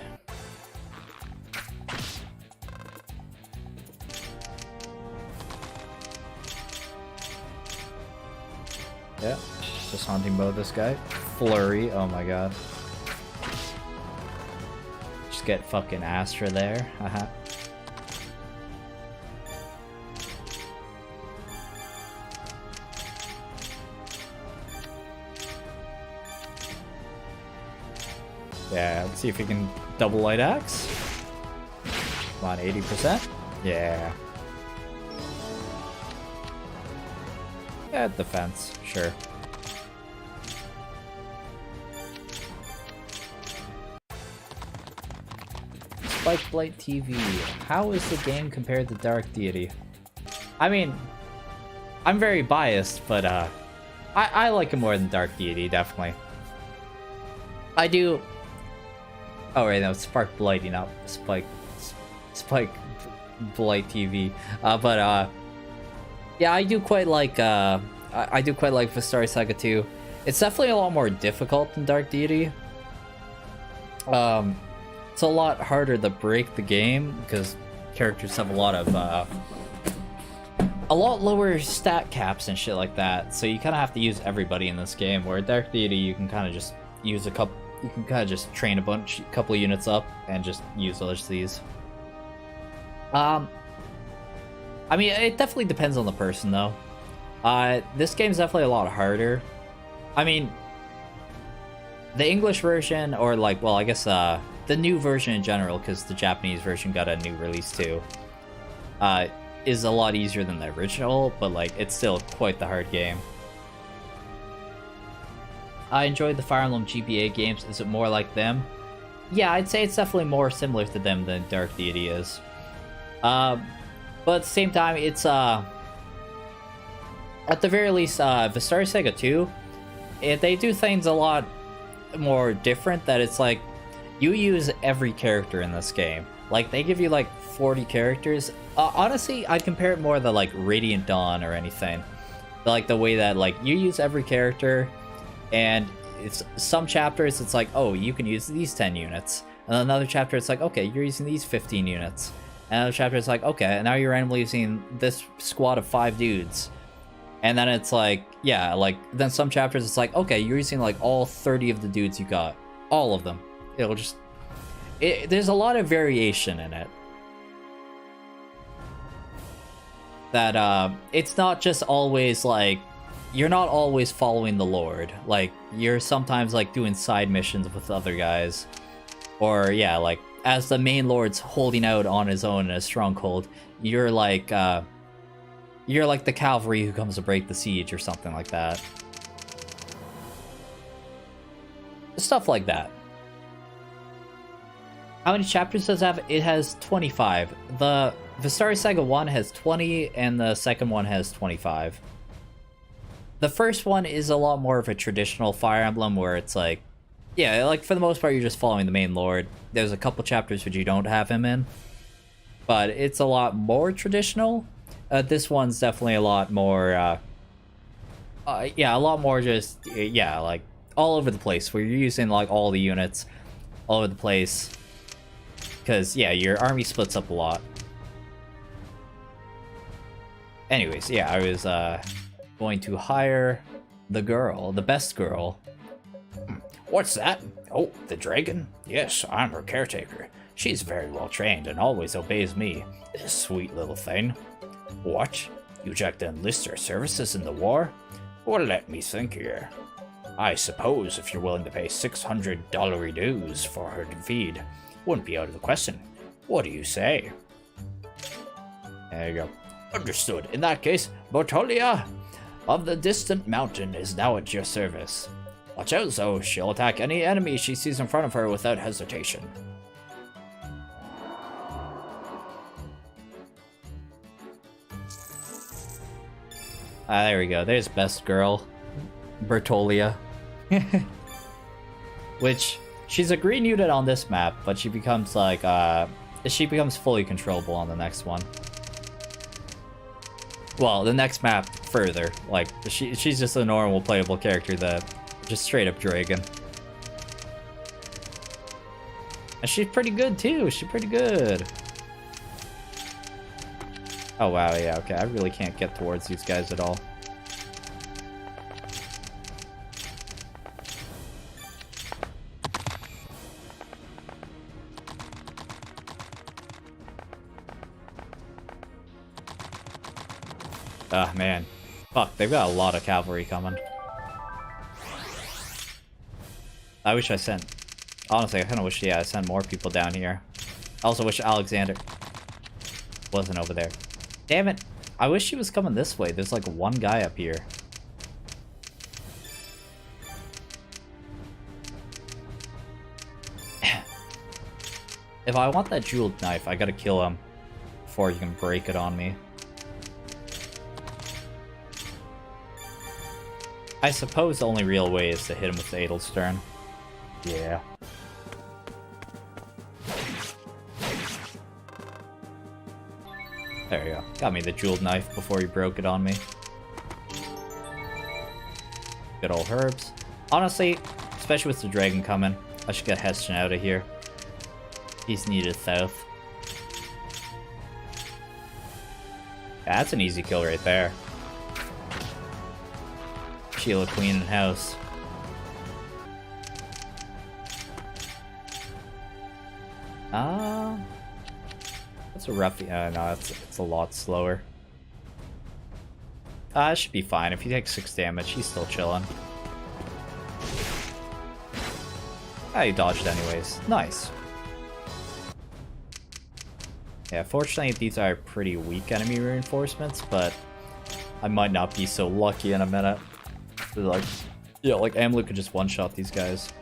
Yeah, just hunting bow this guy. Flurry, oh my god. Just get fucking Astra there, haha. Yeah, let's see if we can double light axe. Come on, 80%. Yeah. Yeah, defense, sure. Spike Blight TV. How is the game compared to Dark Deity? I mean, I'm very biased, but I like it more than Dark Deity, definitely. I do. Oh right, no, Spark Blighty, not Spike Blight TV. Yeah, I do quite like I do quite like Vestaria Saga 2. It's definitely a lot more difficult than Dark Deity. It's a lot harder to break the game because characters have a lot lower stat caps and shit like that. So you kind of have to use everybody in this game. Where Dark Deity, you can kind of just use a couple. You can kind of just train couple of units up and just use these. I mean, it definitely depends on the person though. This game's definitely a lot harder. I mean, the English version, or like, well, I guess the new version in general, because the Japanese version got a new release too, is a lot easier than the original, but like, it's still quite the hard game. I enjoyed the Fire Emblem GBA games. Is it more like them? Yeah, I'd say it's definitely more similar to them than Dark Deity is. But at the same time, it's at the very least, Vestaria Saga 2, they do things a lot more different. That it's like you use every character in this game. Like they give you like 40 characters. Honestly, I'd compare it more to like Radiant Dawn or anything. Like the way that like you use every character. And it's some chapters it's like, oh, you can use these 10 units, and then another chapter it's like, okay, you're using these 15 units, and another chapter it's like, okay, and now you're randomly using this squad of 5 dudes, and then it's like, yeah, like then some chapters it's like, okay, you're using like all 30 of the dudes you got, all of them. It'll just there's a lot of variation in it. That it's not just always like, you're not always following the Lord. Like, you're sometimes, like, doing side missions with other guys. Or, yeah, like, as the main Lord's holding out on his own in a stronghold, you're like the cavalry who comes to break the siege or something like that. Stuff like that. How many chapters does it have? It has 25. The Vestaria Saga 1 has 20, and the second one has 25. The first one is a lot more of a traditional Fire Emblem where it's like, yeah, like for the most part you're just following the main Lord. There's a couple chapters which you don't have him in, but it's a lot more traditional. This one's definitely a lot more, yeah, a lot more just, yeah, like all over the place where you're using like all the units all over the place. Because, yeah, your army splits up a lot. Anyways, yeah, I was, going to hire The girl, the best girl. What's that? Oh, the dragon? Yes, I'm her caretaker. She's very well trained and always obeys me. This sweet little thing. What? You'd like to enlist her services in the war? Well, let me think here. I suppose if you're willing to pay $600 dues for her to feed, wouldn't be out of the question. What do you say? There you go. Understood. In that case, Botolia of the distant mountain is now at your service. Watch out, though. She'll attack any enemy she sees in front of her without hesitation. Ah, there we go. There's best girl. Bertolia. Which, she's a green unit on this map, but she becomes like, she becomes fully controllable on the next one. Well, the next map further. Like, she's just a normal playable character that just straight up dragon. And she's pretty good too. She's pretty good. Oh wow, yeah, okay. I really can't get towards these guys at all. Ah, man. Fuck, they've got a lot of cavalry coming. I wish I sent... Honestly, I kind of wish, yeah, I sent more people down here. I also wish Alexander wasn't over there. Damn it. I wish he was coming this way. There's like one guy up here. If I want that jeweled knife, I gotta kill him before he can break it on me. I suppose the only real way is to hit him with the Edelstern. Yeah. There you go. Got me the jeweled knife before he broke it on me. Good old herbs. Honestly, especially with the dragon coming, I should get Heston out of here. He's needed south. Yeah, that's an easy kill right there. Sheila Queen in house. That's a rough. No, it's a lot slower. It should be fine. If he takes 6 damage, he's still chilling. He dodged anyways. Nice. Yeah, fortunately these are pretty weak enemy reinforcements, but I might not be so lucky in a minute. Like, yeah, like Amlu could just one-shot these guys.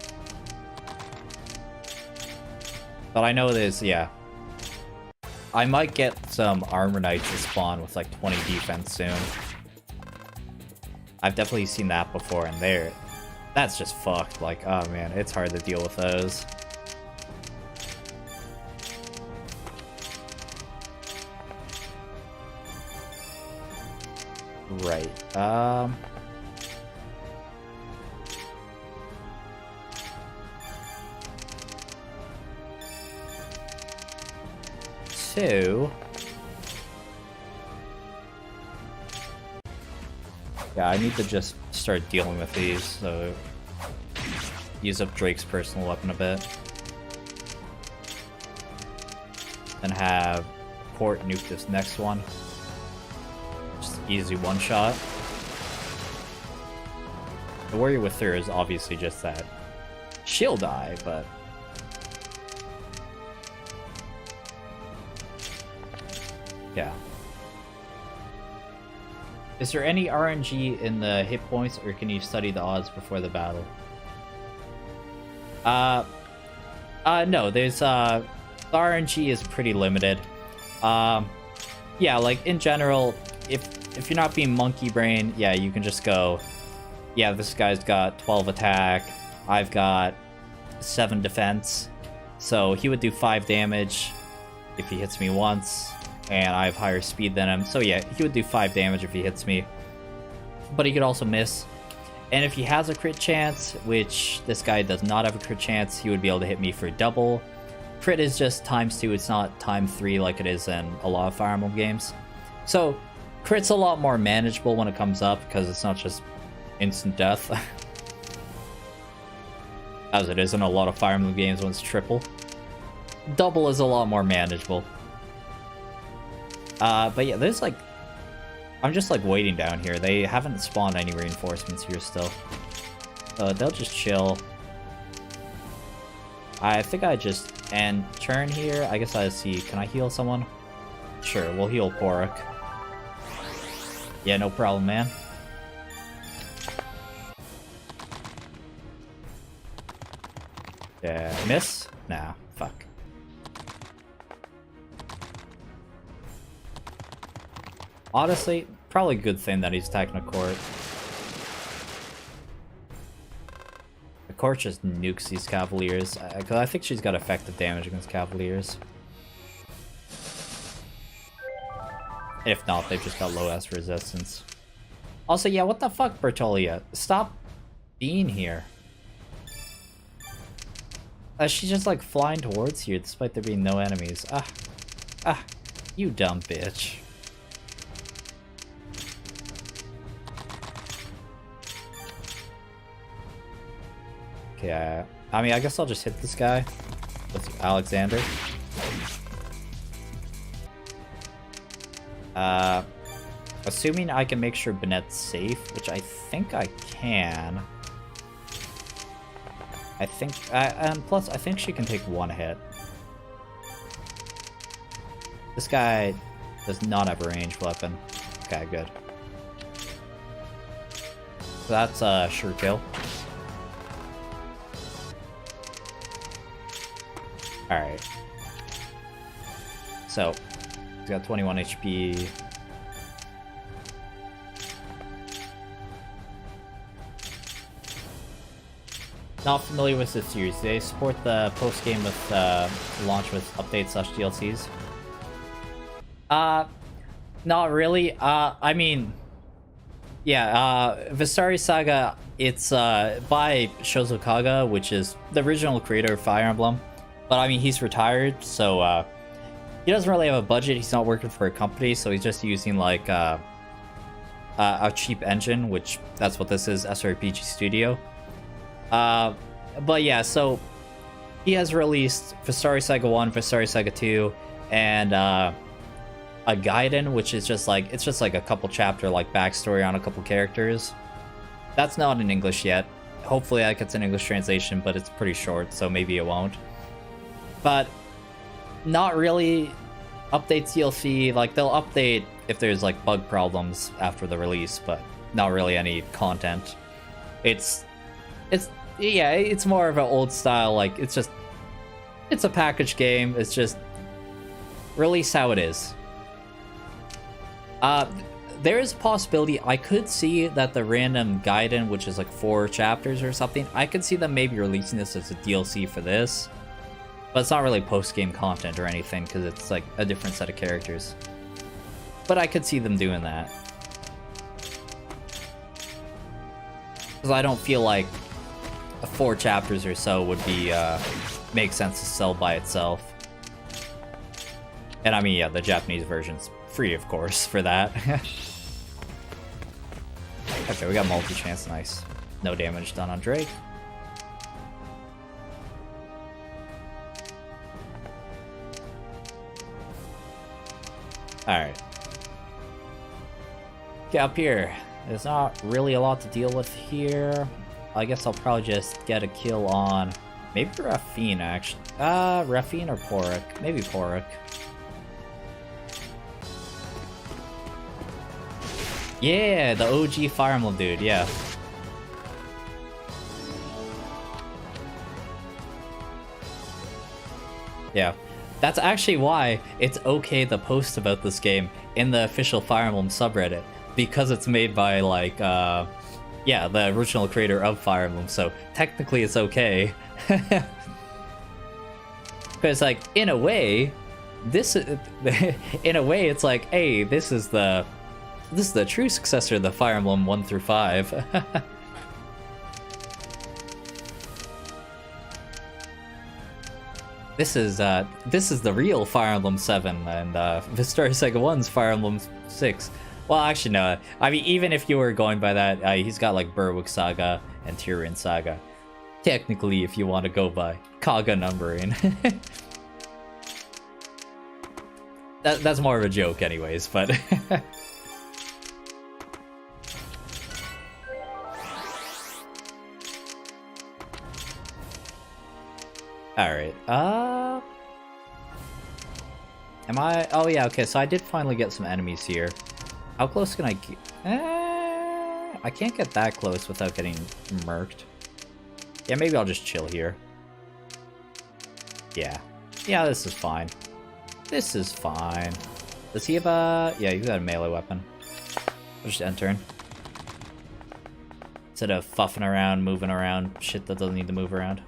But I know there's, yeah. I might get some Armor Knights to spawn with like 20 defense soon. I've definitely seen that before, and that's just fucked. Like, oh man, it's hard to deal with those. Right, So... yeah, I need to just start dealing with these, so... use up Drake's personal weapon a bit. And have Port nuke this next one. Just easy one-shot. The Warrior with her is obviously just that. She'll die, but... yeah. Is there any RNG in the hit points, or can you study the odds before the battle? No, there's, the RNG is pretty limited. Yeah, like, in general, if you're not being monkey brain, yeah, you can just go, yeah, this guy's got 12 attack, I've got 7 defense, so he would do 5 damage if he hits me once, and I have higher speed than him. So yeah, he would do 5 damage if he hits me. But he could also miss. And if he has a crit chance, which this guy does not have a crit chance, he would be able to hit me for double. Crit is just ×2, it's not ×3 like it is in a lot of Fire Emblem games. So crit's a lot more manageable when it comes up, because it's not just instant death. As it is in a lot of Fire Emblem games when it's triple. Double is a lot more manageable. But yeah, there's like... I'm just like waiting down here. They haven't spawned any reinforcements here still. They'll just chill. I think I just end turn here. I guess I see... Can I heal someone? Sure, we'll heal Porok. Yeah, no problem, man. Yeah, miss? Nah, fuck. Honestly, probably a good thing that he's attacking a court. The court just nukes these Cavaliers, because I think she's got effective damage against Cavaliers. If not, they've just got low S resistance. Also, yeah, what the fuck, Bertolia? Stop being here. She's just like flying towards here despite there being no enemies. You dumb bitch. Okay, I mean, I guess I'll just hit this guy with Alexander. Assuming I can make sure Bennett's safe, which I think I can. I think, and plus, I think she can take one hit. This guy does not have a ranged weapon. Okay, good. So that's a sure kill. Alright. So, he's got 21 HP. Not familiar with this series. They support the post-game with launch with updates/DLCs. Not really. I mean, yeah, Vestaria Saga, it's by Shozo, which is the original creator of Fire Emblem. But I mean, he's retired, so he doesn't really have a budget. He's not working for a company, so he's just using like a cheap engine, which that's what this is, SRPG Studio. But yeah, so he has released Vestaria Saga 1, Vestaria Saga 2, and a Gaiden, which is just like, it's just like a couple chapter like backstory on a couple characters. That's not in English yet. Hopefully that gets an English translation, but it's pretty short, so maybe it won't. But not really updates DLC. Like, they'll update if there's like bug problems after the release, but not really any content. It's yeah, it's more of an old style, like, it's a package game. It's just release how it is. There is a possibility I could see that the random Gaiden, which is like 4 chapters or something, I could see them maybe releasing this as a DLC for this. But it's not really post-game content or anything, because it's like a different set of characters. But I could see them doing that. Because I don't feel like 4 chapters or so would be make sense to sell by itself. And I mean, yeah, the Japanese version's free, of course, for that. Okay, we got multi-chance, nice. No damage done on Drake. Alright. Get up here. There's not really a lot to deal with here. I guess I'll probably just get a kill on maybe Rafine, actually. Rafine or Porok? Maybe Porok. Yeah, the OG Fire Emblem dude, yeah. Yeah. That's actually why it's okay to post about this game in the official Fire Emblem subreddit. Because it's made by, like, yeah, the original creator of Fire Emblem, so technically it's okay. Because, like, in a way, in a way, it's like, hey, this is the true successor of the Fire Emblem 1 through 5. This is the real Fire Emblem 7 and Vestaria Saga 1's Fire Emblem 6. Well, actually, no. I mean, even if you were going by that, he's got like Berwick Saga and Tyrion Saga. Technically, if you want to go by Kaga numbering. That's more of a joke anyways, but... Alright, am I... Oh yeah, okay, so I did finally get some enemies here. How close can I get... I can't get that close without getting murked. Yeah, maybe I'll just chill here. Yeah. Yeah, this is fine. This is fine. Does he have a... Yeah, he's got a melee weapon. I'll just end turn. Instead of fuffing around, moving around, shit that doesn't need to move around.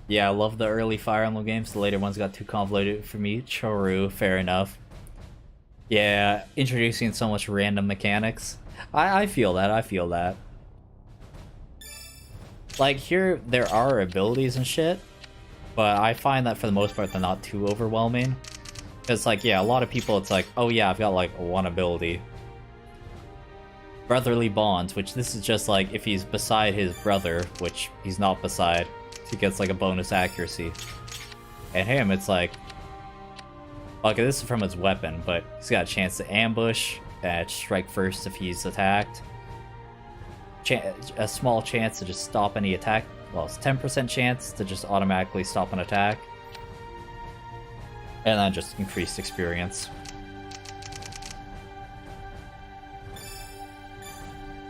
Yeah, I love the early Fire Emblem games. The later ones got too convoluted for me. True, fair enough. Yeah, introducing so much random mechanics. I feel that, I feel that. Like, here, there are abilities and shit, but I find that for the most part, they're not too overwhelming. Because, like, yeah, a lot of people, it's like, oh yeah, I've got, like, one ability. Brotherly Bonds, which this is just, like, if he's beside his brother, which he's not beside, he gets, like, a bonus accuracy. And him, it's like... Okay, this is from his weapon, but he's got a chance to ambush, and strike first if he's attacked. A small chance to just stop any attack. Well, it's 10% chance to just automatically stop an attack. And then just increased experience.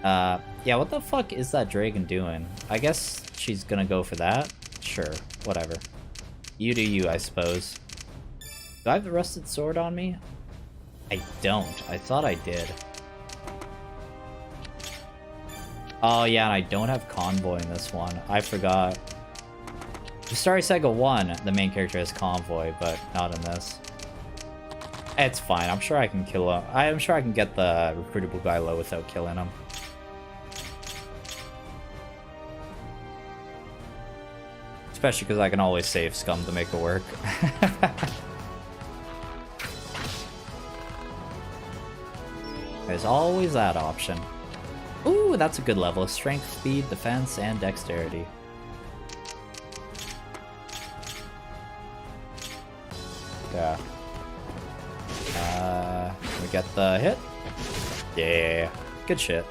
Yeah, what the fuck is that dragon doing? I guess she's gonna go for that? Sure, whatever. You do you, I suppose. Do I have the rusted sword on me? I don't. I thought I did. Oh yeah, and I don't have Convoy in this one. I forgot. Vestaria Saga 1, the main character has Convoy, but not in this. It's fine. I'm sure I can kill him. I'm sure I can get the recruitable guy low without killing him. Especially because I can always save scum to make it work. There's always that option. Ooh, that's a good level. Strength, speed, defense, and dexterity. Yeah. We get the hit? Yeah. Good shit.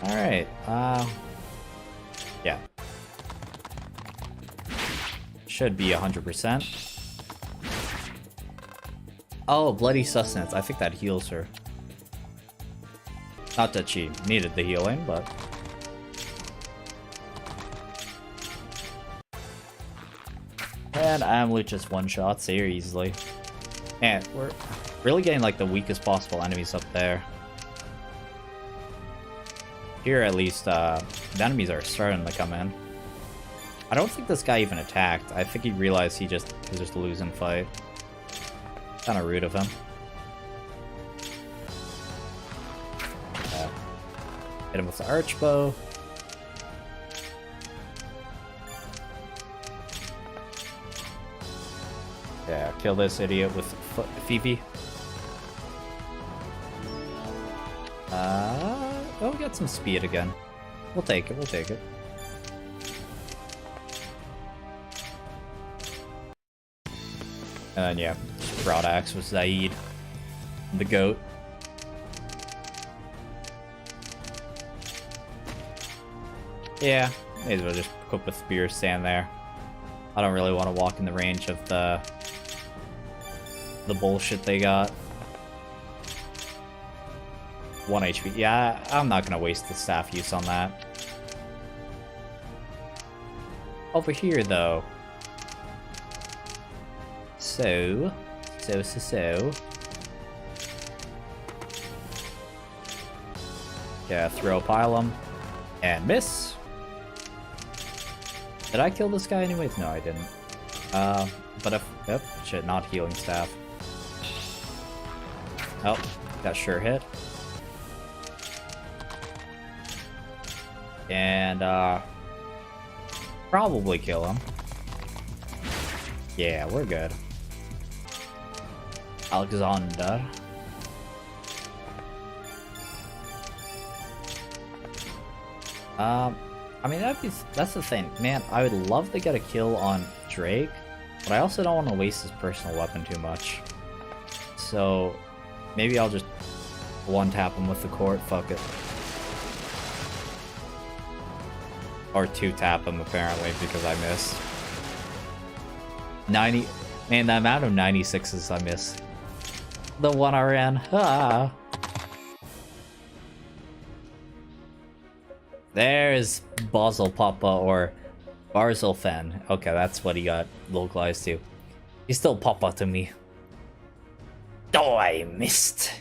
Alright, yeah. Should be 100%. Oh, Bloody Sustenance. I think that heals her. Not that she needed the healing, but... And Amlu just one-shots here easily. And we're really getting like the weakest possible enemies up there. Here at least, the enemies are starting to come in. I don't think this guy even attacked. I think he realized he was just a losing fight. Kinda rude of him. Hit him with the archbow. Yeah, kill this idiot with Phoebe. Oh, we got some speed again. We'll take it, we'll take it. And then, yeah, broadaxe with Zaid, the goat. Yeah, may as well just equip with spear, stand there. I don't really want to walk in the range of the bullshit they got. 1 HP. Yeah, I'm not gonna waste the staff use on that. Over here, though. So. Yeah, throw pylum. And miss. Did I kill this guy anyways? No, I didn't. But if... Yep, shit, not healing staff. Oh, got sure hit. And, probably kill him. Yeah, we're good. Alexander. I mean, that's the thing. Man, I would love to get a kill on Drake, but I also don't want to waste his personal weapon too much. So, maybe I'll just one-tap him with the court, fuck it. Or two-tap him, apparently, because I missed. 90... Man, the amount of 96s I missed. The one I ran. Ah. There's Basel Papa or Barzelfen. Okay, that's what he got localized to. He's still Papa to me. Oh, I missed.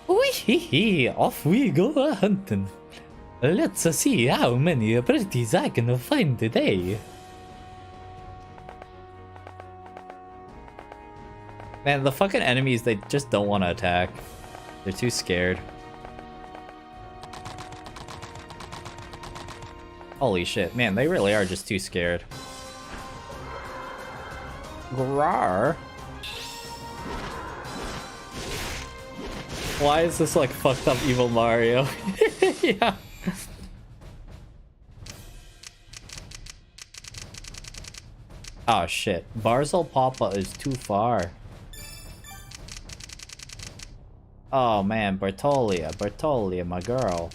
Wee-hee-hee, off we go hunting. Let's see how many pretties I can find today. Man, the fucking enemies, they just don't want to attack. They're too scared. Holy shit, man, they really are just too scared. Grar. Why is this like fucked up evil Mario? Yeah. Oh shit, Barzel Papa is too far. Oh man, Bertolia, my girl.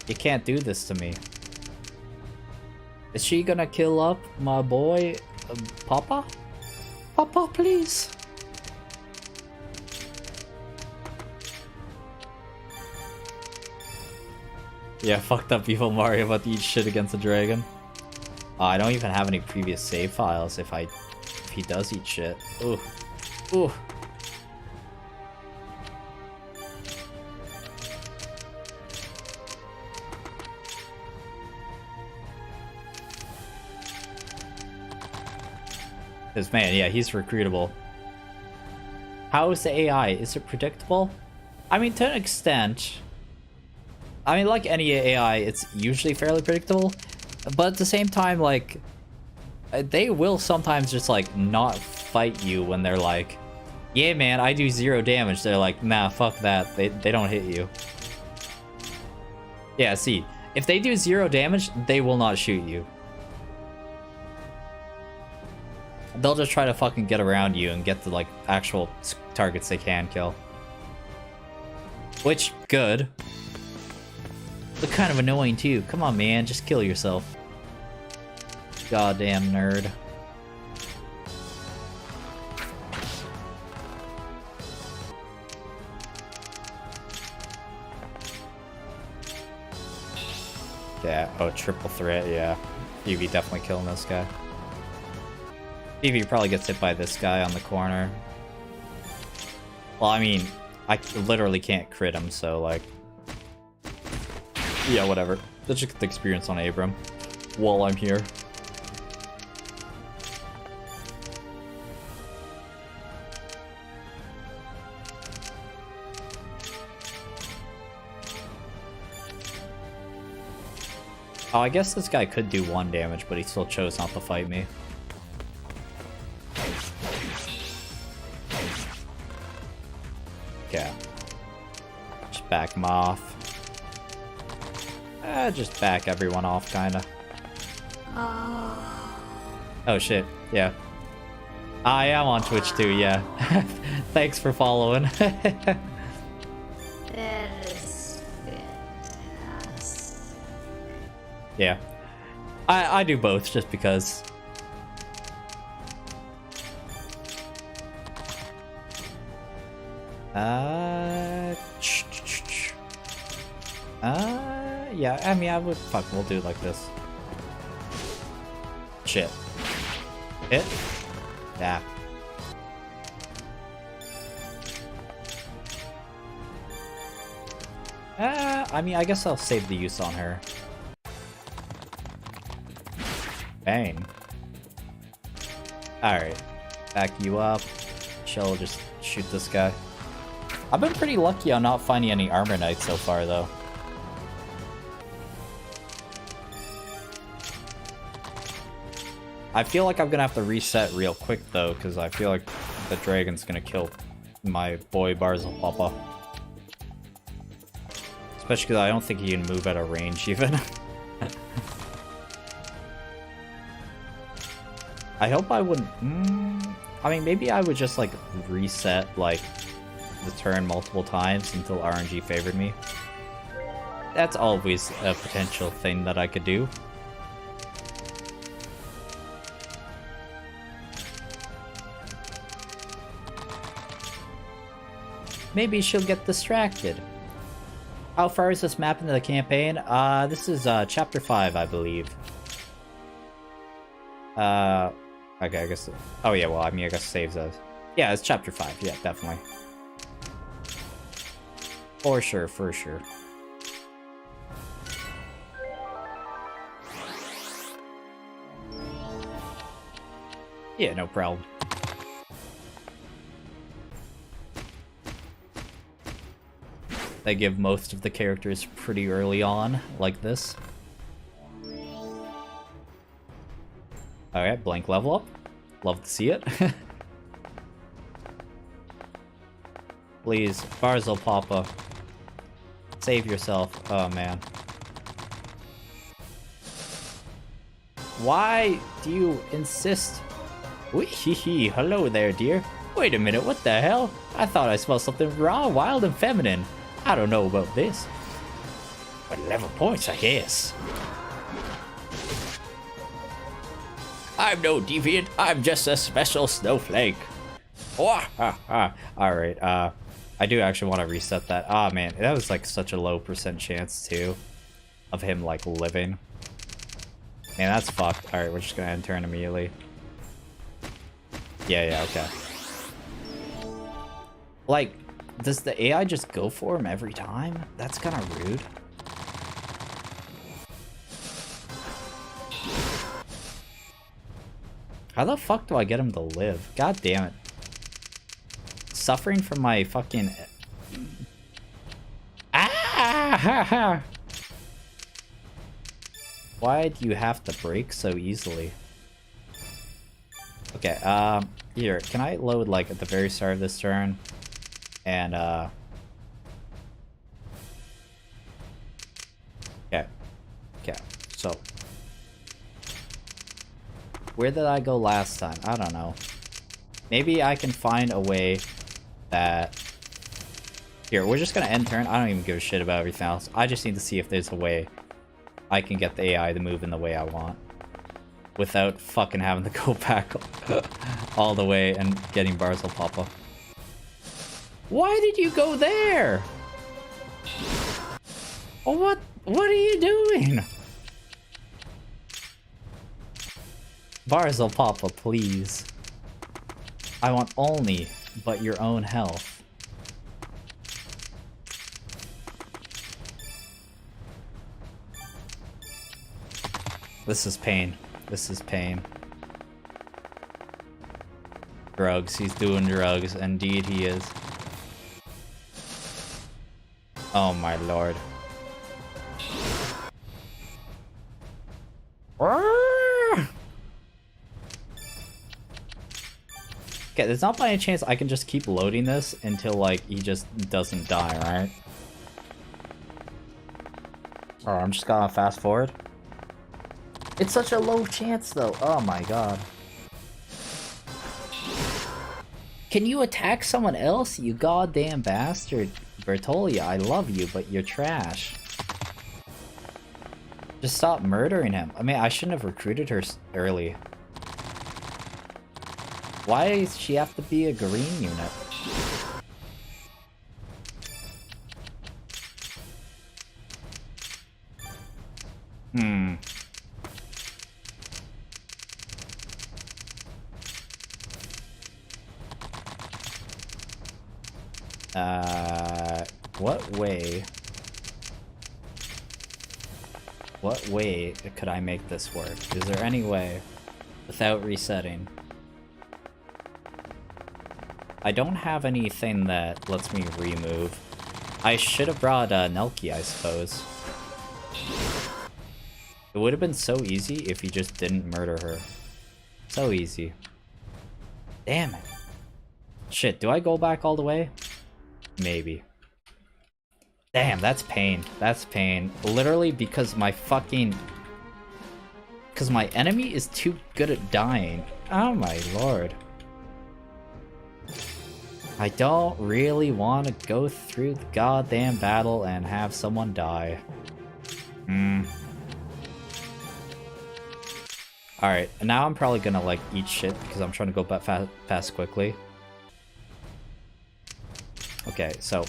You can't do this to me. Is she gonna kill up my boy, Papa? Papa, please. Yeah, fucked up evil Mario about to eat shit against a dragon. Oh, I don't even have any previous save files if he does eat shit. Ooh. Ooh. This man, yeah, he's recruitable. How is the AI? Is it predictable? I mean, to an extent. I mean, like any AI, it's usually fairly predictable. But at the same time, like, they will sometimes just, like, not fight you when they're like, yeah, man, I do 0 damage. They're like, nah, fuck that. They don't hit you. Yeah, see, if they do 0 damage, they will not shoot you. They'll just try to fucking get around you and get the, like, actual targets they can kill. Which, good. But kind of annoying, too. Come on, man. Just kill yourself. Goddamn nerd. Yeah. Oh, triple threat. Yeah. Evie definitely killing this guy. Evie probably gets hit by this guy on the corner. Well, I mean, I literally can't crit him, so, like... Yeah, whatever. Let's just get the experience on Abram while I'm here. Oh, I guess this guy could do 1 damage, but he still chose not to fight me. Okay. Just back him off. Just back everyone off, kinda. Oh shit, yeah. I am on Twitch too, yeah. Thanks for following. That is fantastic. Yeah. I do both just because. Yeah, I mean, I would, fuck, we'll do it like this. Shit. Hit? Yeah. I mean, I guess I'll save the use on her. Bang. Alright. Back you up. She'll just shoot this guy. I've been pretty lucky on not finding any armor knights so far, though. I feel like I'm gonna have to reset real quick though, because I feel like the dragon's gonna kill my boy Barzal Papa. Especially because I don't think he can move at a range even. I hope I wouldn't... I mean, maybe I would just, like, reset, like, the turn multiple times until RNG favored me. That's always a potential thing that I could do. Maybe she'll get distracted. How far is this map into the campaign? This is, chapter 5, I believe. Okay, I guess... Oh yeah, well, I mean, I guess saves us. Yeah, it's chapter 5, yeah, definitely. For sure, for sure. Yeah, no problem. They give most of the characters pretty early on, like this. Alright, blank level up. Love to see it. Please, Barzal Papa. Save yourself. Oh, man. Why do you insist? Wee-hee-hee, hello there, dear. Wait a minute, what the hell? I thought I smelled something raw, wild, and feminine. I don't know about this. But level points, I guess. I'm no deviant, I'm just a special snowflake. Alright, I do actually want to reset that. Ah, man, that was like such a low % chance, too, of him, like, living. Man, that's fucked. Alright, we're just gonna end turn immediately. Yeah, okay. Like, does the AI just go for him every time? That's kind of rude. How the fuck do I get him to live? God damn it. Suffering from my fucking... Ah! Why do you have to break so easily? Okay, here, can I load, like, at the very start of this turn? And, Okay, so... Where did I go last time? I don't know. Maybe I can find a way that... Here, we're just gonna end turn. I don't even give a shit about everything else. I just need to see if there's a way I can get the AI to move in the way I want. Without fucking having to go back all the way and getting Barzal Papa. Why did you go there? Oh, what are you doing? Barzal Papa, please. I want only but your own health. This is pain. This is pain. Drugs. He's doing drugs. Indeed he is. Oh my lord. Okay, there's not by any chance I can just keep loading this until, like, he just doesn't die, right? Oh, I'm just gonna fast forward. It's such a low chance, though. Oh my god. Can you attack someone else, you goddamn bastard? Bertolia, I love you, but you're trash. Just stop murdering him. I mean, I shouldn't have recruited her early. Why does she have to be a green unit? What way could I make this work? Is there any way without resetting? I don't have anything that lets me remove. I should have brought Nelky, I suppose. It would have been so easy if he just didn't murder her. So easy. Damn it. Shit, do I go back all the way? Maybe. Damn, that's pain. That's pain. Literally because my fucking... Because my enemy is too good at dying. Oh my lord. I don't really want to go through the goddamn battle and have someone die. Alright, and now I'm probably gonna like eat shit because I'm trying to go fast quickly. Okay, so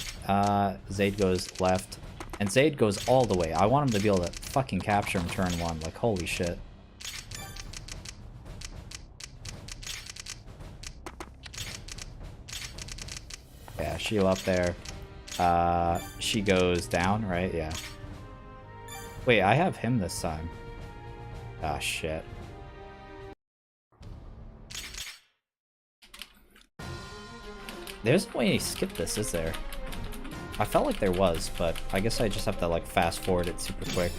Zaid goes left, and Zaid goes all the way. I want him to be able to fucking capture him turn one, like holy shit. Yeah, Sheila up there. She goes down, right? Yeah. Wait, I have him this time. Ah, shit. There's no way to skip this, is there? I felt like there was, but I guess I just have to like fast forward it super quick.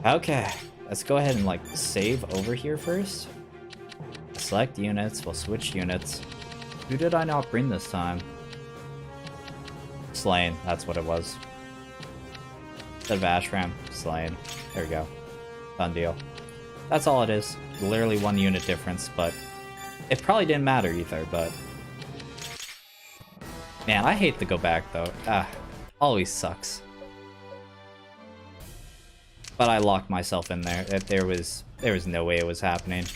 Okay, let's go ahead and like save over here first. Select units, we'll switch units. Who did I not bring this time? Slain, that's what it was. Instead of Ashram, Slain. There we go. Done deal. That's all it is. Literally 1 unit difference, but it probably didn't matter either, but... Man, I hate to go back though. Always sucks. But I locked myself in there. There was no way it was happening.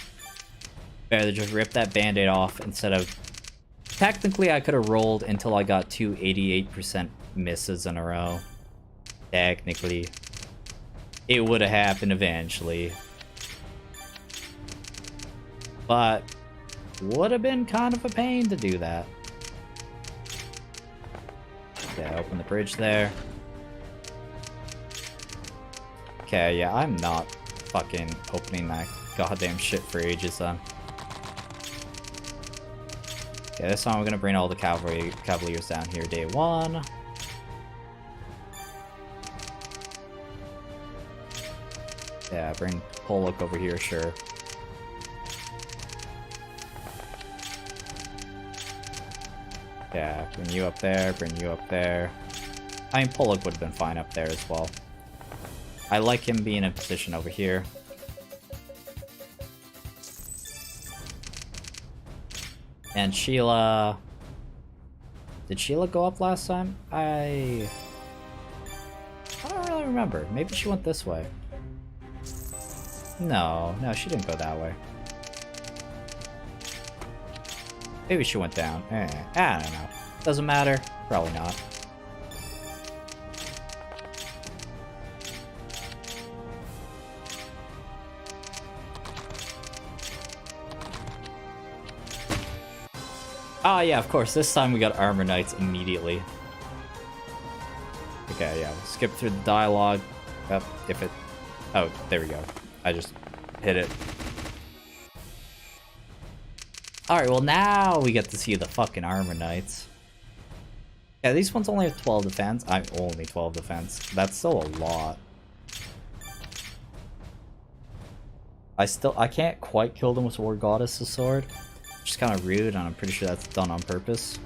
Better to just rip that band-aid off instead of... Technically, I could have rolled until I got 2 88% misses in a row. Technically. It would have happened eventually. But would have been kind of a pain to do that. Yeah, open the bridge there. Okay, yeah, I'm not fucking opening that goddamn shit for ages then. Okay, this time we're gonna bring all the cavaliers down here day 1. Yeah, bring Pollock over here, sure. Yeah, bring you up there, bring you up there. I mean, Pollock would have been fine up there as well. I like him being in position over here. And Sheila... Did Sheila go up last time? I don't really remember. Maybe she went this way. No, she didn't go that way. Maybe she went down. I don't know. Doesn't matter. Probably not. Ah, yeah, of course. This time we got Armor Knights immediately. Okay, yeah. We'll skip through the dialogue. If it... Oh, there we go. I just hit it. Alright, well now we get to see the fucking Armor Knights. Yeah, these ones only have 12 defense. I'm only 12 defense. That's still a lot. I can't quite kill them with War Goddess's sword. Which is kind of rude, and I'm pretty sure that's done on purpose.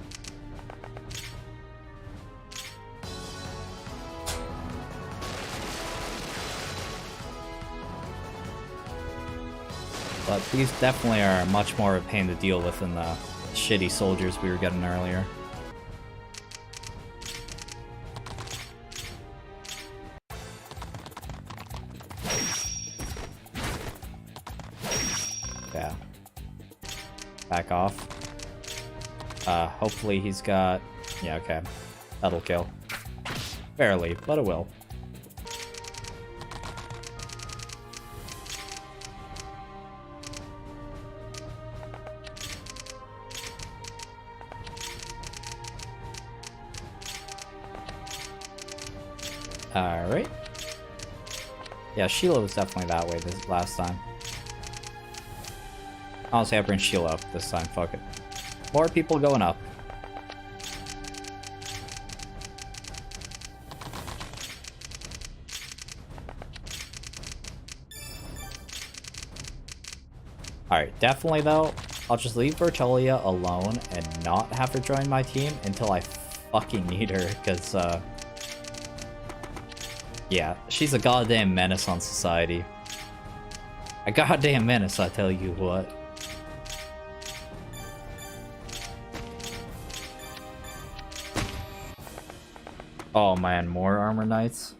But these definitely are much more of a pain to deal with than the shitty soldiers we were getting earlier. Yeah. Back off. Hopefully he's got... Yeah, okay. That'll kill. Barely, but it will. Alright. Yeah, Sheila was definitely that way this last time. Honestly, I bring Sheila up this time, fuck it. More people going up. Alright, definitely though, I'll just leave Bertolia alone and not have her join my team until I fucking need her, because, yeah, she's a goddamn menace on society. A goddamn menace, I tell you what. Oh man, more armor knights?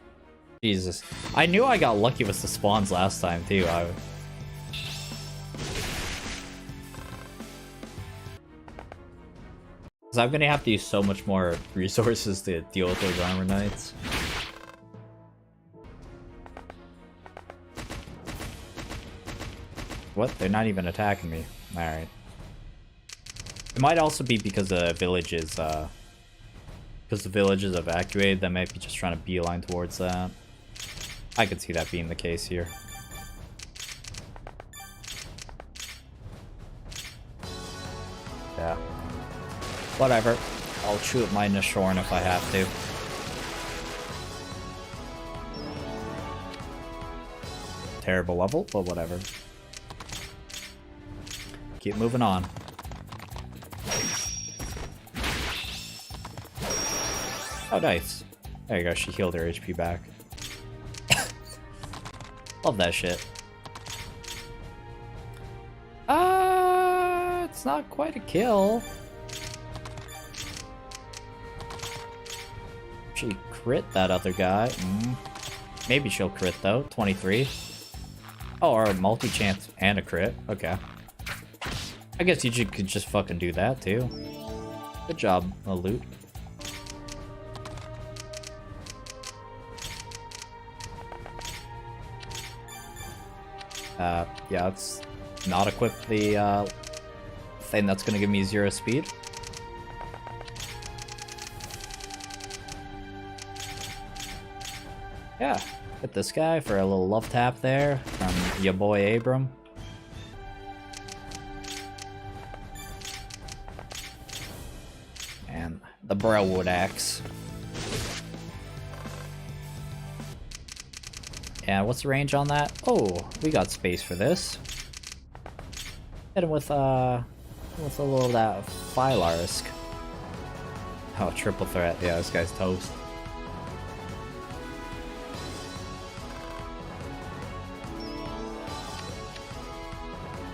Jesus. I knew I got lucky with the spawns last time too. Because I'm gonna have to use so much more resources to deal with those armor knights. What? They're not even attacking me. Alright. It might also be because the village is, because the village is evacuated, that might be just trying to beeline towards that. I could see that being the case here. Yeah. Whatever. I'll shoot my Nashorn if I have to. Terrible level, but whatever. Keep moving on. Oh, nice. There you go, she healed her HP back. Love that shit. It's not quite a kill. She crit that other guy. Maybe she'll crit though. 23. Oh, or a multi-chance and a crit. Okay. I guess you could just fucking do that too. Good job, Loot. Yeah, let's not equip the thing that's gonna give me 0 speed. Yeah, hit this guy for a little love tap there from your boy Abram. And the Browwood Axe. Yeah, what's the range on that? Oh, we got space for this. Hit him with a little that Phylarisk. Oh, triple threat. Yeah, this guy's toast.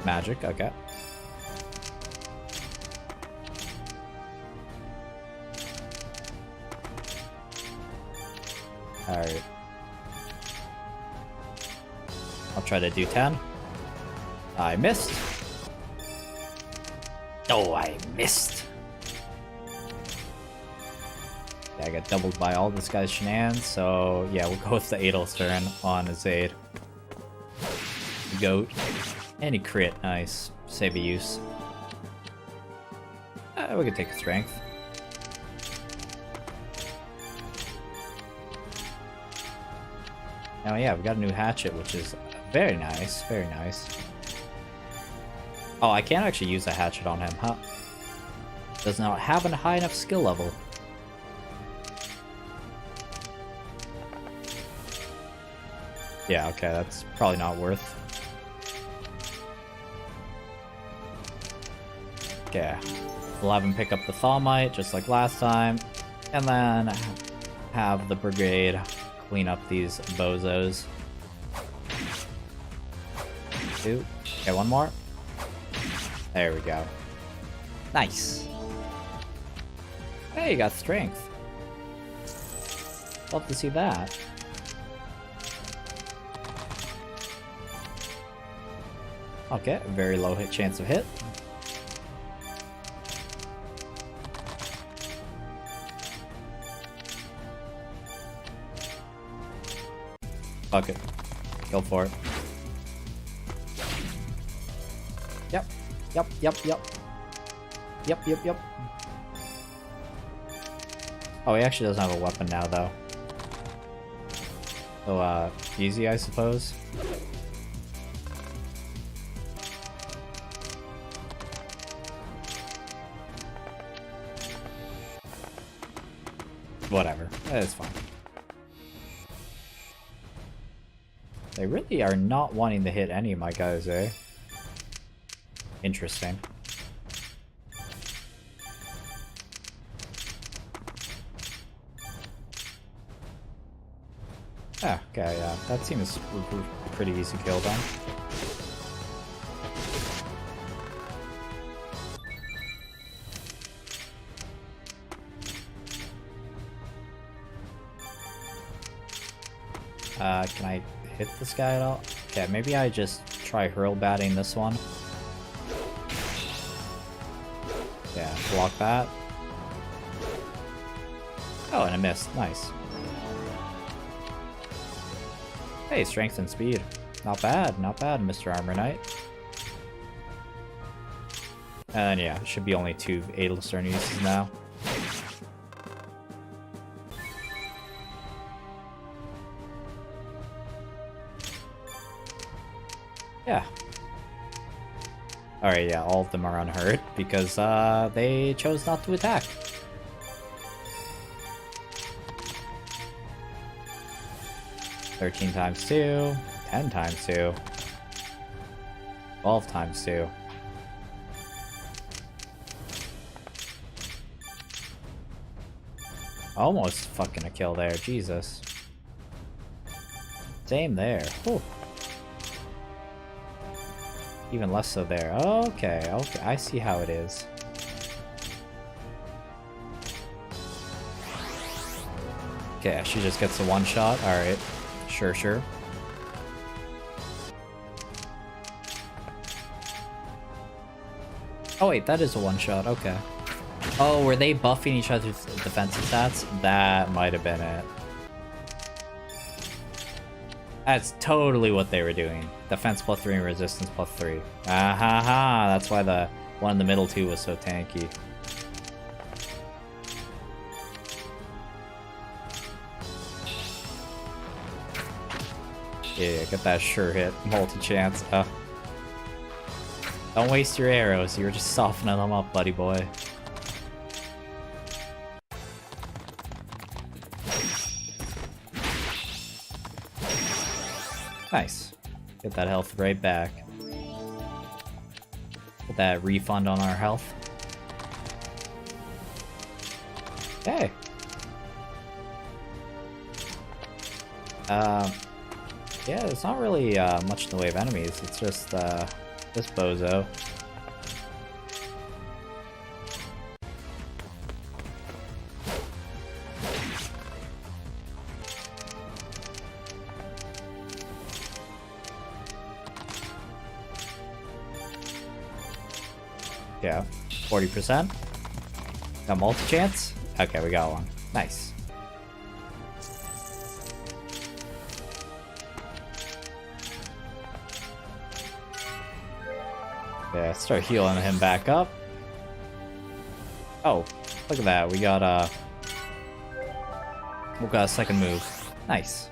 Magic, okay. Alright. I'll try to do 10. I missed. Oh, I missed. Yeah, I got doubled by all this guy's shenanigans, so yeah, we'll go with the Adelstern on his aid. Goat. Any crit, nice. Save a use. We can take a strength. Oh yeah, we got a new hatchet, which is very nice, very nice. Oh, I can't actually use a hatchet on him, huh? Does not have a high enough skill level. Yeah, okay, that's probably not worth. Okay, we'll have him pick up the Thawmite, just like last time, and then have the brigade clean up these bozos. 2. Okay, one more. There we go. Nice. Hey, you got strength. Love to see that. Okay, very low hit chance of hit. Fuck it. Go for it. Yep. Yep, yep, yep. Yep, yep, yep. Oh, he actually doesn't have a weapon now, though. So, easy, I suppose. Whatever. It's fine. They really are not wanting to hit any of my guys, eh? Interesting. Ah, okay, yeah. That seems pretty easy kill then. Can I hit this guy at all? Okay, maybe I just try hurl batting this one. Yeah, block that. Oh, and I missed. Nice. Hey, strength and speed. Not bad, Mr. Armor Knight. And yeah, it should be only 2 Adelstern uses now. Yeah. Alright, yeah, all of them are unhurt because they chose not to attack. $13 times 2, 10 times 2, 12 times 2. Almost fucking a kill there, Jesus. Same there. Whew. Even less so there. Okay, okay, I see how it is. Okay, she just gets a one-shot. Alright. Sure, sure. Oh wait, that is a one-shot, okay. Oh, were they buffing each other's defensive stats? That might have been it. That's totally what they were doing. Defense +3 and resistance +3. Ah ha ha! That's why the one in the middle two was so tanky. Yeah, get that sure hit. Multi-chance. Don't waste your arrows. You're just softening them up, buddy boy. Nice. Get that health right back. Get that refund on our health. Okay. Yeah, it's not really much in the way of enemies. It's just this bozo. Yeah, 40%. Got multi-chance? Okay, we got one. Nice. Yeah, start healing him back up. Oh, look at that. We got a second move. Nice.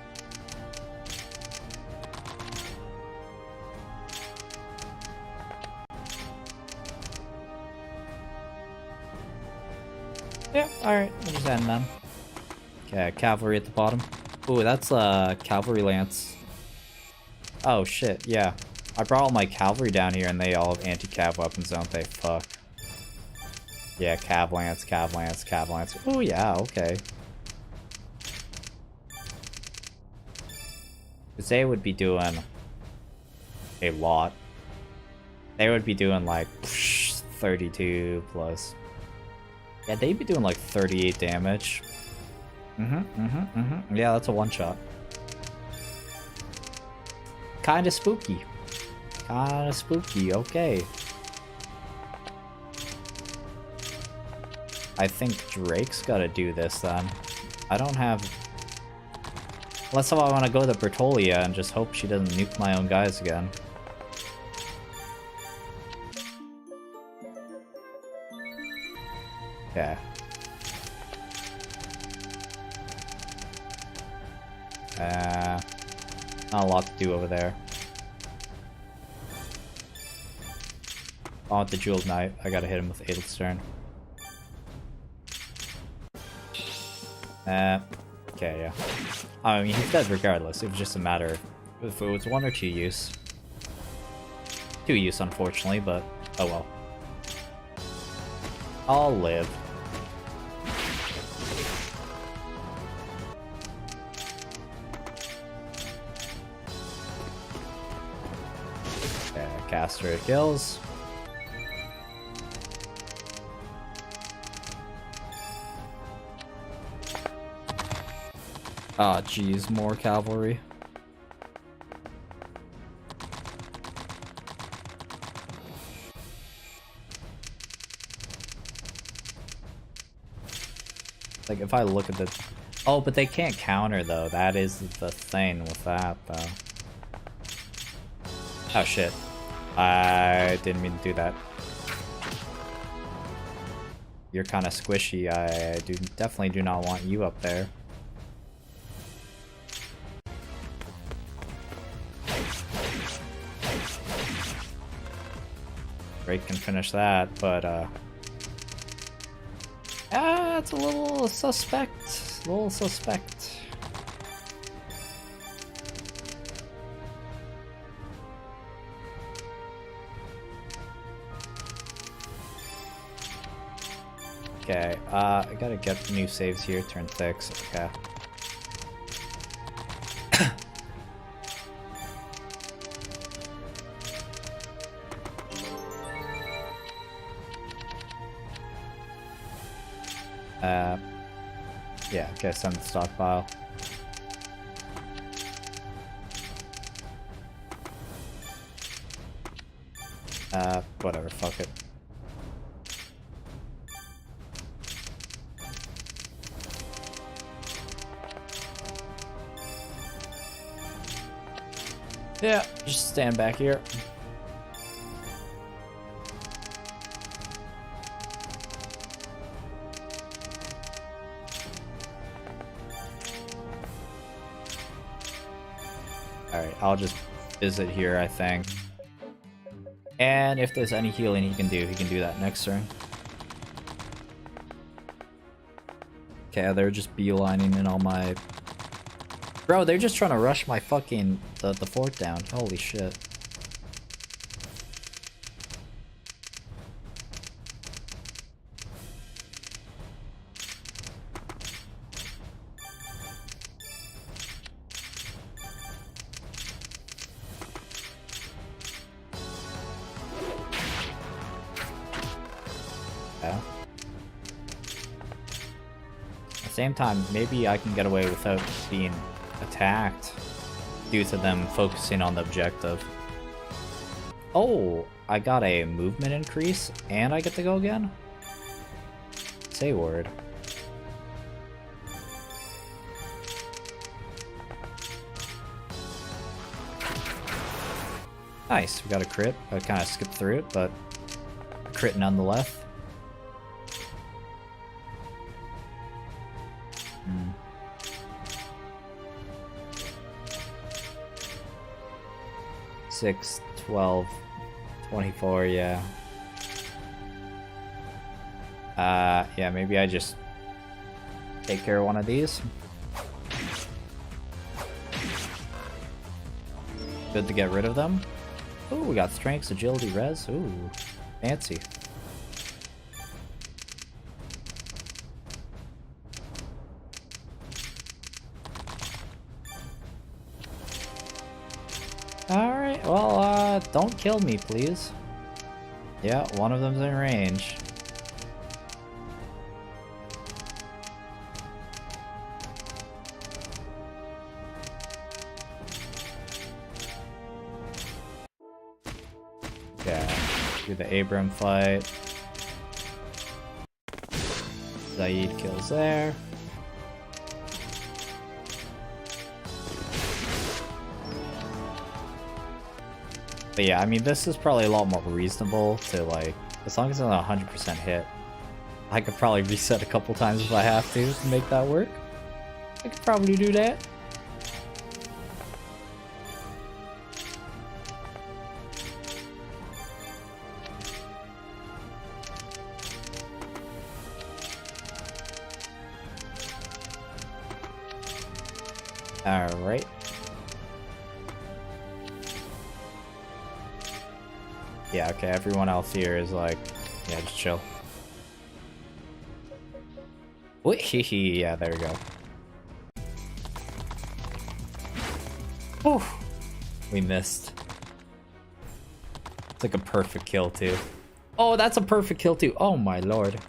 Yeah, alright, we'll just end them. Okay, cavalry at the bottom. Ooh, that's a cavalry lance. Oh shit, yeah. I brought all my cavalry down here and they all have anti-cav weapons, don't they? Fuck. Yeah, cav lance, cav lance, cav lance. Oh yeah, okay. Because they would be doing a lot. They would be doing like 32 plus. Yeah, they'd be doing like 38 damage. Yeah, that's a one-shot. Kinda spooky. Kinda spooky, okay. I think Drake's gotta do this then. I don't have... Unless I want to go to Bertolia and just hope she doesn't nuke my own guys again. Yeah. Not a lot to do over there. I want the Jeweled Knight. I gotta hit him with Adelstern. Okay, yeah. I mean, he's dead regardless. It was just a matter of if it was 1 or 2 use. 2 use, unfortunately, but Oh well. I'll live. Yeah, caster kills. Ah, geez, more cavalry. Like, if I look at the... Oh, but they can't counter, though. That is the thing with that, though. Oh, shit. I didn't mean to do that. You're kind of squishy. I definitely do not want you up there. Drake can finish that, but, it's a little suspect. A little suspect. Okay, I gotta get new saves here, turn 6, okay. Yeah, okay, send the stockpile. Whatever, fuck it. Yeah, just stand back here. Alright, I'll just visit here, I think. And if there's any healing he can do that next turn. Okay, they're just beelining in all my... Bro, they're just trying to rush my fucking... the fort down. Holy shit. Yeah. At the same time, maybe I can get away without being attacked due to them focusing on the objective. Oh, I got a movement increase and I get to go again? Say word. Nice, we got a crit. I kind of skipped through it, but a crit nonetheless. Hmm. 6, 12, 24, yeah. Yeah, maybe I just take care of one of these. Good to get rid of them. Ooh, we got strengths, agility, res. Ooh, fancy. Alright, well, don't kill me, please. Yeah, one of them's in range. Yeah, do the Abram fight. Zaid kills there. But yeah, I mean, this is probably a lot more reasonable to, like, as long as it's not 100% hit. I could probably reset a couple times if I have to make that work. I could probably do that. Alright. Yeah, okay, everyone else here is like, yeah, just chill. Hee, yeah, there we go. Whew. We missed. It's like a perfect kill too. Oh, that's a perfect kill too. Oh my lord.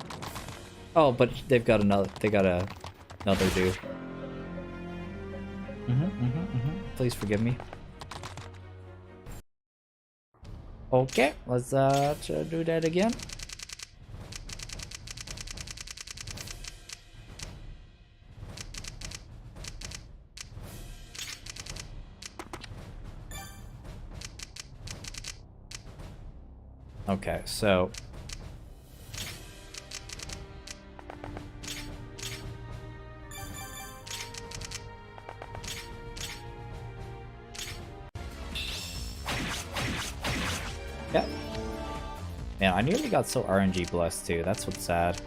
Oh, but they've got another. They got another dude. Please forgive me. Okay, let's do that again. Okay, so yeah. Man, I nearly got so RNG blessed too. That's what's sad.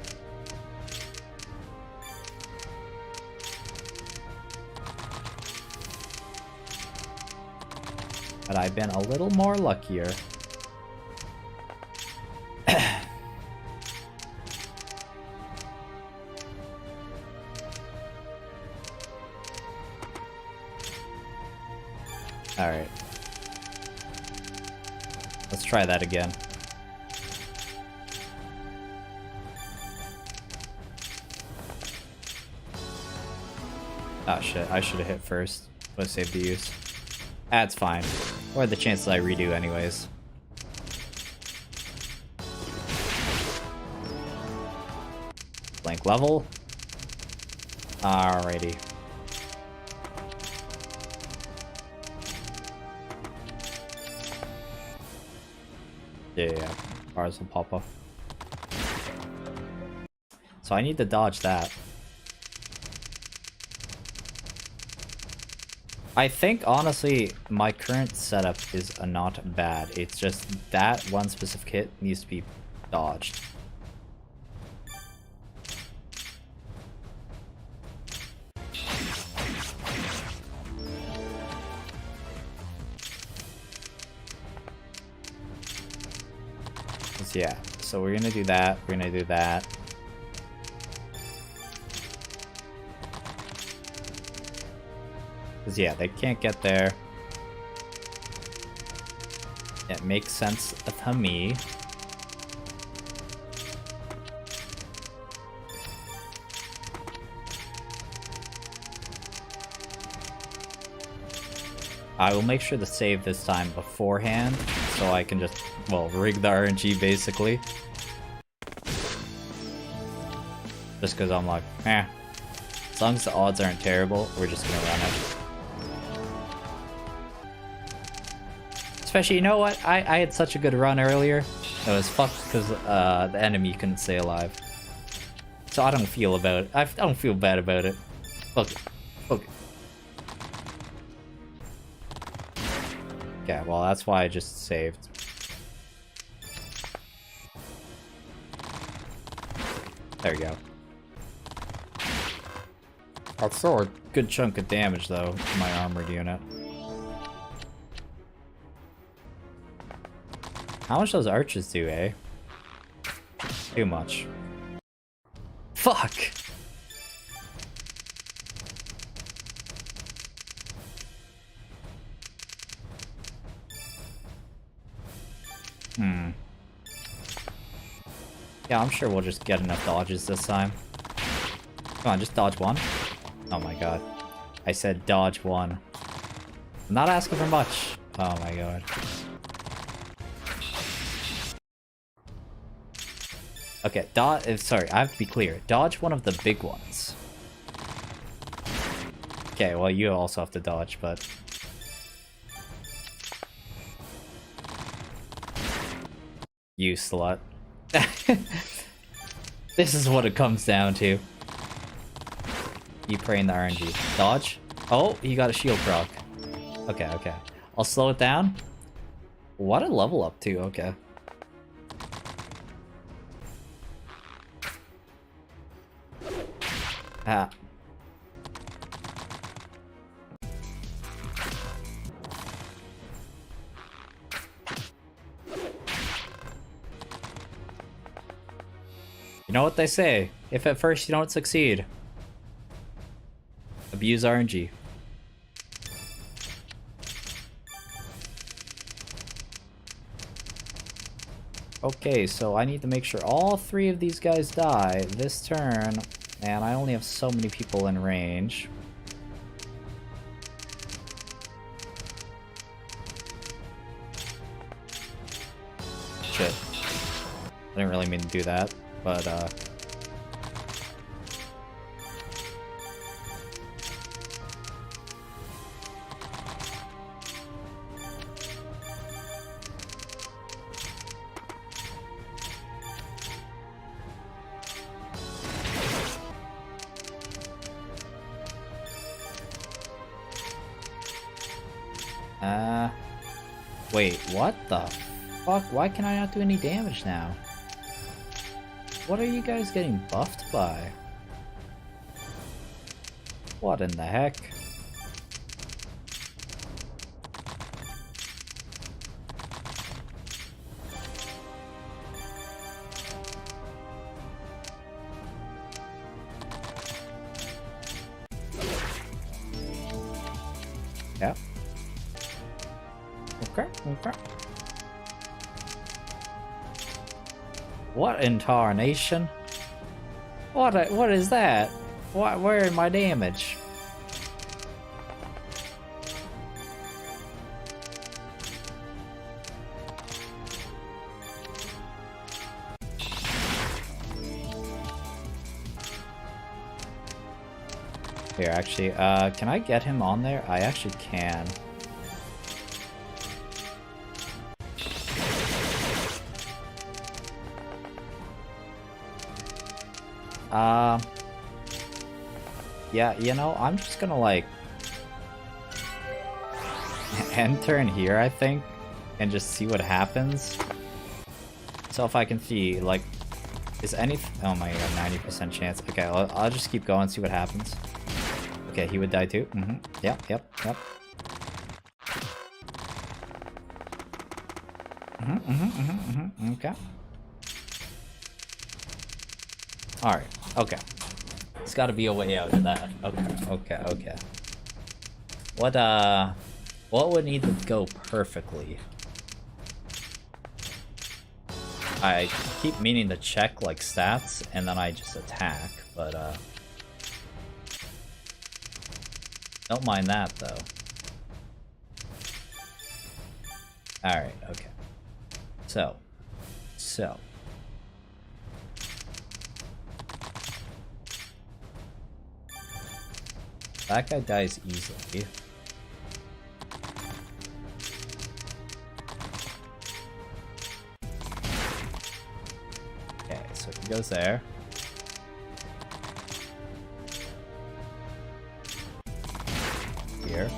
Had I been a little more luckier. Alright. Let's try that again. Oh shit, I should have hit first. Let's save the use. That's fine. What are the chances I redo anyways? Blank level. Alrighty. Yeah, bars will pop off. So I need to dodge that. I think, honestly, my current setup is not bad. It's just that one specific hit needs to be dodged. Yeah, so we're gonna do that, we're gonna do that. Because yeah, they can't get there. It makes sense to me. I will make sure to save this time beforehand, so I can just, well, rig the RNG basically. Just because I'm like, eh. As long as the odds aren't terrible, we're just gonna run it. Especially, you know what? I had such a good run earlier. It was fucked because the enemy couldn't stay alive. So I don't feel about it. I don't feel bad about it. Look. Look. Okay, well that's why I just saved. There we go. That's still a good chunk of damage though to my armored unit. How much those archers do, eh? Too much. Fuck! Yeah, I'm sure we'll just get enough dodges this time. Come on, just dodge one. Oh my god. I said dodge one. I'm not asking for much. Oh my god. Okay, sorry, I have to be clear. Dodge one of the big ones. Okay, well you also have to dodge, but... You slut. This is what it comes down to. You praying the RNG. Dodge. Oh, you got a shield proc. Okay, okay. I'll slow it down. What a level up to, okay. Ah. know what they say. If at first you don't succeed, abuse RNG. Okay, so I need to make sure all 3 of these guys die this turn, and I only have so many people in range. Shit. I didn't really mean to do that, but wait, what the fuck? Why can I not do any damage now? What are you guys getting buffed by? What in the heck? Yeah. Okay, okay. What in tarnation? What is that? Where is my damage? Here, actually, can I get him on there? I actually can. Yeah, you know, I'm just gonna, like, end turn here, I think, and just see what happens. So if I can see, like, is any... Oh my god, 90% chance. Okay, I'll just keep going, see what happens. Okay, he would die too. Yep. Okay. Alright, okay. There's gotta be a way out of that. Okay. What would need to go perfectly? I keep meaning to check, like, stats, and then I just attack, but, don't mind that, though. Alright, okay. So. That guy dies easily. Okay, so he goes there. Here.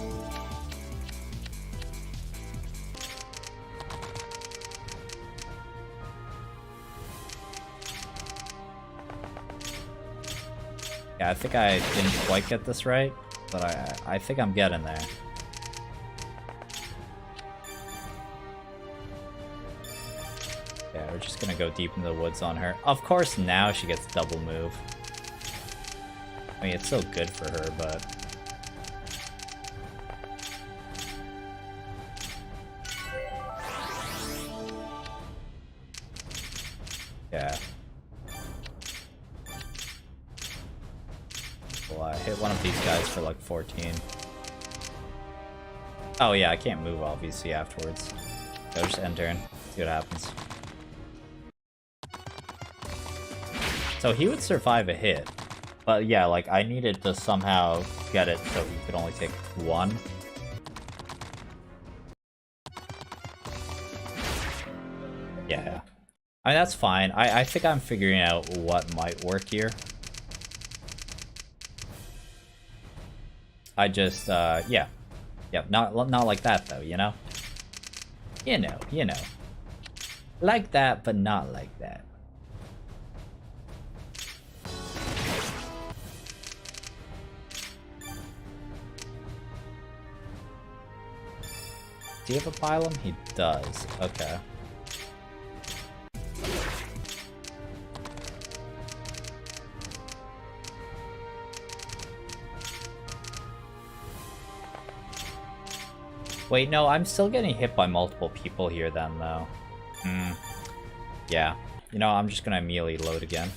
Yeah, I think I didn't quite get this right, but I think I'm getting there. Yeah, we're just gonna go deep into the woods on her. Of course, now she gets double move. I mean, it's still good for her, but... yeah. Well, I hit one of these guys for like 14. Oh yeah, I can't move obviously afterwards. Go just end turn, see what happens. So he would survive a hit. But yeah, like I needed to somehow get it so he could only take one. Yeah. I mean, that's fine. I think I'm figuring out what might work here. I just, yeah. Yeah, not like that, though, you know? You know. Like that, but not like that. Do you have a pylon? He does. Okay. Wait, no, I'm still getting hit by multiple people here then, though. Yeah. You know, I'm just gonna immediately load again.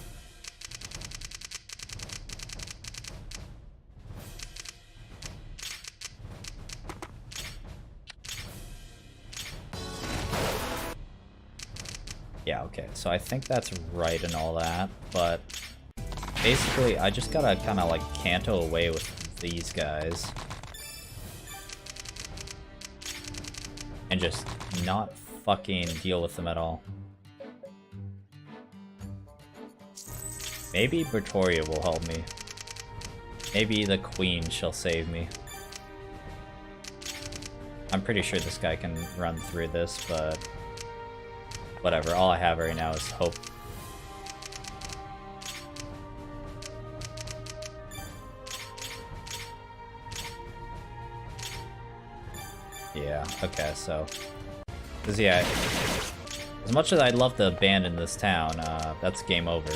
Yeah, okay, so I think that's right and all that, but basically I just gotta kind of like canto away with these guys. And just not fucking deal with them at all. Maybe Bertoria will help me. Maybe the Queen shall save me. I'm pretty sure this guy can run through this, but whatever, all I have right now is hope. Yeah, okay, so... Cause yeah, as much as I'd love to abandon this town, that's game over.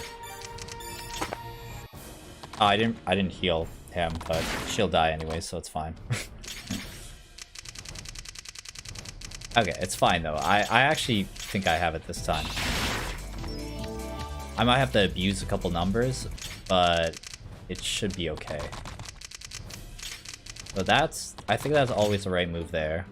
Oh, I didn't heal him, but she'll die anyway, so it's fine. Okay, it's fine though. I actually think I have it this time. I might have to abuse a couple numbers, but it should be okay. So I think that's always the right move there.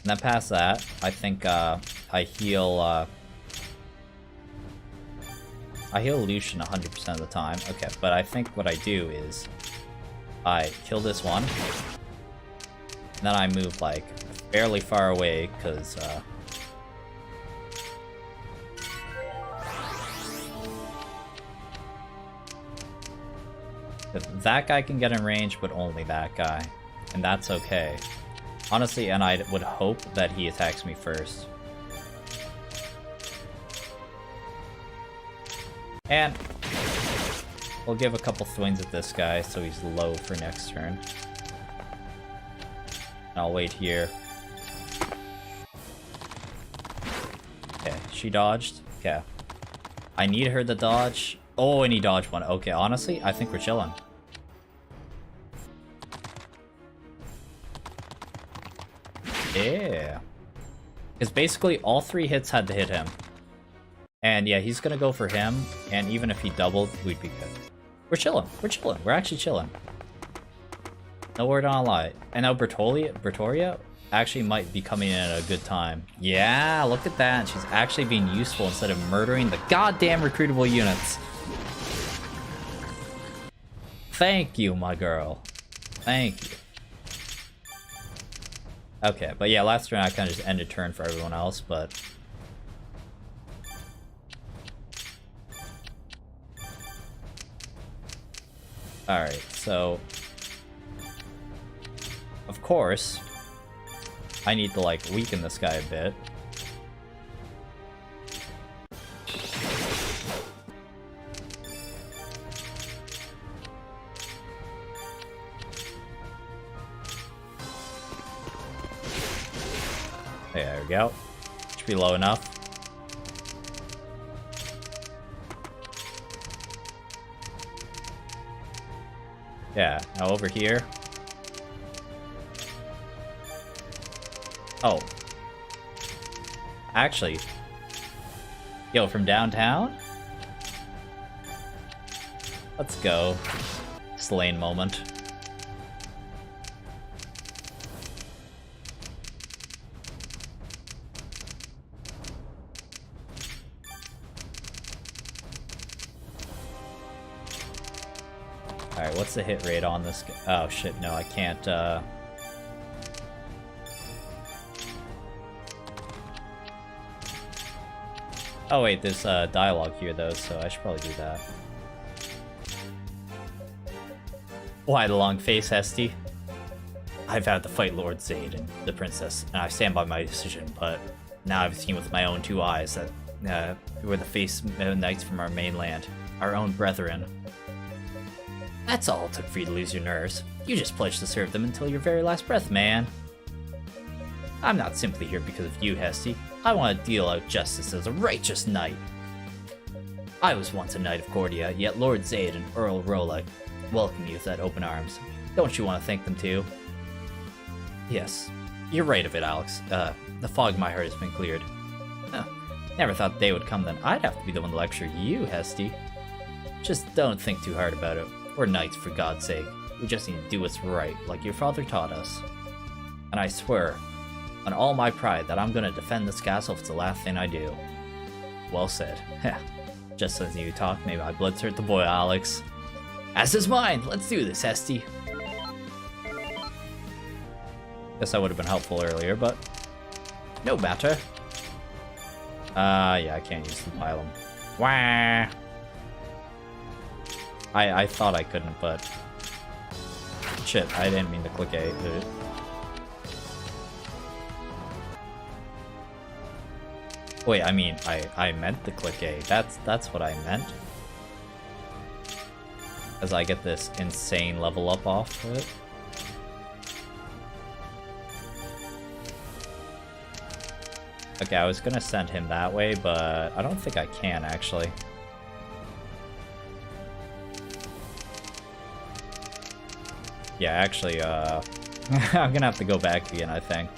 And then past that, I think I heal Lucian 100% of the time. Okay, but I think what I do is I kill this one, and then I move like fairly far away because that guy can get in range, but only that guy, and that's okay. Honestly, and I would hope that he attacks me first. And we'll give a couple swings at this guy so he's low for next turn. And I'll wait here. Okay, she dodged. Okay. I need her to dodge. Oh, and he dodged one. Okay, honestly, I think we're chilling. Yeah. Because basically all 3 hits had to hit him. And yeah, he's gonna go for him, and even if he doubled, we'd be good. We're chilling. We're chilling. We're actually chilling. No word on a lie. And now Bertoria actually might be coming in at a good time. Yeah, look at that. She's actually being useful instead of murdering the goddamn recruitable units. Thank you, my girl. Thank you. Okay, but yeah, last turn I kind of just ended turn for everyone else, but... Alright, so... Of course, I need to, like, weaken this guy a bit. There we go. Should be low enough. Yeah, now over here. Oh. Actually. Yo, from downtown? Let's go. Slain moment. Alright, what's the hit rate on this guy? Oh shit, no, I can't, Oh wait, there's dialogue here though, so I should probably do that. Why the long face, Hesty? I've had to fight Lord Zaid and the princess, and I stand by my decision, but now I've seen with my own 2 eyes that who are the face knights from our mainland, our own brethren. That's all it took for you to lose your nerves. You just pledged to serve them until your very last breath, man. I'm not simply here because of you, Hesty. I want to deal out justice as a righteous knight. I was once a knight of Cordia, yet Lord Zaid and Earl Rolla welcome you with that open arms. Don't you want to thank them too? Yes, you're right of it, Alex. The fog in my heart has been cleared. Never thought the day would come then. I'd have to be the one to lecture you, Hesty. Just don't think too hard about it. We're knights, for God's sake. We just need to do what's right, like your father taught us. And I swear, on all my pride, that I'm gonna defend this castle if it's the last thing I do. Well said. Just as you talk, may my blood hurt the boy, Alex. As is mine! Let's do this, Hesty. Guess that would have been helpful earlier, but no matter. Yeah, I can't use the pylon. Wah! I thought I couldn't, but shit, I didn't mean to click A. Wait, I mean, I meant to click A. That's what I meant. As I get this insane level up off of it. Okay, I was gonna send him that way, but I don't think I can, actually. Yeah, actually, I'm gonna have to go back again, I think.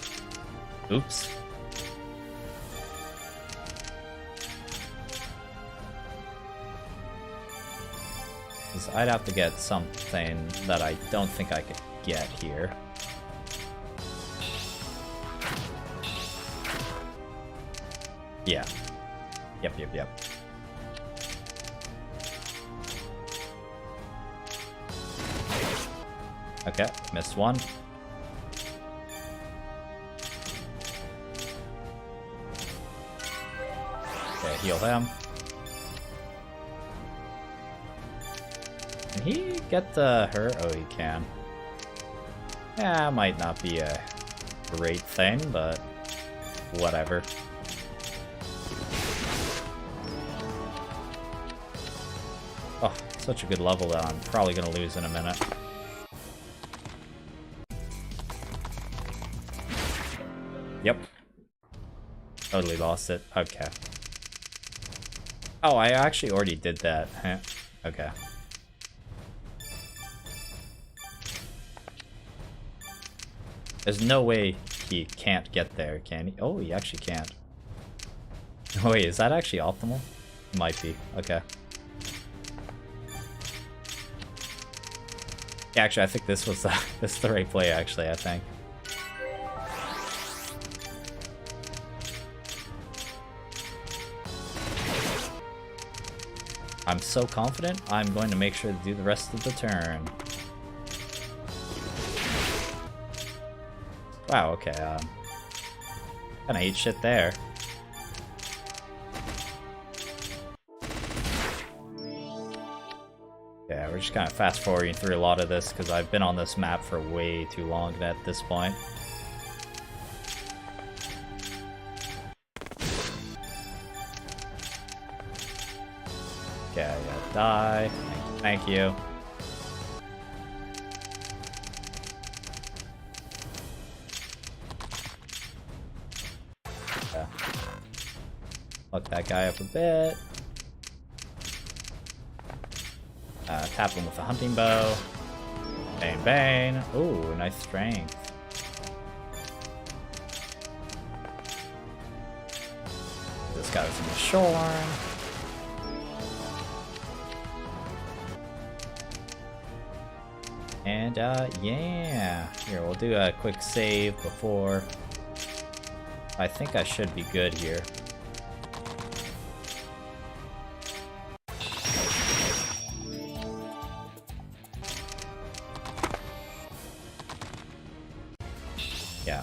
Oops. Because I'd have to get something that I don't think I could get here. Yeah. Yep. Okay, missed one. Okay, heal him. Can he get her? Oh, he can. Yeah, might not be a great thing, but whatever. Oh, such a good level that I'm probably gonna lose in a minute. Yep. Totally lost it. Okay. Oh, I actually already did that. Huh. Okay. There's no way he can't get there, can he? Oh, he actually can't. Wait, is that actually optimal? It might be. Okay. Yeah, actually, I think this was this is the right play, actually, I think. I'm so confident, I'm going to make sure to do the rest of the turn. Wow, okay, kinda ate shit there. Yeah, we're just kind of fast forwarding through a lot of this because I've been on this map for way too long at this point. Okay, yeah, die. Thank you. Yeah. Fuck that guy up a bit. Tap him with a hunting bow. Bang, bang. Ooh, nice strength. This guy was in the shorn. And, yeah. Here, we'll do a quick save before. I think I should be good here. Yeah.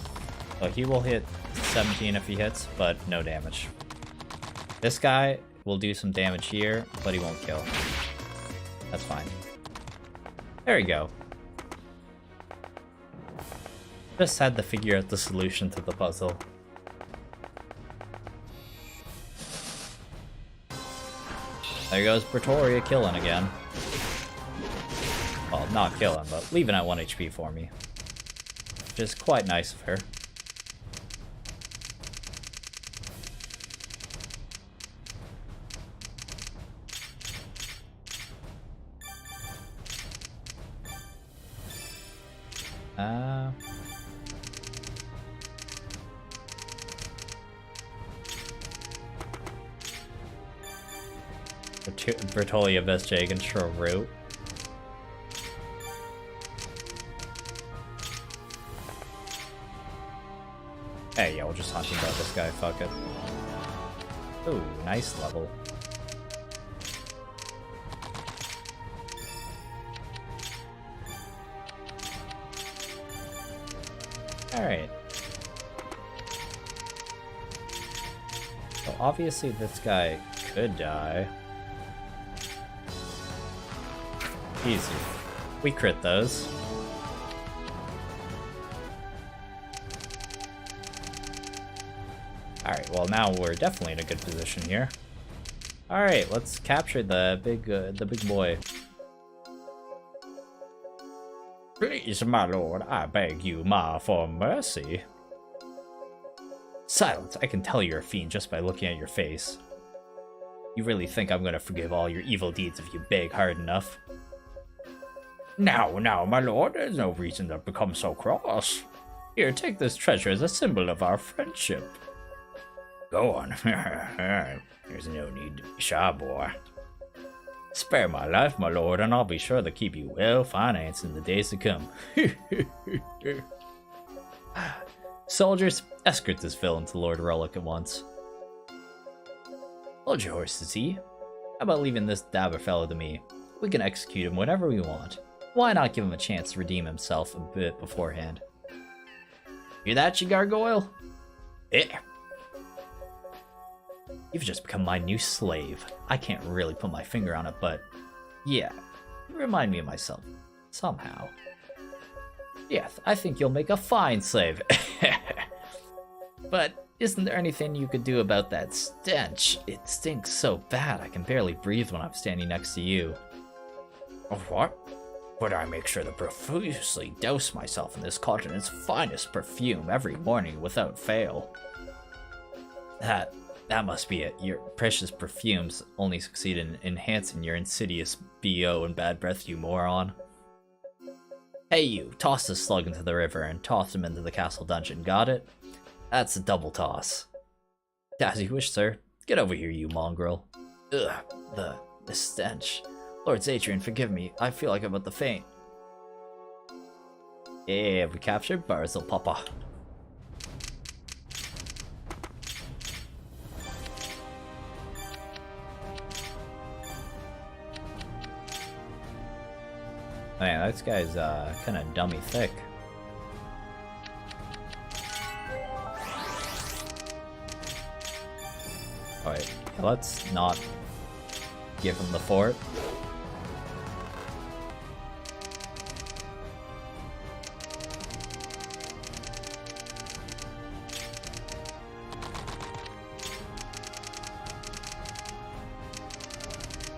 So he will hit 17 if he hits, but no damage. This guy will do some damage here, but he won't kill. That's fine. There we go. Just had to figure out the solution to the puzzle. There goes Pretoria killing again. Well, not killing, but leaving at 1 HP for me. Which is quite nice of her. Bertolia Vestjagen route. Hey, yeah, we'll just hunting about this guy, fuck it. Ooh, nice level. Alright. So obviously this guy could die. Easy. We crit those. Alright, well now we're definitely in a good position here. Alright, let's capture the big boy. Please, my lord, I beg you, for mercy. Silence, I can tell you're a fiend just by looking at your face. You really think I'm gonna forgive all your evil deeds if you beg hard enough? Now, my lord, there's no reason to become so cross. Here, take this treasure as a symbol of our friendship. Go on. There's no need to be shy, boy. Spare my life, my lord, and I'll be sure to keep you well financed in the days to come. Soldiers, escort this villain to Lord Relic at once. Hold your horses, he. How about leaving this dabber fellow to me? We can execute him whenever we want. Why not give him a chance to redeem himself a bit beforehand? Hear that, you gargoyle? Yeah. You've just become my new slave. I can't really put my finger on it, but yeah, you remind me of myself somehow. Yeah, I think you'll make a fine slave. But isn't there anything you could do about that stench? It stinks so bad I can barely breathe when I'm standing next to you. Oh, what? But I make sure to profusely douse myself in this continent's finest perfume every morning without fail. That must be it. Your precious perfumes only succeed in enhancing your insidious BO and bad breath, you moron. Hey you, toss this slug into the river and toss him into the castle dungeon, got it? That's a double toss. As you wish, sir. Get over here, you mongrel. Ugh, the stench. Lord Zadrian, forgive me. I feel like I'm about to faint. Yeah, we captured Barzil Papa. Man, this guy's kind of dummy thick. Alright, let's not give him the fort.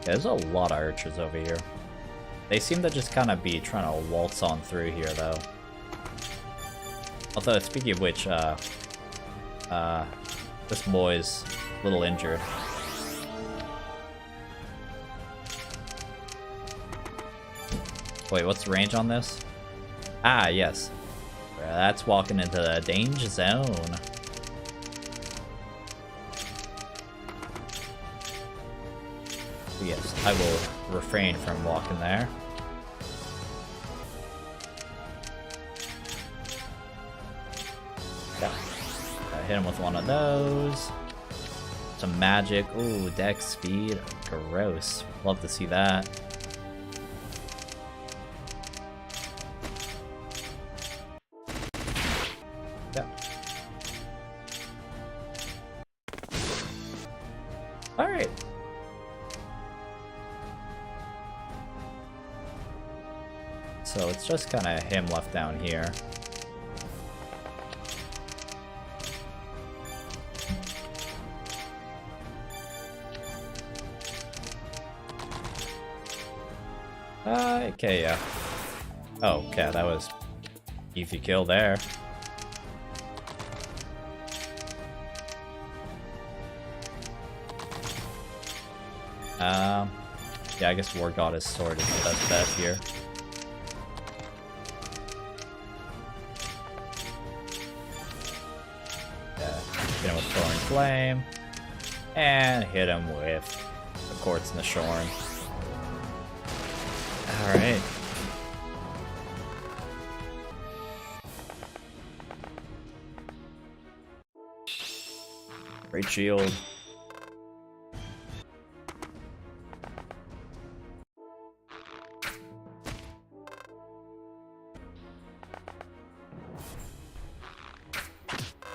Yeah, there's a lot of archers over here. They seem to just kind of be trying to waltz on through here, though. Although, speaking of which, this boy's a little injured. Wait, what's the range on this? Ah, yes. That's walking into the danger zone. Yes, I will refrain from walking there. Yeah. Hit him with one of those. Some magic. Ooh, dex speed. Gross. Love to see that. Yeah. Alright. So it's just kind of him left down here. Okay, yeah. Oh, okay, that was easy kill there. Yeah, I guess War Goddess Sword is the best bet here. Soaring Flame. And hit him with the Quartz and the Shorn. Alright. Great shield.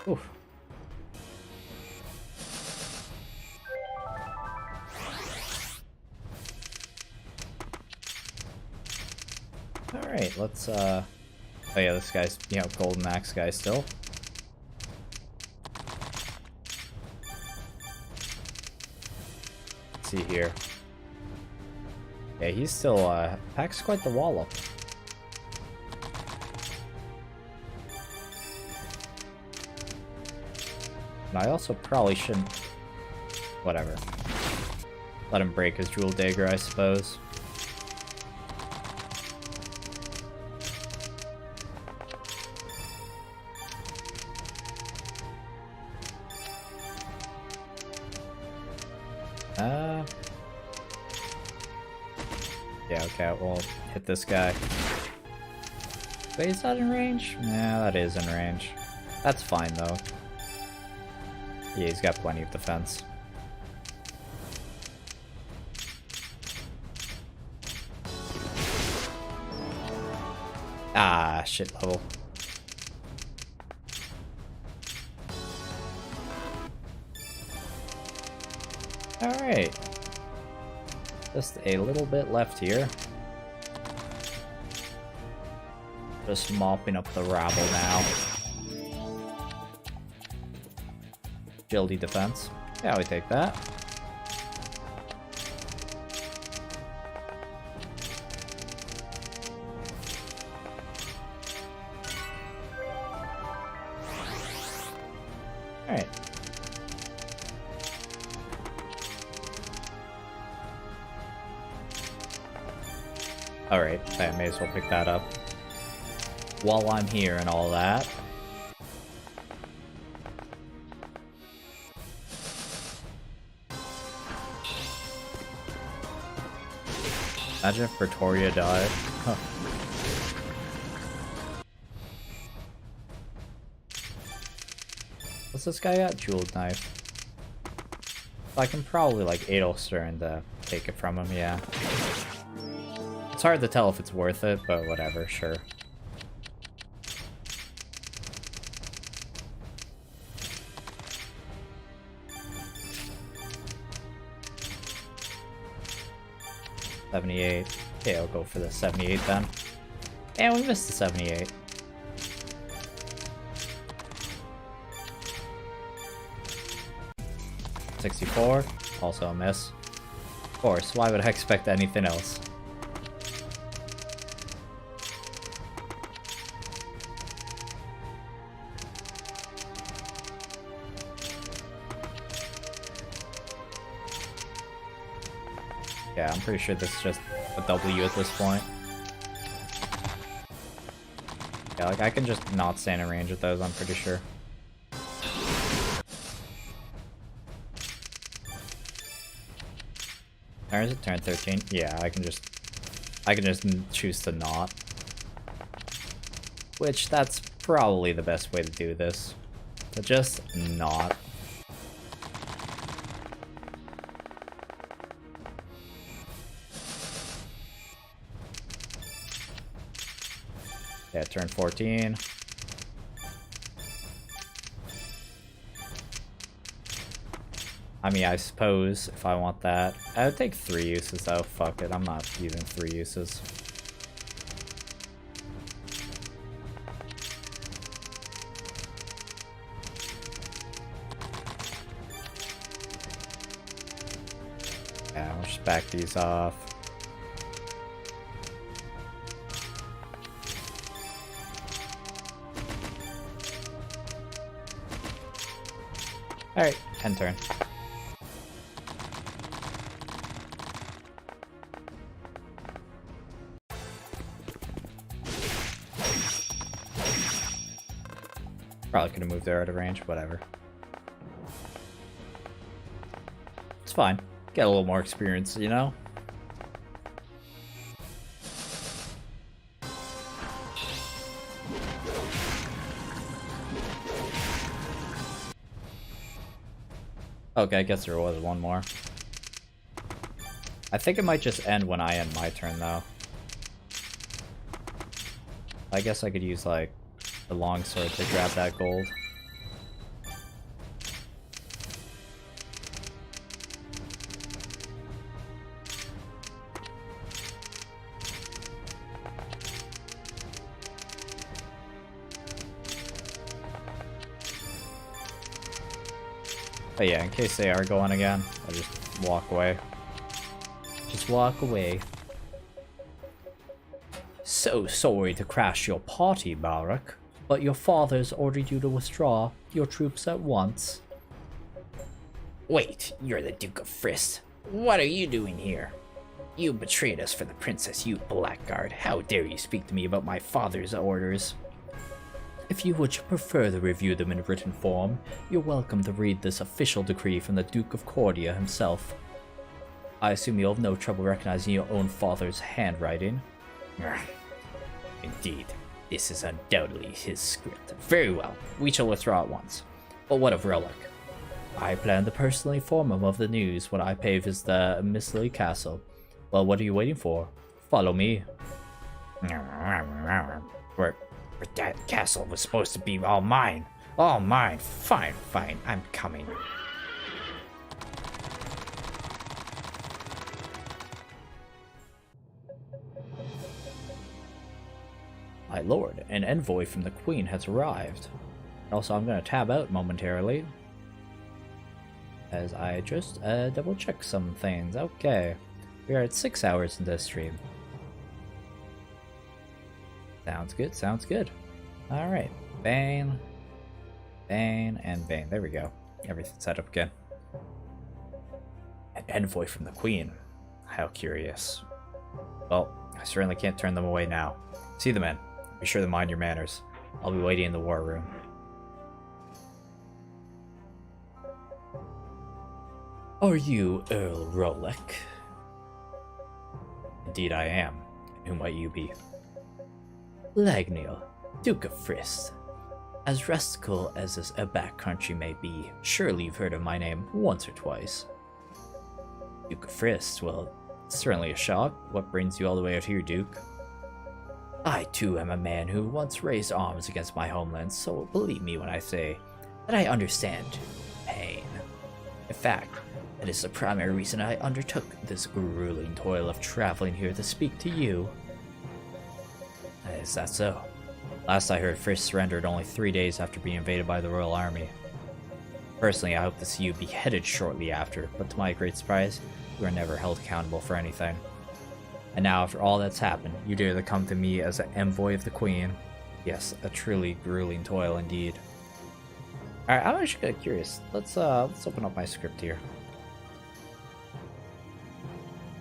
Oof. Alright, let's oh yeah, this guy's, you know, Golden Axe guy still. Let's see here. Yeah, he's still packs quite the wall up. And I also probably shouldn't... Whatever. Let him break his Jewel Dagger, I suppose. Yeah, okay, we'll hit this guy. Wait, is that in range? Yeah, that is in range. That's fine, though. Yeah, he's got plenty of defense. Ah, shit level. Alright. Just a little bit left here. Just mopping up the rabble now. Agility defense. Yeah, we take that. Alright. Alright, I may as well pick that up. While I'm here and all that. Imagine if Pretoria died. Huh. What's this guy got? Jeweled knife. I can probably like Adelster and take it from him, yeah. It's hard to tell if it's worth it, but whatever, sure. $78. Okay, I'll go for the 78 then. And we missed the 78. $64. Also a miss. Of course, why would I expect anything else? Yeah, I'm pretty sure this is just a W at this point. Yeah, like I can just not stand in range with those, I'm pretty sure. Or is it turn 13? Yeah, I can just choose to not. Which, that's probably the best way to do this. To just not. Yeah, turn 14. I mean, I suppose if I want that. I would take 3 uses though. Fuck it, I'm not using 3 uses. Yeah, we'll just back these off. Alright, end turn. Probably could have moved there out of range, whatever. It's fine. Get a little more experience, you know? Okay, I guess there was one more. I think it might just end when I end my turn, though. I guess I could use, like, the longsword to grab that gold. But yeah, in case they are going again, I'll just walk away. Just walk away. So sorry to crash your party, Barak, but your father's ordered you to withdraw your troops at once. Wait, you're the Duke of Frist. What are you doing here? You betrayed us for the princess, you blackguard. How dare you speak to me about my father's orders? If you would prefer to review them in written form, you're welcome to read this official decree from the Duke of Cordia himself. I assume you'll have no trouble recognizing your own father's handwriting. Indeed, this is undoubtedly his script. Very well, we shall withdraw at once. But what of Relic? I plan to personally inform him of the news when I pay visit the Mistley Castle. Well, what are you waiting for? Follow me. But that castle was supposed to be all mine. All mine. Fine, fine, I'm coming. My lord, an envoy from the Queen has arrived. Also, I'm going to tab out momentarily, as I just double check some things. Okay, we are at 6 hours in this stream. Sounds good, sounds good. Alright, Bane, Bane, and Bane. There we go. Everything's set up again. An envoy from the Queen. How curious. Well, I certainly can't turn them away now. See the men. Be sure to mind your manners. I'll be waiting in the war room. Are you Earl Rolek? Indeed I am. And who might you be? Lagnil, Duke of Frist. As restical as this back country may be, surely you've heard of my name once or twice. Duke of Frist, well, it's certainly a shock. What brings you all the way out here, Duke? I too am a man who once raised arms against my homeland, so believe me when I say that I understand pain. In fact, that is the primary reason I undertook this grueling toil of traveling here to speak to you. Is that so? Last I heard, Frist surrendered only 3 days after being invaded by the Royal Army. Personally, I hope to see you beheaded shortly after, but to my great surprise, you were never held accountable for anything. And now, after all that's happened, you dare to come to me as an envoy of the Queen. Yes, a truly grueling toil indeed. Alright, I'm actually kind of curious. Let's open up my script here.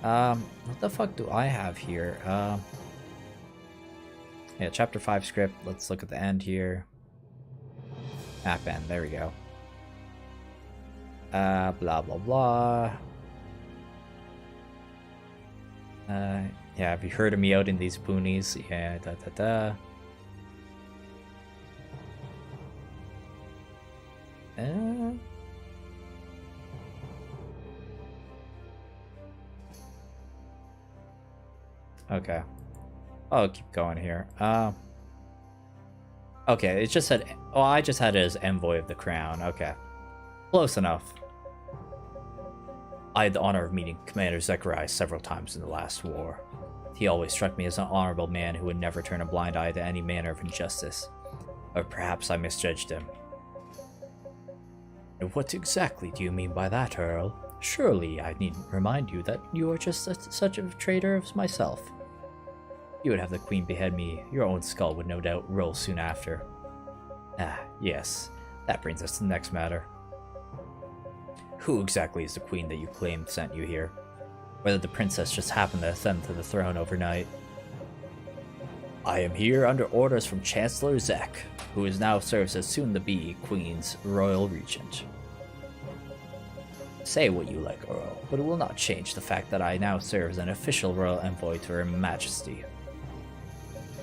What the fuck do I have here? Yeah, chapter 5 script. Let's look at the end here. Map end, there we go. Blah blah blah. Yeah, have you heard of me out in these boonies? Yeah, da da da. Okay. I'll keep going here. Okay, it just said... Oh, I just had it as Envoy of the Crown. Okay. Close enough. I had the honor of meeting Commander Zechariah several times in the last war. He always struck me as an honorable man who would never turn a blind eye to any manner of injustice. Or perhaps I misjudged him. What exactly do you mean by that, Earl? Surely I needn't remind you that you are just such a traitor as myself. You would have the Queen behead me. Your own skull would no doubt roll soon after. Ah, yes. That brings us to the next matter. Who exactly is the Queen that you claim sent you here? Whether the princess just happened to ascend to the throne overnight? I am here under orders from Chancellor Zek, who is now serves as soon-to-be Queen's royal regent. Say what you like, Earl, but it will not change the fact that I now serve as an official royal envoy to Her Majesty.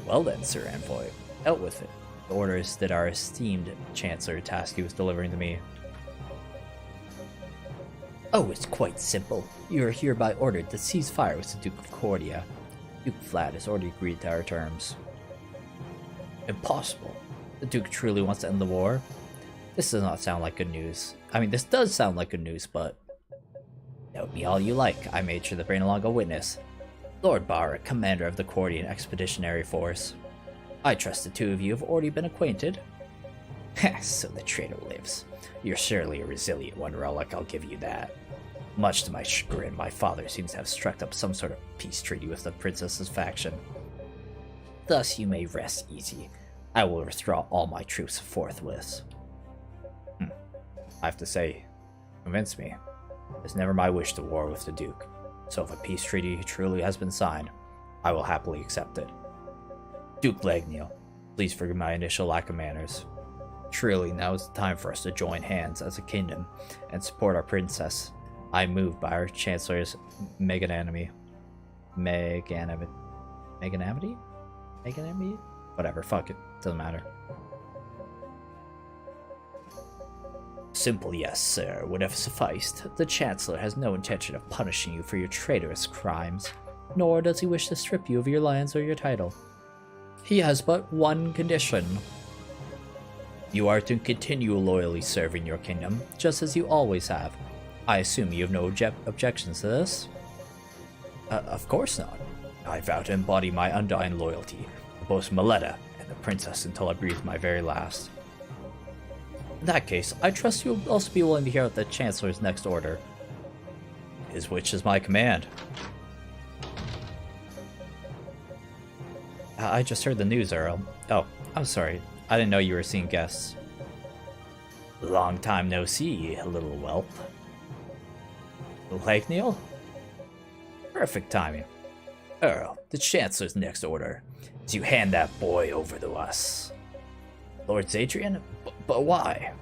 Well then, Sir Envoy, out with it. The orders that our esteemed Chancellor tasked you with delivering to me. Oh, it's quite simple. You are hereby ordered to cease fire with the Duke of Cordia. Duke Vlad has already agreed to our terms. Impossible. The Duke truly wants to end the war? This does not sound like good news. I mean, this does sound like good news, but... Doubt me all you like. I made sure to bring along a witness. Lord Barrett, commander of the Cordian Expeditionary Force. I trust the two of you have already been acquainted. So the traitor lives. You're surely a resilient one, Relic, I'll give you that. Much to my chagrin, my father seems to have struck up some sort of peace treaty with the princess's faction. Thus you may rest easy. I will withdraw all my troops forthwith. I have to say, convince me. It's never my wish to war with the Duke, so if a peace treaty truly has been signed, I will happily accept it. Duke Legniel, please forgive my initial lack of manners. Truly, now is the time for us to join hands as a kingdom and support our princess. I am moved by our Chancellor's magnanimity. Magnanimity? Whatever, fuck it. Doesn't matter. Simple yes, sir, would have sufficed. The Chancellor has no intention of punishing you for your traitorous crimes, nor does he wish to strip you of your lands or your title. He has but one condition. You are to continue loyally serving your kingdom, just as you always have. I assume you have no objections to this? Of course not. I vow to embody my undying loyalty to both Miletta and the princess until I breathe my very last. In that case, I trust you will also be willing to hear out the Chancellor's next order. His wish is my command. I just heard the news, Earl. Oh, I'm sorry. I didn't know you were seeing guests. Long time no see, little whelp. Legniel? Perfect timing. Earl, the Chancellor's next order is you hand that boy over to us. Lord Zadrian? But why?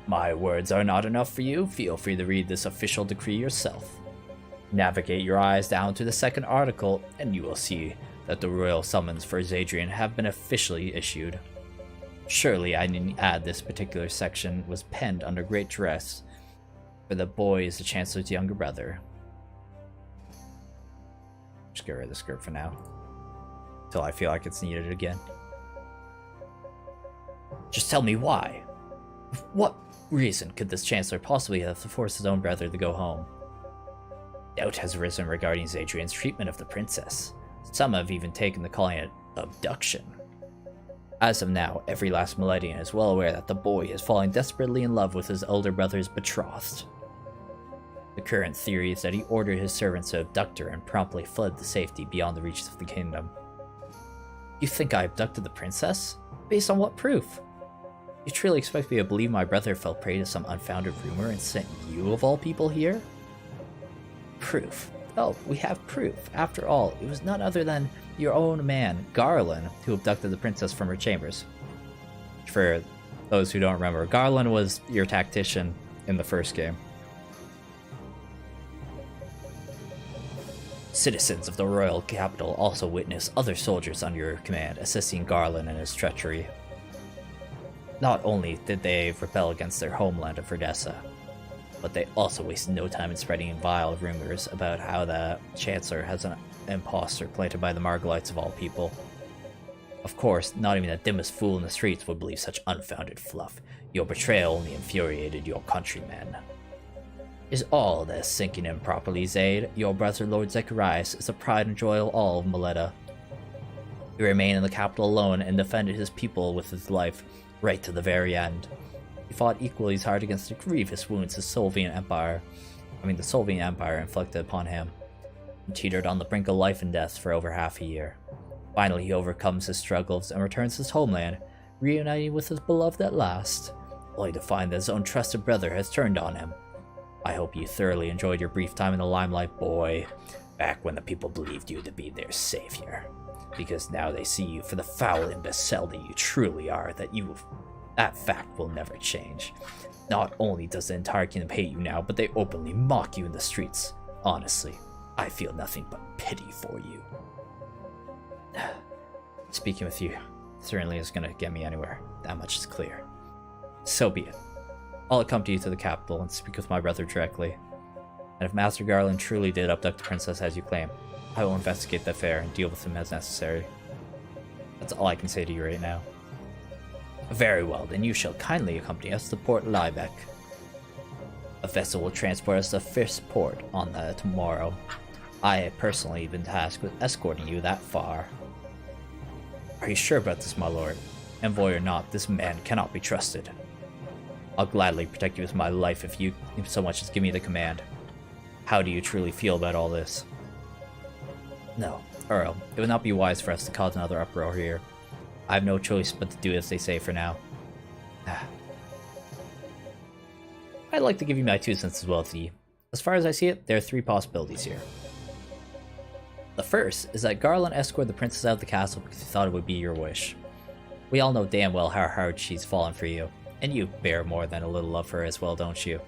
My words are not enough for you. Feel free to read this official decree yourself. Navigate your eyes down to the second article, and you will see that the royal summons for Zadrian have been officially issued. Surely I needn't add this particular section was penned under great duress, for the boy is the Chancellor's younger brother. Just get rid of the script for now, until I feel like it's needed again. Just tell me why. What reason could this Chancellor possibly have to force his own brother to go home? Doubt has risen regarding Zadrian's treatment of the princess. Some have even taken to calling it abduction. As of now, every last Millennian is well aware that the boy is falling desperately in love with his elder brother's betrothed. The current theory is that he ordered his servants to abduct her and promptly fled to safety beyond the reach of the kingdom. You think I abducted the princess? Based on what proof? You truly expect me to believe my brother fell prey to some unfounded rumor and sent you of all people here? Proof. Oh, we have proof. After all, it was none other than your own man, Garland, who abducted the princess from her chambers. For those who don't remember, Garland was your tactician in the first game. Citizens of the royal capital also witness other soldiers under your command assisting Garland in his treachery. Not only did they rebel against their homeland of Verdessa, but they also wasted no time in spreading vile rumors about how the Chancellor has an impostor planted by the Margolites of all people. Of course, not even the dimmest fool in the streets would believe such unfounded fluff. Your betrayal only infuriated your countrymen. Is all this sinking in properly, Zaid? Your brother Lord Zacharias is the pride and joy of all of Miletta. He remained in the capital alone and defended his people with his life right to the very end. He fought equally as hard against the grievous wounds the Solvian Empire inflicted upon him, and teetered on the brink of life and death for over half a year. Finally, he overcomes his struggles and returns to his homeland, reuniting with his beloved at last, only to find that his own trusted brother has turned on him. I hope you thoroughly enjoyed your brief time in the limelight, boy, back when the people believed you to be their savior, because now they see you for the foul imbecile that you truly are, that fact will never change. Not only does the entire kingdom hate you now, but they openly mock you in the streets. Honestly, I feel nothing but pity for you. Speaking with you certainly isn't going to get me anywhere. That much is clear. So be it. I'll accompany you to the capital and speak with my brother directly. And if Master Garland truly did abduct the princess as you claim, I will investigate the affair and deal with him as necessary. That's all I can say to you right now. Very well, then you shall kindly accompany us to Port Liebeck. A vessel will transport us to first port on tomorrow. I have personally been tasked with escorting you that far. Are you sure about this, my lord? Envoy or not, this man cannot be trusted. I'll gladly protect you with my life if you so much as give me the command. How do you truly feel about all this? No, Earl, it would not be wise for us to cause another uproar here. I have no choice but to do as they say for now. I'd like to give you my 2 cents as well, Thee. As far as I see it, there are 3 possibilities here. The first is that Garland escorted the princess out of the castle because he thought it would be your wish. We all know damn well how hard she's fallen for you, and you bear more than a little love for her as well, don't you?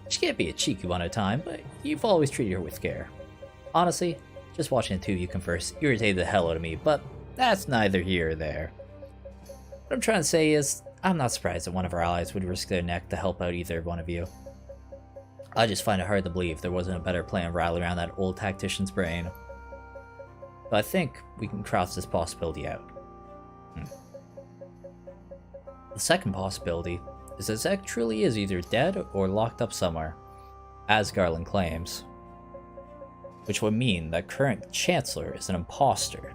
She can't be a cheeky one at a time, but you've always treated her with care. Honestly, just watching the two of you converse irritated the hell out of me, but that's neither here or there. What I'm trying to say is, I'm not surprised that one of our allies would risk their neck to help out either one of you. I just find it hard to believe there wasn't a better plan rattling around that old tactician's brain. But I think we can cross this possibility out. The second possibility is that Zek truly is either dead or locked up somewhere, as Garland claims. Which would mean that current Chancellor is an imposter.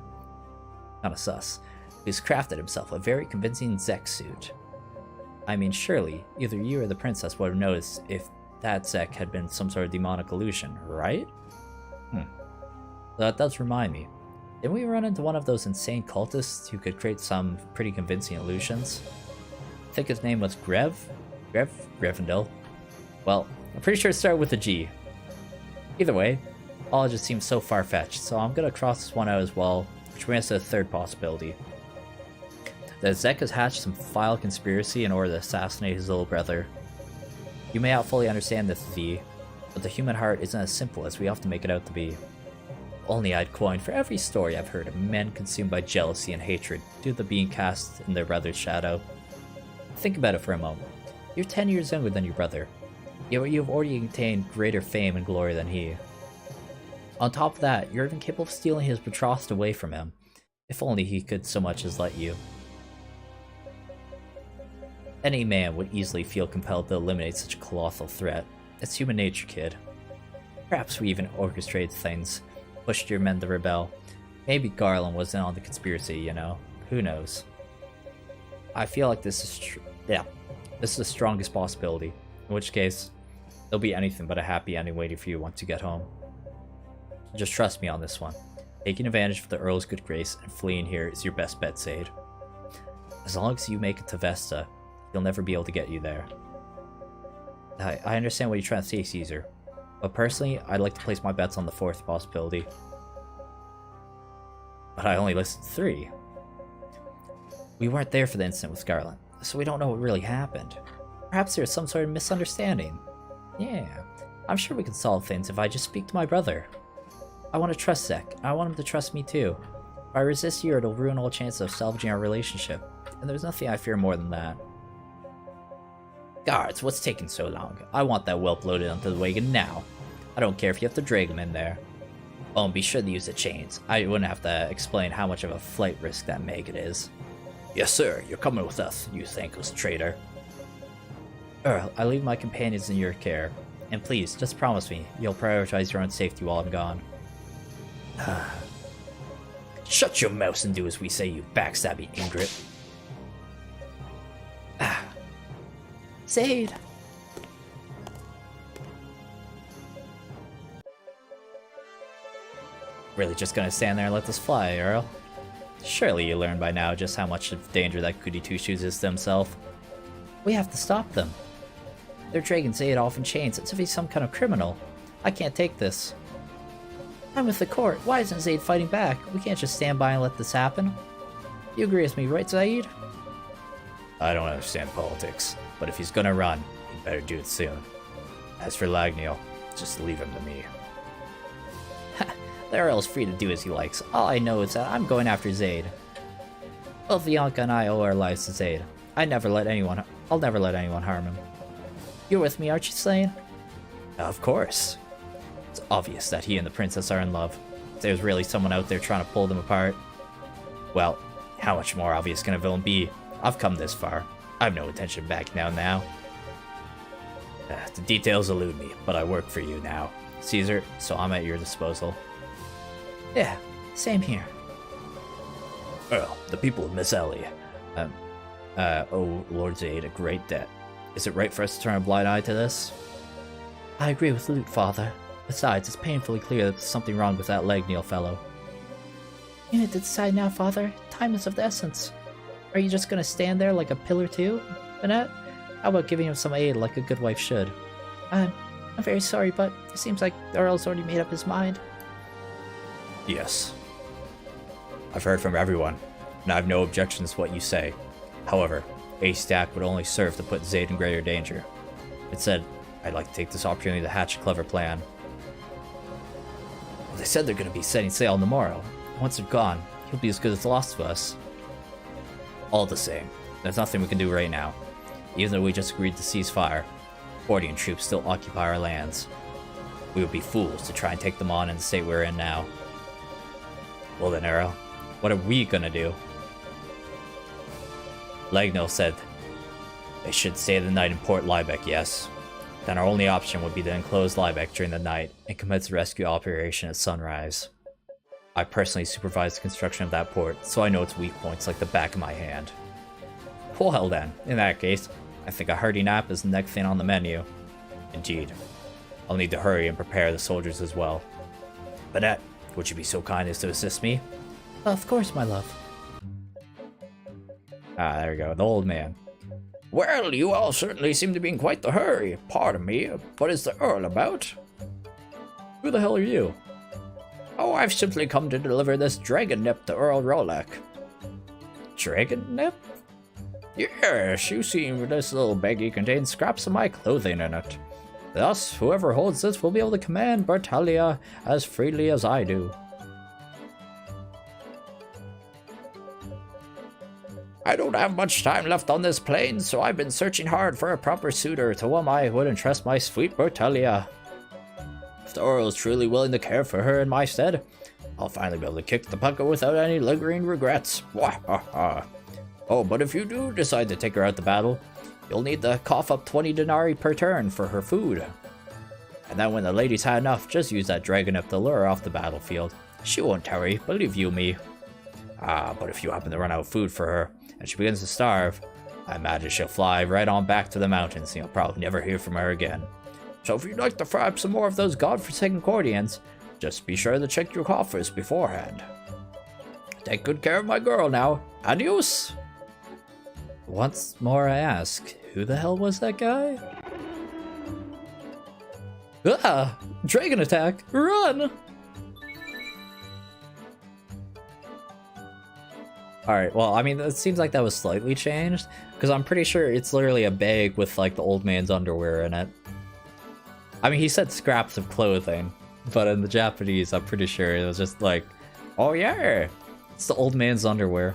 Kinda sus. Who's crafted himself a very convincing Zek suit. I mean, surely, either you or the princess would have noticed if that Zek had been some sort of demonic illusion, right? That does remind me. Didn't we run into one of those insane cultists who could create some pretty convincing illusions? I think his name was Grevendel. Well, I'm pretty sure it started with a G. Either way, all just seems so far-fetched, so I'm gonna cross this one out as well, which brings us to the third possibility. That Zek has hatched some vile conspiracy in order to assassinate his little brother. You may not fully understand this, V, but the human heart isn't as simple as we often make it out to be. Only I'd coin for every story I've heard of men consumed by jealousy and hatred due to being cast in their brother's shadow. Think about it for a moment. You're 10 years younger than your brother, yet you've already attained greater fame and glory than he. On top of that, you're even capable of stealing his betrothed away from him, if only he could so much as let you. Any man would easily feel compelled to eliminate such a colossal threat. It's human nature, kid. Perhaps we even orchestrated things, pushed your men to rebel. Maybe Garland wasn't on the conspiracy, you know. Who knows? I feel like this is this is the strongest possibility, in which case, there'll be anything but a happy ending waiting for you once you get home. Just trust me on this one. Taking advantage of the Earl's good grace and fleeing here is your best bet, Sade. As long as you make it to Vesta, he'll never be able to get you there. I understand what you're trying to say, Caesar, but personally, I'd like to place my bets on the fourth possibility. But I only listed 3. We weren't there for the incident with Garland, so we don't know what really happened. Perhaps there's some sort of misunderstanding. Yeah, I'm sure we can solve things if I just speak to my brother. I want to trust Zek, and I want him to trust me too. If I resist you, it'll ruin all chances of salvaging our relationship, and there's nothing I fear more than that. Guards, what's taking so long? I want that whelp loaded onto the wagon now. I don't care if you have to drag him in there. Oh, and be sure to use the chains. I wouldn't have to explain how much of a flight risk that maggot is. Yes, sir. You're coming with us, you thankless traitor. Earl, I leave my companions in your care. And please, just promise me you'll prioritize your own safety while I'm gone. Shut your mouth and do as we say, you backstabbing ingrate. Sade! Really just gonna stand there and let this fly, Earl? Surely you learned by now just how much of danger that Goody Two-Shoes is to himself. We have to stop them. They're dragging Zade off in chains as if he's some kind of criminal. I can't take this. I'm with the court. Why isn't Zade fighting back? We can't just stand by and let this happen. You agree with me, right, Zaid? I don't understand politics, but if he's gonna run, Better do it soon. As for Lagniel, just leave him to me. The Earl's free to do as he likes. All I know is that I'm going after Zaid. Both Bianca and I owe our lives to Zaid. I'll never let anyone harm him. You're with me, aren't you, Slane? Of course. It's obvious that he and the princess are in love. If there's really someone out there trying to pull them apart, well, how much more obvious can a villain be? I've come this far. I have no intention of backing down now. The details elude me, but I work for you now, Caesar, so I'm at your disposal. Yeah, same here. Earl, the people of Miss Ellie. Oh, Lord Zaid, a great debt. Is it right for us to turn a blind eye to this? I agree with Lute, Father. Besides, it's painfully clear that there's something wrong with that Lagniel fellow. You need to decide now, Father. Time is of the essence. Are you just gonna stand there like a pillar too, Annette? How about giving him some aid like a good wife should? I'm very sorry, but it seems like the Earl's already made up his mind. Yes. I've heard from everyone, and I have no objections to what you say. However, a stack would only serve to put Zaid in greater danger. Instead, I'd like to take this opportunity to hatch a clever plan. Well, they said they're going to be setting sail on the morrow. Once they're gone, he'll be as good as lost to us. All the same, there's nothing we can do right now. Even though we just agreed to cease fire, Fordian troops still occupy our lands. We would be fools to try and take them on in the state we're in now. Well then, Earl, what are we gonna do? Lagniel said they should stay the night in Port Liebeck, yes. Then our only option would be to enclose Liebeck during the night and commence the rescue operation at sunrise. I personally supervised the construction of that port, so I know its weak points like the back of my hand. Well then, in that case, I think a hearty nap is the next thing on the menu. Indeed. I'll need to hurry and prepare the soldiers as well. Annette, would you be so kind as to assist me? Of course, my love. Ah, there we go, the old man. Well, you all certainly seem to be in quite the hurry. Pardon me, what is the Earl about? Who the hell are you? Oh, I've simply come to deliver this dragon nip to Earl Rolek. Dragon nip? Yes, you see, this little baggie contains scraps of my clothing in it. Thus, whoever holds this will be able to command Bertalia as freely as I do. I don't have much time left on this plane, so I've been searching hard for a proper suitor to whom I would entrust my sweet Bertalia. If the Earl is truly willing to care for her in my stead, I'll finally be able to kick the bucket without any lingering regrets. Wah ha ha. Oh, but if you do decide to take her out to battle, you'll need to cough up 20 denarii per turn for her food. And then when the lady's had enough, just use that dragon nip to lure her off the battlefield. She won't tarry, believe you me. Ah, but if you happen to run out of food for her, and she begins to starve, I imagine she'll fly right on back to the mountains and you'll probably never hear from her again. So if you'd like to fry up some more of those godforsaken Cordians, just be sure to check your coffers beforehand. Take good care of my girl now. Adios! Once more I ask, who the hell was that guy? Ah! Dragon attack! Run! Alright, well, I mean, it seems like that was slightly changed, because I'm pretty sure it's literally a bag with, like, the old man's underwear in it. I mean, he said scraps of clothing, but in the Japanese, I'm pretty sure it was just like, oh yeah, it's the old man's underwear.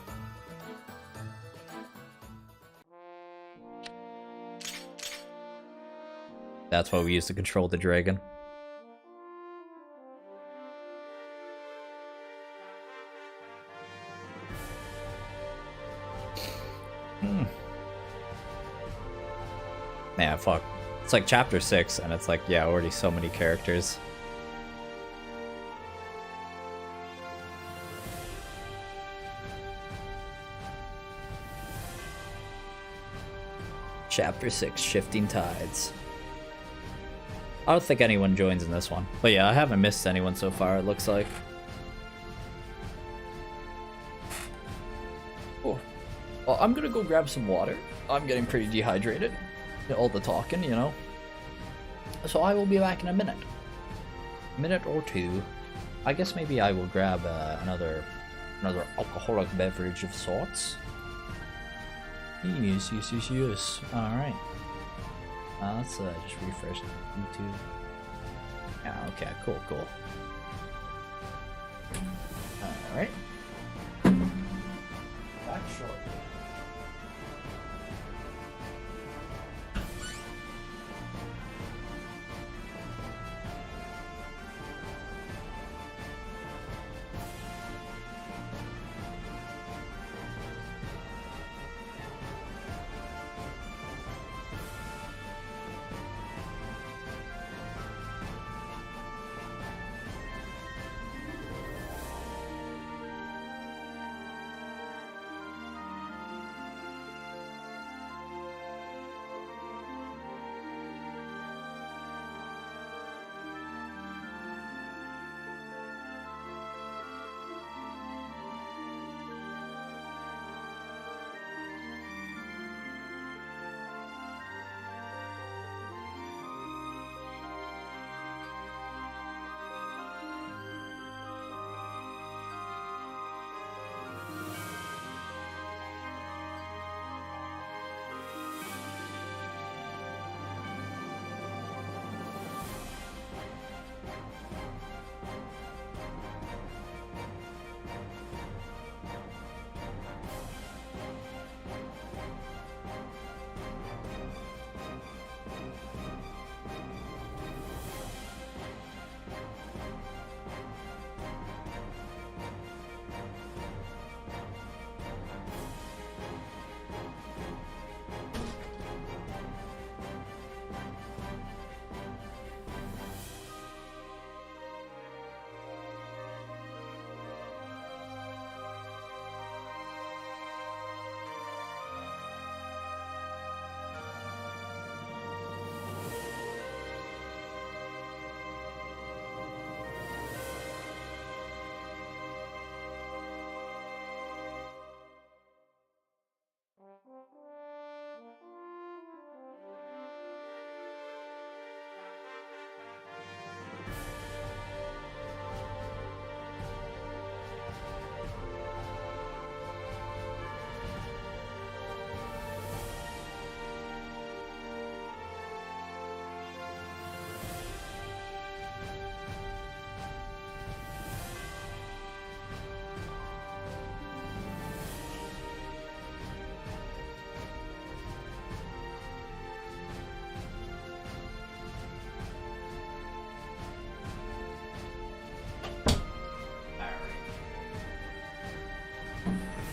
That's what we use to control the dragon. Man, fuck. It's like chapter 6, and it's like, yeah, already so many characters. Chapter 6, Shifting Tides. I don't think anyone joins in this one. But yeah, I haven't missed anyone so far, it looks like. Oh. Well, I'm gonna go grab some water. I'm getting pretty dehydrated. All the talking, you know. So I will be back in a minute. Minute or two. I guess maybe I will grab another alcoholic beverage of sorts. Yes. Alright. Let's just refresh YouTube. Yeah, okay, cool. Alright. Back shortly.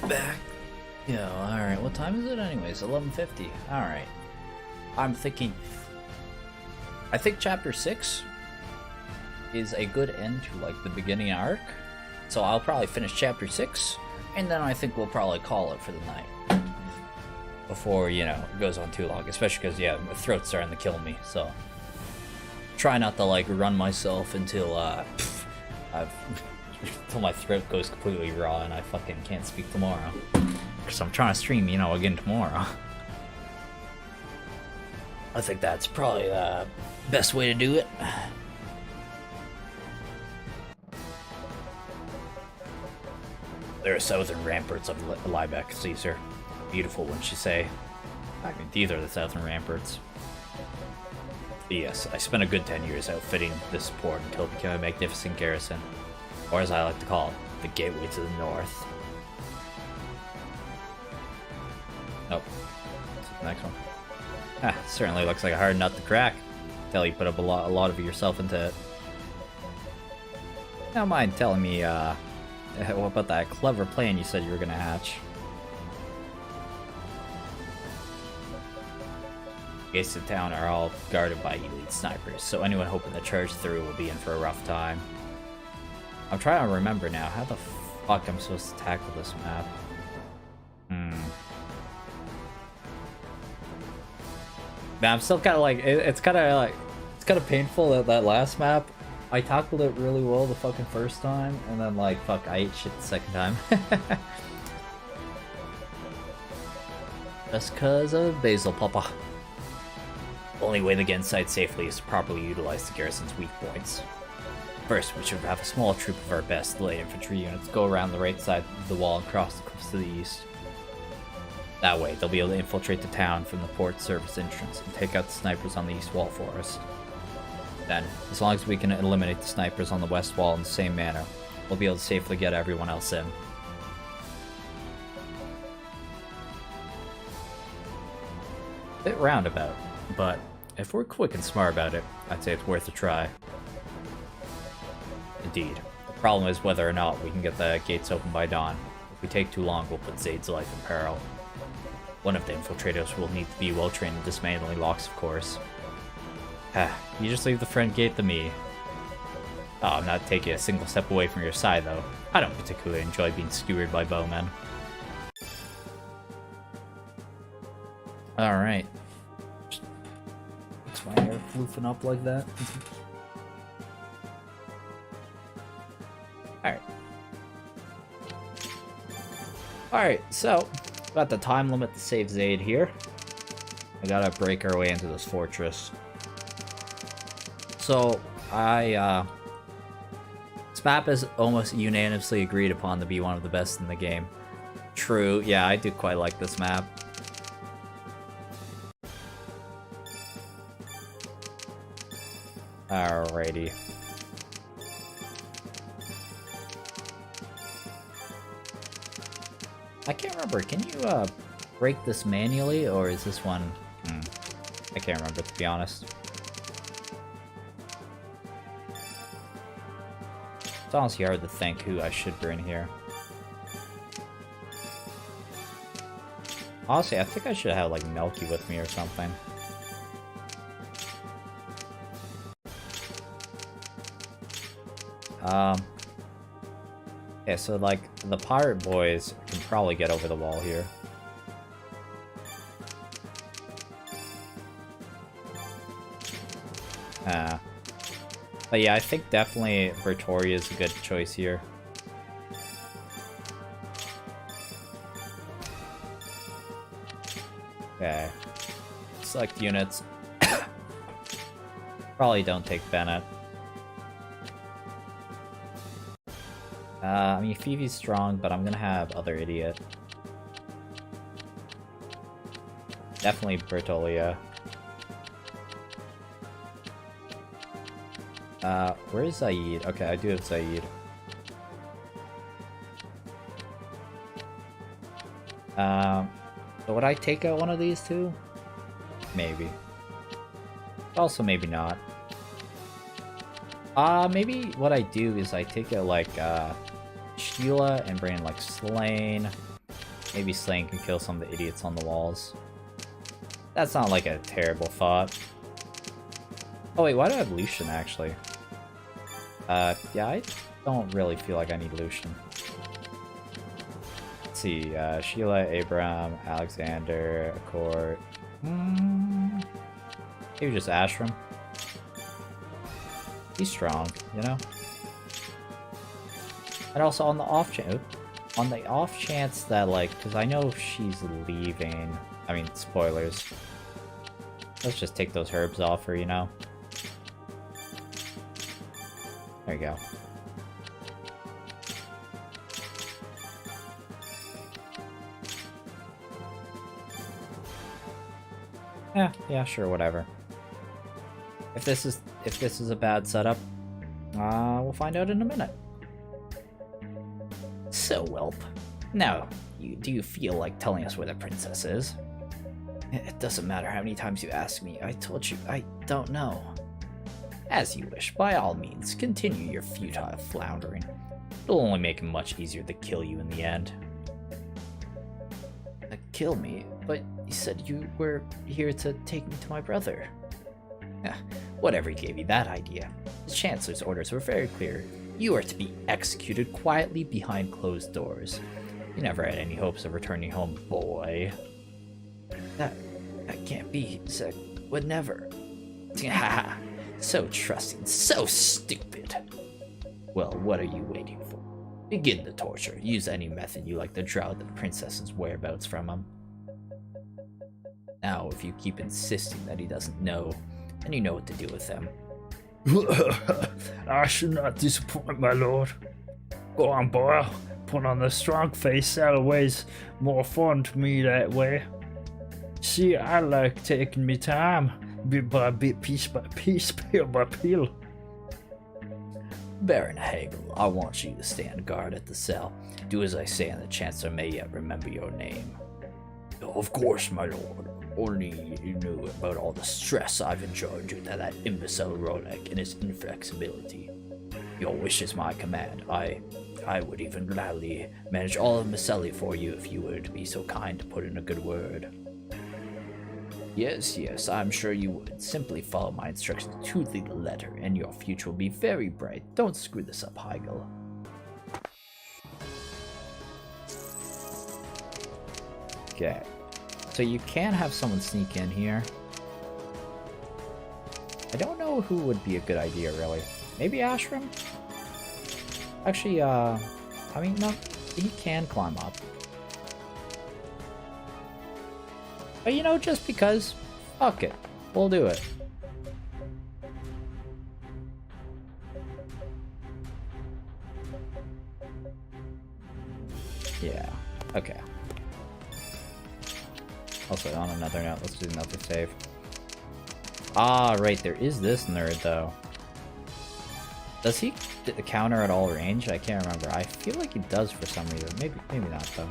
Back. Yeah, alright. What time is it anyways? 11:50. Alright. I'm thinking... I think chapter 6 is a good end to, like, the beginning arc. So I'll probably finish chapter 6, and then I think we'll probably call it for the night. Before, you know, it goes on too long. Especially because, yeah, my throat's starting to kill me, so... Try not to, like, run myself until, until my throat goes completely raw and I fucking can't speak tomorrow. Because I'm trying to stream, you know, again tomorrow. I think that's probably the best way to do it. There are southern ramparts of Liebeck, Caesar. Beautiful, wouldn't you say? I mean, these are the southern ramparts. Yes, I spent a good 10 years outfitting this port until it became a magnificent garrison. Or as I like to call it, the gateway to the north. Nope. That's the next one. Ah, certainly looks like a hard nut to crack. Tell you put up a lot of yourself into it. Don't mind telling me, what about that clever plan you said you were gonna hatch? Gates of town are all guarded by elite snipers, so anyone hoping to charge through will be in for a rough time. I'm trying to remember now how the fuck I'm supposed to tackle this map. Now I'm still kind of like, it's kind of painful that last map. I tackled it really well the fucking first time, and then like, fuck, I ate shit the second time. Just cause of Basil Papa. Only way to get inside safely is to properly utilize the garrison's weak points. First, we should have a small troop of our best light infantry units go around the right side of the wall and cross the cliffs to the east. That way, they'll be able to infiltrate the town from the port service entrance and take out the snipers on the east wall for us. Then, as long as we can eliminate the snipers on the west wall in the same manner, we'll be able to safely get everyone else in. Bit roundabout, but if we're quick and smart about it, I'd say it's worth a try. Indeed. The problem is whether or not we can get the gates open by dawn. If we take too long, we'll put Zaid's life in peril. One of the infiltrators will need to be well trained in dismantling locks, of course. You just leave the front gate to me. Oh, I'm not taking a single step away from your side, though. I don't particularly enjoy being skewered by bowmen. Alright. That's why you're floofing up like that. Alright. Alright, so, got the time limit to save Zaid here. I gotta break our way into this fortress. So, this map is almost unanimously agreed upon to be one of the best in the game. True, yeah, I do quite like this map. Alrighty. I can't remember, can you break this manually, or is this one... I can't remember, to be honest. It's honestly hard to think who I should bring here. Honestly, I think I should have, like, Melky with me or something. Yeah, so, like, the pirate boys can probably get over the wall here. But yeah, I think definitely Bertoria is a good choice here. Okay. Select units. Probably don't take Bennett. I mean, Phoebe's strong, but I'm gonna have other idiot. Definitely Bertolia. Where is Zaid? Okay, I do have Zaid. So would I take out one of these two? Maybe. Also, maybe not. Maybe what I do is I take out, like, Sheila and bring in, like, Slain. Maybe Slain can kill some of the idiots on the walls. That's not, like, a terrible thought. Oh, wait, why do I have Lucian, actually? Yeah, I don't really feel like I need Lucian. Let's see, Sheila, Abram, Alexander, Accord. Maybe just Ashram. He's strong, you know? And also on the off chance that, like, because I know she's leaving. I mean, spoilers. Let's just take those herbs off her, you know? There you go. Yeah, sure, whatever. If this is a bad setup, we'll find out in a minute. So, Whelp. Now, do you feel like telling us where the princess is? It doesn't matter how many times you ask me. I told you, I don't know. As you wish. By all means, continue your futile floundering. It'll only make it much easier to kill you in the end. Kill me? But you said you were here to take me to my brother. Whatever gave you that idea. The Chancellor's orders were very clear. You are to be executed quietly behind closed doors. You never had any hopes of returning home, boy. That can't be. Zed would never. So trusting, so stupid. Well, what are you waiting for? Begin the torture. Use any method you like to draw out the princess's whereabouts from him. Now, if you keep insisting that he doesn't know, then you know what to do with him. I should not disappoint, my lord. Go on, boy. put on the strong face. That always more fun to me that way. See, I like taking me time, bit by bit, piece by piece, peel by peel. Baron Hagel, I want you to stand guard at the cell. Do as I say, and the Chancellor may yet remember your name. Of course, my lord. Only you knew about all the stress I've endured due to that imbecile Rolek and his inflexibility. Your wish is my command. I would even gladly manage all of Misceli for you if you were to be so kind to put in a good word. Yes, I'm sure you would. Simply follow my instructions to the letter, and your future will be very bright. Don't screw this up, Hegel. Okay. So you can have someone sneak in here. I don't know who would be a good idea, really. Maybe Ashram? Actually, I mean, no, he can climb up. But you know, just because, fuck it, we'll do it. Yeah, okay. Also, on another note, let's do another save. Ah, right, there is this nerd, though. Does he counter at all range? I can't remember. I feel like he does for some reason. Maybe not, though.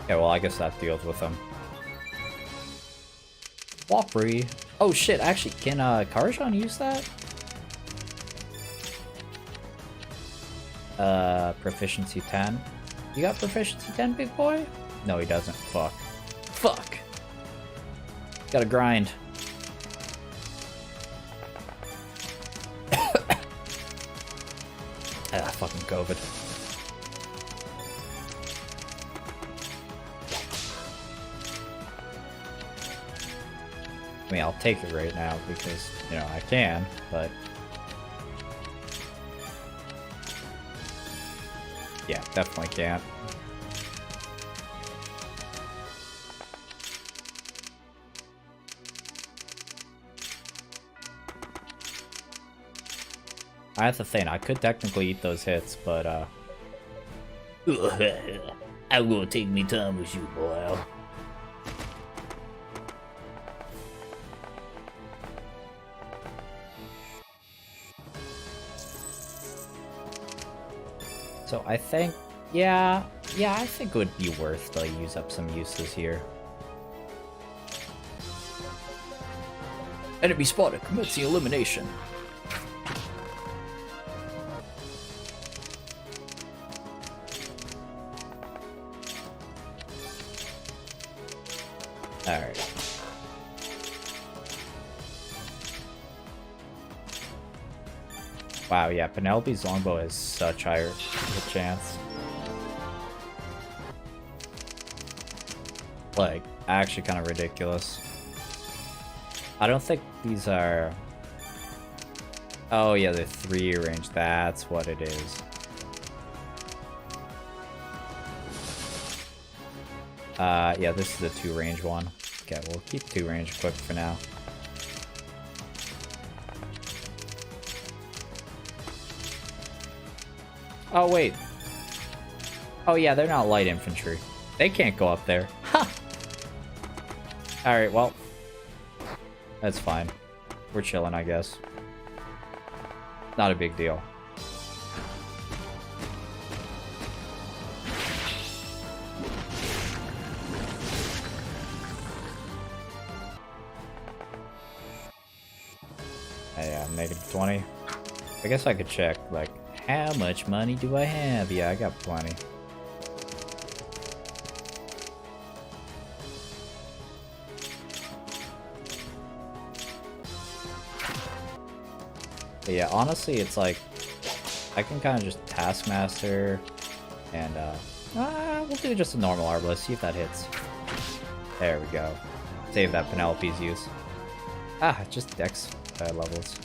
Okay, well, I guess that deals with him. Wopri. Oh, shit, actually, can Karjan use that? Proficiency 10. You got proficiency 10, big boy? No, he doesn't. Fuck. Fuck! Gotta grind. Fucking COVID. I mean, I'll take it right now because, you know, I can, but... yeah, definitely can't. I have to think, I could technically eat those hits, but, I'm gonna take me time with you, boy. so I think, yeah, I think it would be worth to use up some uses here. Enemy spotted. Commencing elimination. Alright. Wow, yeah, Penelope's longbow has such higher hit chance. Like, actually kind of ridiculous. I don't think these are... oh yeah, they're 3 range, that's what it is. Yeah, this is the 2 range one. Okay, we'll keep 2 range equipped for now. Oh, wait. Oh, yeah, they're not light infantry. They can't go up there. Ha! Alright, well. That's fine. We're chilling, I guess. Not a big deal. Yeah, -20. I guess I could check, like, how much money do I have? Yeah, I got plenty. But yeah, honestly, it's like, I can kind of just Taskmaster, and, we'll do just a normal Arbalest, see if that hits. There we go. Save that Penelope's use. Ah, just Dex levels.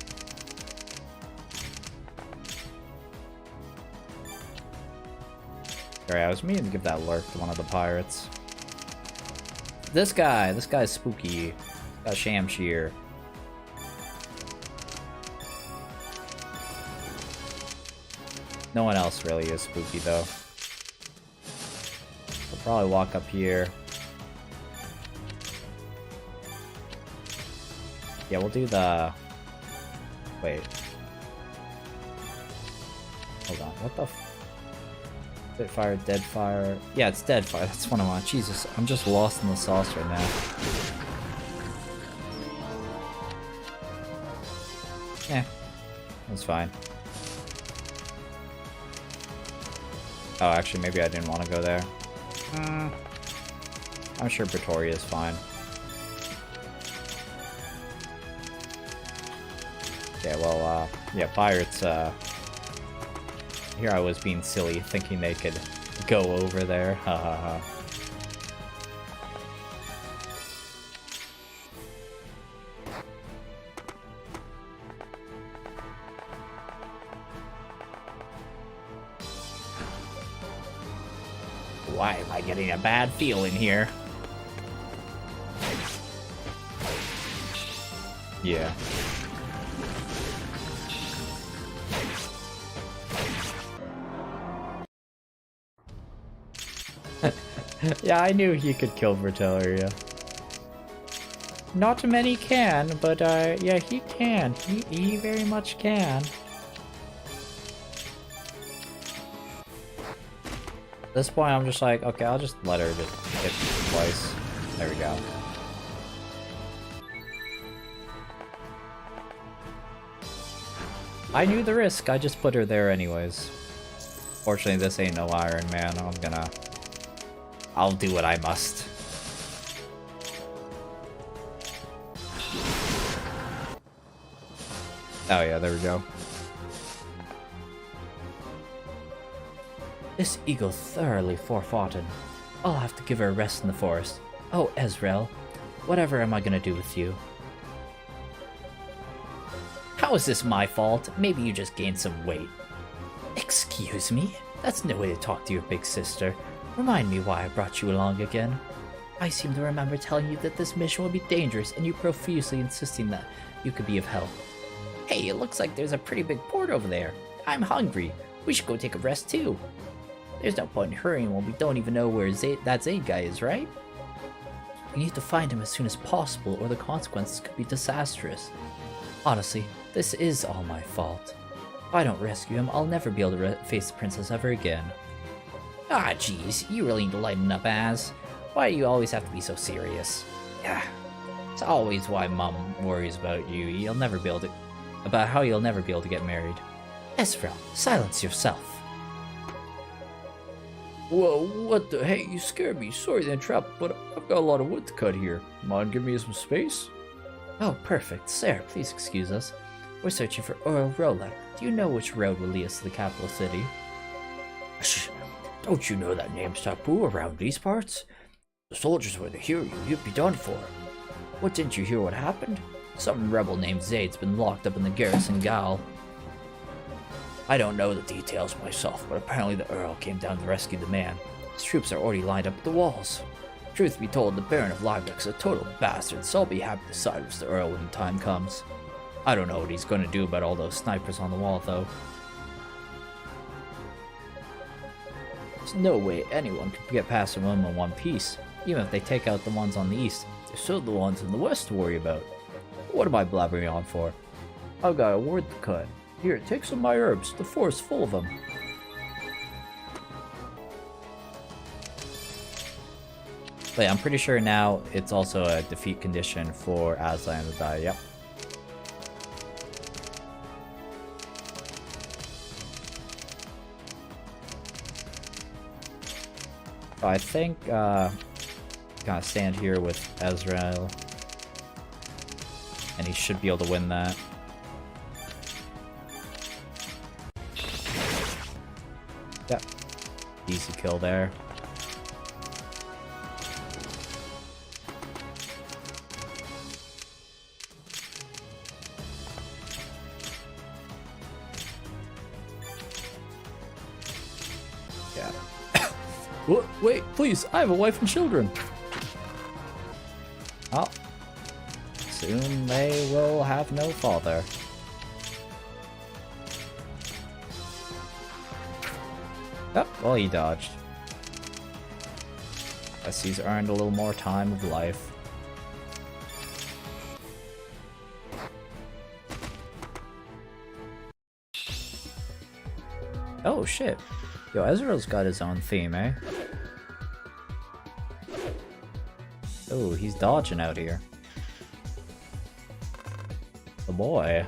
Alright, I was meaning to give that lurk to one of the pirates. This guy's spooky. Got Shamshir. No one else really is spooky though. We'll probably walk up here. Yeah, we'll do the... Wait. Hold on, what the Dead fire, dead fire. Yeah, it's dead fire. That's what I want. Jesus, I'm just lost in the sauce right now. Yeah, that's fine. Oh, actually, maybe I didn't want to go there. I'm sure Pretoria is fine. Okay, well, yeah, pirates, here I was being silly, thinking they could go over there. Ha ha ha. Why am I getting a bad feeling here? Yeah. Yeah, I knew he could kill Vestaria. Not many can, but yeah, he can. He very much can. At this point, I'm just like, okay, I'll just let her just hit twice. There we go. I knew the risk, I just put her there anyways. Fortunately, this ain't no Iron Man. I'll do what I must. Oh yeah, there we go. This eagle thoroughly forefoughten. I'll have to give her a rest in the forest. Oh, Ezreal, whatever am I gonna do with you? How is this my fault? Maybe you just gained some weight. Excuse me? That's no way to talk to your big sister. Remind me why I brought you along again. I seem to remember telling you that this mission would be dangerous, and you profusely insisting that you could be of help. Hey, it looks like there's a pretty big port over there. I'm hungry. We should go take a rest too. There's no point in hurrying when we don't even know where that Zaid guy is, right? We need to find him as soon as possible, or the consequences could be disastrous. Honestly, this is all my fault. If I don't rescue him, I'll never be able to face the princess ever again. Ah, jeez, you really need to lighten up, Az. Why do you always have to be so serious? Yeah, it's always why Mom worries about you. About how you'll never be able to get married. Ezreal, silence yourself. Whoa, what the hey, you scared me. Sorry to interrupt, but I've got a lot of wood to cut here. Mind giving me some space? Oh, perfect. Sir, please excuse us. We're searching for Earl Rolak. Do you know which road will lead us to the capital city? Shh. Don't you know that name's taboo around these parts? The soldiers were to hear you, you'd be done for. What, didn't you hear what happened? Some rebel named Zaid's been locked up in the garrison Gal. I don't know the details myself, but apparently the Earl came down to rescue the man. His troops are already lined up at the walls. Truth be told, the Baron of Labyrinth is a total bastard, so I'll be happy to side with the Earl when the time comes. I don't know what he's going to do about all those snipers on the wall, though. There's no way anyone could get past them in one piece. Even if they take out the ones on the east, there's still the ones in the west to worry about. What am I blabbering on for? I've got a word to cut. Here, take some of my herbs. The forest's full of them. But yeah, I'm pretty sure now it's also a defeat condition for Aslan to die. Yep. I think gonna stand here with Ezreal, and he should be able to win that. Yep, easy kill there. Wait, please, I have a wife and children. Oh. soon they will have no father. Oh, well, he dodged. Guess he's earned a little more time of life. Oh shit. Yo, Ezreal's got his own theme, eh? Oh, he's dodging out here. The boy.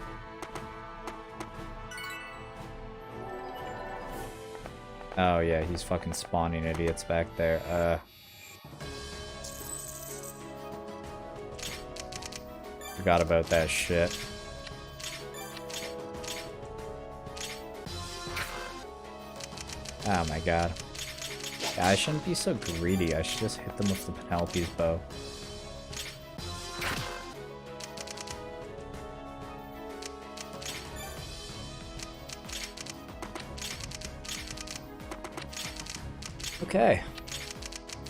Oh yeah, he's fucking spawning idiots back there. Forgot about that shit. Oh my god. Yeah, I shouldn't be so greedy. I should just hit them with the Penelope's bow. Okay.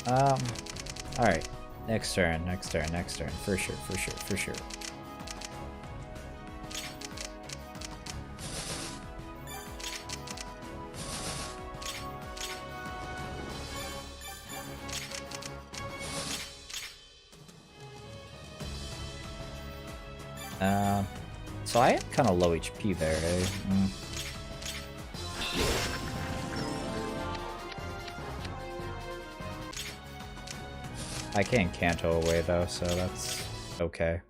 Alright. Next turn. For sure. So I am kind of low HP there, eh? I can't Kanto away though, so that's okay.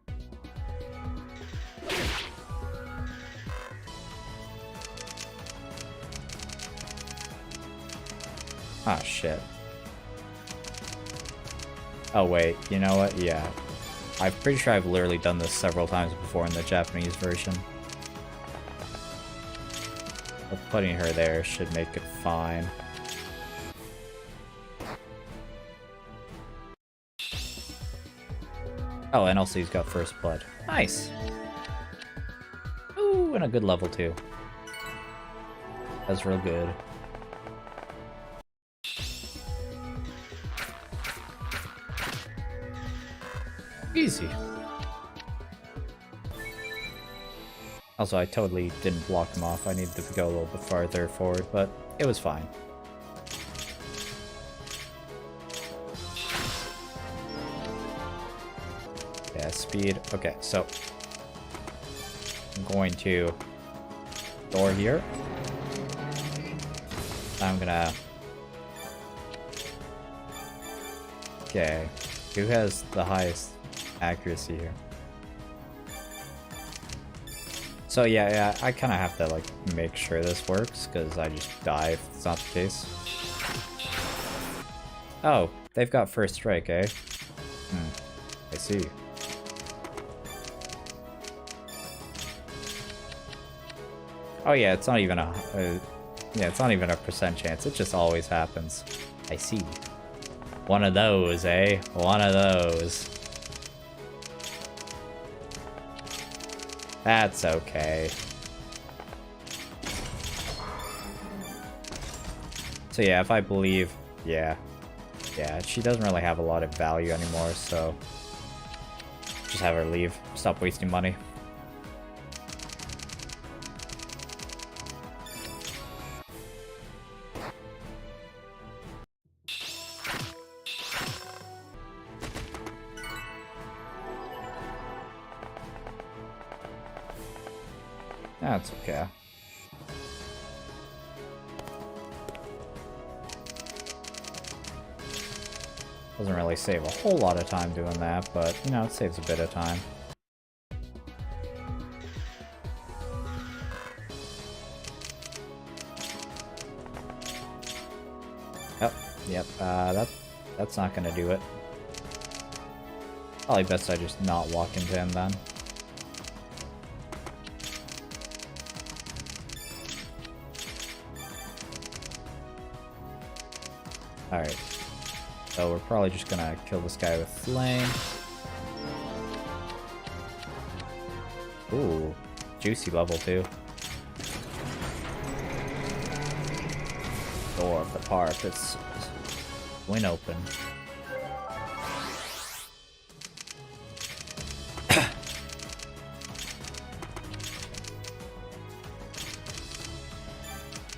Ah, shit. Oh wait, you know what? Yeah. I'm pretty sure I've literally done this several times before in the Japanese version. But putting her there should make it fine. Oh, and also he's got first blood. Nice! Ooh, and a good level too. That's real good. Easy. Also, I totally didn't block him off. I needed to go a little bit farther forward, but it was fine. Yeah, speed. Okay, so I'm going to door here. I'm gonna... Okay, who has the highest accuracy here? So yeah, I kind of have to like make sure this works because I just die if it's not the case. Oh, they've got first strike, eh? I see. Oh yeah, it's not even it's not even a percent chance. It just always happens. I see. One of those, eh? One of those. That's okay. So yeah, if I believe, yeah, she doesn't really have a lot of value anymore, so just have her leave. Stop wasting money. That's okay. Doesn't really save a whole lot of time doing that, but, you know, it saves a bit of time. Yep, that's not gonna do it. Probably best I just not walk into him then. Alright. So we're probably just gonna kill this guy with flame. Ooh, juicy level 2. Door of the park, it's win open.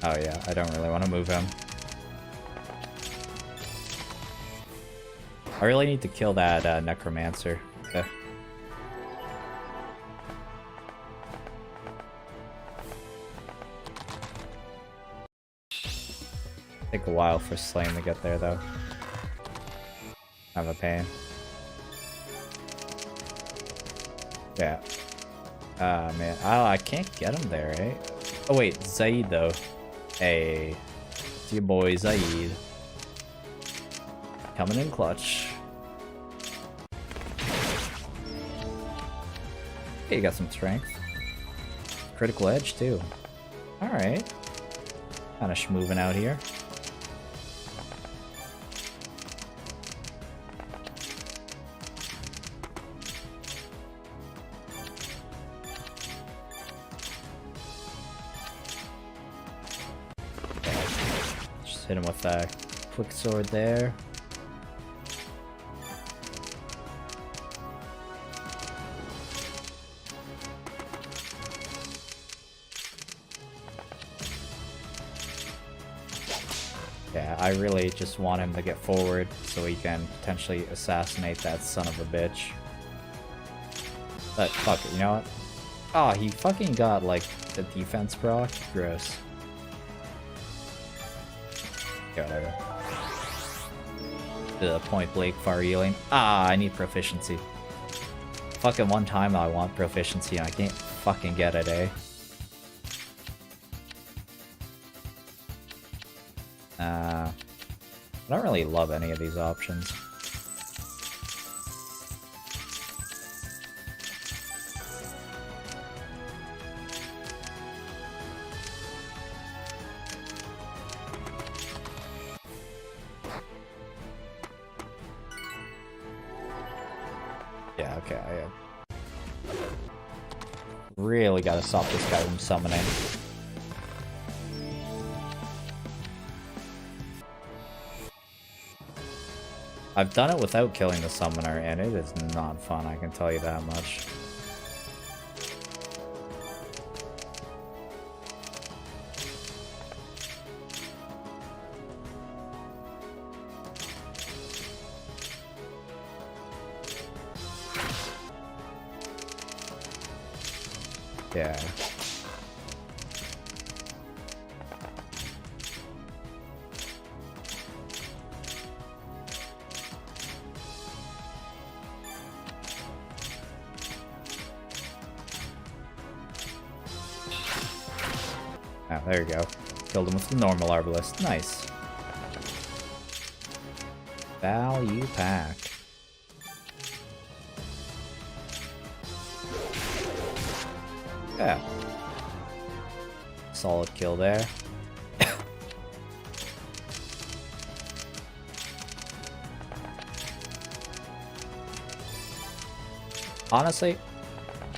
Oh yeah, I don't really want to move him. I really need to kill that necromancer. Okay. Take a while for Slane to get there though. Have a pain. Yeah. Ah man. Oh, I can't get him there, right? Oh wait, Zaid though. Hey. It's your boy Zaid. Coming in clutch. Hey, you got some strength. Critical edge too. Alright. Kinda schmoovin' out here. Just hit him with that quick sword there. Yeah, I really just want him to get forward so he can potentially assassinate that son of a bitch. But fuck it, you know what? Oh, he fucking got like the defense proc. Gross. Yeah, whatever. The point blank fire healing. Ah, I need proficiency. Fucking one time I want proficiency and I can't fucking get it, eh? I don't really love any of these options. Yeah, okay, I really gotta stop this guy from summoning. I've done it without killing the summoner, and it is not fun, I can tell you that much. Yeah. Oh, there you go. Killed him with the normal arbalist. Nice. Value pack. Yeah. Solid kill there. Honestly,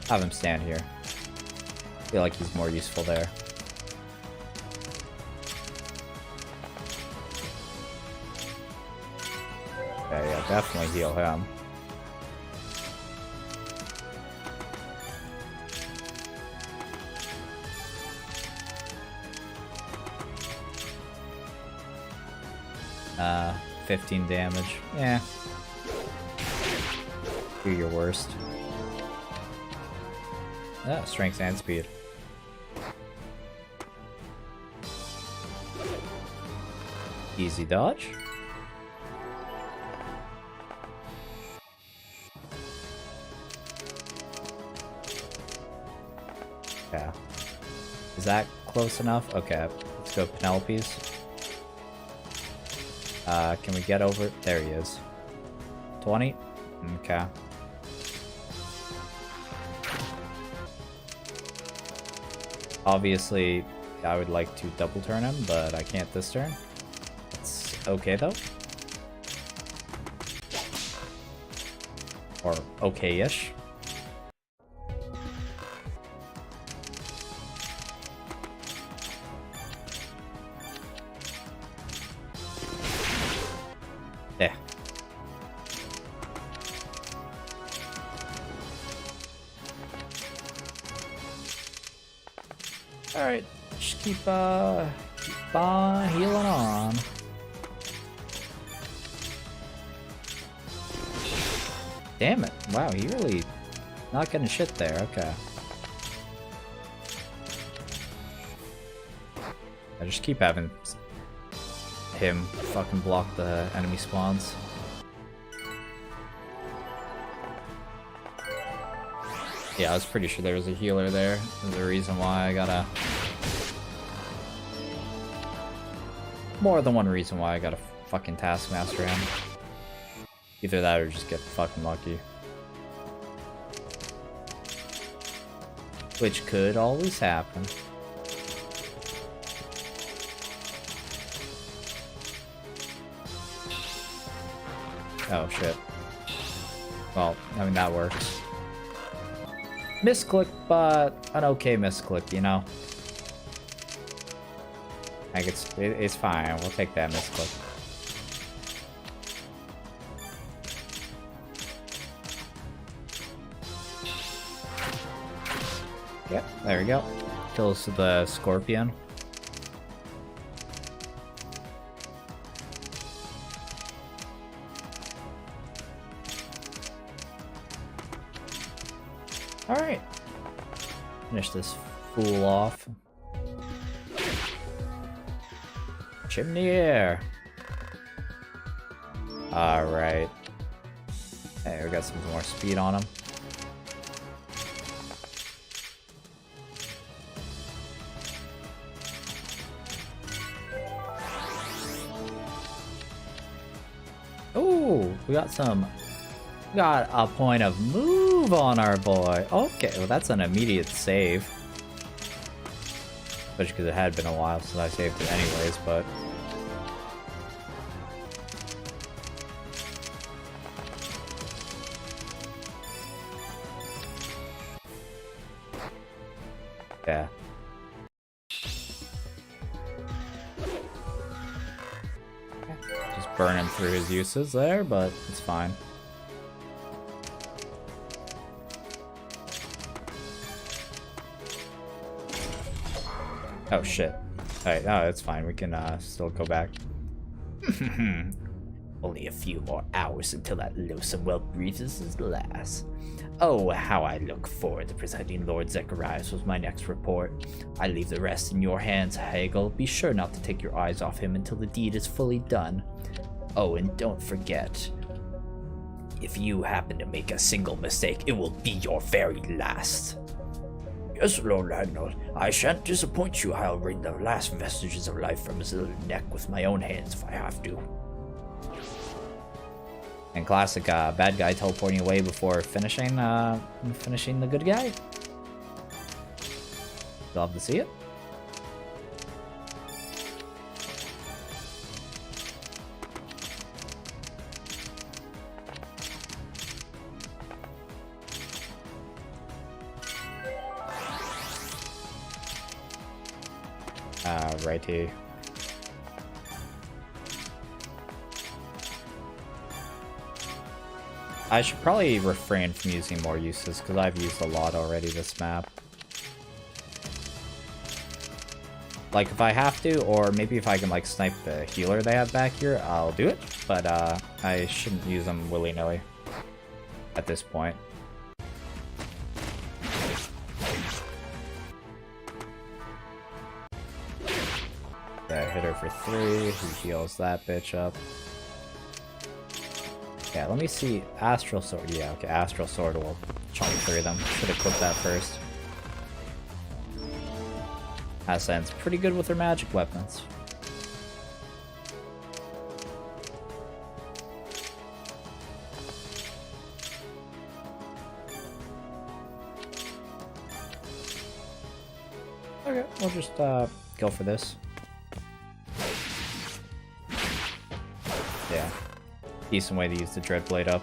have him stand here. I feel like he's more useful there. Yeah, definitely heal him. Uh, 15 damage. Yeah. Do your worst. Ah, strength and speed. Easy dodge. Yeah. Is that close enough? Okay, let's go Penelope's. Can we get over? There he is. 20? Okay. Obviously, I would like to double turn him, but I can't this turn. It's okay though. Or okay-ish. Yeah. Alright, just keep Keep on healing on. Damn it. Wow, he really not getting shit there. Okay. I just keep having him fucking block the enemy spawns. Yeah, I was pretty sure there was a healer there. There's a reason why I gotta... More than one reason why I gotta fucking Taskmaster him. Either that or just get fucking lucky. Which could always happen. Oh shit. Well, I mean that works. Misclick, but an okay misclick, you know? Like it's fine, we'll take that misclick. Yep, there we go. Kills the scorpion. Alright. Finish this fool off. Chimney air. Alright. Hey, we got some more speed on him. Ooh, we got a point of move on our boy. Okay, well that's an immediate save. Especially because it had been a while since I saved it anyways, but... yeah. Just burning through his uses there, but it's fine. Oh shit. Alright, no, it's fine. We can still go back. Only a few more hours until that loathsome well breathes his last. Oh, how I look forward to presenting Lord Zacharias with my next report. I leave the rest in your hands, Hagel. Be sure not to take your eyes off him until the deed is fully done. Oh, and don't forget, if you happen to make a single mistake, it will be your very last. Yes, Lord Admiral, I shan't disappoint you. I'll wring the last vestiges of life from his little neck with my own hands if I have to. And classic bad guy teleporting away before finishing the good guy. Love to see it. Right here. I should probably refrain from using more uses because I've used a lot already this map. Like if I have to, or maybe if I can like snipe the healer they have back here, I'll do it. But I shouldn't use them willy-nilly at this point. Yeah, hit her for 3. He heals that bitch up. Yeah, let me see. Astral Sword. Yeah, okay, Astral Sword will chunk through them. Should have clipped that first. Ascend's pretty good with her magic weapons. Okay, we'll just go for this. Yeah. Decent way to use the Dreadblade up.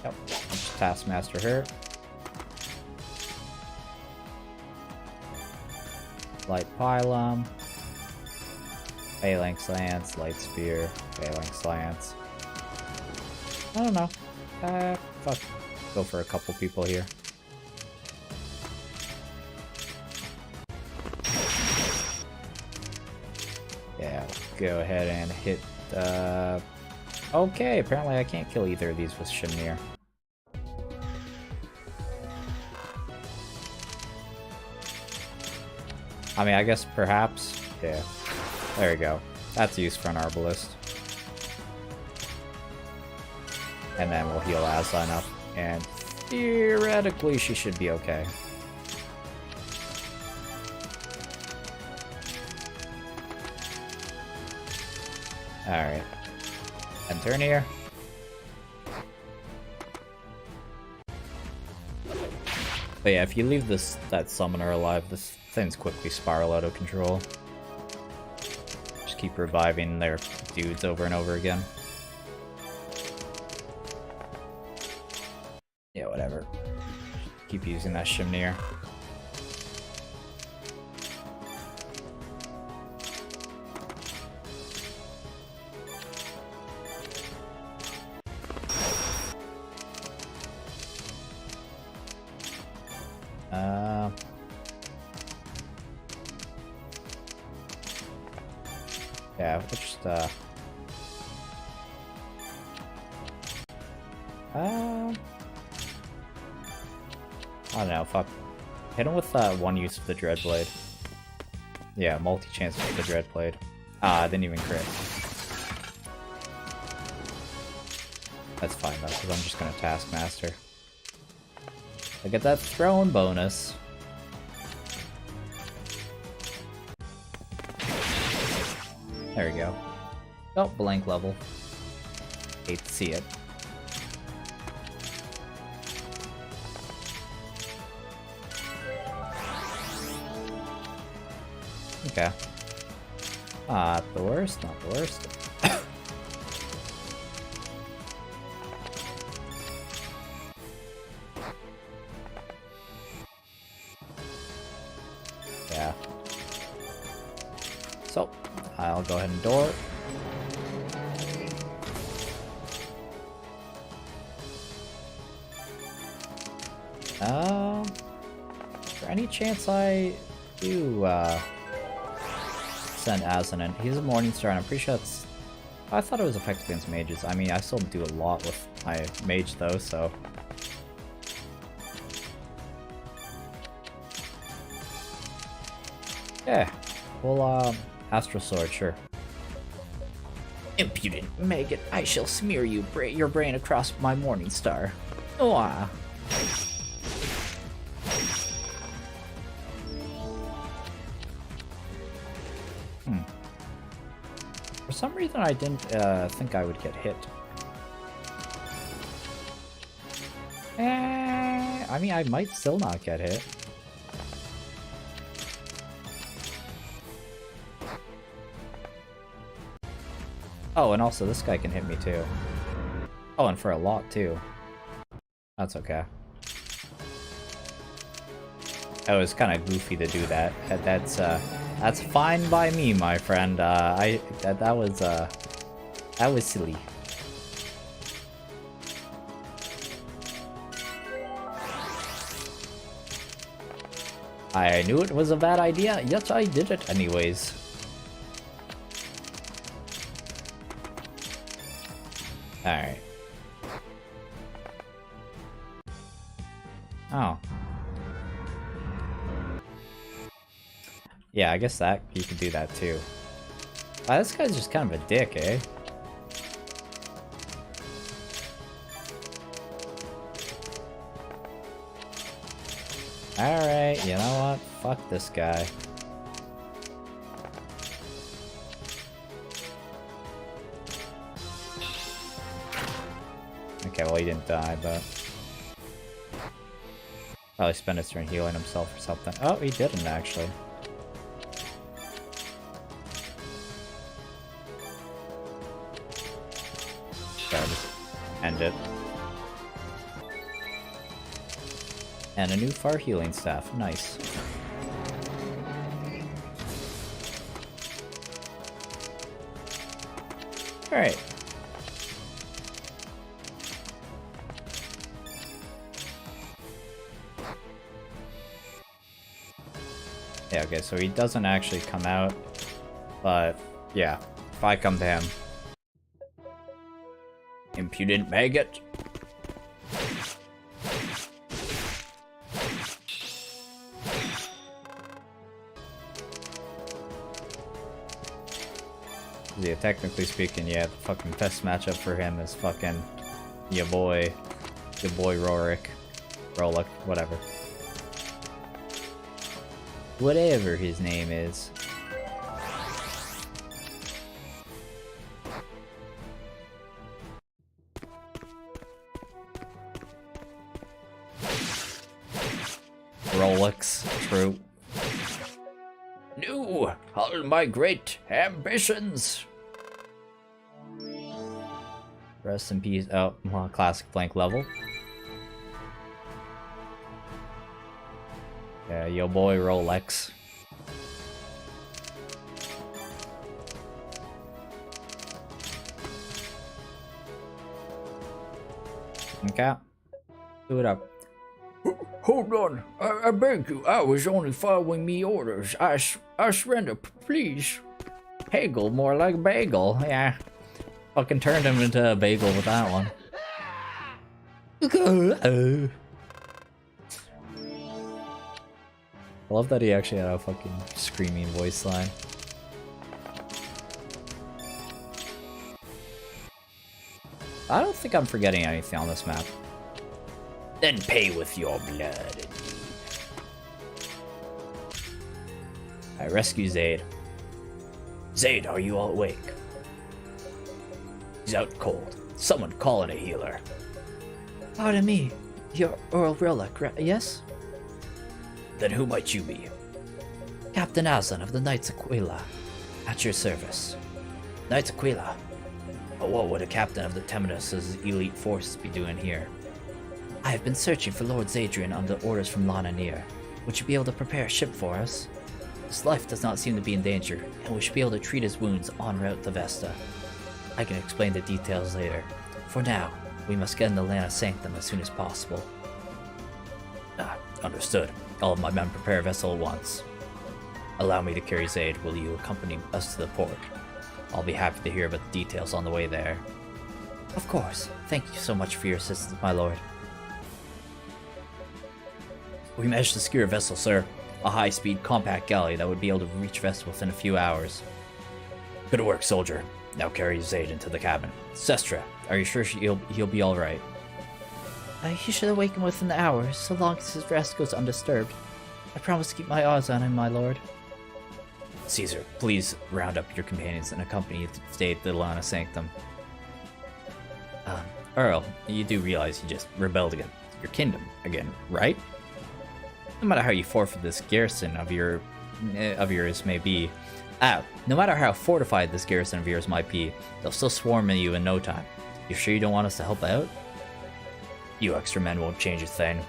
Yep, I'll just Taskmaster her. Light Pylum. Phalanx Lance, Light Spear, Phalanx Lance. I don't know. Fuck. go for a couple people here. Yeah, go ahead and hit, okay, apparently I can't kill either of these with Shinir. I mean, I guess perhaps, yeah. There we go. That's used for an Arbalist. And then we'll heal Aslan up, and theoretically she should be okay. Alright. And turn here. But yeah, if you leave that summoner alive, this thing's quickly spiral out of control. Just keep reviving their dudes over and over again. Yeah, whatever. Keep using that Shimnir. Yeah, we'll just, I don't know, fuck. Hit him with one use of the Dreadblade. Yeah, multi-chance with the Dreadblade. Ah, didn't even crit. That's fine though, because I'm just gonna Taskmaster. I get that throwing bonus. There we go. Oh, blank level. Hate to see it. Okay. Not the worst, not the worst. Yeah. So, I'll go ahead and door. Is there any chance I do, send Aslan in? He's a Morningstar, and I'm pretty sure that's... I thought it was effective against mages. I mean, I still do a lot with my mage, though, so... Yeah, well, Astral Sword, sure. Impudent maggot, I shall smear your brain across my Morningstar. Oh, ah. For some reason, I didn't think I would get hit. I mean, I might still not get hit. Oh, and also this guy can hit me too. Oh, and for a lot too. That's okay. It was kind of goofy to do that. That's fine by me, my friend. That was silly. I knew it was a bad idea, yet I did it anyways. Alright. Oh. Yeah, I guess that you could do that too. Wow, this guy's just kind of a dick, eh? Alright, you know what? Fuck this guy. Okay, well he didn't die, but... Probably spent his turn healing himself or something. Oh, he didn't actually. Okay, I'll just end it. And a new far healing staff. Nice. Alright. Yeah, okay, so he doesn't actually come out, but yeah, if I come to him. Impudent maggot. Yeah, technically speaking, yeah, the fucking best matchup for him is fucking your boy Rorik. Rolik, whatever. Whatever his name is. Rolex, true. No, all my great ambitions. Rest in peace. Oh, well, classic blank level. Yeah, yo boy Rolex. Okay. Do it up. Hold on, I beg you, I was only following me orders. I surrender, please. Hagel, more like bagel. Yeah. Fucking turned him into a bagel with that one. I love that he actually had a fucking screaming voice line. I don't think I'm forgetting anything on this map. Then pay with your blood. I rescue Zaid. Zaid, are you all awake? He's out cold. Someone call in a healer. Pardon me. You're Earl Rillick, yes? Then who might you be? Captain Aslan of the Knights Aquila. At your service. Knights Aquila. But what would a captain of the Temenos' elite forces be doing here? I have been searching for Lord Zadrian under orders from Lana near. Would you be able to prepare a ship for us? His life does not seem to be in danger, and we should be able to treat his wounds en route to Vesta. I can explain the details later. For now, we must get in the Lana Sanctum as soon as possible. Understood. All of my men prepare a vessel at once. Allow me to carry Zaid. Will you accompany us to the port? I'll be happy to hear about the details on the way there. Of course. Thank you so much for your assistance, my lord. We managed to secure a vessel, sir. A high-speed compact galley that would be able to reach Vesta within a few hours. Good work, soldier. Now carry Zaid into the cabin. Sestra, are you sure he'll be alright? He should awaken within the hour, so long as his rest goes undisturbed. I promise to keep my eyes on him, my lord. Caesar, please round up your companions and accompany you to stay at the Lana Sanctum. Earl, you do realize you just rebelled against your kingdom again, right? No matter how you forfeit this garrison of yours may be, no matter how fortified this garrison of yours might be, they'll still swarm at you in no time. You sure you don't want us to help out? You extra men won't change a thing.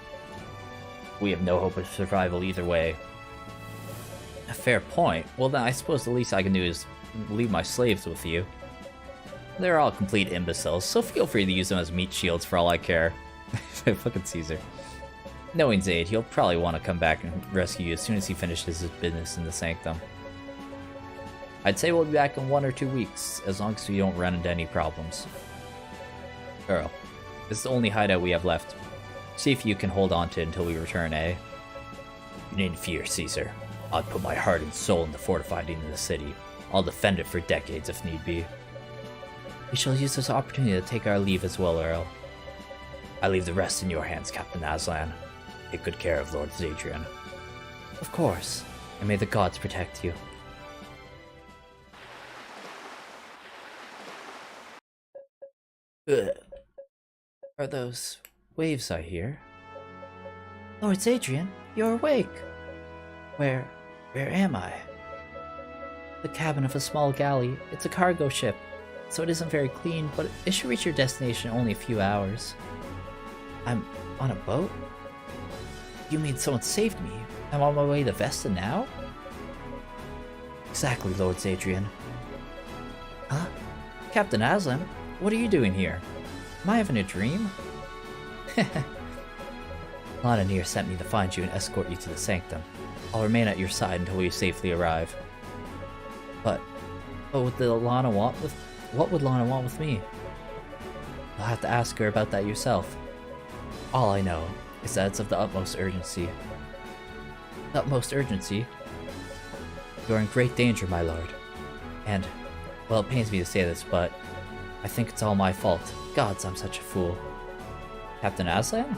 We have no hope of survival either way. A fair point. Well then I suppose the least I can do is leave my slaves with you. They're all complete imbeciles, so feel free to use them as meat shields for all I care. Fucking Caesar. Knowing Zaid, he'll probably want to come back and rescue you as soon as he finishes his business in the Sanctum. I'd say we'll be back in 1 or 2 weeks, as long as we don't run into any problems. Earl, this is the only hideout we have left. See if you can hold on to it until we return, eh? You needn't fear, Caesar. I'll put my heart and soul into fortifying the city. I'll defend it for decades if need be. We shall use this opportunity to take our leave as well, Earl. I leave the rest in your hands, Captain Aslan. Take good care of Lord Zadrian. Of course, and may the gods protect you. Ugh. Are those waves I hear? Lord Zadrian, you're awake! Where am I? The cabin of a small galley. It's a cargo ship, so it isn't very clean, but it should reach your destination in only a few hours. I'm on a boat? You mean someone saved me? I'm on my way to Vesta now? Exactly, Lord Zadrian. Huh? Captain Aslan, what are you doing here? Am I having a dream? Lana Near sent me to find you and escort you to the Sanctum. I'll remain at your side until you safely arrive. But what would Lana want with me? You'll have to ask her about that yourself. All I know is that it's of the utmost urgency. Utmost urgency? You're in great danger, my lord. And, well, it pains me to say this, but I think it's all my fault. Gods, I'm such a fool. Captain Aslan?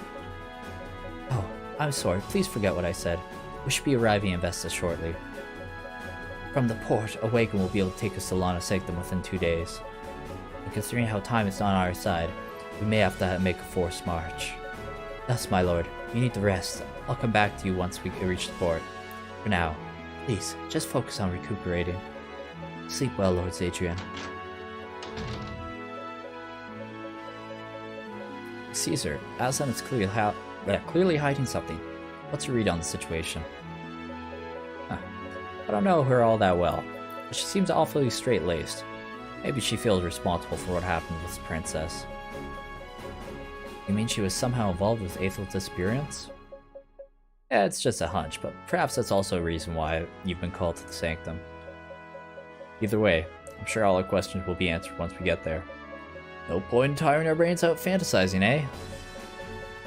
Oh, I'm sorry. Please forget what I said. We should be arriving in Vesta shortly. From the port, a wagon will be able to take us to Lana Sanctum within 2 days. And considering how time is on our side, we may have to make a forced march. Thus, my lord, you need to rest. I'll come back to you once we reach the port. For now, please, just focus on recuperating. Sleep well, Lord Zadrian. Caesar, Aslan is clearly hiding something. What's your read on the situation? I don't know her all that well, but she seems awfully straight-laced. Maybe she feels responsible for what happened with the princess. You mean she was somehow involved with Aethel's disappearance? Yeah, it's just a hunch, but perhaps that's also a reason why you've been called to the Sanctum. Either way, I'm sure all our questions will be answered once we get there. No point in tiring our brains out fantasizing, eh?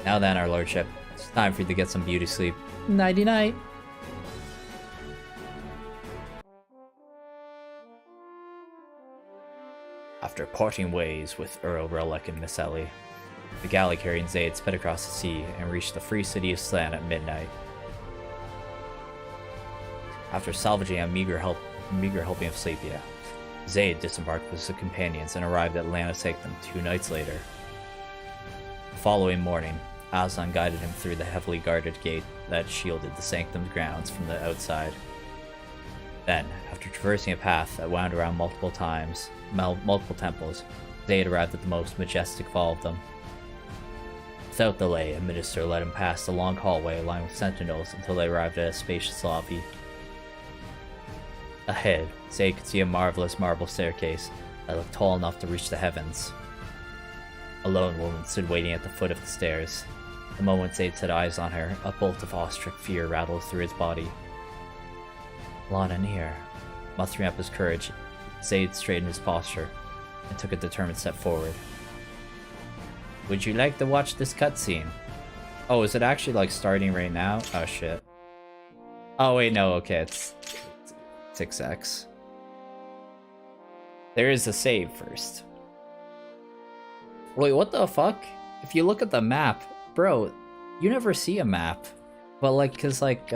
Now then, our lordship, it's time for you to get some beauty sleep. Nighty-night! After parting ways with Earl Relic and Miss Ellie, the galley carrying Zaid sped across the sea and reached the free city of Slan at midnight. After salvaging a meager helping of Sleepia, Zaid disembarked with his companions and arrived at Lana Sanctum 2 nights later. The following morning, Aslan guided him through the heavily guarded gate that shielded the Sanctum's grounds from the outside. Then, after traversing a path that wound around multiple temples, Zaid arrived at the most majestic of all of them. Without delay, a minister led him past a long hallway lined with sentinels until they arrived at a spacious lobby. Ahead, Zaid could see a marvelous marble staircase that looked tall enough to reach the heavens. A lone woman stood waiting at the foot of the stairs. The moment Zaid set eyes on her, a bolt of awestruck fear rattled through his body. Lana Near. Mustering up his courage, Zaid straightened his posture and took a determined step forward. Would you like to watch this cutscene? Oh, is it actually like starting right now? Oh shit. Oh wait, no, okay, it's 6x. There is a save first. Wait, what the fuck? If you look at the map, bro, you never see a map. But like, cause like,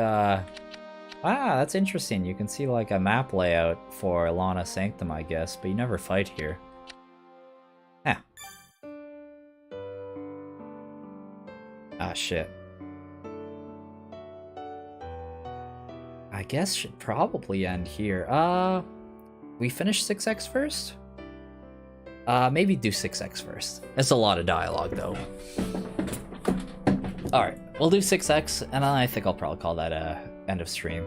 that's interesting. You can see like a map layout for Lana Sanctum, I guess, but you never fight here. Ah. Ah, shit. I guess should probably end here. We finish 6x first? Maybe do 6x first. That's a lot of dialogue, though. Alright, we'll do 6x, and I think I'll probably call that end of stream.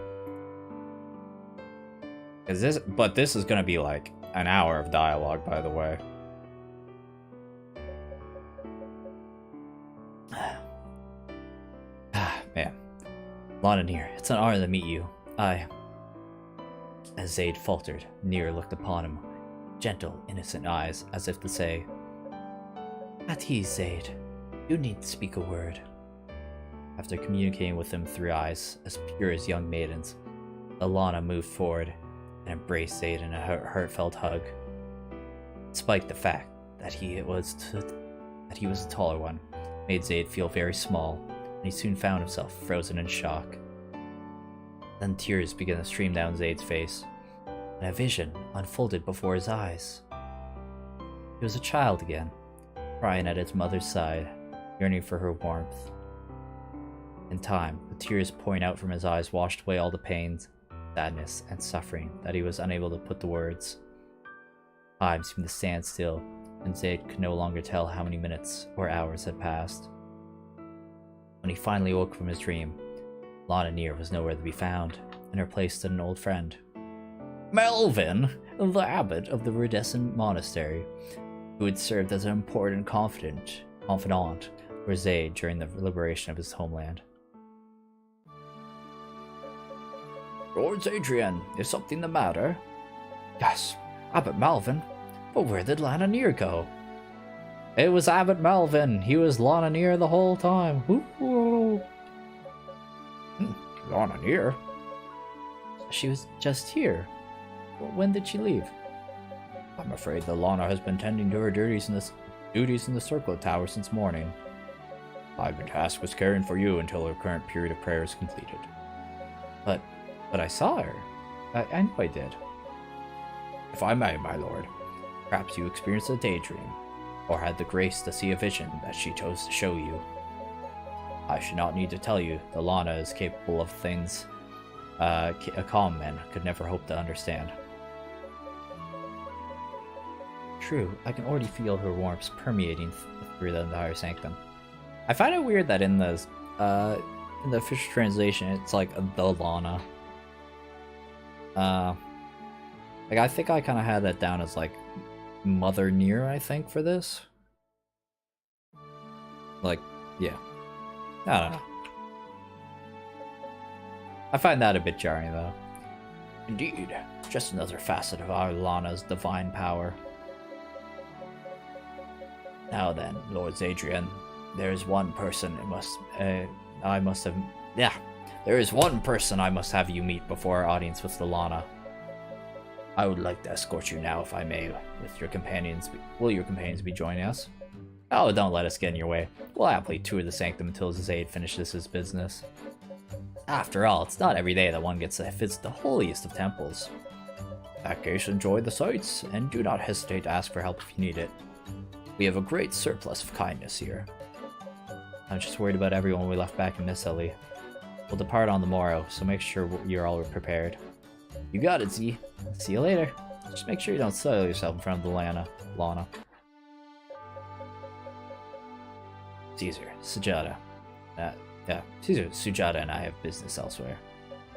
But this is gonna be like an hour of dialogue, by the way. Man. Lana Near, it's an honor to meet you. As Zaid faltered, Near looked upon him, gentle, innocent eyes, as if to say, At ease, Zaid. You need to speak a word. After communicating with him through eyes as pure as young maidens, Lana moved forward and embraced Zaid in a heartfelt hug. Despite the fact that he was the taller one, made Zaid feel very small, and he soon found himself frozen in shock. Then tears began to stream down Zaid's face, and a vision unfolded before his eyes. He was a child again, crying at his mother's side, yearning for her warmth. In time, the tears pouring out from his eyes washed away all the pains, sadness, and suffering that he was unable to put to words. Time seemed to stand still, and Zaid could no longer tell how many minutes or hours had passed. When he finally woke from his dream, Lana Near was nowhere to be found, and replaced an old friend. Melvin, the abbot of the Rudescent Monastery, who had served as an important confidant or Zaid during the liberation of his homeland. Lord Adrian, is something the matter? Yes, Abbot Malvin. But where did Lana Near go? It was Abbot Melvin. He was Lana Near the whole time. Woo-hoo. Lana Near? She was just here. When did she leave? I'm afraid the Lana has been tending to her duties in the Circlet Tower since morning. I've been tasked with caring for you until her current period of prayer is completed. But I saw her. I know I did. If I may, my lord, perhaps you experienced a daydream, or had the grace to see a vision that she chose to show you. I should not need to tell you that Lana is capable of things a calm man could never hope to understand. True, I can already feel her warmth permeating through the entire sanctum. I find it weird that in the official translation it's like the Lana. Like I think I kind of had that down as like Mother Near, I think, for this. Like, yeah. I don't know. I find that a bit jarring, though. Indeed, just another facet of our Lana's divine power. Now then, Lord Adrian, there is one person there is one person I must have you meet before our audience with the Lana. I would like to escort you now, if I may, with your companions. Will your companions be joining us? Oh, don't let us get in your way. We'll happily tour the sanctum until Zaid finishes his business. After all, it's not every day that one gets to visit the holiest of temples. In that case, enjoy the sights, and do not hesitate to ask for help if you need it. We have a great surplus of kindness here. I'm just worried about everyone we left back in Misali. We'll depart on the morrow, so make sure you're all prepared. You got it, Z. See you later. Just make sure you don't soil yourself in front of the Lana. Caesar, Sujata. Caesar, Sujata and I have business elsewhere.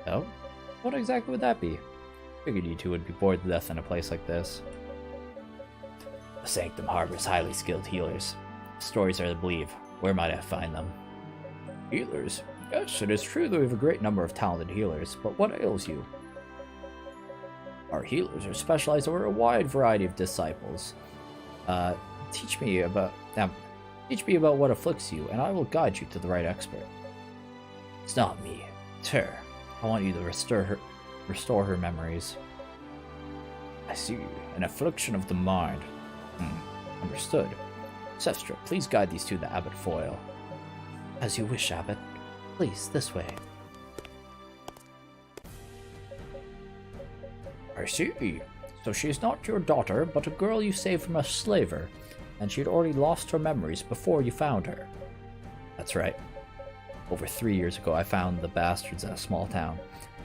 Oh? What exactly would that be? Figured you two would be bored to death in a place like this. The Sanctum harbors highly skilled healers. Stories are to believe. Where might I find them? Healers? Yes, it is true that we have a great number of talented healers, but what ails you? Our healers are specialized over a wide variety of disciples. Teach me about what afflicts you, and I will guide you to the right expert. It's not me. It's her. I want you to restore her memories. I see. An affliction of the mind. Understood. Sestra, please guide these two to Abbot Foyle. As you wish, Abbot. Please, this way. I see. So she is not your daughter, but a girl you saved from a slaver, and she had already lost her memories before you found her. That's right. Over 3 years ago, I found the bastards in a small town.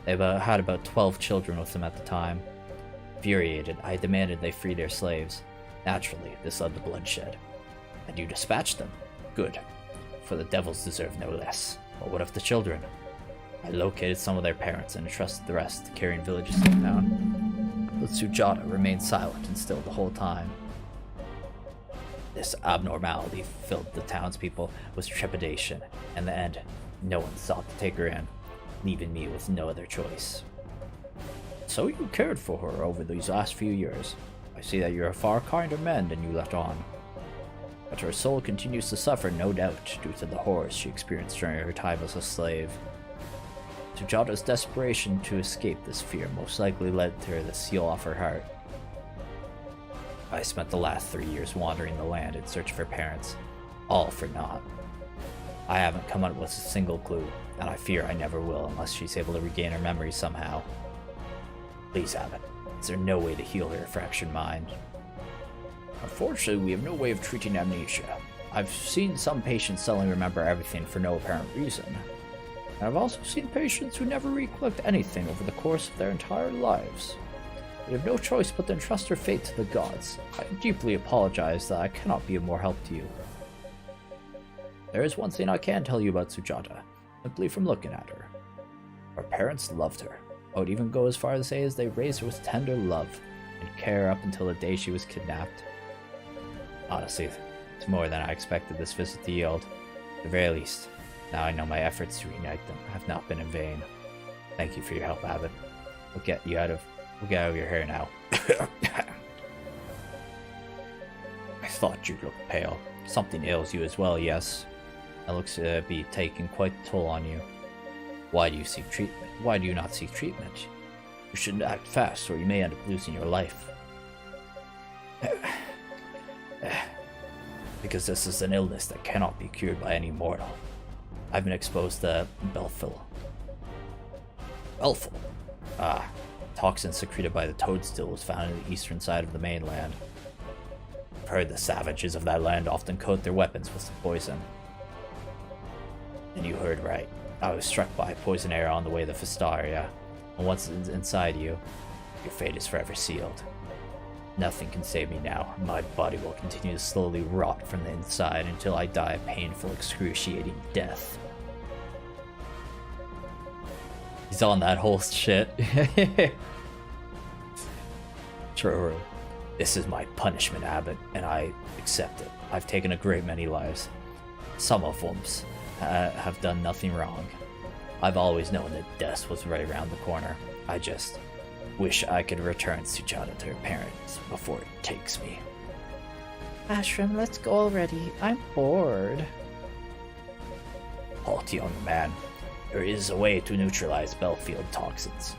They had about 12 children with them at the time. Infuriated, I demanded they free their slaves. Naturally, this led to bloodshed. And you dispatched them? Good. For the devils deserve no less. But what of the children? I located some of their parents and entrusted the rest to carrying villages to town. But Sujata remained silent and still the whole time. This abnormality filled the townspeople with trepidation. In the end, no one sought to take her in, leaving me with no other choice. So you cared for her over these last few years. I see that you're a far kinder man than you let on. But her soul continues to suffer, no doubt, due to the horrors she experienced during her time as a slave. Sujata's desperation to escape this fear most likely led to her to seal off her heart. I spent the last 3 years wandering the land in search of her parents, all for naught. I haven't come up with a single clue, and I fear I never will unless she's able to regain her memory somehow. Please, Abbot, is there no way to heal her fractured mind? Unfortunately, we have no way of treating amnesia. I've seen some patients suddenly remember everything for no apparent reason. And I've also seen patients who never recollect anything over the course of their entire lives. We have no choice but to entrust her fate to the gods. I deeply apologize that I cannot be of more help to you. There is one thing I can tell you about Sujata, simply from looking at her. Her parents loved her. I would even go as far as to say as they raised her with tender love and care up until the day she was kidnapped. Honestly, it's more than I expected this visit to yield. At the very least, now I know my efforts to reunite them have not been in vain. Thank you for your help, Abbott. We'll get out of your hair now. I thought you looked pale. Something ails you as well, yes. That looks to be taking quite a toll on you. Why do you seek treatment? Why do you not seek treatment? You should act fast, or you may end up losing your life. Because this is an illness that cannot be cured by any mortal. I've been exposed to Belfil. Belfil? Ah, toxin secreted by the toadstool was found on the eastern side of the mainland. I've heard the savages of that land often coat their weapons with poison. And you heard right. I was struck by a poison arrow on the way to Vestaria, and once it's inside you, your fate is forever sealed. Nothing can save me now. My body will continue to slowly rot from the inside until I die a painful, excruciating death. He's on that whole shit. True. This is my punishment, Abbott, and I accept it. I've taken a great many lives. Some of them have done nothing wrong. I've always known that death was right around the corner. I just wish I could return Sujata to her parents before it takes me. Ashram, let's go already. I'm bored. Halt, young man. There is a way to neutralize Belfield toxins.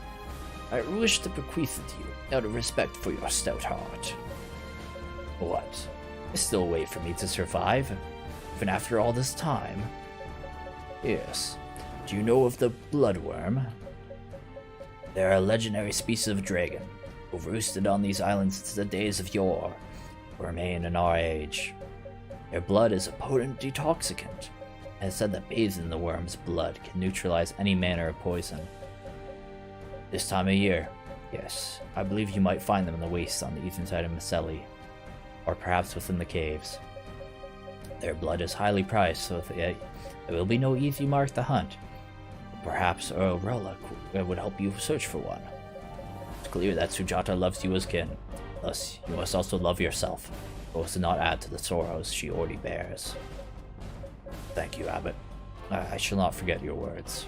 I wish to bequeath it to you, out of respect for your stout heart. What? There's still a way for me to survive, even after all this time? Yes. Do you know of the bloodworm? They're a legendary species of dragon, who've roosted on these islands since the days of yore, or remain in our age. Their blood is a potent detoxicant, and it's said that bathing in the worm's blood can neutralize any manner of poison. This time of year, yes, I believe you might find them in the wastes on the eastern side of Maselli, or perhaps within the caves. Their blood is highly prized, so there will be no easy mark to hunt. Perhaps Earl Relic would help you search for one. It's clear that Sujata loves you as kin. Thus, you must also love yourself, so as to not add to the sorrows she already bears. Thank you, Abbott. I shall not forget your words.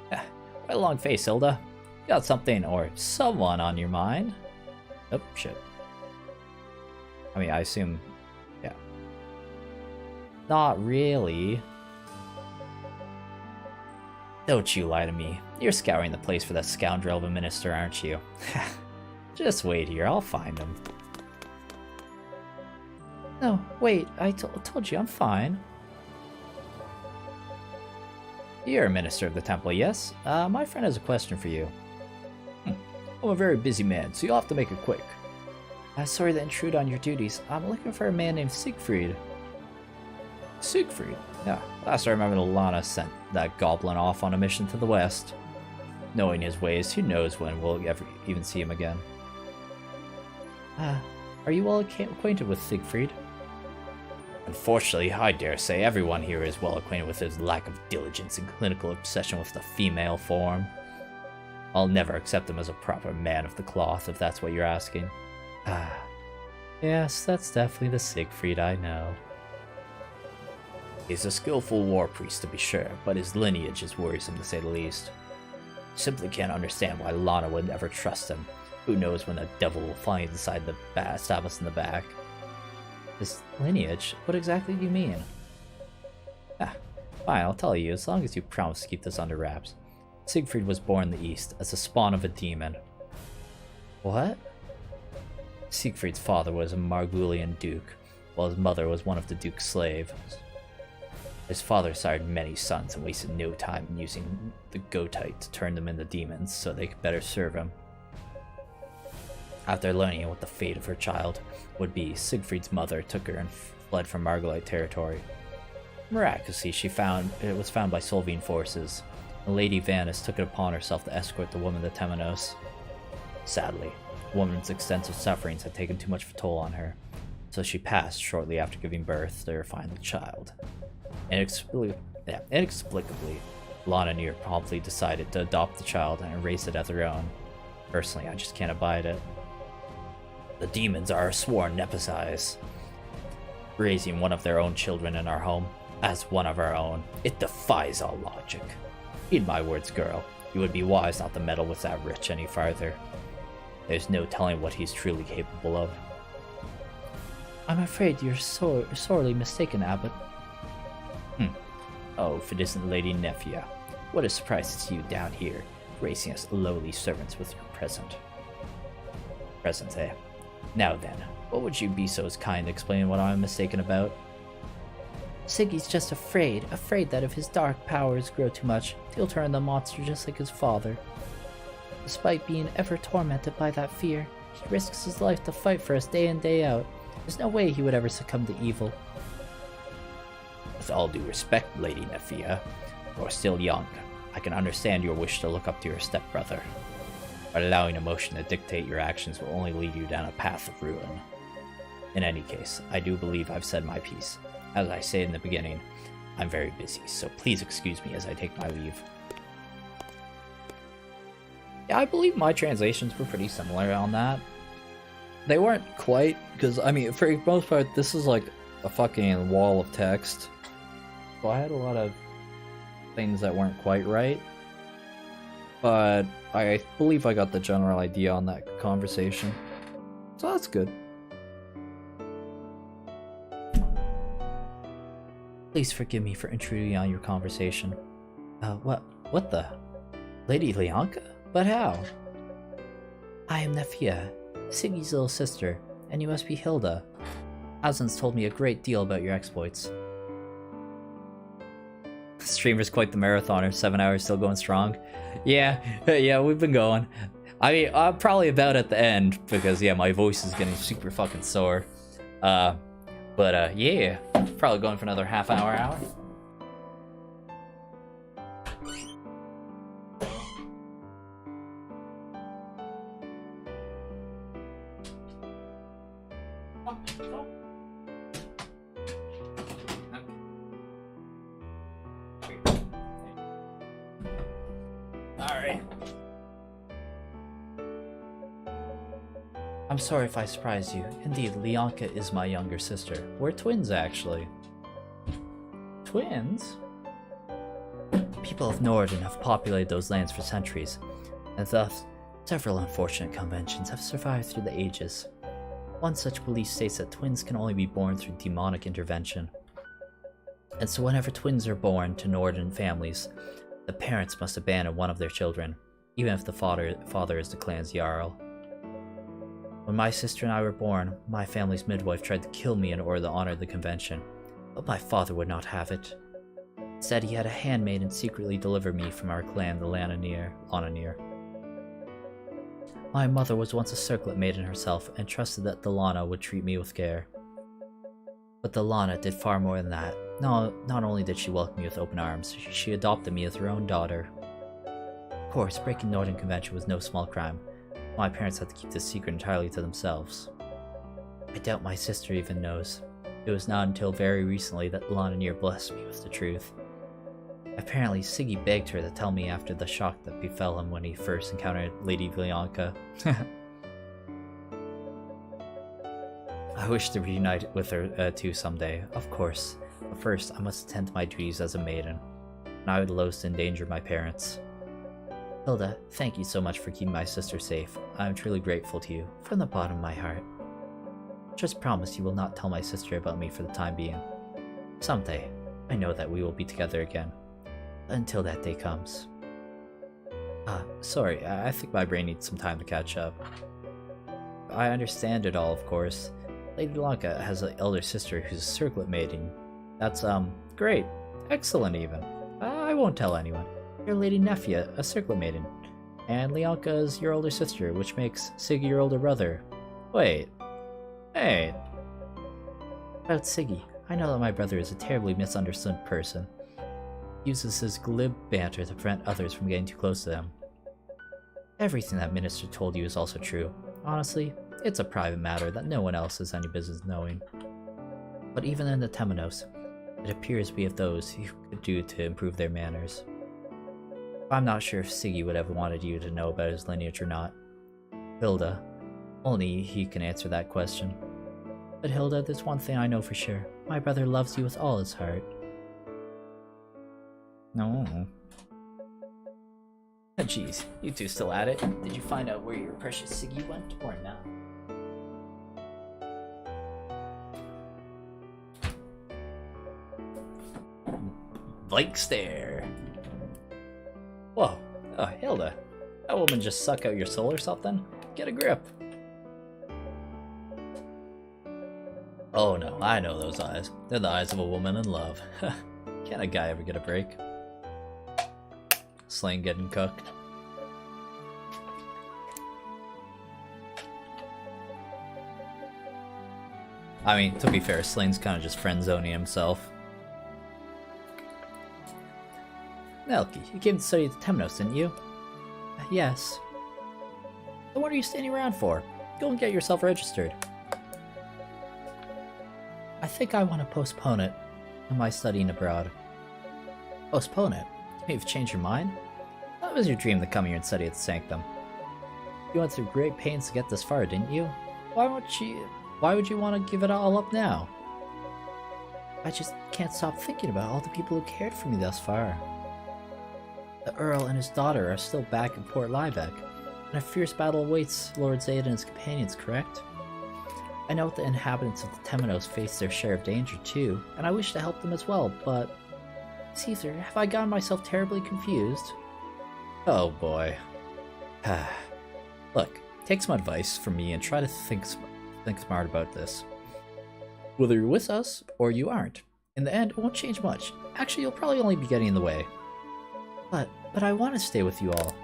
Quite a long face, Hilda. You got something or someone on your mind. Oh, shit. I mean, I assume... yeah. Not really. Don't you lie to me. You're scouring the place for that scoundrel of a minister, aren't you? Just wait here, I'll find him. No, wait, I told you I'm fine. You're a minister of the temple, yes? My friend has a question for you. I'm a very busy man, so you'll have to make it quick. Sorry to intrude on your duties. I'm looking for a man named Siegfried. Siegfried? Yeah, last I remember, Lana sent that goblin off on a mission to the west. Knowing his ways, who knows when we'll ever even see him again. Are you well acquainted with Siegfried? Unfortunately, I dare say everyone here is well acquainted with his lack of diligence and clinical obsession with the female form. I'll never accept him as a proper man of the cloth, if that's what you're asking. Yes, that's definitely the Siegfried I know. He's a skillful war priest, to be sure, but his lineage is worrisome, to say the least. Simply can't understand why Lana would ever trust him. Who knows when the devil will finally decide to stab us in the back. His lineage? What exactly do you mean? Fine, I'll tell you, as long as you promise to keep this under wraps. Siegfried was born in the East, as the spawn of a demon. What? Siegfried's father was a Margulian duke, while his mother was one of the duke's slaves. His father sired many sons and wasted no time in using the Gotite to turn them into demons so they could better serve him. After learning what the fate of her child would be, Siegfried's mother took her and fled from Margolite territory. Miraculously, it was found by Solvine forces, and Lady Vanis took it upon herself to escort the woman to Temenos. Sadly, the woman's extensive sufferings had taken too much of a toll on her, so she passed shortly after giving birth to her final child. Inexplicably, Lana and Nier promptly decided to adopt the child and raise it as their own. Personally, I just can't abide it. The demons are sworn nemesis. raising one of their own children in our home, as one of our own. It defies all logic. Heed my words, girl. You would be wise not to meddle with that wretch any farther. There's no telling what he's truly capable of. I'm afraid you're sorely mistaken, Abbot. Oh, if it isn't Lady Nephia. What a surprise to see you down here, gracing us lowly servants with your present. Present, eh? Now then, what would you be so kind to explain what I'm mistaken about? Siggy's just afraid that if his dark powers grow too much, he'll turn into a monster just like his father. Despite being ever tormented by that fear, he risks his life to fight for us day in day out. There's no way he would ever succumb to evil. With all due respect, Lady Nephia, you're still young. I can understand your wish to look up to your stepbrother, but allowing emotion to dictate your actions will only lead you down a path of ruin. In any case, I do believe I've said my piece. As I said in the beginning, I'm very busy, so please excuse me as I take my leave. Yeah, I believe my translations were pretty similar on that. They weren't quite, because, I mean, for the most part, this is like a fucking wall of text. So I had a lot of things that weren't quite right. But I believe I got the general idea on that conversation. So that's good. Please forgive me for intruding on your conversation. What the? Lady Leonka? But how? I am Nephia, Siggy's little sister, and you must be Hilda. Aslan's told me a great deal about your exploits. Streamer's quite the marathoner, 7 hours still going strong. Yeah, we've been going. I mean, I'm probably about at the end, because yeah, my voice is getting super fucking sore. But yeah, probably going for another half hour. Alright. I'm sorry if I surprised you. Indeed, Leonka is my younger sister. We're twins, actually. Twins? People of Norden have populated those lands for centuries, and thus, several unfortunate conventions have survived through the ages. One such belief states that twins can only be born through demonic intervention. And so whenever twins are born to Norden families, the parents must abandon one of their children, even if the father is the clan's Jarl. When my sister and I were born, my family's midwife tried to kill me in order to honor the convention, but my father would not have it. Instead, he had a handmaiden secretly deliver me from our clan, the Lana. My mother was once a circlet maiden herself and trusted that the Lana would treat me with care. But the Lana did far more than that. No, not only did she welcome me with open arms, she adopted me as her own daughter. Of course, breaking Norden Convention was no small crime. My parents had to keep this secret entirely to themselves. I doubt my sister even knows. It was not until very recently that Lana blessed me with the truth. Apparently, Siggy begged her to tell me after the shock that befell him when he first encountered Lady Leonka. I wish to reunite with her too someday, of course. But first, I must attend to my duties as a maiden, and I would loathe to endanger my parents. Hilda, thank you so much for keeping my sister safe. I am truly grateful to you, from the bottom of my heart. Just promise you will not tell my sister about me for the time being. Someday, I know that we will be together again. Until that day comes. Sorry, I think my brain needs some time to catch up. I understand it all, of course. Lady Blanca has an elder sister who's a circlet maiden. That's, great. Excellent, even. I won't tell anyone. You're Lady Nephia, a circlet maiden. And Leonka is your older sister, which makes Siggy your older brother. Wait. Hey. About Siggy, I know that my brother is a terribly misunderstood person. He uses his glib banter to prevent others from getting too close to him. Everything that Minister told you is also true. Honestly, it's a private matter that no one else has any business knowing. But even in the Temenos, it appears we have those who could do to improve their manners. I'm not sure if Siggy would have wanted you to know about his lineage or not. Hilda, only he can answer that question. But Hilda, there's one thing I know for sure. My brother loves you with all his heart. No. Jeez, you two still at it? Did you find out where your precious Siggy went, or not? Blank stare. Whoa. Oh, Hilda. That woman just suck out your soul or something? Get a grip. Oh no, I know those eyes. They're the eyes of a woman in love. Can't a guy ever get a break? Slain getting cooked. I mean, to be fair, Slane's kind of just friend-zoning himself. Nelky, you came to study at the Temnos, didn't you? Yes. Then what are you standing around for? Go and get yourself registered. I think I want to postpone it. My studying abroad. Postpone it? You've changed your mind? That was your dream to come here and study at the Sanctum. You went through great pains to get this far, didn't you? Why would you want to give it all up now? I just can't stop thinking about all the people who cared for me thus far. The Earl and his daughter are still back in Port Liebeck, and a fierce battle awaits Lord Zaid and his companions, correct? I know the inhabitants of the Temenos face their share of danger too, and I wish to help them as well, but... Caesar, have I gotten myself terribly confused? Oh boy. Look, take some advice from me and try to think smart about this. Whether you're with us, or you aren't, in the end, it won't change much. Actually, you'll probably only be getting in the way. But I want to stay with you all.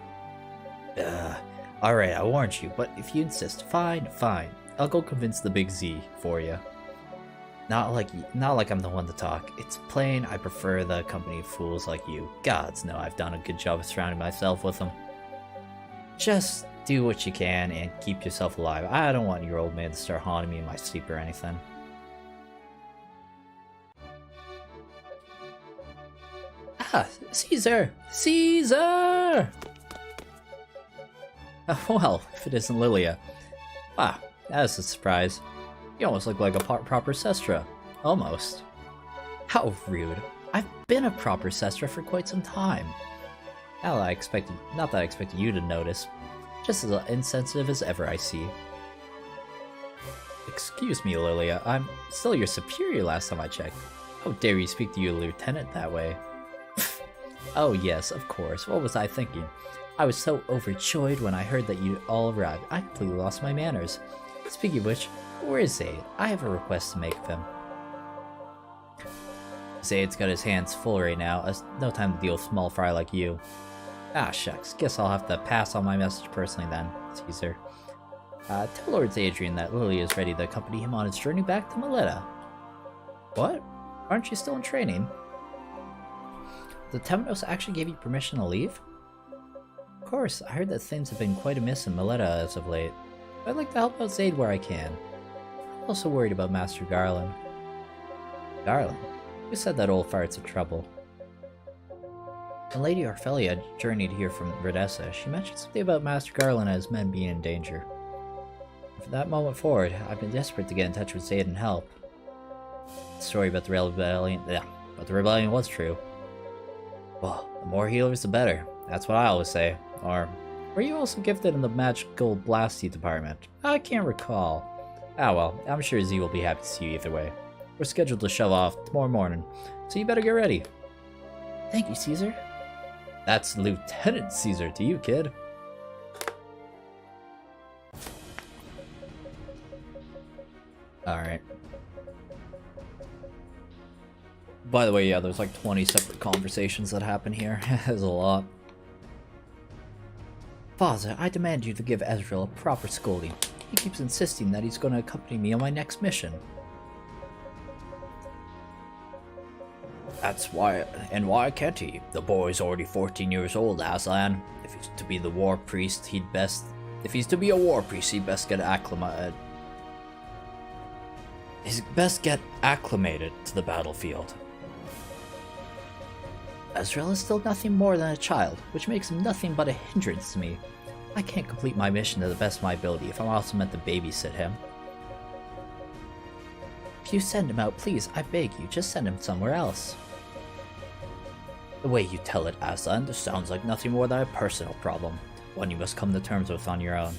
Alright, I warned you, but if you insist, fine. I'll go convince the Big Z for you. Not like I'm the one to talk. It's plain I prefer the company of fools like you. Gods know I've done a good job of surrounding myself with them. Just do what you can and keep yourself alive. I don't want your old man to start haunting me in my sleep or anything. Ah, Caesar! Caesar! Well, if it isn't Lilia. Wow, that is a surprise. You almost look like a proper Sestra. Almost. How rude. I've been a proper Sestra for quite some time. Not that I expected you to notice. Just as insensitive as ever, I see. Excuse me, Lilia. I'm still your superior last time I checked. How dare you speak to your lieutenant that way? Oh yes, of course. What was I thinking? I was so overjoyed when I heard that you'd all arrived. I completely lost my manners. Speaking of which, where is Zaid? I have a request to make of him. Zaid's got his hands full right now. There's no time to deal with small fry like you. Ah, shucks. Guess I'll have to pass on my message personally then, Caesar. Tell Lord Zadrian that Lily is ready to accompany him on his journey back to Melita. What? Aren't you still in training? The Temenos actually gave you permission to leave? Of course, I heard that things have been quite amiss in Melita as of late. I'd like to help out Zaid where I can. I'm also worried about Master Garland. Garland? Who said that old fart's in trouble? When Lady Orphelia journeyed here from Redessa, she mentioned something about Master Garland and his men being in danger. And from that moment forward, I've been desperate to get in touch with Zaid and help. The story about the rebellion was true. Well, the more healers the better. That's what I always say. Or, were you also gifted in the magical blasty department? I can't recall. Ah well, I'm sure Z will be happy to see you either way. We're scheduled to shove off tomorrow morning, so you better get ready. Thank you, Caesar. That's Lieutenant Caesar to you, kid. Alright. By the way, yeah, there's like 20 separate conversations that happen here. There's a lot. Father, I demand you to give Ezreal a proper scolding. He keeps insisting that he's going to accompany me on my next mission. That's why, and why can't he? The boy's already 14 years old, Aslan. If he's to be the war priest, he'd best get acclimated. He's best get acclimated to the battlefield. Ezreal is still nothing more than a child, which makes him nothing but a hindrance to me. I can't complete my mission to the best of my ability if I'm also meant to babysit him. If you send him out, please, I beg you, just send him somewhere else. The way you tell it, Aslan, this sounds like nothing more than a personal problem, one you must come to terms with on your own.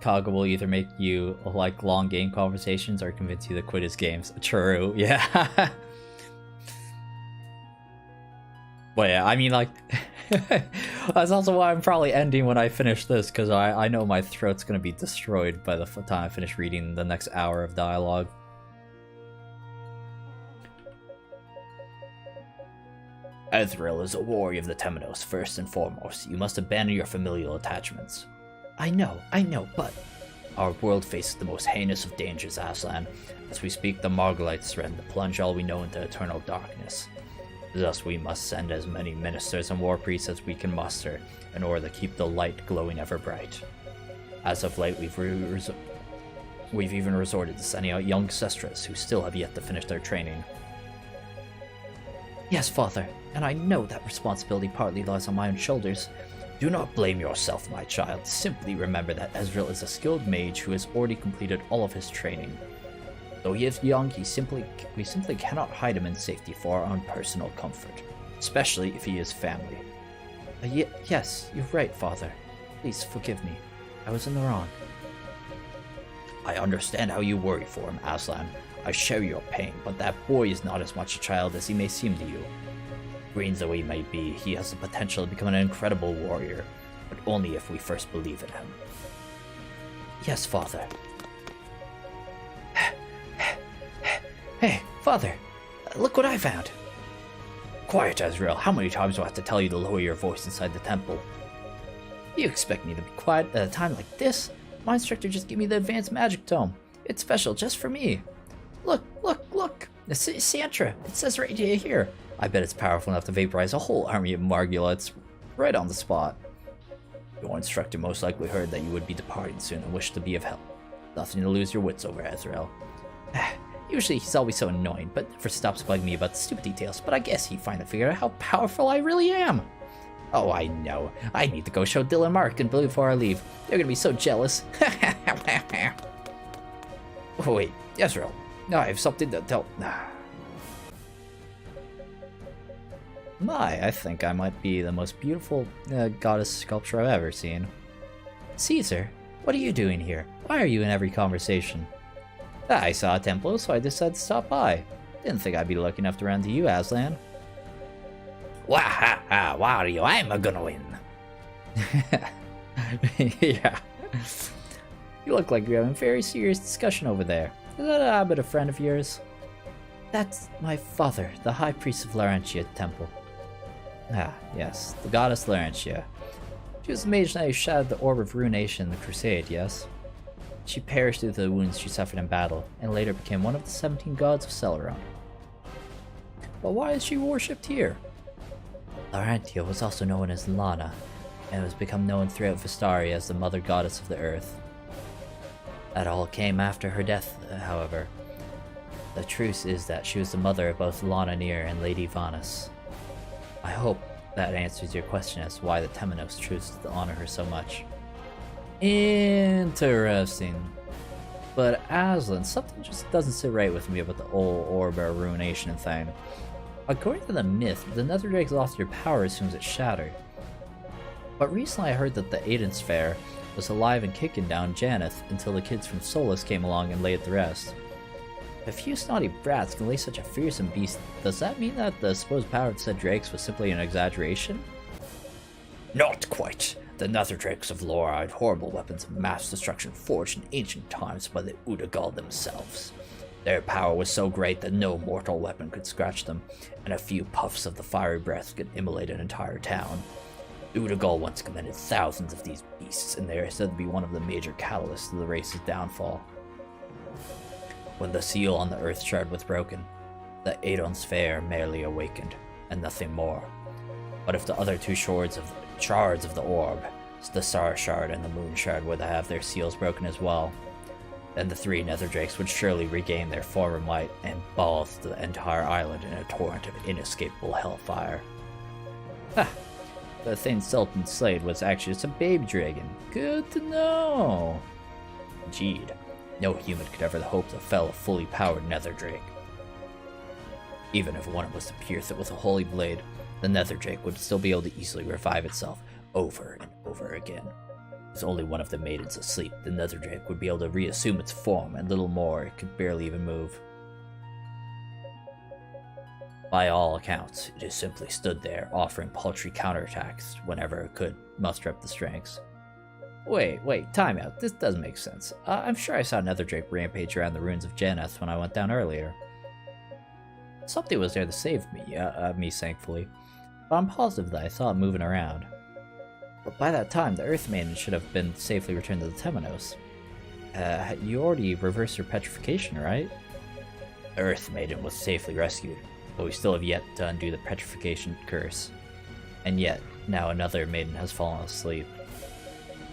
Kaga will either make you like long game conversations or convince you to quit his games. True, yeah. But yeah, I mean, like, that's also why I'm probably ending when I finish this, because I know my throat's going to be destroyed by the time I finish reading the next hour of dialogue. Ezreal is a warrior of the Temenos, first and foremost. You must abandon your familial attachments. I know, but... Our world faces the most heinous of dangers, Aslan. As we speak, the Margalites threaten to plunge all we know into eternal darkness. Thus, we must send as many ministers and war priests as we can muster, in order to keep the light glowing ever bright. As of late, we've even resorted to sending out young Sestras who still have yet to finish their training. Yes, Father, and I know that responsibility partly lies on my own shoulders. Do not blame yourself, my child. Simply remember that Ezreal is a skilled mage who has already completed all of his training. Though he is young, we simply cannot hide him in safety for our own personal comfort, especially if he is family. Yes, you're right, Father. Please forgive me. I was in the wrong. I understand how you worry for him, Aslan. I share your pain, but that boy is not as much a child as he may seem to you. Green though he may be, he has the potential to become an incredible warrior, but only if we first believe in him. Yes, Father. Hey, Father, look what I found. Quiet, Ezreal. How many times do I have to tell you to lower your voice inside the temple? You expect me to be quiet at a time like this? My instructor just gave me the advanced magic tome. It's special just for me. Look. Santra, it says right here. I bet it's powerful enough to vaporize a whole army of Margulates right on the spot. Your instructor most likely heard that you would be departing soon and wished to be of help. Nothing to lose your wits over, Ezreal. Usually he's always so annoying, but never stops bugging me about the stupid details, but I guess he finally figured out how powerful I really am. Oh, I know. I need to go show Dylan, Mark, and Blue before I leave. They're gonna be so jealous. Oh, wait, Ezreal. No, I have something to tell. My, I think I might be the most beautiful goddess sculpture I've ever seen. Caesar, what are you doing here? Why are you in every conversation? I saw a temple, so I decided to stop by. Didn't think I'd be lucky enough to run into you, Aslan. Wahaha, Wario, I'm gonna win. Yeah. You look like you're having a very serious discussion over there. Is that a habit of friend of yours? That's my father, the High Priest of Larentia Temple. Ah, yes, the goddess Larentia. She was the mage knight who shattered the Orb of Ruination in the Crusade, yes? She perished due to the wounds she suffered in battle, and later became one of the 17 gods of Celeron. But why is she worshipped here? Larentia was also known as Lana, and has become known throughout Vestaria as the Mother Goddess of the Earth. That all came after her death, however. The truth is that she was the mother of both Lana Near and Lady Vanus. I hope that answers your question as to why the Temenos choose to honor her so much. Interesting. But Aslan, something just doesn't sit right with me about the old Orb of Ruination thing. According to the myth, the Netherdrake's lost your power as soon as it shattered. But recently I heard that the Aiden's Fair was alive and kicking down Janeth until the kids from Solus came along and laid the rest. If few snotty brats can lay such a fearsome beast, does that mean that the supposed power of said drakes was simply an exaggeration? Not quite. The Netherdrakes of lore are horrible weapons of mass destruction forged in ancient times by the Udagal themselves. Their power was so great that no mortal weapon could scratch them, and a few puffs of the fiery breath could immolate an entire town. Udagal once commanded thousands of these beasts, and they are said to be one of the major catalysts of the race's downfall. When the seal on the Earth Shard was broken, the Aedon's Fair merely awakened, and nothing more. But if the other two shards of the orb, the Star Shard and the Moon Shard, were to have their seals broken as well, then the three Netherdrakes would surely regain their former might and bathe the entire island in a torrent of inescapable hellfire. Ha! The thing Sultan slayed was actually just a baby dragon. Good to know. Indeed. No human could ever hope to fell a fully powered nether drake. Even if one was to pierce it with a holy blade, the nether drake would still be able to easily revive itself over and over again. With only one of the maidens asleep, the nether drake would be able to reassume its form, and little more, it could barely even move. By all accounts, it just simply stood there, offering paltry counterattacks whenever it could muster up the strengths. Wait, time out. This doesn't make sense. I'm sure I saw another drake rampage around the ruins of Janeth when I went down earlier. Something was there to save me, thankfully, but I'm positive that I saw it moving around. But by that time, the Earth Maiden should have been safely returned to the Temenos. You already reversed your petrification, right? The Earth Maiden was safely rescued, but we still have yet to undo the petrification curse. And yet, now another maiden has fallen asleep.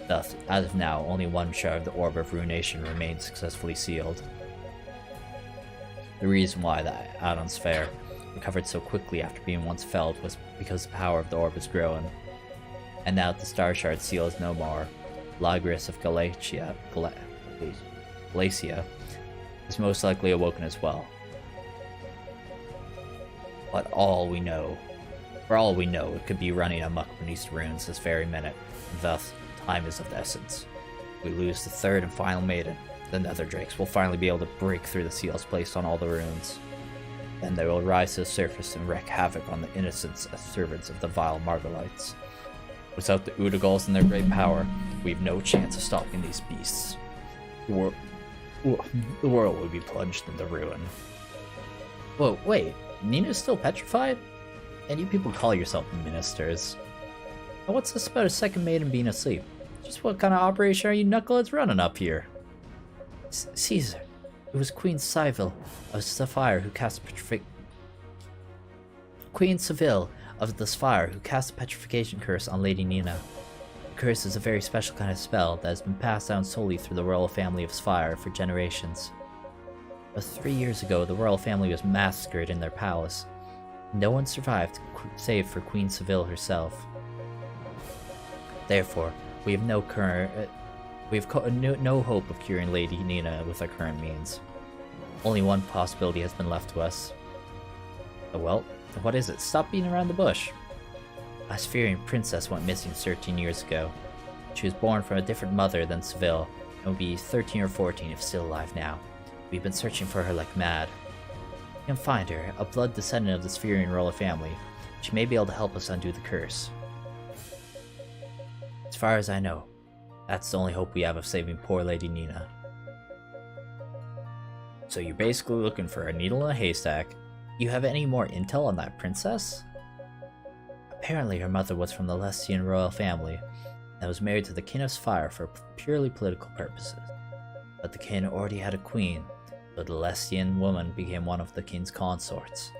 Thus, as of now, only one shard of the Orb of Ruination remains successfully sealed. The reason why the Addon Sphere recovered so quickly after being once felled was because the power of the orb is growing. And now that the Star Shard seal is no more, Labyrinth of Galatia is most likely awoken as well. But for all we know, it could be running amok beneath the ruins this very minute, and thus, time is of the essence. If we lose the third and final maiden, the nether drakes will finally be able to break through the seals placed on all the ruins. Then they will rise to the surface and wreak havoc on the innocents as servants of the vile Margolites. Without the Udagals and their great power, we've no chance of stopping these beasts. The world would be plunged into ruin. Whoa, wait, Nina's still petrified? And you people call yourself ministers. And what's this about a second maiden being asleep? Just what kind of operation are you knuckleheads running up here? Caesar, it was Queen Civil of Sapphire who cast Queen Seville of the Spire who cast a petrification curse on Lady Nina. The curse is a very special kind of spell that has been passed down solely through the royal family of Spire for generations. But 3 years ago, the royal family was massacred in their palace. No one survived save for Queen Seville herself. Therefore, we have no hope of curing Lady Nina with our current means. Only one possibility has been left to us. Well, what is it? Stop beating around the bush. A Spherian princess went missing 13 years ago. She was born from a different mother than Seville, and would be 13 or 14 if still alive now. We've been searching for her like mad. We can find her, a blood descendant of the Spherian royal family. She may be able to help us undo the curse. As far as I know, that's the only hope we have of saving poor Lady Nina. So you're basically looking for a needle in a haystack. You have any more intel on that princess? Apparently her mother was from the Lestian royal family, and was married to the King of Fire for purely political purposes. But the king already had a queen, so the Lestian woman became one of the king's consorts.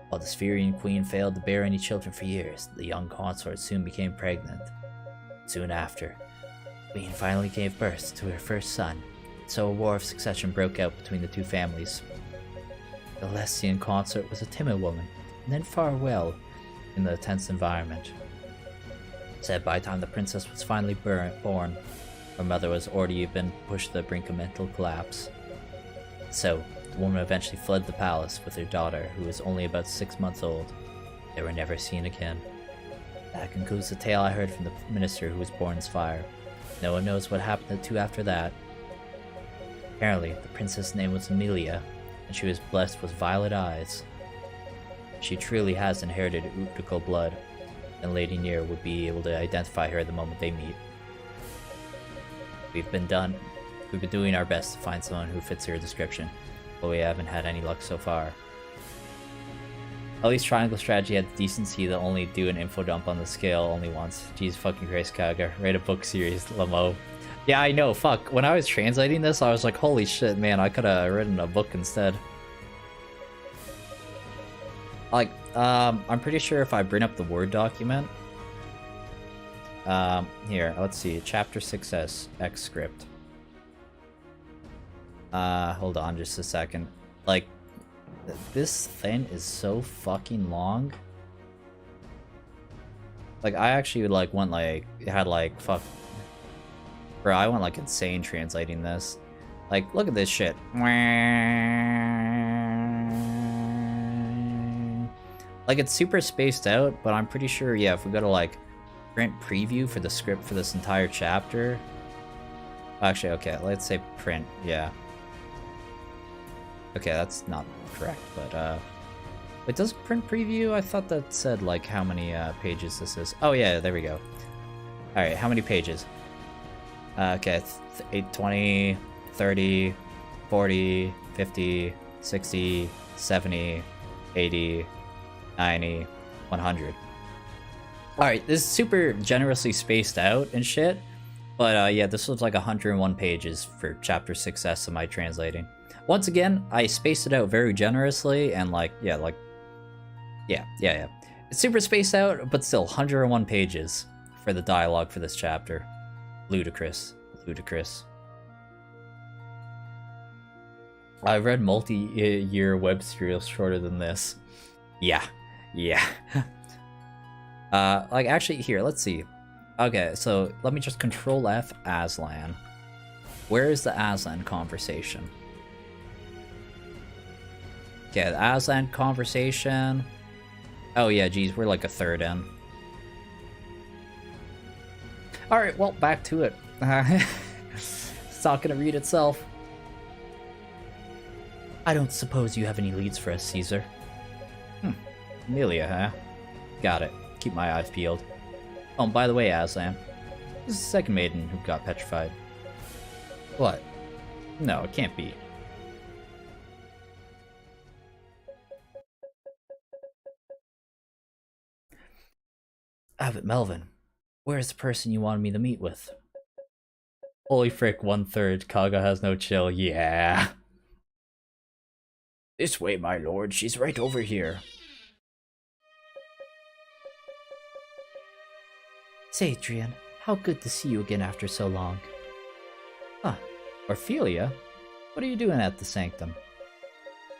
While the Spherian queen failed to bear any children for years, the young consort soon became pregnant. Soon after, the queen finally gave birth to her first son, so a war of succession broke out between the two families. The Lestian consort was a timid woman, and then far well in the tense environment. Said by the time the princess was finally born, her mother was already been pushed to the brink of mental collapse. So, the woman eventually fled the palace with her daughter, who was only about 6 months old. They were never seen again. That concludes the tale I heard from the minister who was born in Spire. No one knows what happened to the two after that. Apparently, the princess' name was Amelia, and she was blessed with violet eyes. She truly has inherited Utrical blood, and Lady Near would be able to identify her the moment they meet. We've been doing our best to find someone who fits her description, but we haven't had any luck so far. At least Triangle Strategy had the decency to only do an info dump on the scale only once. Jeez fucking Christ, Kaga. Write a book series, Lamo. Yeah, I know, fuck. When I was translating this, I was like, holy shit, man, I could've written a book instead. Like, I'm pretty sure if I bring up the Word document... here, let's see. Chapter 6S, X script. Hold on just a second. Like, this thing is so fucking long. Like, I actually like went like, had like, fuck. Bro, I went like insane translating this. Like, look at this shit. Like, it's super spaced out, but I'm pretty sure, yeah, if we go to, like, print preview for the script for this entire chapter... Actually, okay, let's say print, yeah. Okay, that's not correct, but, Wait, does print preview? I thought that said, like, how many, pages this is. Oh, yeah, there we go. Alright, how many pages? Okay, 20, 30, 40, 50, 60, 70, 80, 90, 100. Alright, this is super generously spaced out and shit. But yeah, this was like 101 pages for chapter 6S of my translating. Once again, I spaced it out very generously and yeah. It's super spaced out, but still 101 pages for the dialogue for this chapter. Ludicrous. Ludicrous. I've read multi-year web serials shorter than this. Yeah. Like, actually, here, let's see. Okay, so let me just Control F Aslan. Where is the Aslan conversation? Okay, the Aslan conversation. Oh yeah, geez, we're like a third in. Alright, well, back to it. It's not gonna read itself. I don't suppose you have any leads for us, Caesar. Amelia, huh? Got it. Keep my eyes peeled. Oh, and by the way, Aslan, this is the second maiden who got petrified. What? No, it can't be. Abbot Melvin, where's the person you wanted me to meet with? Holy frick, 1/3. Kaga has no chill. Yeah. This way, my lord. She's right over here. Sadrian, how good to see you again after so long. Huh. Orphelia? What are you doing at the Sanctum?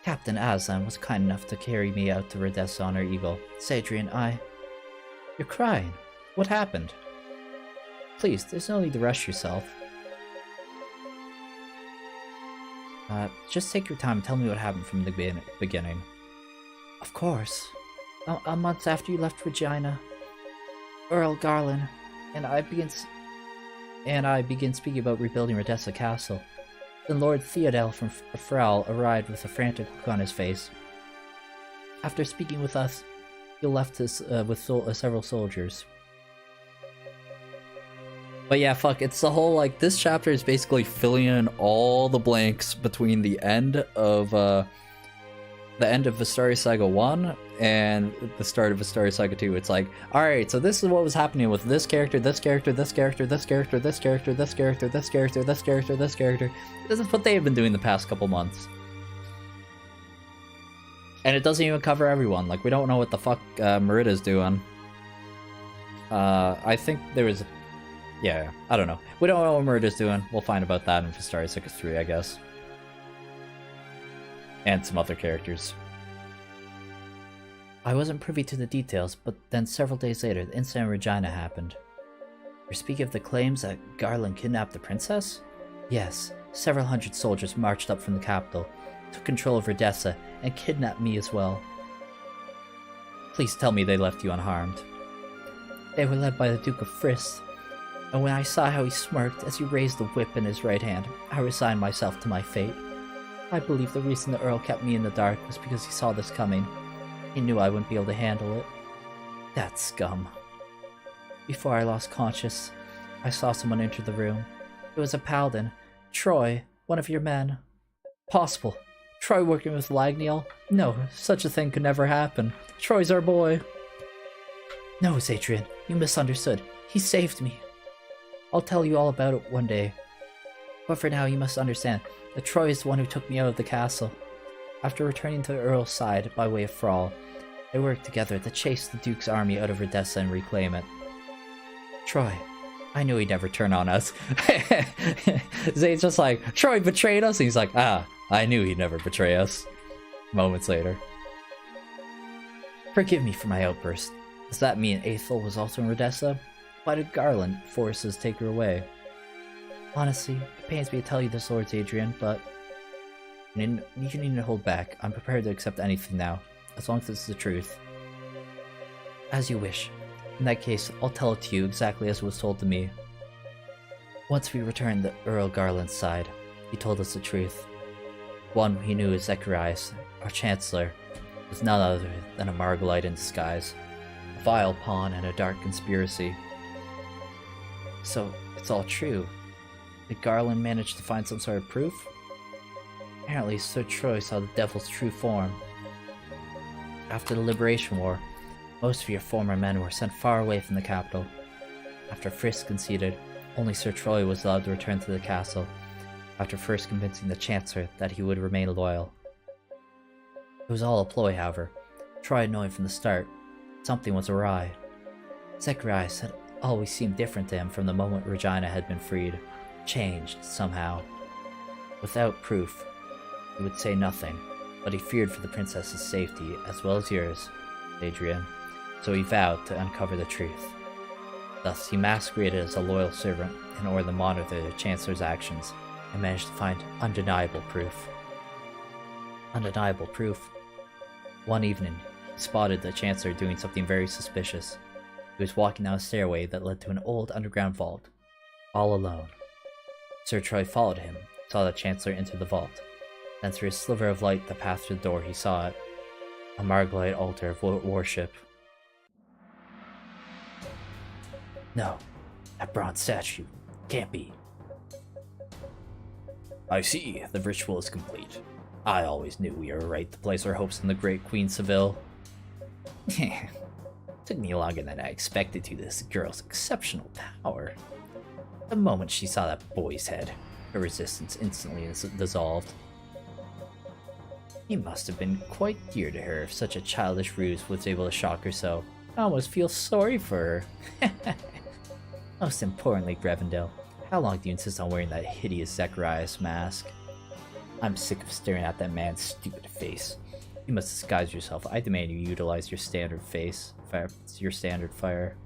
Captain Aslan was kind enough to carry me out to Redessa on her eagle. Sadrian, You're crying. What happened? Please, there's no need to rush yourself. Just take your time and tell me what happened from the beginning. Of course. A month after you left Regina, Earl Garland and I begin speaking about rebuilding Redessa Castle. Then Lord Theodel from Frau arrived with a frantic look on his face. After speaking with us, he left us with several soldiers. But yeah, fuck, it's the whole, like, this chapter is basically filling in all the blanks between the end of Vestaria Saga 1 and the start of Vestaria Saga 2. It's like, alright, so this is what was happening with this character, this character, this character, this character, this character, this character, this character, this character, this character. This is what they've been doing the past couple months. And it doesn't even cover everyone. Like, we don't know what the fuck Merida's doing. I think there was... Yeah, I don't know. We don't know what Merida's doing. We'll find about that in Vestaria Saga 3, I guess. And some other characters. I wasn't privy to the details, but then several days later, the incident in Regina happened. You're speaking of the claims that Garland kidnapped the princess? Yes, several hundred soldiers marched up from the capital, took control of Redessa, and kidnapped me as well. Please tell me they left you unharmed. They were led by the Duke of Frist, and when I saw how he smirked as he raised the whip in his right hand, I resigned myself to my fate. I believe the reason the Earl kept me in the dark was because he saw this coming. He knew I wouldn't be able to handle it. That scum. Before I lost conscious, I saw someone enter the room. It was a paladin. Troy, one of your men. Possible. Troy working with Lagniel? No, such a thing could never happen. Troy's our boy. No, Zadrian, you misunderstood. He saved me. I'll tell you all about it one day. But for now, you must understand that Troy is the one who took me out of the castle. After returning to the Earl's side by way of Thrall, they worked together to chase the Duke's army out of Redessa and reclaim it. Troy, I knew he'd never turn on us. Zane's just like, Troy betrayed us? And he's like, I knew he'd never betray us. Moments later. Forgive me for my outburst. Does that mean Aethel was also in Redessa? Why did Garland forces take her away? Honestly, it pains me to tell you this, Lord Adrian, but you need to hold back. I'm prepared to accept anything now, as long as it's the truth. As you wish. In that case, I'll tell it to you exactly as it was told to me. Once we returned to Earl Garland's side, he told us the truth. One he knew as Zacharias, our Chancellor, was none other than a Margolite in disguise, a vile pawn and a dark conspiracy. So, it's all true. Did Garland manage to find some sort of proof? Apparently, Sir Troy saw the devil's true form. After the Liberation War, most of your former men were sent far away from the capital. After Frisk conceded, only Sir Troy was allowed to return to the castle, after first convincing the Chancellor that he would remain loyal. It was all a ploy, however. Troy had known from the start something was awry. Zacharias had always seemed different to him from the moment Regina had been freed, changed somehow. Without proof, he would say nothing, but he feared for the princess's safety as well as yours, Adrian, so he vowed to uncover the truth. Thus, he masqueraded as a loyal servant in order to monitor the Chancellor's actions and managed to find undeniable proof. Undeniable proof. One evening, he spotted the Chancellor doing something very suspicious. He was walking down a stairway that led to an old underground vault, all alone. Sir Troy followed him, saw the Chancellor enter the vault. Then through a sliver of light that passed through the door, he saw it. A Margolite altar of worship. No, that bronze statue can't be. I see, the ritual is complete. I always knew we were right to place our hopes in the great Queen Seville. Took me longer than I expected to this girl's exceptional power. The moment she saw that boy's head, her resistance instantly dissolved. He must have been quite dear to her if such a childish ruse was able to shock her so. I almost feel sorry for her. Most importantly, Grevendale, how long do you insist on wearing that hideous Zacharias mask? I'm sick of staring at that man's stupid face. You must disguise yourself. I demand you utilize your standard fire.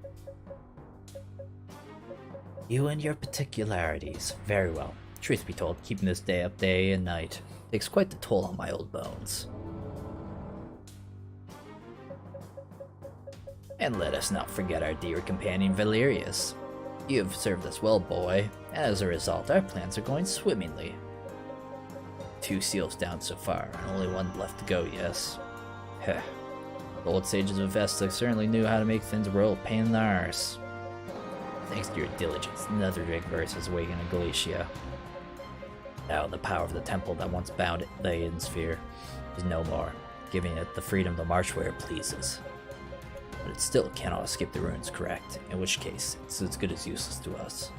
You and your particularities. Very well. Truth be told, keeping this day up day and night takes quite the toll on my old bones. And let us not forget our dear companion Valerius. You have served us well, boy, and as a result, our plans are going swimmingly. 2 seals down so far, and only 1 left to go, yes. Heh. The old sages of Vesta certainly knew how to make things a real pain in the arse. Thanks to your diligence, another Drake-verse is awakened in Galicia. Now the power of the temple that once bound the Aiden Sphere is no more, giving it the freedom to march where it pleases. But it still cannot escape the ruins, correct? In which case, it's as good as useless to us.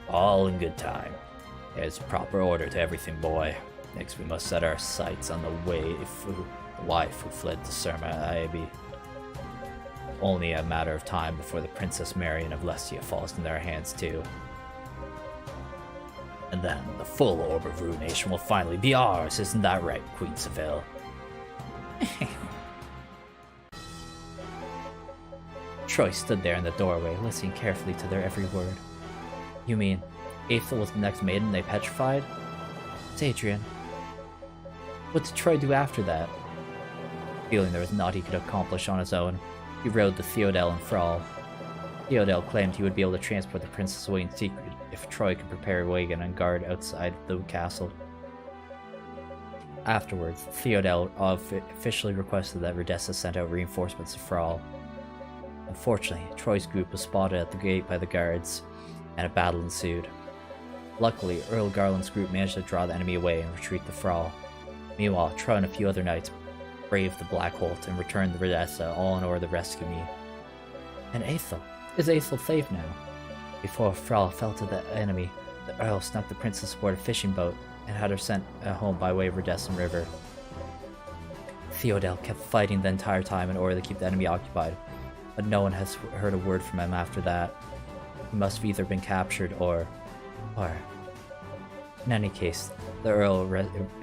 All in good time. There's proper order to everything, boy. Next we must set our sights on the wife who fled to Surma Abbey. Only a matter of time before the Princess Marion of Lestia falls into their hands too. And then the full orb of ruination will finally be ours, isn't that right, Queen Seville? Troy stood there in the doorway, listening carefully to their every word. You mean, Aethel was the next maiden they petrified? It's Adrian. What did Troy do after that? Feeling there was naught he could accomplish on his own, he rode to Theodel and Thrall. Theodel claimed he would be able to transport the princess away in secret if Troy could prepare a wagon and guard outside the castle. Afterwards, Theodel officially requested that Redessa sent out reinforcements to Thrall. Unfortunately, Troy's group was spotted at the gate by the guards, and a battle ensued. Luckily, Earl Garland's group managed to draw the enemy away and retreat to Thrall. Meanwhile, Troy and a few other knights braved the Black Holt and returned to Redessa, all in order to rescue me. And Aethel? Is Aethel safe now? Before Thrall fell to the enemy, the Earl snuck the princess aboard a fishing boat and had her sent home by way of Redessan River. Theodel kept fighting the entire time in order to keep the enemy occupied, but no one has heard a word from him after that. He must have either been captured or... In any case, the Earl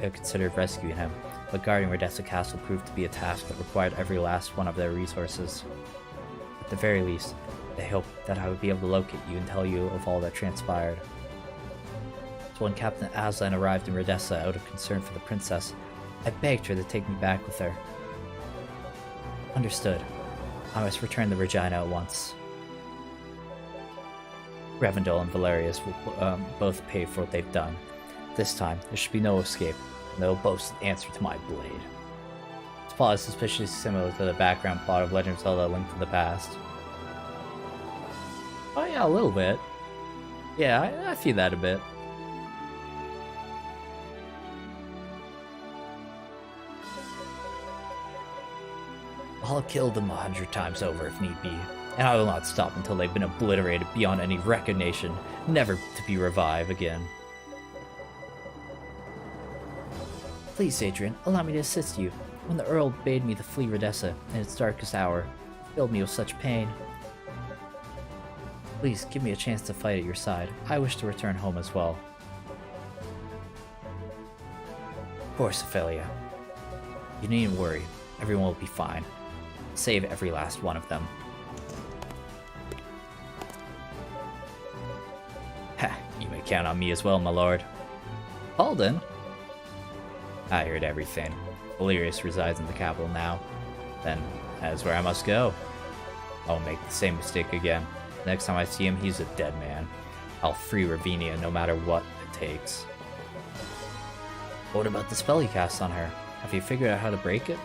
considered rescuing him, but guarding Redessa Castle proved to be a task that required every last one of their resources. At the very least, they hoped that I would be able to locate you and tell you of all that transpired. So when Captain Aslan arrived in Redessa out of concern for the princess, I begged her to take me back with her. Understood. I must return the Regina at once. Revendell and Valerius will both pay for what they've done. This time, there should be no escape, and they'll both answer to my blade. This plot is suspiciously similar to the background plot of Legend of Zelda: A Link to the Past. Oh yeah, a little bit. Yeah, I feel that a bit. I'll kill them 100 times over if need be, and I will not stop until they've been obliterated beyond any recognition, never to be revived again. Please, Adrian, allow me to assist you. When the Earl bade me to flee Redessa in its darkest hour, it filled me with such pain. Please, give me a chance to fight at your side. I wish to return home as well. Poor Ophelia. You needn't worry. Everyone will be fine. Save every last one of them. Ha! You may count on me as well, my lord. Alden? I heard everything. Valerius resides in the capital now. Then, that is where I must go. I won't make the same mistake again. Next time I see him, he's a dead man. I'll free Ravinia no matter what it takes. What about the spell you cast on her? Have you figured out how to break it?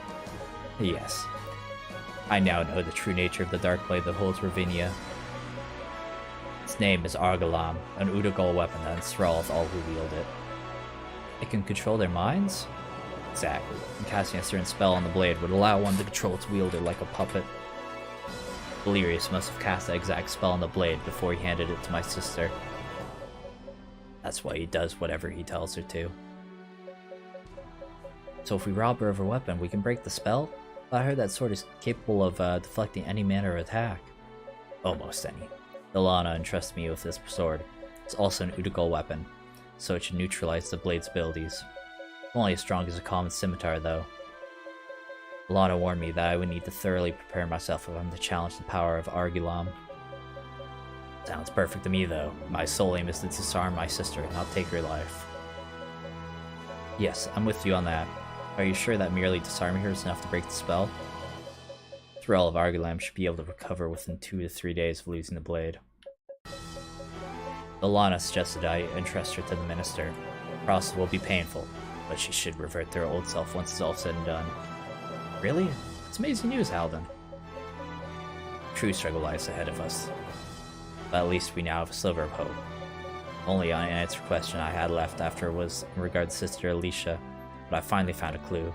Yes. I now know the true nature of the dark blade that holds Ravinia. Its name is Argalam, an Udagol weapon that enthralls all who wield it. It can control their minds? Exactly. And casting a certain spell on the blade would allow one to control its wielder like a puppet. Valerius must have cast that exact spell on the blade before he handed it to my sister. That's why he does whatever he tells her to. So if we rob her of her weapon, we can break the spell? I heard that sword is capable of deflecting any manner of attack. Almost any. Lana entrusted me with this sword. It's also an Udagol weapon, so it should neutralize the blade's abilities. Only as strong as a common scimitar, though. Lana warned me that I would need to thoroughly prepare myself if I'm to challenge the power of Argilam. Sounds perfect to me, though. My sole aim is to disarm my sister, not take her life. Yes, I'm with you on that. Are you sure that merely disarming her is enough to break the spell? Thrall of Argilam should be able to recover within 2 to 3 days of losing the blade. Lana suggested I entrust her to the minister. The process will be painful, but she should revert to her old self once it's all said and done. Really? It's amazing news, Halden. True struggle lies ahead of us. But at least we now have a sliver of hope. Only unanswered question I had left after was in regard to Sister Alicia, but I finally found a clue.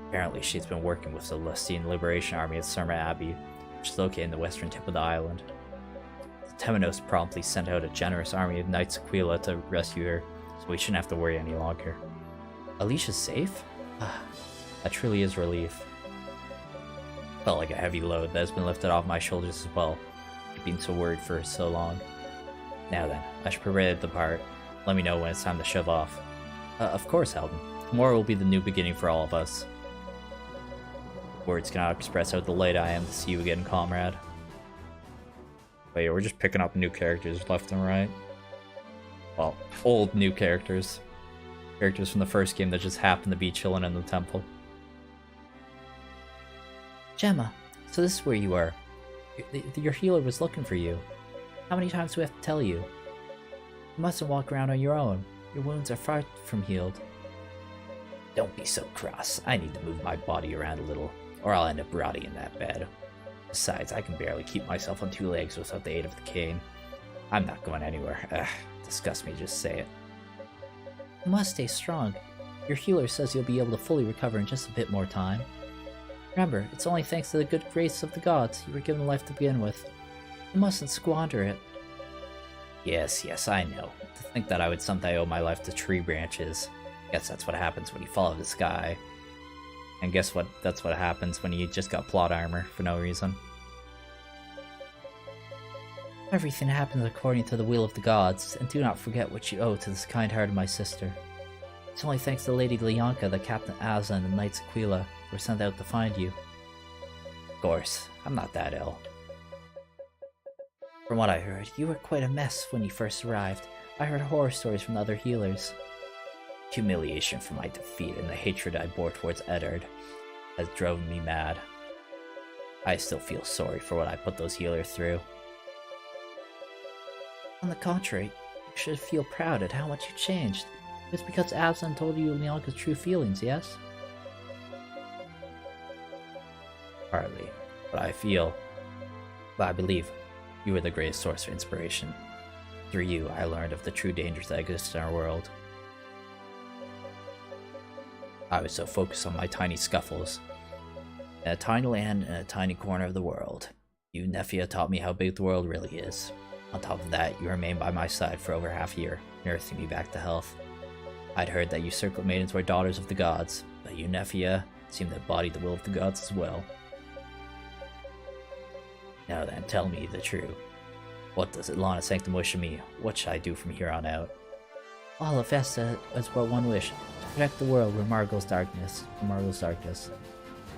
Apparently she's been working with the Lestine Liberation Army at Surma Abbey, which is located in the western tip of the island. The Temenos promptly sent out a generous army of Knights Aquila to rescue her, so we shouldn't have to worry any longer. Alicia's safe? That truly is relief. Felt like a heavy load that has been lifted off my shoulders as well. I've been so worried for so long. Now then, I should prepare to depart. Let me know when it's time to shove off. Of course, Halden. Tomorrow will be the new beginning for all of us. Words cannot express how delighted I am to see you again, comrade. But yeah, we're just picking up new characters left and right. Well, old new characters. Characters from the first game that just happened to be chilling in the temple. Gemma, so this is where you are. Your healer was looking for you. How many times do we have to tell you? You mustn't walk around on your own. Your wounds are far from healed. Don't be so cross. I need to move my body around a little, or I'll end up rotting in that bed. Besides, I can barely keep myself on 2 legs without the aid of the cane. I'm not going anywhere. Ugh, disgusts me, just say it. You must stay strong. Your healer says you'll be able to fully recover in just a bit more time. Remember, it's only thanks to the good grace of the gods you were given life to begin with. You mustn't squander it. Yes, I know. To think that I would someday owe my life to tree branches. Guess that's what happens when you fall out of the sky. And guess what? That's what happens when you just got plot armor for no reason. Everything happens according to the will of the gods, and do not forget what you owe to this kind-hearted my sister. It's only thanks to Lady Lyanka that Captain Aslan and Knights Aquila were sent out to find you. Of course, I'm not that ill. From what I heard, you were quite a mess when you first arrived. I heard horror stories from the other healers. Humiliation for my defeat and the hatred I bore towards Eddard has driven me mad. I still feel sorry for what I put those healers through. On the contrary, you should feel proud at how much you changed. It's because Absalom told you Leonka's true feelings, yes? Partly, but I believe you were the greatest source of inspiration. Through you, I learned of the true dangers that exist in our world. I was so focused on my tiny scuffles. In a tiny land in a tiny corner of the world, you, Nefia, taught me how big the world really is. On top of that, you remained by my side for over half a year, nursing me back to health. I'd heard that you circlet maidens were daughters of the gods, but you, Nefia, seemed to embody the will of the gods as well. Now then, tell me the truth. What does Lana Sanctum wish of me? What should I do from here on out? All of Vesta is but one wish, to protect the world from Margot's darkness.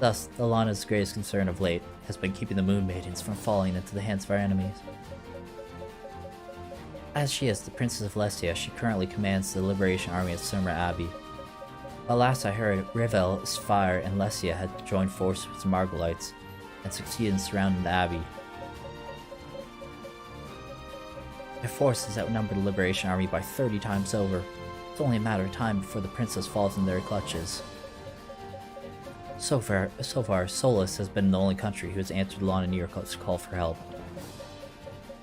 Thus, the Lana's greatest concern of late has been keeping the Moon Maidens from falling into the hands of our enemies. As she is the Princess of Lestia, she currently commands the Liberation Army of Surma Abbey. But last I heard, Rivel, Sphire, and Lestia had joined forces with the Margolites and succeeded in surrounding the Abbey. Their forces outnumber the Liberation Army by 30 times over. It's only a matter of time before the princess falls in their clutches. So far, Solus has been the only country who has answered Lana Nearco's call for help.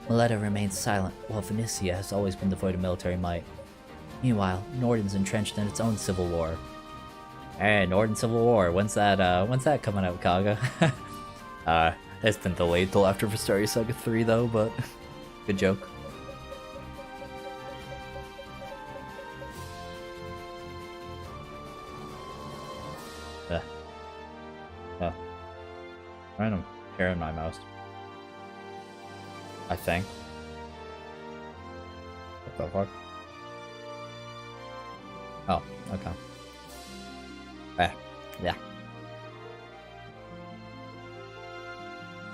Mileta remains silent, while Venetia has always been devoid of military might. Meanwhile, Norden's entrenched in its own civil war. Hey, Norden Civil War, when's that coming out, Kaga? It's been delayed till after Vestaria Saga 3 though, but good joke. Random hair in my mouse. I think. What the fuck? Oh, okay. Yeah.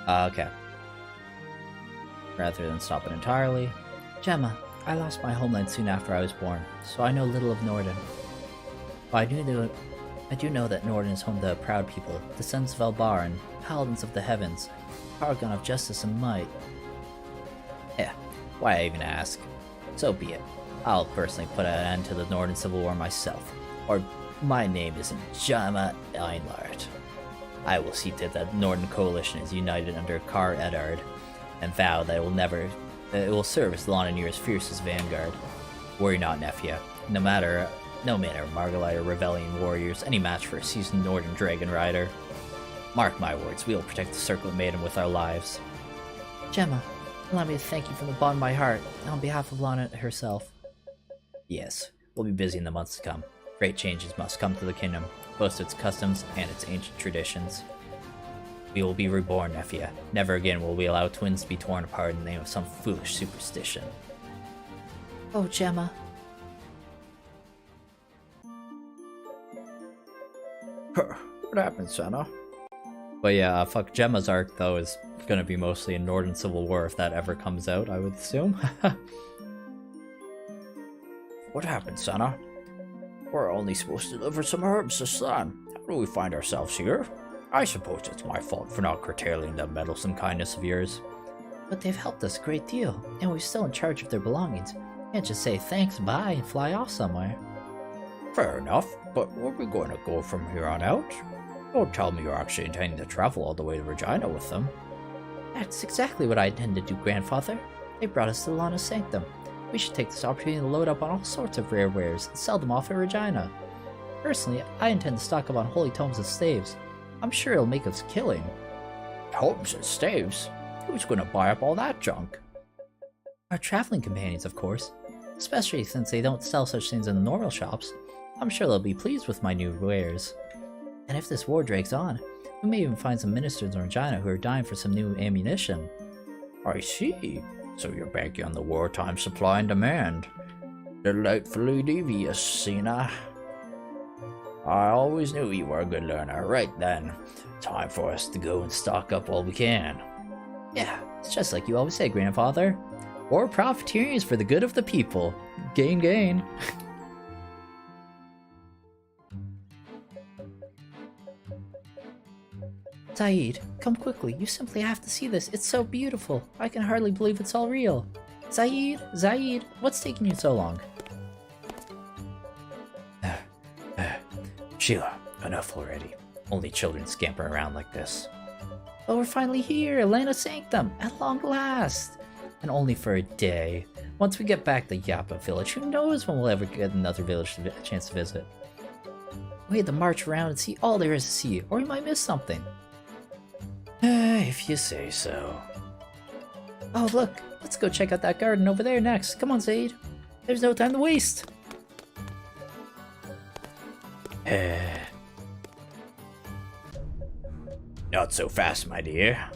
Okay. Rather than stop it entirely. Gemma, I lost my homeland soon after I was born, so I know little of Norden. But I do know that Norden is home to a proud people, descendants of Elbar and paladins of the heavens, paragon of justice and might. Yeah, why even ask? So be it. I'll personally put an end to the Norden Civil War myself, or my name isn't Gemma Einlart. I will see that the Norden Coalition is united under Kar Eddard, and vow that it will serve as Lana Near's fiercest vanguard. Worry not, Nefia. No manner of Margolite or Rebellion warriors, any match for a seasoned Norden Dragon Rider. Mark my words, we will protect the Circlet Maiden with our lives. Gemma, allow me to thank you from the bottom of my heart, on behalf of Lana herself. Yes, we'll be busy in the months to come. Great changes must come to the kingdom, both its customs and its ancient traditions. We will be reborn, Nefia. Never again will we allow twins to be torn apart in the name of some foolish superstition. Oh, Gemma. What happened, Senna? But yeah, fuck, Gemma's arc, though, is gonna be mostly a Norden Civil War if that ever comes out, I would assume. What happened, Senna? We're only supposed to deliver some herbs to Sun. How do we find ourselves here? I suppose it's my fault for not curtailing the meddlesome kindness of yours. But they've helped us a great deal, and we're still in charge of their belongings. Can't just say thanks, bye, and fly off somewhere. Fair enough, but where are we going to go from here on out? Don't tell me you're actually intending to travel all the way to Regina with them. That's exactly what I intend to do, Grandfather. They brought us to Lana Sanctum. We should take this opportunity to load up on all sorts of rare wares and sell them off at Regina. Personally, I intend to stock up on holy tomes and staves. I'm sure it'll make us killing. Tomes and staves? Who's going to buy up all that junk? Our traveling companions, of course. Especially since they don't sell such things in the normal shops. I'm sure they'll be pleased with my new wares. And if this war drags on, we may even find some ministers in Regina who are dying for some new ammunition. I see. So you're banking on the wartime supply and demand. Delightfully devious, Sina. I always knew you were a good learner. Right then, time for us to go and stock up all we can. Yeah, it's just like you always say, Grandfather. Or profiteering is for the good of the people. Gain, gain. Zaid, come quickly. You simply have to see this. It's so beautiful. I can hardly believe it's all real. Zaid, what's taking you so long? Sheila, enough already. Only children scamper around like this. Oh, we're finally here, Lana Sanctum, at long last. And only for a day. Once we get back to Yappa village, who knows when we'll ever get another village a chance to visit. We had to march around and see all there is to see, or we might miss something. If you say so. Oh, look, let's go check out that garden over there next. Come on, Zaid. There's no time to waste. Not so fast, my dear.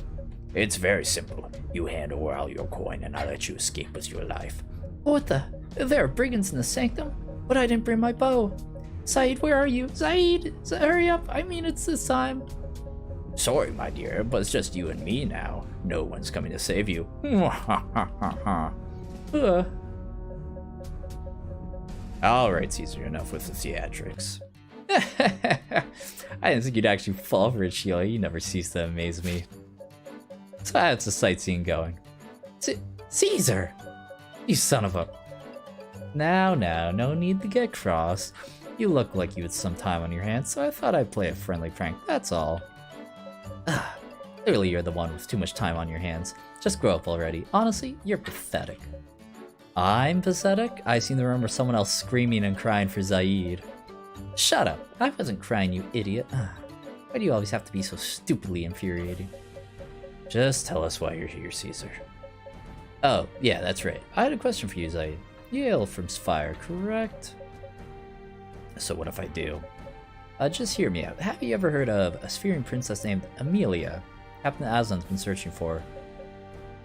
It's very simple. You hand over all your coin and I'll let you escape with your life. What the? There are brigands in the Sanctum? But I didn't bring my bow. Zaid, where are you? Zaid! Hurry up! I mean, it's this time. Sorry, my dear, but it's just you and me now. No one's coming to save you. Alright, Caesar, enough with the theatrics. I didn't think you'd actually fall for it, Sheila. You never cease to amaze me. So that's a sightseeing going. Caesar! You son of a... Now, no need to get cross. You look like you had some time on your hands, so I thought I'd play a friendly prank, that's all. Clearly you're the one with too much time on your hands. Just grow up already. Honestly, you're pathetic. I'm pathetic? I seem to remember someone else screaming and crying for Zaid. Shut up. I wasn't crying, you idiot. Why do you always have to be so stupidly infuriating? Just tell us why you're here, Caesar. Oh, yeah, that's right. I had a question for you, Zaid. You hail from Spire, correct? So what if I do? Just hear me out. Have you ever heard of a Spherian princess named Amelia? Captain Aslan's been searching for.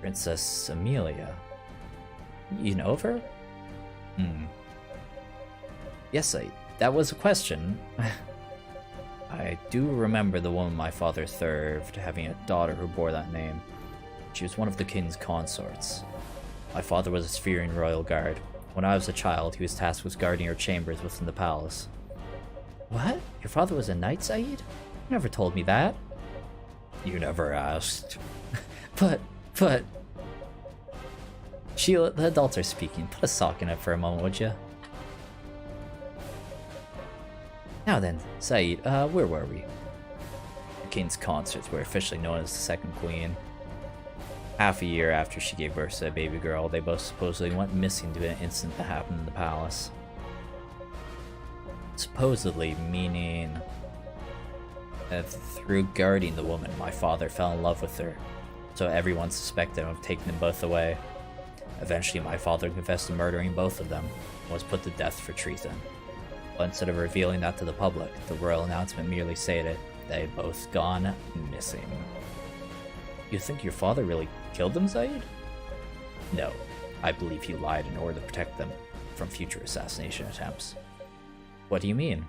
Princess Amelia. You know of her? Yes, that was a question. I do remember the woman my father served, having a daughter who bore that name. She was one of the king's consorts. My father was a Spherian royal guard. When I was a child, he was tasked with guarding our chambers within the palace. What? Your father was a knight, Zaid? You never told me that. You never asked. But... Sheila, the adults are speaking. Put a sock in it for a moment, would you? Now then, Zaid, where were we? The king's consorts were officially known as the Second Queen. Half a year after she gave birth to a baby girl, they both supposedly went missing due to an incident that happened in the palace. Supposedly, meaning that through guarding the woman, my father fell in love with her, so everyone suspected him of taking them both away. Eventually, my father confessed to murdering both of them and was put to death for treason. But instead of revealing that to the public, the royal announcement merely stated they had both gone missing. You think your father really killed them, Zaid? No, I believe he lied in order to protect them from future assassination attempts. What do you mean?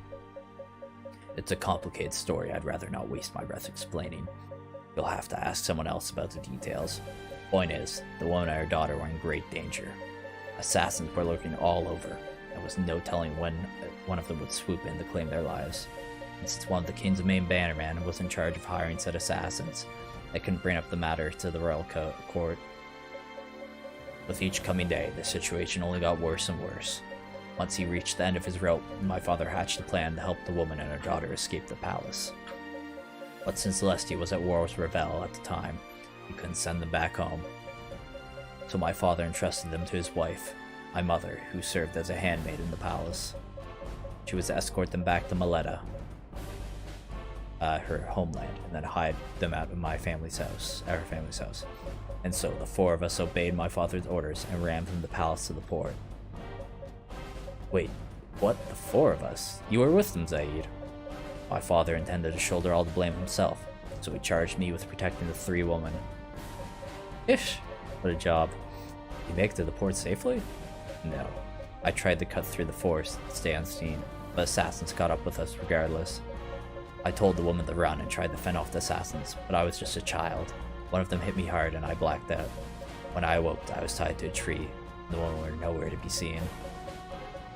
It's a complicated story I'd rather not waste my breath explaining. You'll have to ask someone else about the details. Point is, the woman and her daughter were in great danger. Assassins were lurking all over. There was no telling when one of them would swoop in to claim their lives. And since one of the king's main bannermen was in charge of hiring said assassins, they couldn't bring up the matter to the royal court. With each coming day, the situation only got worse and worse. Once he reached the end of his rope, my father hatched a plan to help the woman and her daughter escape the palace. But since Celestia was at war with Ravel at the time, he couldn't send them back home. So my father entrusted them to his wife, my mother, who served as a handmaid in the palace. She was to escort them back to Maleta, her homeland, and then hide them out of our family's house. And so the four of us obeyed my father's orders and ran from the palace to the port. Wait, what? The four of us? You were with them, Zaid. My father intended to shoulder all the blame himself, so he charged me with protecting the three women. Ish! What a job. Did you make it to the port safely? No. I tried to cut through the forest to stay unseen, but assassins caught up with us regardless. I told the woman to run and tried to fend off the assassins, but I was just a child. One of them hit me hard and I blacked out. When I awoke, I was tied to a tree. The women were nowhere to be seen.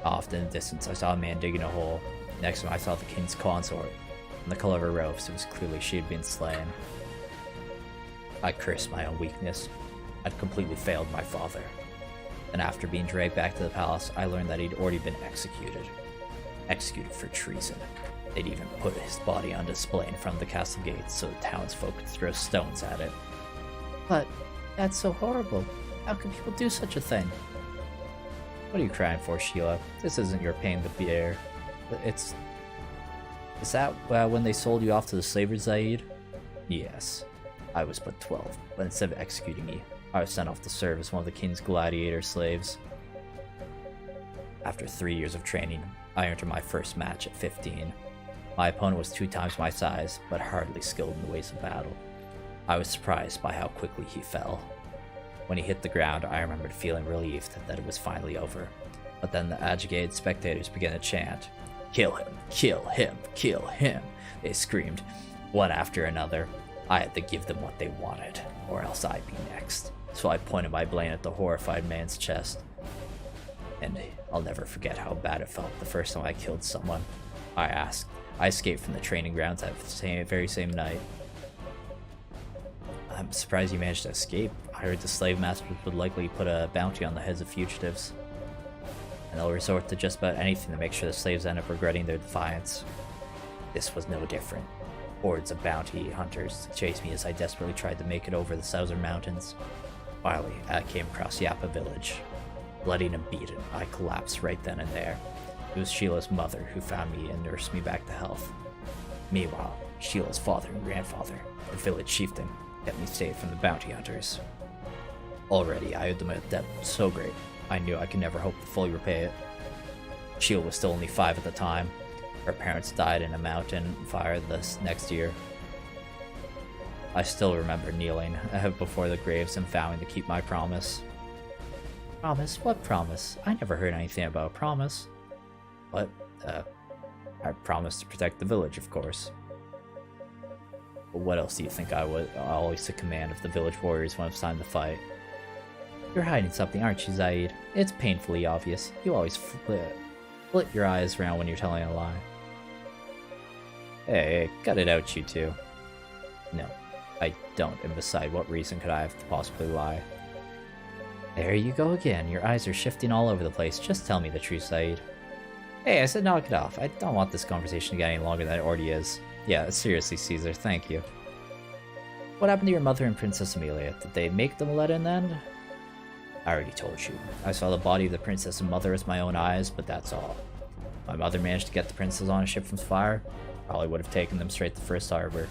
Off in the distance, I saw a man digging a hole. Next to him, I saw the king's consort. In the color of her robes, it was clearly she had been slain. I cursed my own weakness. I'd completely failed my father. And after being dragged back to the palace, I learned that he'd already been executed. Executed for treason. They'd even put his body on display in front of the castle gates so the townsfolk could throw stones at it. But that's so horrible. How can people do such a thing? What are you crying for, Sheila? This isn't your pain to bear. Is that when they sold you off to the slavers, Zaid? Yes. I was but 12, but instead of executing me, I was sent off to serve as one of the king's gladiator slaves. After 3 years of training, I entered my first match at 15. My opponent was 2 times my size, but hardly skilled in the ways of battle. I was surprised by how quickly he fell. When he hit the ground, I remembered feeling relieved that it was finally over. But then the agitated spectators began to chant, "Kill him! Kill him! Kill him!" They screamed, one after another. I had to give them what they wanted, or else I'd be next. So I pointed my blade at the horrified man's chest. And I'll never forget how bad it felt the first time I killed someone. I escaped from the training grounds that very same night. I'm surprised you managed to escape. I heard the slave masters would likely put a bounty on the heads of fugitives. And they'll resort to just about anything to make sure the slaves end up regretting their defiance. This was no different. Hordes of bounty hunters chased me as I desperately tried to make it over the southern mountains. Finally, I came across Yappa village. Bloodied and beaten, I collapsed right then and there. It was Sheila's mother who found me and nursed me back to health. Meanwhile, Sheila's father and grandfather, the village chieftain, kept me safe from the bounty hunters. Already, I owed them a debt so great, I knew I could never hope to fully repay it. Sheila was still only 5 at the time. Her parents died in a mountain fire this next year. I still remember kneeling before the graves and vowing to keep my promise. Promise? What promise? I never heard anything about a promise. What? I promised to protect the village, of course. But what else do you think I would always took command of the village warriors when it was time to fight? You're hiding something, aren't you, Zaid? It's painfully obvious. You always flit your eyes around when you're telling a lie. Hey, cut it out, you two. No, I don't, and beside, what reason could I have to possibly lie? There you go again. Your eyes are shifting all over the place. Just tell me the truth, Zaid. Hey, I said knock it off. I don't want this conversation to get any longer than it already is. Yeah, seriously, Caesar, thank you. What happened to your mother and Princess Amelia? Did they make them let in then? I already told you. I saw the body of the princess and mother with my own eyes, but that's all. My mother managed to get the princess on a ship from Fire. Probably would have taken them straight to First Harbor.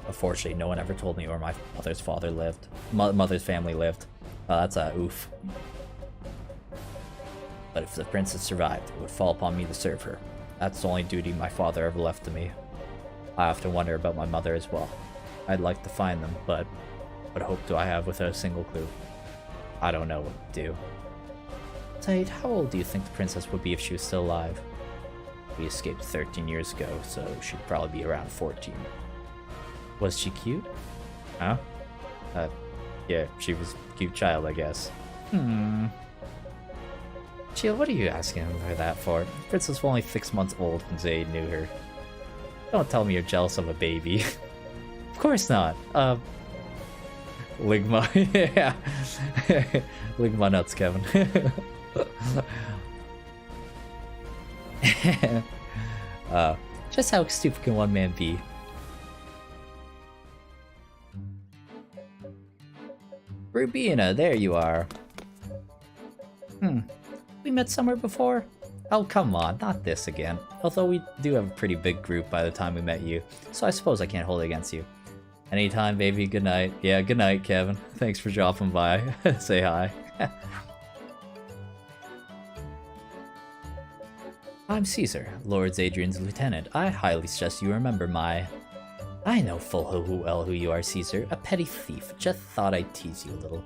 Unfortunately, no one ever told me where my mother's father lived. Mother's family lived. That's a oof. But if the princess survived, it would fall upon me to serve her. That's the only duty my father ever left to me. I often wonder about my mother as well. I'd like to find them, but what hope do I have without a single clue? I don't know what to do. Zaid, how old do you think the princess would be if she was still alive? We escaped 13 years ago, so she'd probably be around 14. Was she cute? Huh? Yeah, she was a cute child, I guess. Sheila, what are you asking her that for? The princess was only 6 months old when Zaid knew her. Don't tell me you're jealous of a baby. Of course not. Ligma, yeah. Ligma nuts, Kevin. Just how stupid can one man be? Rubina, there you are. We met somewhere before? Oh, come on, not this again. Although we do have a pretty big group by the time we met you, so I suppose I can't hold it against you. Anytime, baby, good night. Yeah, good night, Kevin. Thanks for dropping by. Say hi. I'm Caesar, Lord Adrian's lieutenant. I highly suggest you remember my... I know full well who you are, Caesar. A petty thief. Just thought I'd tease you a little.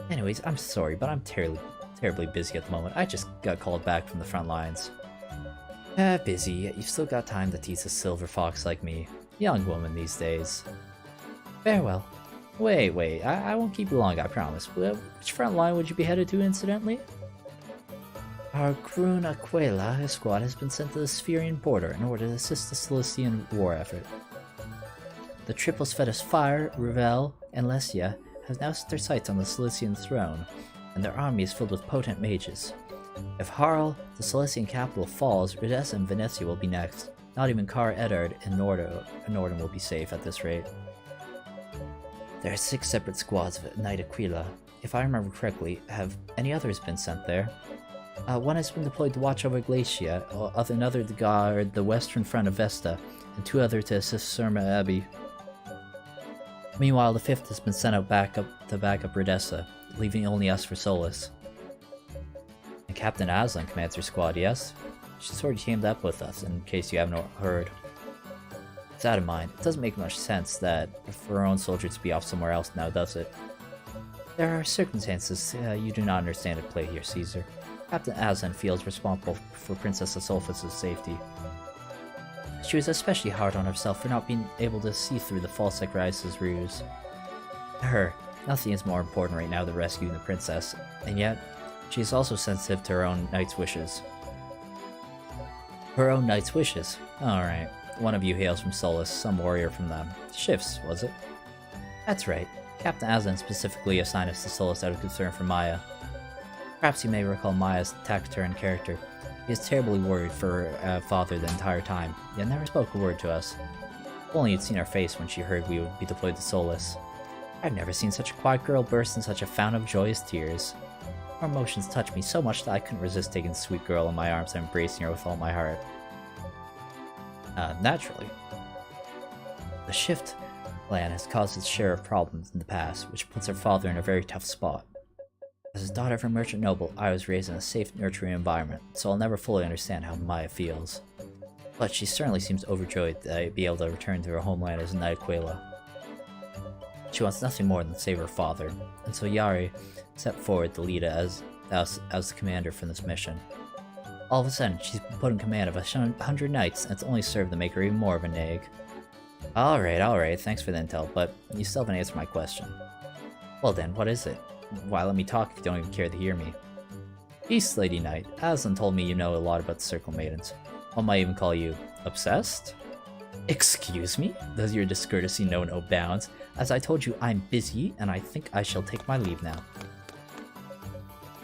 Anyways, I'm sorry, but I'm terribly busy at the moment. I just got called back from the front lines. Busy, yet you've still got time to tease a silver fox like me. Young woman these days. Farewell. Wait, I won't keep you long, I promise. Which front line would you be headed to, incidentally? Our Grun Aquila squad has been sent to the Spherian border in order to assist the Cilician war effort. The triples Fetus Fire, Revel, and Lesia have now set their sights on the Cilician throne, and their army is filled with potent mages. If Harl, the Cilician capital, falls, Redessa and Venetia will be next. Not even Kar Eddard and Norden will be safe at this rate. There are 6 separate squads of Knight Aquila. If I remember correctly, have any others been sent there? One has been deployed to watch over Glacia, another to guard the western front of Vesta, and 2 others to assist Surma Abbey. Meanwhile, the 5th has been sent out to back up Redessa, leaving only us for Solus. And Captain Aslan commands her squad, yes? She's already teamed up with us, in case you haven't heard. With that in mind, it doesn't make much sense that for our own soldiers to be off somewhere else now, does it? There are circumstances you do not understand at play here, Caesar. Captain Aslan feels responsible for Princess Asolphus' safety. She was especially hard on herself for not being able to see through the false Zacharias' ruse. To her, nothing is more important right now than rescuing the princess, and yet, she is also sensitive to her own knight's wishes. Her own knight's wishes? Alright. One of you hails from Solus, some warrior from them. Shifts, was it? That's right. Captain Aslan specifically assigned us to Solus out of concern for Maya. Perhaps you may recall Maya's taciturn character. He is terribly worried for her father the entire time, yet never spoke a word to us. If only you'd seen her face when she heard we would be deployed to Solus. I've never seen such a quiet girl burst in such a fountain of joyous tears. Her emotions touched me so much that I couldn't resist taking the sweet girl in my arms and embracing her with all my heart. Naturally. The shift plan has caused its share of problems in the past, which puts her father in a very tough spot. As a daughter of a merchant noble, I was raised in a safe, nurturing environment, so I'll never fully understand how Maya feels. But she certainly seems overjoyed that I'd be able to return to her homeland as a Knight Aquila. She wants nothing more than to save her father, and so Yari stepped forward to lead as the commander for this mission. All of a sudden, she's been put in command of 100 knights, and it's only served to make her even more of a nag. Alright, thanks for the intel, but you still haven't answered my question. Well then, what is it? Why let me talk if you don't even care to hear me? Peace, Lady Knight. Aslan told me you know a lot about the Circle Maidens. One might even call you obsessed? Excuse me? Does your discourtesy know no bounds? As I told you, I'm busy, and I think I shall take my leave now.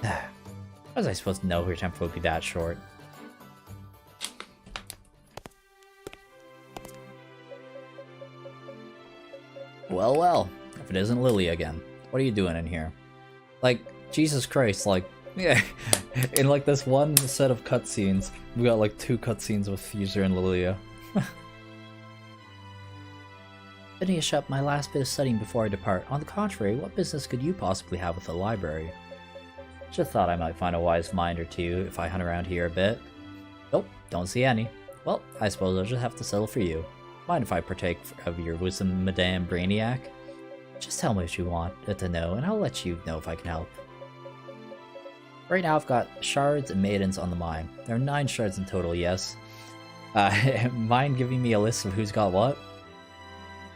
How was I supposed to know her temper would be that short? Well, if it isn't Lily again. What are you doing in here? Like, Jesus Christ, like, yeah, in like this one set of cutscenes, we got like 2 cutscenes with Fuser and Lilia. Finish up my last bit of studying before I depart. On the contrary, what business could you possibly have with the library? Just thought I might find a wise mind or two if I hunt around here a bit. Nope, don't see any. Well, I suppose I'll just have to settle for you. Mind if I partake of your wisdom, Madame Brainiac? Just tell me what you want to know, and I'll let you know if I can help. Right now I've got shards and maidens on the mine. There are 9 shards in total, yes. Mind giving me a list of who's got what?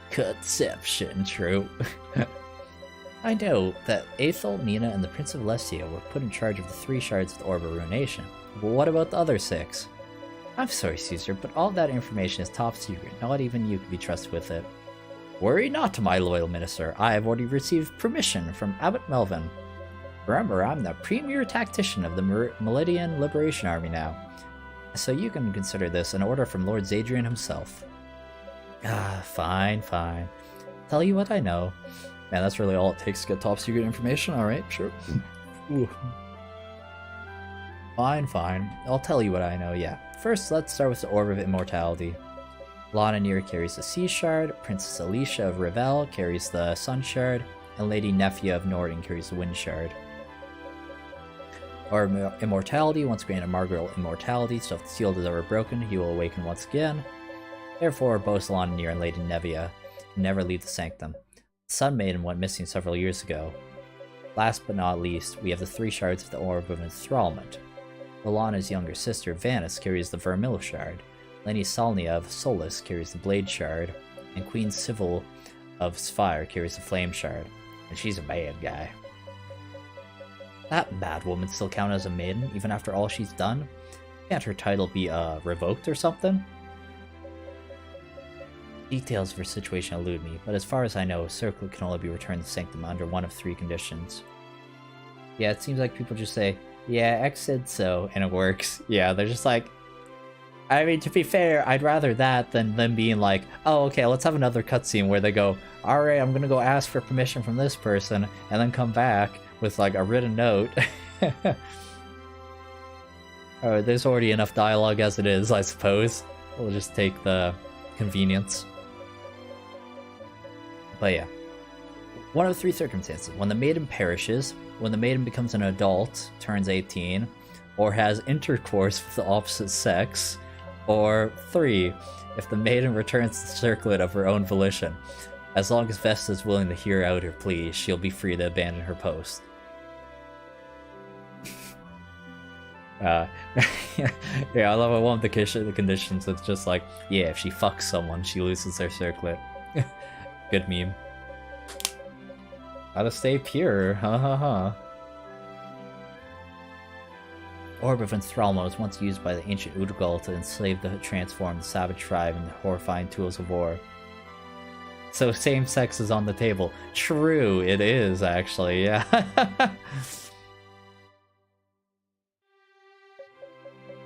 Conception, true. I know that Aethel, Nina, and the Prince of Lesia were put in charge of the 3 shards of the Orb of Ruination. But what about the other 6? I'm sorry, Caesar, but all that information is top secret. Not even you can be trusted with it. Worry not, my loyal minister. I have already received permission from Abbot Melvin. Remember, I'm the premier tactician of the Meridian Liberation Army now. So you can consider this an order from Lord Zadrian himself. Fine. Tell you what I know. Man, that's really all it takes to get top secret information? Alright, sure. Fine. I'll tell you what I know, yeah. First, let's start with the Orb of Immortality. Lana carries the Sea Shard, Princess Alicia of Revel carries the Sun Shard, and Lady Nefia of Norden carries the Wind Shard. Orb of Immortality once granted Margaret immortality, so if the seal is ever broken, he will awaken once again. Therefore, both Lana and Lady Nevia can never leave the Sanctum. The Sun Maiden went missing several years ago. Last but not least, we have the 3 shards of the Orb of Enthrallment. Lana's younger sister, Vanis, carries the Vermil Shard. Lady Salnia of Solus carries the Blade Shard, and Queen Civil of fire carries a flame shard, and she's a bad guy. That bad woman still count as a maiden, even after all she's done? Can't her title be, revoked or something? Details of her situation elude me, but as far as I know, Circlet can only be returned to Sanctum under one of 3 conditions. Yeah, it seems like people just say, yeah, X said so, and it works. Yeah, they're just like... I mean, to be fair, I'd rather that than them being like, oh, okay, let's have another cutscene where they go, alright, I'm gonna go ask for permission from this person, and then come back with, like, a written note. Alright, there's already enough dialogue as it is, I suppose. We'll just take the convenience. But yeah. One of 3 circumstances. When the maiden perishes, when the maiden becomes an adult, turns 18, or has intercourse with the opposite sex, or 3, if the maiden returns to the circlet of her own volition. As long as Vesta is willing to hear out her plea, she'll be free to abandon her post. Yeah, I love it. One of the conditions, it's just like, yeah, if she fucks someone, she loses their circlet. Good meme. Gotta stay pure, ha ha ha. Orb of Enthrallment was once used by the ancient Udugal to enslave the transformed savage tribe into horrifying tools of war. So same sex is on the table. True, it is actually, yeah.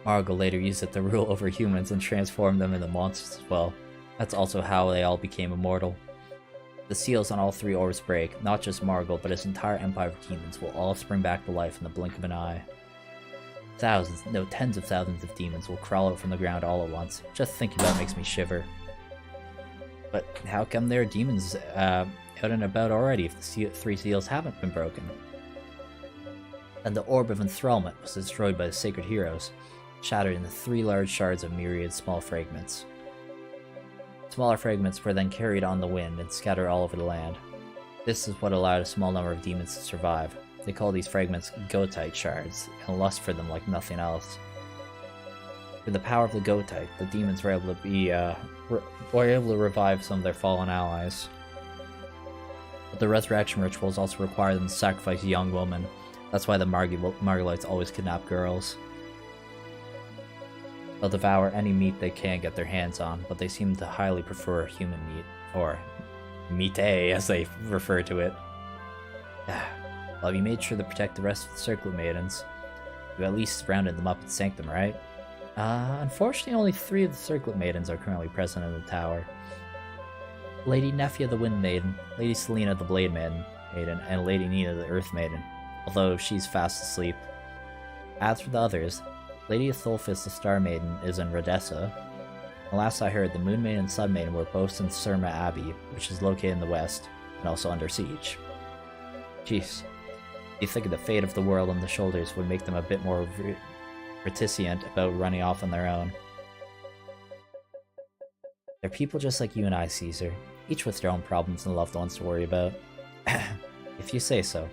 Margot later used it to rule over humans and transform them into monsters as well. That's also how they all became immortal. The seals on all 3 orbs break. Not just Margot, but his entire empire of demons will all spring back to life in the blink of an eye. Thousands, no, tens of thousands of demons will crawl out from the ground all at once. Just thinking about it makes me shiver. But how come there are demons out and about already if the 3 seals haven't been broken? And the Orb of Enthrallment was destroyed by the Sacred Heroes, shattered into 3 large shards of myriad small fragments. Smaller fragments were then carried on the wind and scattered all over the land. This is what allowed a small number of demons to survive. They call these fragments Goatite shards, and lust for them like nothing else. Through the power of the Goatite, the demons were able to revive some of their fallen allies. But the resurrection rituals also require them to sacrifice young women. That's why the Margolites always kidnap girls. They'll devour any meat they can get their hands on, but they seem to highly prefer human meat, or meat as they refer to it. Well, you made sure to protect the rest of the Circlet Maidens. You at least rounded them up at Sanctum, right? Unfortunately only 3 of the Circlet Maidens are currently present in the tower. Lady Nephia the Wind Maiden, Lady Selena the Blade Maiden, and Lady Nina the Earth Maiden, although she's fast asleep. As for the others, Lady Atholphis the Star Maiden is in Rodessa. And last I heard, the Moon Maiden and Sun Maiden were both in Surma Abbey, which is located in the west, and also under siege. Jeez. You think of the fate of the world on the shoulders would make them a bit more reticent about running off on their own. They're people just like you and I, Caesar, each with their own problems and loved ones to worry about. If you say so.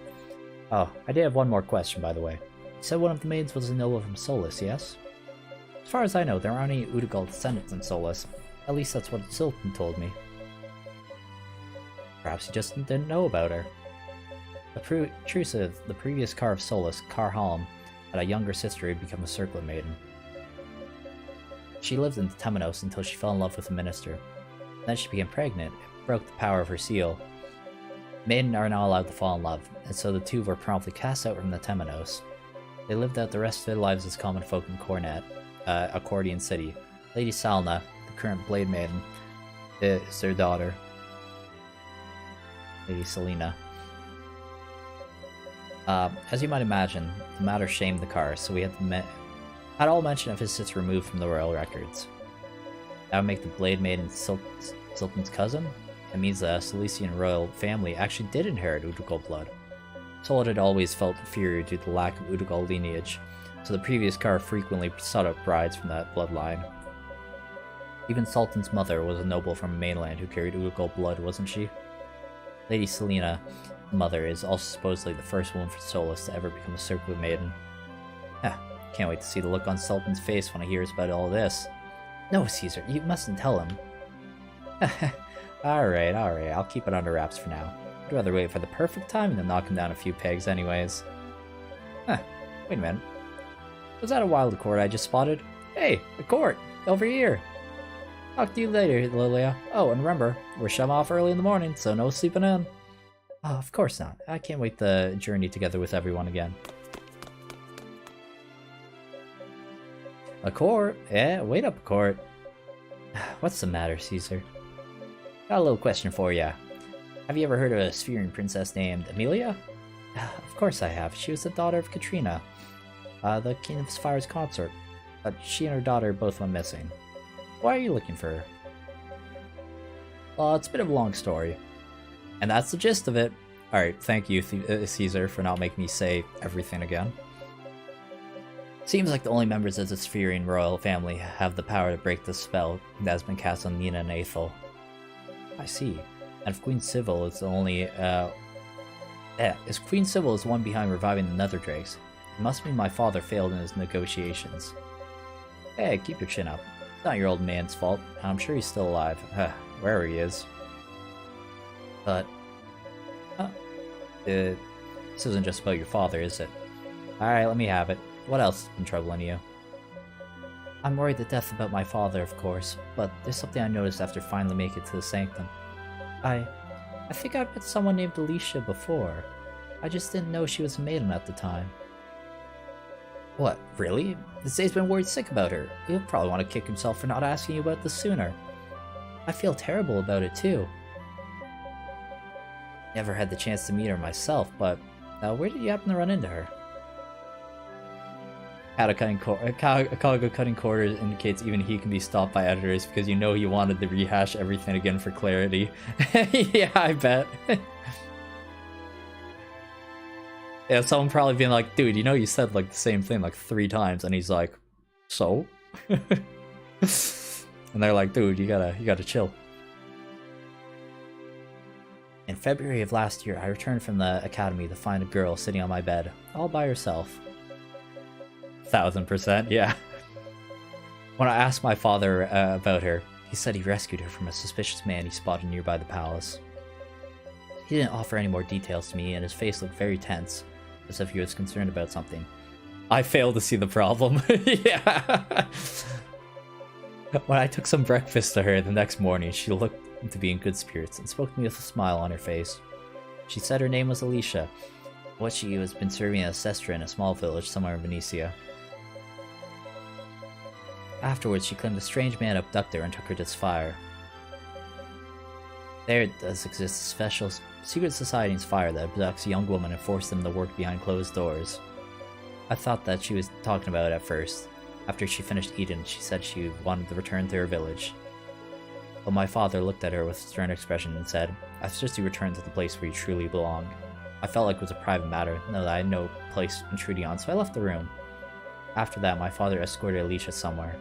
Oh, I did have one more question, by the way. You said one of the maidens was a noble from Solus, yes? As far as I know, there aren't any Udugal descendants in Solus. At least that's what Silton told me. Perhaps you just didn't know about her. The previous Car of Solus, Car Halm, had a younger sister who had become a Circlet Maiden. She lived in Temenos until she fell in love with a minister. Then she became pregnant and broke the power of her seal. Maiden are not allowed to fall in love, and so the 2 were promptly cast out from the Temenos. They lived out the rest of their lives as common folk in Accordion City. Lady Salna, the current Blade Maiden, is their daughter. Lady Selena. As you might imagine, the matter shamed the Car, so we had all mention of his sister removed from the royal records. That would make the Blade Maiden Sultan's cousin? It means the Silesian royal family actually did inherit Udugal blood. Solid had always felt inferior due to the lack of Udugal lineage, so the previous Car frequently sought out brides from that bloodline. Even Sultan's mother was a noble from mainland who carried Udugal blood, wasn't she? Lady Selena, mother, is also supposedly the first woman from Solus to ever become a Circlet Maiden. Can't wait to see the look on Sultan's face when he hears about all this. No, Caesar, you mustn't tell him. Alright, I'll keep it under wraps for now. I'd rather wait for the perfect time than knock him down a few pegs anyways. Huh, wait a minute. Was that a wild accord I just spotted? Hey, a court! Over here! Talk to you later, Lilia. Oh, and remember, we're shut off early in the morning, so no sleeping in. Oh, of course not. I can't wait to journey together with everyone again. A court? Yeah, wait up, a court. What's the matter, Caesar? Got a little question for ya. Have you ever heard of a Spherian princess named Amelia? Of course I have. She was the daughter of Katrina, the King of Sphire's consort. But she and her daughter both went missing. Why are you looking for her? Well, it's a bit of a long story. And that's the gist of it. Alright, thank you, Caesar, for not making me say everything again. Seems like the only members of the Spherian royal family have the power to break the spell that has been cast on Nina and Aethel. I see. And if Queen Civil is the only, if Queen Civil is the one behind reviving the Nether Drakes, it must mean my father failed in his negotiations. Hey, keep your chin up. It's not your old man's fault, and I'm sure he's still alive, wherever he is. But, this isn't just about your father, is it? Alright, let me have it. What else has been troubling you? I'm worried to death about my father, of course, but there's something I noticed after finally making it to the Sanctum. I think I met someone named Alicia before. I just didn't know she was a maiden at the time. What, really? This day's been worried sick about her. He'll probably want to kick himself for not asking you about this sooner. I feel terrible about it too. Never had the chance to meet her myself, but where did you happen to run into her? Cargo cutting quarters indicates even he can be stopped by editors because you know he wanted to rehash everything again for clarity. Yeah, I bet. Yeah, someone probably being like, dude, you know you said like the same thing like 3 times, and he's like, so? And they're like, dude, you gotta chill. In February of last year, I returned from the academy to find a girl sitting on my bed, all by herself. 1000%, yeah. When I asked my father about her, he said he rescued her from a suspicious man he spotted nearby the palace. He didn't offer any more details to me, and his face looked very tense, as if he was concerned about something. I failed to see the problem. Yeah. When I took some breakfast to her the next morning, she looked to be in good spirits and spoke to me with a smile on her face. She said her name was Alicia, what she has been serving as sestra in a small village somewhere in Venetia. Afterwards, she claimed a strange man abducted her and took her to Spire. There does exist a special secret society in Spire that abducts young women and forces them to work behind closed doors. I thought that she was talking about it at first. After she finished eating, she said she wanted to return to her village. But my father looked at her with a stern expression and said, I suggest you return to the place where you truly belong. I felt like it was a private matter, now that I had no place intruding on, so I left the room. After that, my father escorted Alicia somewhere.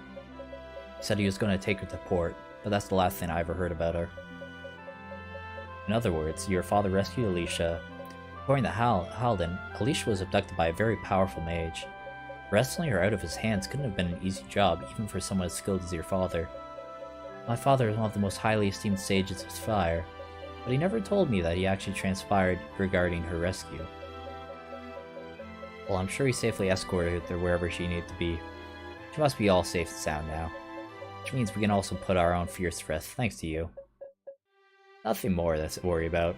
He said he was going to take her to port, but that's the last thing I ever heard about her. In other words, your father rescued Alicia. According to Halden, Alicia was abducted by a very powerful mage. Wrestling her out of his hands couldn't have been an easy job, even for someone as skilled as your father. My father is one of the most highly esteemed sages of Spire, but he never told me that he actually transpired regarding her rescue. Well, I'm sure he safely escorted her to wherever she needed to be. She must be all safe and sound now, which means we can also put our own fears to rest thanks to you. Nothing more to worry about.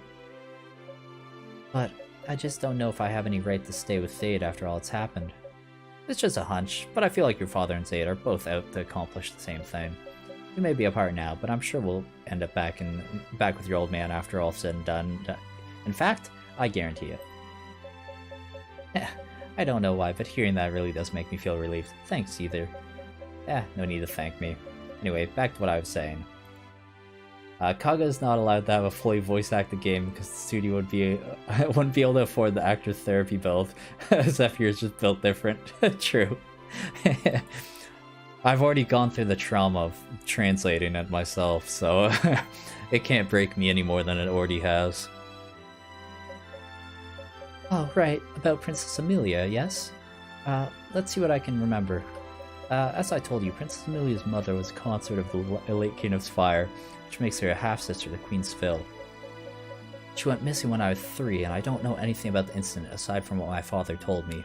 But I just don't know if I have any right to stay with Zaid after all that's happened. It's just a hunch, but I feel like your father and Zaid are both out to accomplish the same thing. We may be apart now, but I'm sure we'll end up back with your old man after all's said and done. In fact, I guarantee it. I don't know why, but hearing that really does make me feel relieved. Thanks, either. No need to thank me. Anyway, back to what I was saying. Kaga is not allowed to have a fully voice-acted game because the studio wouldn't be able to afford the actor therapy build. Zephyr is just built different. True. I've already gone through the trauma of translating it myself, so it can't break me any more than it already has. Oh, right, about Princess Amelia, yes? Let's see what I can remember. As I told you, Princess Amelia's mother was a consort of the late King of Fire, which makes her a half-sister to Queen Sville. She went missing when I was 3, and I don't know anything about the incident aside from what my father told me.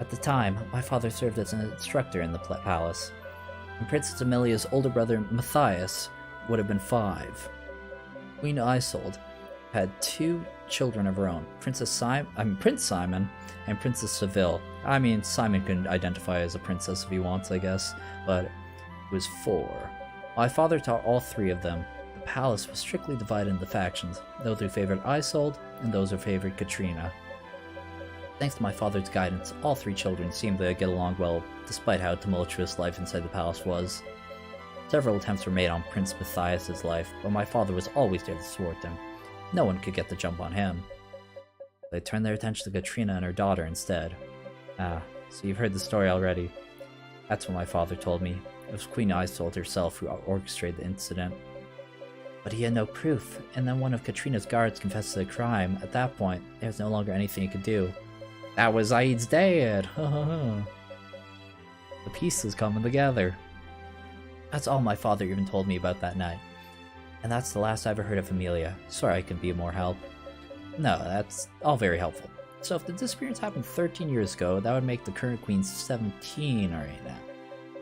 At the time, my father served as an instructor in the palace, and Princess Amelia's older brother Matthias would have been 5. Queen Isolde had 2 children of her own, Prince Simon and Princess Seville. I mean, Simon can identify as a princess if he wants, I guess, but it was 4. My father taught all 3 of them. The palace was strictly divided into factions, those who favored Isolde and those who favored Katrina. Thanks to my father's guidance, all 3 children seemed to get along well, despite how tumultuous life inside the palace was. Several attempts were made on Prince Matthias's life, but my father was always there to thwart them. No one could get the jump on him. They turned their attention to Katrina and her daughter instead. Ah, so you've heard the story already. That's what my father told me. It was Queen Isolde herself who orchestrated the incident. But he had no proof, and then one of Katrina's guards confessed to the crime. At that point, there was no longer anything he could do. That was Aid's dad! The pieces coming together. That's all my father even told me about that night. And that's the last I ever heard of Amelia. Sorry I couldn't be of more help. No, that's all very helpful. So if the disappearance happened 13 years ago, that would make the current queen 17 right now.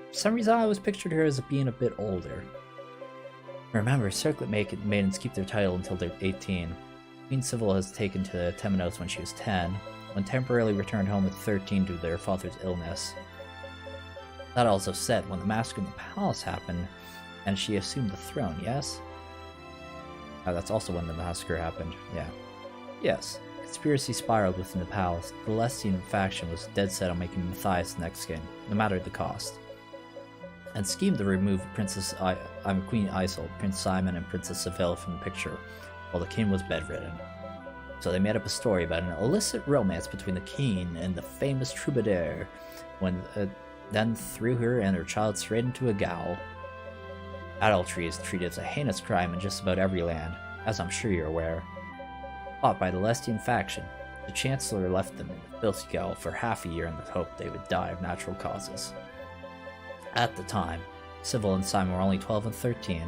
For some reason I always pictured her as being a bit older. Remember, circlet maidens keep their title until they're 18. Queen Seville has taken to the Temenos when she was 10, when temporarily returned home at 13 due to their father's illness. That also said, when the massacre in the palace happened, and she assumed the throne, yes? That's also when the massacre happened, yeah. Yes, conspiracy spiraled within the palace. The Lestian faction was dead set on making Matthias the next king, no matter the cost, and schemed to remove Queen Isolde, Prince Simon, and Princess Seville from the picture, while the king was bedridden. So they made up a story about an illicit romance between the king and the famous troubadour, then threw her and her child straight into a gaol. Adultery is treated as a heinous crime in just about every land, as I'm sure you're aware. Fought by the Lestian faction, the Chancellor left them in the filthy gaol for half a year in the hope they would die of natural causes. At the time, Seville and Simon were only 12 and 13.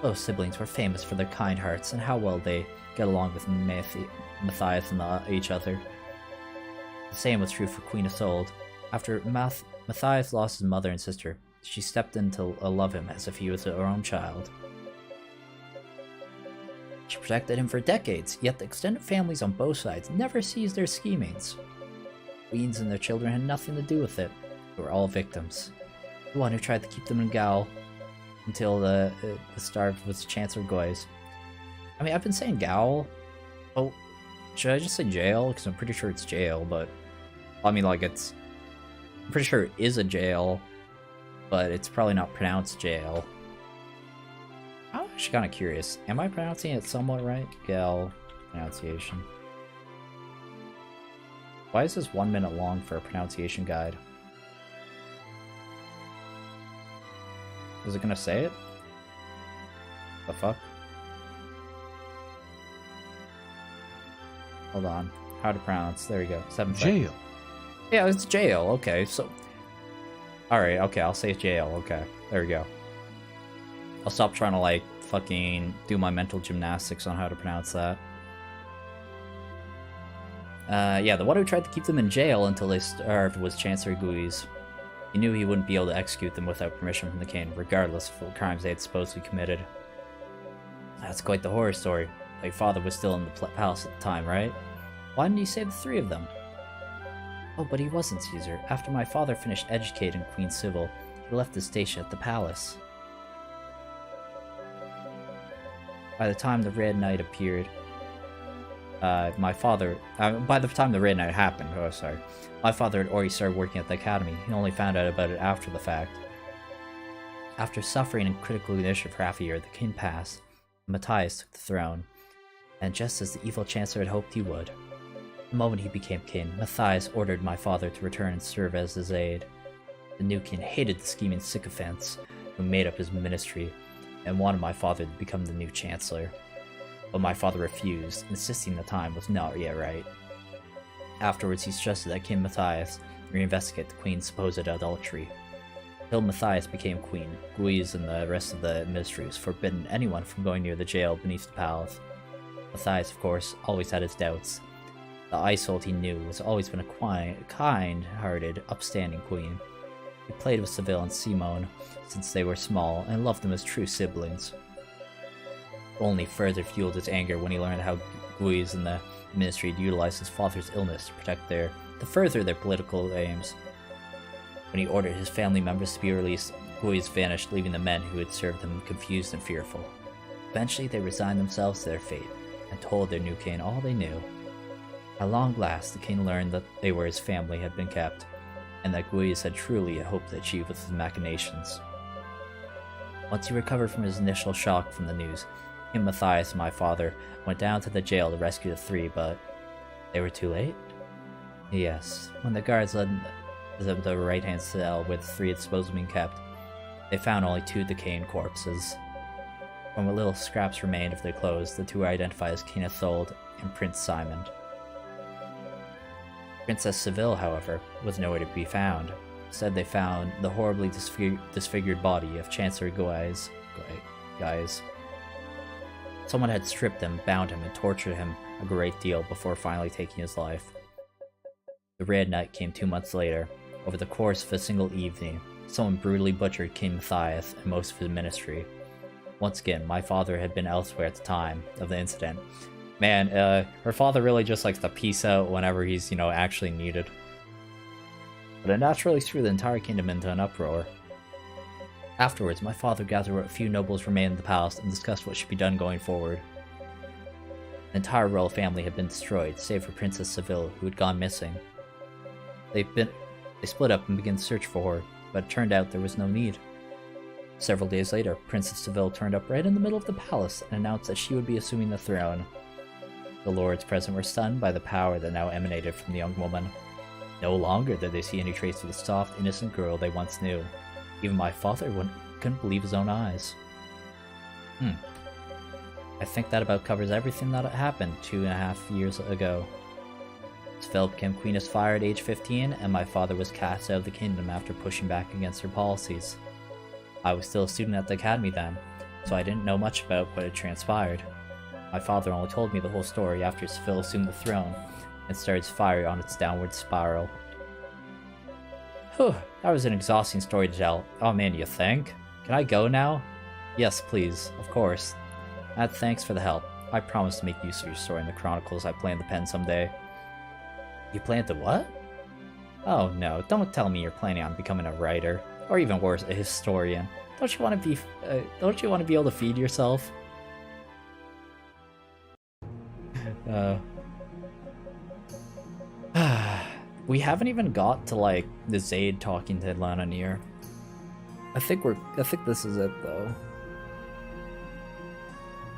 Both siblings were famous for their kind hearts and how well they get along with Matthias and each other. The same was true for Queen Isolde. After Matthias lost his mother and sister, she stepped in to love him as if he was her own child. She protected him for decades, yet the extended families on both sides never ceased their schemings. Queens and their children had nothing to do with it. They were all victims. The one who tried to keep them in gaol until the starved was Chancellor Goyes. I mean, I've been saying gaol. Oh, should I just say jail? Because I'm pretty sure it's jail, but... I mean, like, I'm pretty sure it is a jail, but it's probably not pronounced jail. I'm actually kind of curious. Am I pronouncing it somewhat right? Gaol pronunciation. Why is this 1 minute long for a pronunciation guide? Is it gonna say it? The fuck? Hold on. How to pronounce. There we go. 7 seconds. Jail. Yeah, it's jail. Okay, so... Alright, okay, I'll say jail. Okay, there we go. I'll stop trying to, like, fucking do my mental gymnastics on how to pronounce that. Yeah, the one who tried to keep them in jail until they starved was Chancellor Guise. He knew he wouldn't be able to execute them without permission from the king, regardless of what crimes they had supposedly committed. That's quite the horror story. My father was still in the palace at the time, right? Why didn't he save the 3 of them? Oh, but he wasn't, Caesar. After my father finished educating Queen Seville, he left his station at the palace. By the time the Red Night appeared, by the time the Red Night happened, my father had already started working at the academy. He only found out about it after the fact. After suffering in critical condition for half a year, the king passed, and Matthias took the throne, and just as the evil chancellor had hoped he would. The moment he became king, Matthias ordered my father to return and serve as his aide. The new king hated the scheming sycophants who made up his ministry, and wanted my father to become the new chancellor. But my father refused, insisting the time was not yet right. Afterwards, he stressed that King Matthias, reinvestigate the queen's supposed adultery. Until Matthias became queen, Guise and the rest of the ministries forbidden anyone from going near the jail beneath the palace. Matthias, of course, always had his doubts. The Isolde he knew has always been a kind-hearted, upstanding queen. He played with Seville and Simone since they were small and loved them as true siblings. Only further fueled his anger when he learned how Guise and the ministry had utilized his father's illness to further their political aims. When he ordered his family members to be released, Guise vanished, leaving the men who had served him confused and fearful. Eventually, they resigned themselves to their fate and told their new king all they knew. At long last, the king learned that they were his family had been kept, and that Guise had truly a hope to achieve with his machinations. Once he recovered from his initial shock from the news, King Matthias and my father went down to the jail to rescue the three, but they were too late? Yes, when the guards led the right-hand cell where the three had supposedly been kept, they found only 2 decaying corpses. From what little scraps remained of their clothes, the 2 were identified as King Isolde and Prince Simon. Princess Seville, however, was nowhere to be found. Instead, they found the horribly disfigured body of Chancellor Guise. Someone had stripped him, bound him, and tortured him a great deal before finally taking his life. The Red Night came 2 months later. Over the course of a single evening, someone brutally butchered King Matthias and most of his ministry. Once again, my father had been elsewhere at the time of the incident. Man, her father really just likes to peace out whenever he's, actually needed. But it naturally threw the entire kingdom into an uproar. Afterwards, my father gathered what few nobles remained in the palace and discussed what should be done going forward. The entire royal family had been destroyed, save for Princess Seville, who had gone missing. They split up and began to search for her, but it turned out there was no need. Several days later, Princess Seville turned up right in the middle of the palace and announced that she would be assuming the throne. The lords present were stunned by the power that now emanated from the young woman. No longer did they see any trace of the soft, innocent girl they once knew. Even my father couldn't believe his own eyes. I think that about covers everything that happened 2.5 years ago. Seville became Queen of Fire at age 15, and my father was cast out of the kingdom after pushing back against her policies. I was still a student at the academy then, so I didn't know much about what had transpired. My father only told me the whole story after Seville assumed the throne and started fire on its downward spiral. Whew, that was an exhausting story to tell. Oh man, you think? Can I go now? Yes, please, of course. And thanks for the help. I promise to make use of your story in the chronicles I plan to pen someday. You plan to what? Oh no, don't tell me you're planning on becoming a writer, or even worse, a historian. Don't you want to be able to feed yourself? We haven't even got to like the Zaid talking to Lana near. I think this is it though.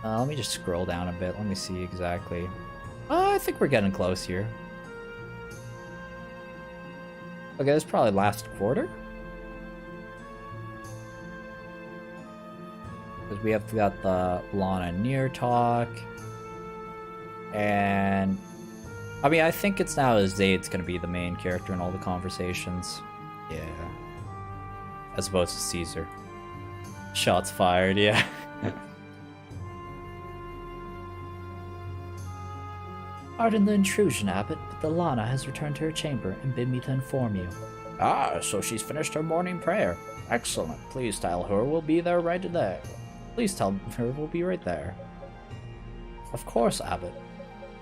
Let me just scroll down a bit. Let me see exactly. I think we're getting close here. Okay, this probably last quarter. Because we have got the Lana near talk. And I mean, I think it's now Zaid's gonna be the main character in all the conversations. Yeah. As opposed to Caesar. Shots fired, yeah. Pardon the intrusion, Abbot, but the Lana has returned to her chamber and bid me to inform you. Ah, so she's finished her morning prayer. Excellent. Please tell her we'll be there right there. Please tell her we'll be right there. Of course, Abbot.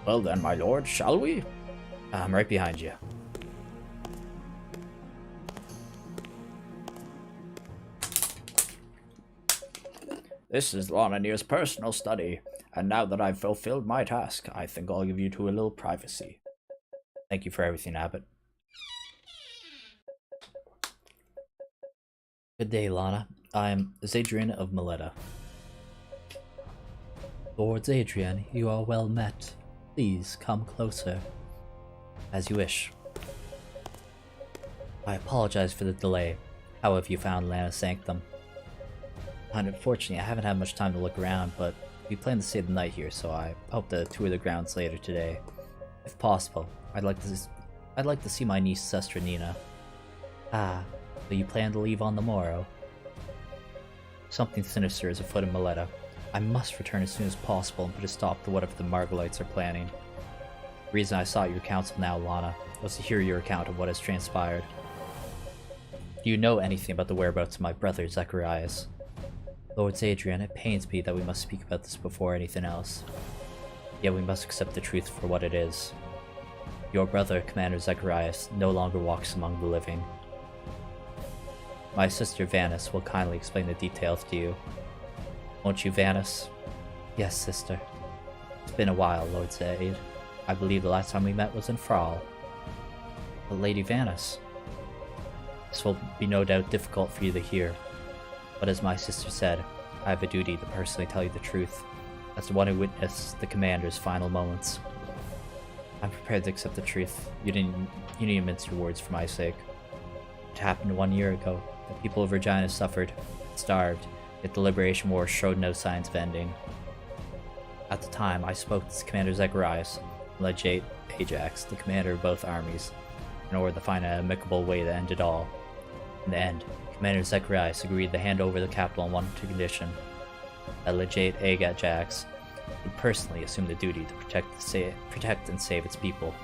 Well then, my lord, shall we? I'm right behind you. This is Lana Near's personal study, and now that I've fulfilled my task, I think I'll give you two a little privacy. Thank you for everything, Abbot. Good day, Lana. I'm Zadrian of Mileta. Lord Zadrian, you are well met. Please come closer. As you wish. I apologize for the delay. How have you found Lana's Sanctum? Unfortunately, I haven't had much time to look around, but we plan to stay the night here, so I hope to tour the grounds later today. If possible, I'd like to I'd like to see my niece Sestra Nina. Ah, so you plan to leave on the morrow? Something sinister is afoot in Maleta. I must return as soon as possible and put a stop to whatever the Margolites are planning. The reason I sought your counsel now, Lana, was to hear your account of what has transpired. Do you know anything about the whereabouts of my brother, Zacharias? Lord Zadrian, it pains me that we must speak about this before anything else. Yet we must accept the truth for what it is. Your brother, Commander Zacharias, no longer walks among the living. My sister Vanis will kindly explain the details to you. Won't you, Vanis? Yes, sister. It's been a while, Lord Zaid. I believe the last time we met was in Thrall. But Lady Vanis, this will be no doubt difficult for you to hear. But as my sister said, I have a duty to personally tell you the truth, as the one who witnessed the Commander's final moments. I'm prepared to accept the truth. You didn't mince your words for my sake. It happened 1 year ago. The people of Regina suffered, starved, yet the Liberation War showed no signs of ending. At the time, I spoke to Commander Zacharias, and Legate Ajax, the commander of both armies, in order to find an amicable way to end it all. In the end, Commander Zacharias agreed to hand over the capital on one condition: that Legate Ajax would personally assume the duty to protect and save its people.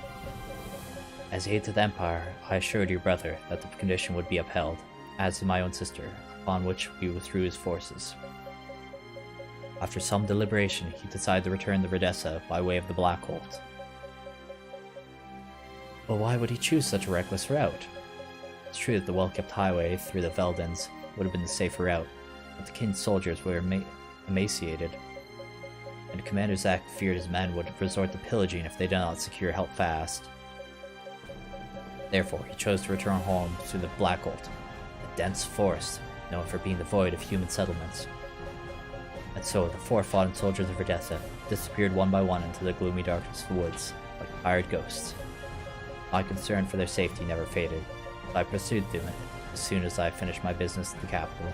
As aide to the Empire, I assured your brother that the condition would be upheld, as did my own sister, upon which we withdrew his forces. After some deliberation, he decided to return to Redessa by way of the Blackhold. But why would he choose such a reckless route? It's true that the well-kept highway through the Veldens would have been the safer route, but the king's soldiers were emaciated, and Commander Zack feared his men would resort to pillaging if they did not secure help fast. Therefore, he chose to return home to the Blackhold, a dense forest known for being devoid of human settlements. And so the four fallen soldiers of Redessa disappeared one by one into the gloomy darkness of the woods, like tired ghosts. My concern for their safety never faded, but I pursued them as soon as I finished my business at the capital.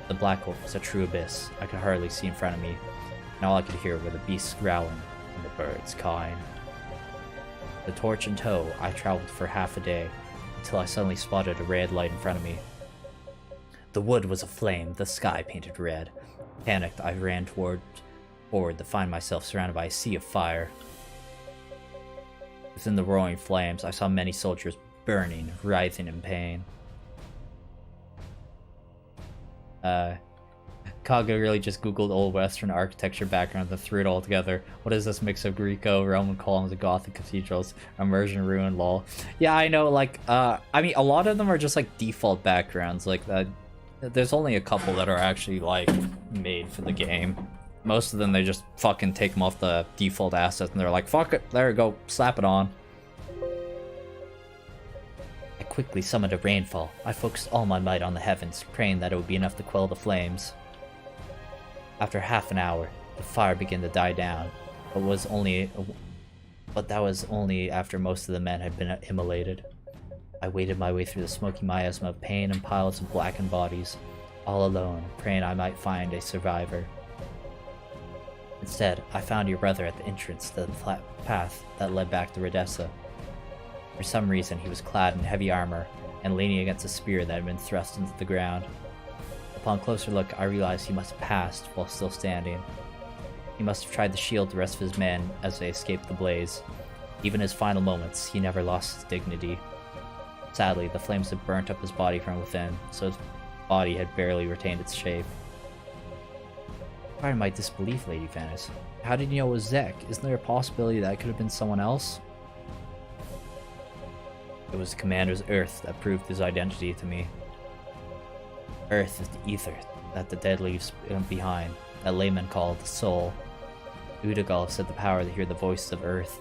The Blackhold was a true abyss I could hardly see in front of me, and all I could hear were the beasts growling and the birds cawing. The torch in tow, I traveled for half a day, until I suddenly spotted a red light in front of me. The wood was aflame, the sky painted red. Panicked, I ran forward to find myself surrounded by a sea of fire. Within the roaring flames, I saw many soldiers burning, writhing in pain. Kaga really just googled old western architecture background and threw it all together. What is this mix of Greco, Roman columns, and Gothic cathedrals, immersion, ruin, lol? Yeah, I know, like, I mean, a lot of them are just, like, default backgrounds, like, there's only a couple that are actually, like, made for the game. Most of them, they just fucking take them off the default assets, and they're like, fuck it, there you go, slap it on. I quickly summoned a rainfall. I focused all my might on the heavens, praying that it would be enough to quell the flames. After half an hour, the fire began to die down, but that was only after most of the men had been immolated. I waded my way through the smoky miasma of pain and piles of blackened bodies, all alone, praying I might find a survivor. Instead, I found your brother at the entrance to the flat path that led back to Redessa. For some reason, he was clad in heavy armor and leaning against a spear that had been thrust into the ground. Upon closer look, I realized he must have passed while still standing. He must have tried to shield the rest of his men as they escaped the blaze. Even in his final moments, he never lost his dignity. Sadly, the flames had burnt up his body from within, so his body had barely retained its shape. Pardon my disbelief, Lady Vanis. How did you know it was Zek? Isn't there a possibility that it could have been someone else? It was the Commander's Earth that proved his identity to me. Earth is the ether that the dead leaves behind, that laymen call the soul. Udagal said the power to hear the voices of Earth.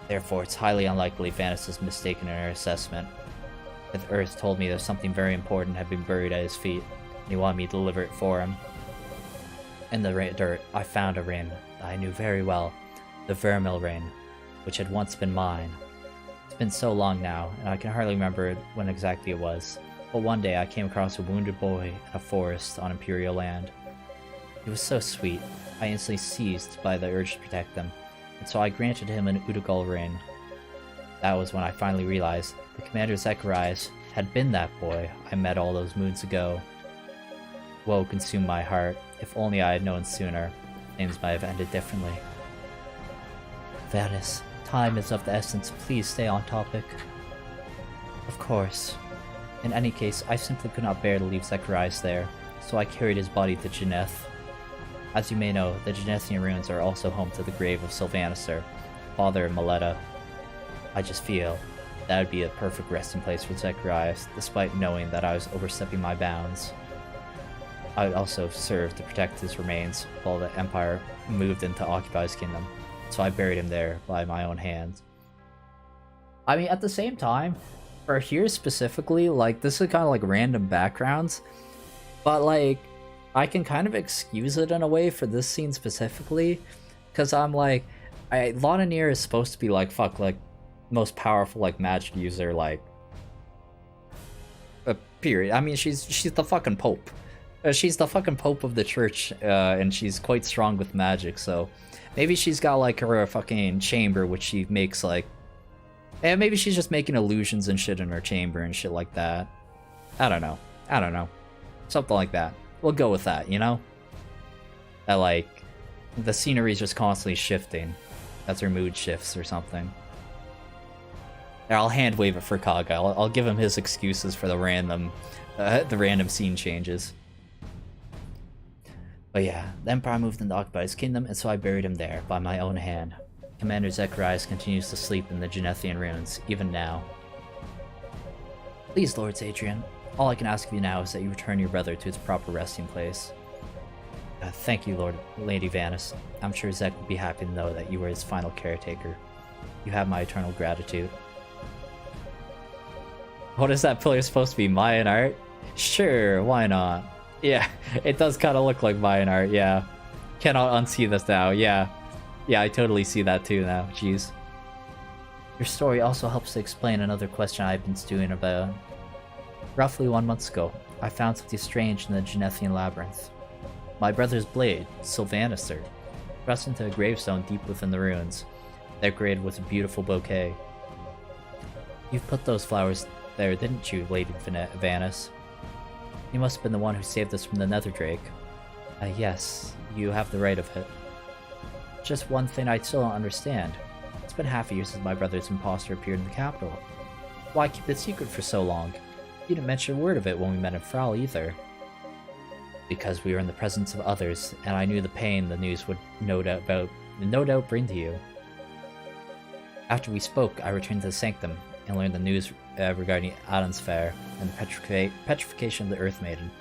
Therefore, it's highly unlikely Vanis is mistaken in her assessment. If Earth told me that something very important had been buried at his feet, and he wanted me to deliver it for him. In the dirt, I found a ring that I knew very well, the Vermil ring, which had once been mine. It's been so long now, and I can hardly remember when exactly it was. But one day I came across a wounded boy in a forest on Imperial land. He was so sweet, I instantly seized by the urge to protect him, and so I granted him an Udagal ring. That was when I finally realized the Commander Zacharias had been that boy I met all those moons ago. Woe consumed my heart. If only I had known sooner, things might have ended differently. Venice, time is of the essence. Please stay on topic. Of course. In any case, I simply could not bear to leave Zacharias there, so I carried his body to Geneth. As you may know, the Genethian ruins are also home to the grave of Silvanister, father of Meletta. I just feel that would be a perfect resting place for Zacharias, despite knowing that I was overstepping my bounds. I would also serve to protect his remains while the Empire moved in to occupy his kingdom, so I buried him there by my own hand. I mean, at the same time, for here specifically, like, this is kind of like random backgrounds, but like, I can kind of excuse it in a way for this scene specifically, because I'm like, Lana is supposed to be like, fuck, like, most powerful, like, magic user, like, period. I mean, she's the fucking Pope. She's the fucking Pope of the church, and she's quite strong with magic, so maybe she's got, like, her fucking chamber, which she makes, like, and maybe she's just making illusions and shit in her chamber and shit like that. I don't know. Something like that. We'll go with that, you know? That, like, the scenery is just constantly shifting as her mood shifts or something. I'll hand wave it for Kaga. I'll give him his excuses for the random scene changes. But yeah, the Empire moved into occupy his kingdom, and so I buried him there by my own hand. Commander Zacharias continues to sleep in the Genethian ruins, even now. Please, Lord Adrian, all I can ask of you now is that you return your brother to his proper resting place. Thank you, Lady Venice. I'm sure Zek will be happy to know that you were his final caretaker. You have my eternal gratitude. What is that pillar supposed to be, Mayan art? Sure, why not? Yeah, it does kind of look like Mayan art, yeah. Cannot unsee this now, yeah. Yeah, I totally see that too now, jeez. Your story also helps to explain another question I've been stewing about. Roughly 1 month ago, I found something strange in the Genethian Labyrinth. My brother's blade, Silvanister, thrust into a gravestone deep within the ruins, decorated with a beautiful bouquet. You've put those flowers there, didn't you, Lady Venice? You must have been the one who saved us from the Nether Drake. Yes, you have the right of it. Just one thing I still don't understand. It's been half a year since my brother's imposter appeared in the capital. Why keep it secret for so long? You didn't mention a word of it when we met in Frau either. Because we were in the presence of others, and I knew the pain the news would no doubt bring to you. After we spoke, I returned to the Sanctum and learned the news regarding Aden's Fair and the petrification of the Earth Maiden.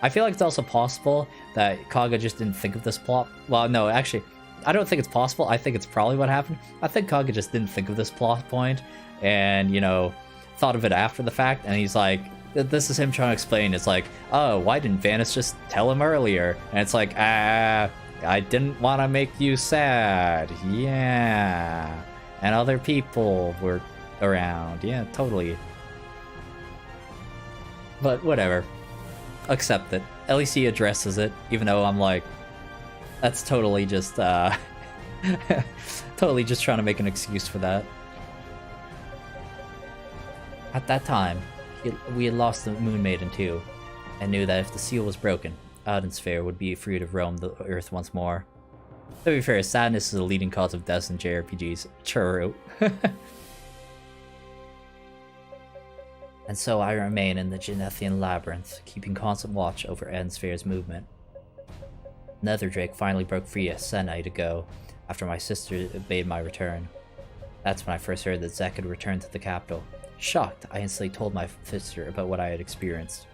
I feel like it's also possible that Kaga just didn't think of this plot. Well, no, actually, I don't think it's possible. I think it's probably what happened. I think Kaga just didn't think of this plot point and, you know, thought of it after the fact, and he's like, this is him trying to explain. It's like, oh, why didn't Venice just tell him earlier? And it's like, I didn't want to make you sad. Yeah. And other people were around. Yeah, totally. But whatever. Accept it. At least he addresses it, even though I'm like, that's totally just, totally just trying to make an excuse for that. At that time, we had lost the Moon Maiden too, and knew that if the seal was broken, Aden's Fair would be free to roam the Earth once more. To be fair, sadness is a leading cause of deaths in JRPGs. True. And so I remain in the Genethian Labyrinth, keeping constant watch over Aden's Fair's movement. Nether Drake finally broke free a sennight ago, after my sister bade my return. That's when I first heard that Zek had returned to the capital. Shocked, I instantly told my sister about what I had experienced.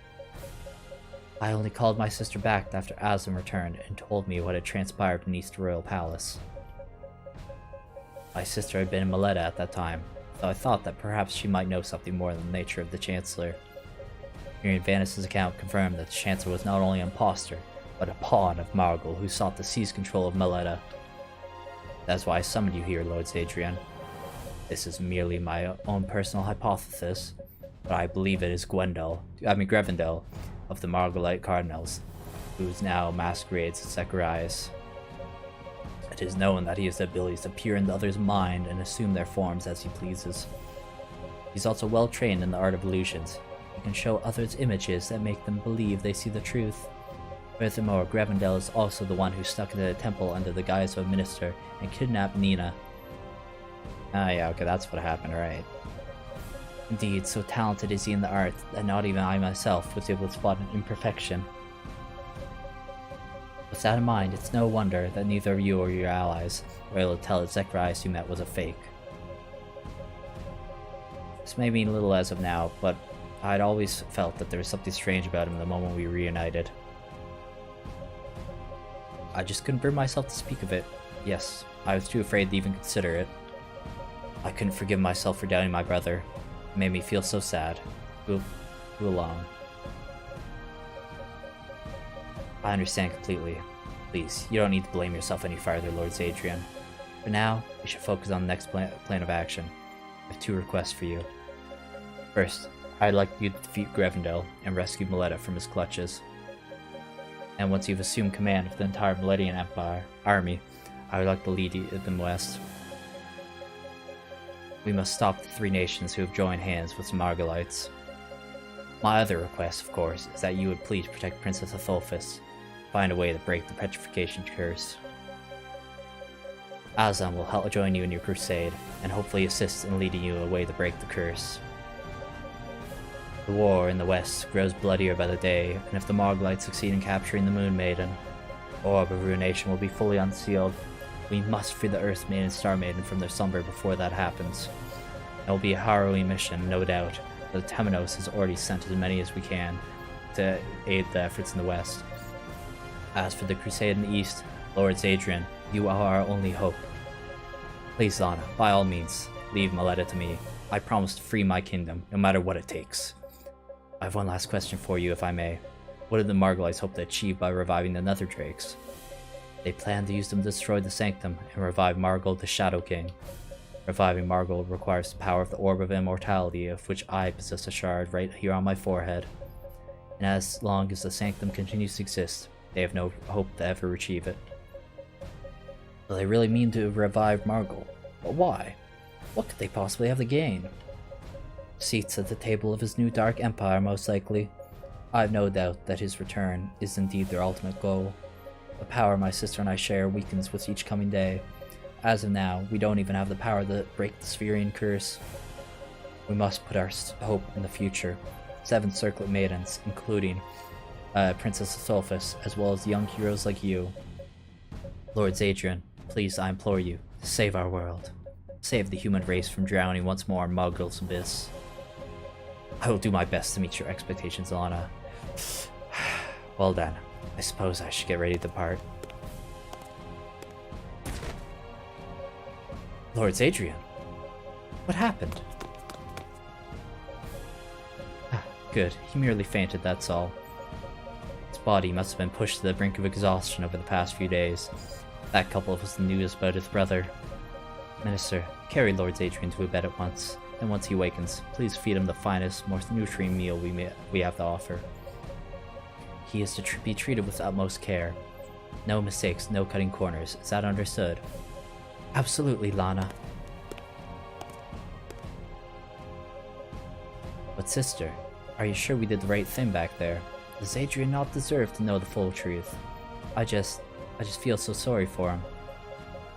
I only called my sister back after Aslan returned and told me what had transpired beneath the royal palace. My sister had been in Meletta at that time, though I thought that perhaps she might know something more than the nature of the Chancellor. Hearing Vanice's account confirmed that the Chancellor was not only an imposter, but a pawn of Margul who sought to seize control of Meletta. That's why I summoned you here, Lord Adrian. This is merely my own personal hypothesis, but I believe it is Grevendel of the Margulite Cardinals, who now masquerades as Zacharias. It is known that he has the abilities to peer into others' mind and assume their forms as he pleases. He's also well trained in the art of illusions. He can show others images that make them believe they see the truth. Furthermore, Grevendell is also the one who stuck into the temple under the guise of a minister and kidnapped Nina. Ah yeah, okay, that's what happened, right. Indeed, so talented is he in the art that not even I myself was able to spot an imperfection. With that in mind, it's no wonder that neither of you or your allies were able to tell that Zechariah you met was a fake. This may mean little as of now, but I'd always felt that there was something strange about him the moment we reunited. I just couldn't bring myself to speak of it. Yes, I was too afraid to even consider it. I couldn't forgive myself for doubting my brother. It made me feel so sad. Too alone. I understand completely. Please, you don't need to blame yourself any further, Lord Zadrian. For now, we should focus on the next plan of action. I have 2 requests for you. First, I'd like you to defeat Grevendell and rescue Miletta from his clutches. And once you've assumed command of the entire Millennian Empire army, I would like to lead them west. We must stop the 3 nations who have joined hands with the Margalites. My other request, of course, is that you would please protect Princess Atholfis. Find a way to break the petrification curse. Azam will help join you in your crusade, and hopefully assist in leading you away to break the curse. The war in the west grows bloodier by the day, and if the Margalites succeed in capturing the Moon Maiden, Orb of Ruination will be fully unsealed. We must free the Earth Maiden and Star Maiden from their slumber before that happens. It will be a harrowing mission, no doubt, but Temenos has already sent as many as we can to aid the efforts in the west. As for the crusade in the east, Lord Zadrian, you are our only hope. Please, Lana, by all means, leave Miletta to me. I promise to free my kingdom, no matter what it takes. I have one last question for you, if I may. What did the Margalites hope to achieve by reviving the Nether Drakes? They plan to use them to destroy the Sanctum and revive Margol the Shadow King. Reviving Margol requires the power of the Orb of Immortality, of which I possess a shard right here on my forehead. And as long as the Sanctum continues to exist, they have no hope to ever achieve it. So they really mean to revive Margol. But why? What could they possibly have to gain? Seats at the table of his new Dark Empire, most likely. I have no doubt that his return is indeed their ultimate goal. The power my sister and I share weakens with each coming day. As of now, we don't even have the power to break the Spherian curse. We must put our hope in the future. 7 Circlet Maidens, including Princess Atholfis, as well as young heroes like you. Lord Zadrian, please, I implore you, save our world. Save the human race from drowning once more in Muggl's abyss. I will do my best to meet your expectations, Lana. Well then, I suppose I should get ready to depart. Lord Zadrian, what happened? Good, he merely fainted, that's all. His body must have been pushed to the brink of exhaustion over the past few days. That coupled with the news about his brother. Minister, carry Lord Zadrian to a bed at once, and once he wakens, please feed him the finest, most nutrient meal we have to offer. He is to be treated with utmost care. No mistakes, no cutting corners. Is that understood? Absolutely, Lana. But sister, are you sure we did the right thing back there? Does Zadrian not deserve to know the full truth? I just feel so sorry for him.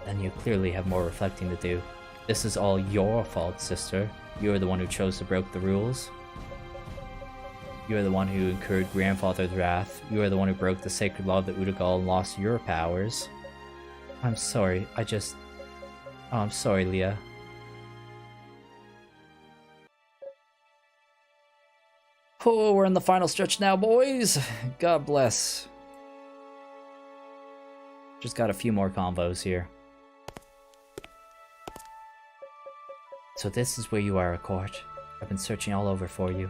Then you clearly have more reflecting to do. This is all your fault, sister. You are the one who chose to break the rules. You are the one who incurred grandfather's wrath. You are the one who broke the sacred law of the Udagal and lost your powers. I'm sorry, Oh, I'm sorry, Leah. Oh, we're in the final stretch now, boys. God bless. Just got a few more convos here. So this is where you are, at court. I've been searching all over for you.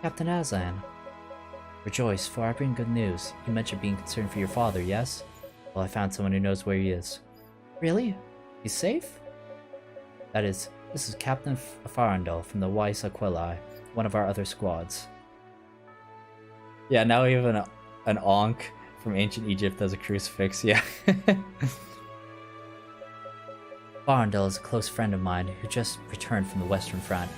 Captain Azan. Rejoice, for I bring good news. You mentioned being concerned for your father, yes? Well, I found someone who knows where he is. Really? He's safe? This is Captain Farandel from the Weiss Aquila, one of our other squads. Yeah, now we have an Ankh from ancient Egypt as a crucifix, yeah. Barndell is a close friend of mine who just returned from the Western Front.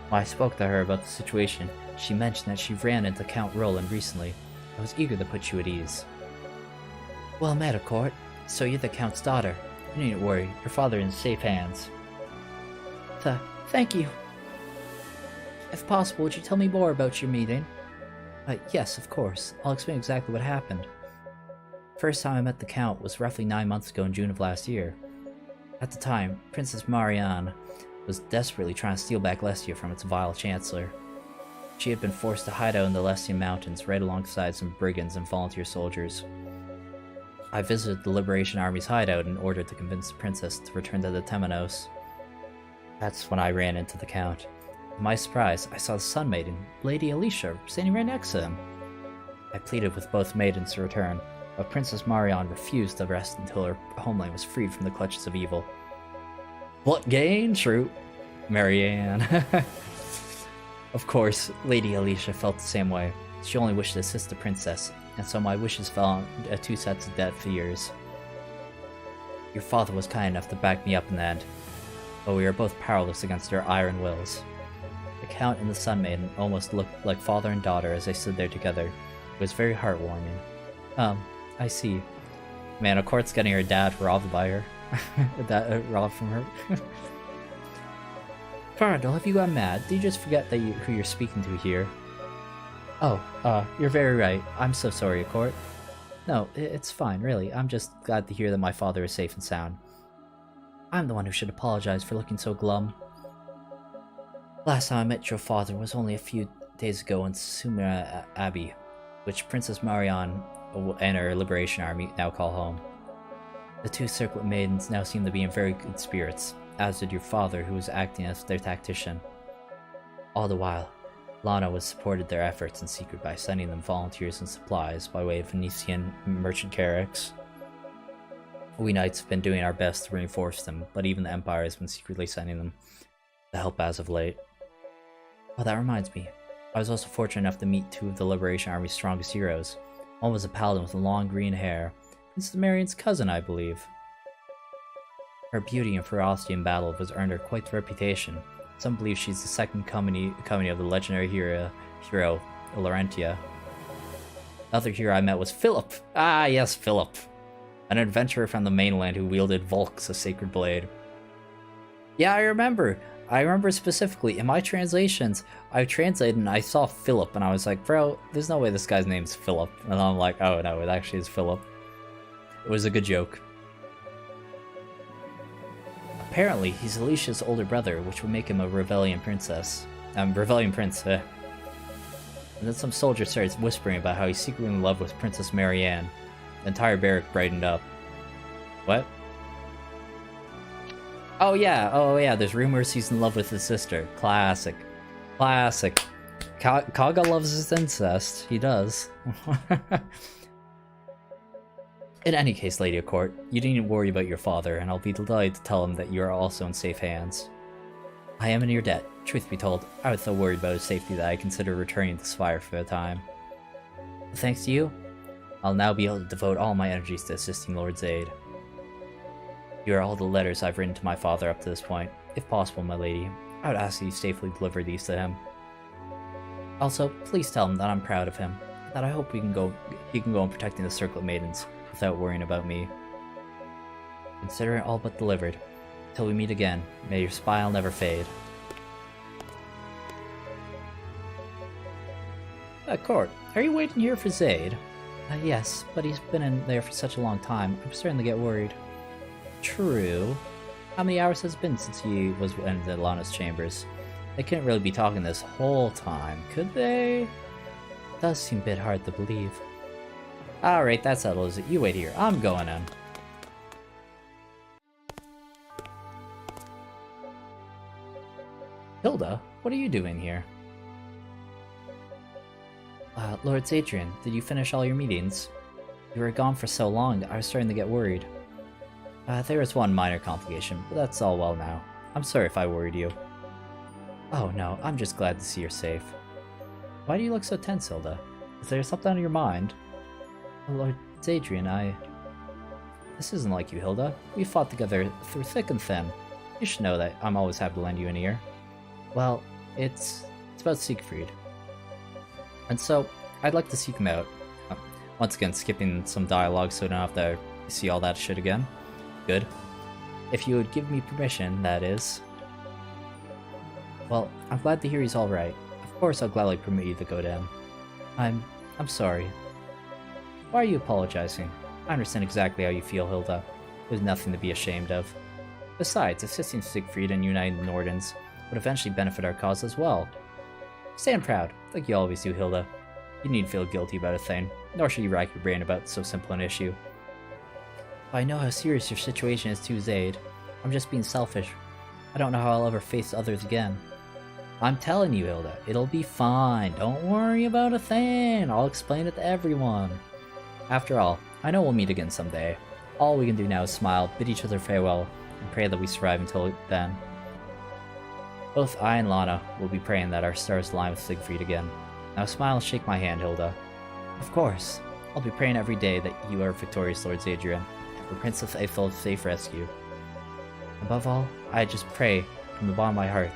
When I spoke to her about the situation, she mentioned that she ran into Count Roland recently. I was eager to put you at ease. Well met, Court. So you're the Count's daughter. You needn't worry, your father is in safe hands. Thank you. If possible, would you tell me more about your meeting? Yes, of course. I'll explain exactly what happened. First time I met the Count was roughly 9 months ago in June of last year. At the time, Princess Marianne was desperately trying to steal back Lestia from its vile chancellor. She had been forced to hide out in the Lestian mountains right alongside some brigands and volunteer soldiers. I visited the Liberation Army's hideout in order to convince the princess to return to the Temenos. That's when I ran into the Count. To my surprise, I saw the Sun Maiden, Lady Alicia, standing right next to him. I pleaded with both maidens to return, but Princess Marianne refused to rest until her homeland was freed from the clutches of evil. What gain? True. Marianne. Of course, Lady Alicia felt the same way. She only wished to assist the princess, and so my wishes fell on 2 sets of dead fears. Your father was kind enough to back me up in the end, but we were both powerless against their iron wills. The Count and the Sun Maiden almost looked like father and daughter as they stood there together. It was very heartwarming. I see. Man, of course getting her dad robbed by her. Robbed from her. Farndle, have you gone mad? Did you just forget that who you're speaking to here? Oh, you're very right. I'm so sorry, Court. No, it's fine, really. I'm just glad to hear that my father is safe and sound. I'm the one who should apologize for looking so glum. Last time I met your father was only a few days ago in Sumera Abbey, which Princess Marianne and her Liberation Army now call home. The 2 Circlet Maidens now seem to be in very good spirits, as did your father, who was acting as their tactician. All the while, Lana was supported their efforts in secret by sending them volunteers and supplies by way of Venetian merchant carracks. We knights have been doing our best to reinforce them, but even the Empire has been secretly sending them the help as of late. Oh, that reminds me. I was also fortunate enough to meet 2 of the Liberation Army's strongest heroes. One was a paladin with long green hair. Princess Marianne's cousin, I believe. Her beauty and ferocity in battle has earned her quite the reputation. Some believe she's the second coming of the legendary hero Laurentia. The other hero I met was Philip. Ah, yes, Philip. An adventurer from the mainland who wielded Volk's, a sacred blade. Yeah, I remember specifically, in my translations, I translated and I saw Philip, and I was like, bro, there's no way this guy's name's Philip. And I'm like, oh no, it actually is Philip. It was a good joke. Apparently, he's Alicia's older brother, which would make him a Rebellion prince. And then some soldier started whispering about how he's secretly in love with Princess Marianne. The entire barrack brightened up. What? Oh yeah, there's rumors he's in love with his sister. Classic. Kaga loves his incest. He does. In any case, Lady of Court, you needn't worry about your father, and I'll be delighted to tell him that you are also in safe hands. I am in your debt. Truth be told, I was so worried about his safety that I considered returning to Spire for a time. But thanks to you, I'll now be able to devote all my energies to assisting Lord Zaid. Here are all the letters I've written to my father up to this point. If possible, my lady, I would ask that you safely deliver these to him. Also, please tell him that I'm proud of him, that I hope he can go on protecting the Circlet Maidens without worrying about me. Consider it all but delivered. Till we meet again, may your smile never fade. Court, are you waiting here for Zaid? Yes, but he's been in there for such a long time, I'm starting to get worried. True. How many hours has it been since he was in Lana's chambers? They couldn't really be talking this whole time, could they? It does seem a bit hard to believe. Alright, that settles it. You wait here. I'm going in. Hilda, what are you doing here? Lord Zadrian, did you finish all your meetings? You were gone for so long, I was starting to get worried. There was one minor complication, but that's all well now. I'm sorry if I worried you. Oh no, I'm just glad to see you're safe. Why do you look so tense, Hilda? Is there something on your mind? Lord Zadrian, This isn't like you, Hilda. We fought together through thick and thin. You should know that I'm always happy to lend you an ear. Well, it's about Siegfried. And so, I'd like to seek him out. Once again, skipping some dialogue so I don't have to see all that shit again. Good. If you would give me permission, that is. Well, I'm glad to hear he's alright. Of course I'll gladly permit you to go to him. I'm sorry. Why are you apologizing? I understand exactly how you feel, Hilda. There's nothing to be ashamed of. Besides, assisting Siegfried and uniting the Nordens would eventually benefit our cause as well. Stand proud, like you always do, Hilda. You needn't feel guilty about a thing, nor should you rack your brain about so simple an issue. I know how serious your situation is too, Zaid. I'm just being selfish. I don't know how I'll ever face others again. I'm telling you, Hilda, it'll be fine. Don't worry about a thing. I'll explain it to everyone. After all, I know we'll meet again someday. All we can do now is smile, bid each other farewell, and pray that we survive until then. Both I and Lana will be praying that our stars align with Siegfried again. Now smile and shake my hand, Hilda. Of course. I'll be praying every day that you are victorious, Lord Zadrian, and for Princess Aethel's safe rescue. Above all, I just pray from the bottom of my heart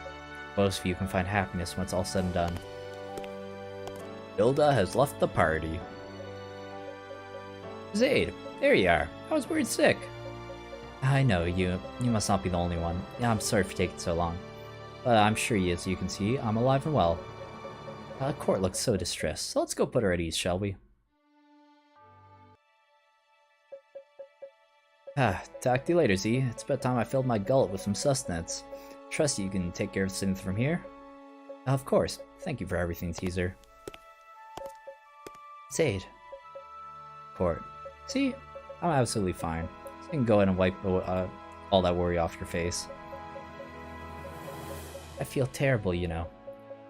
most of you can find happiness when it's all said and done. Hilda has left the party. Zaid, there you are. I was worried sick. I know, you must not be the only one. Yeah, I'm sorry for taking so long. But I'm sure as you can see, I'm alive and well. Court looks so distressed, so let's go put her at ease, shall we? Talk to you later, Z. It's about time I filled my gullet with some sustenance. Trust you can take care of things from here? Of course. Thank you for everything, Teaser. Zaid. Court. See? I'm absolutely fine. So you can go ahead and wipe all that worry off your face. I feel terrible, you know.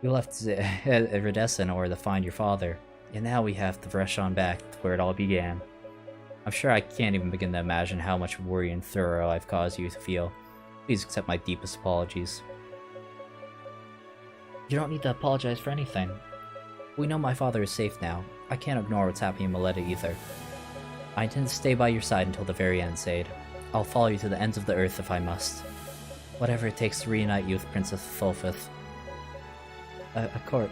We left Iridescent in order to find your father, and now we have to rush on back to where it all began. I'm sure I can't even begin to imagine how much worry and thorough I've caused you to feel. Please accept my deepest apologies. You don't need to apologize for anything. We know my father is safe now. I can't ignore what's happening in Maleta either. I intend to stay by your side until the very end, Zaid. I'll follow you to the ends of the earth if I must. Whatever it takes to reunite you with Princess Thulfith. Court,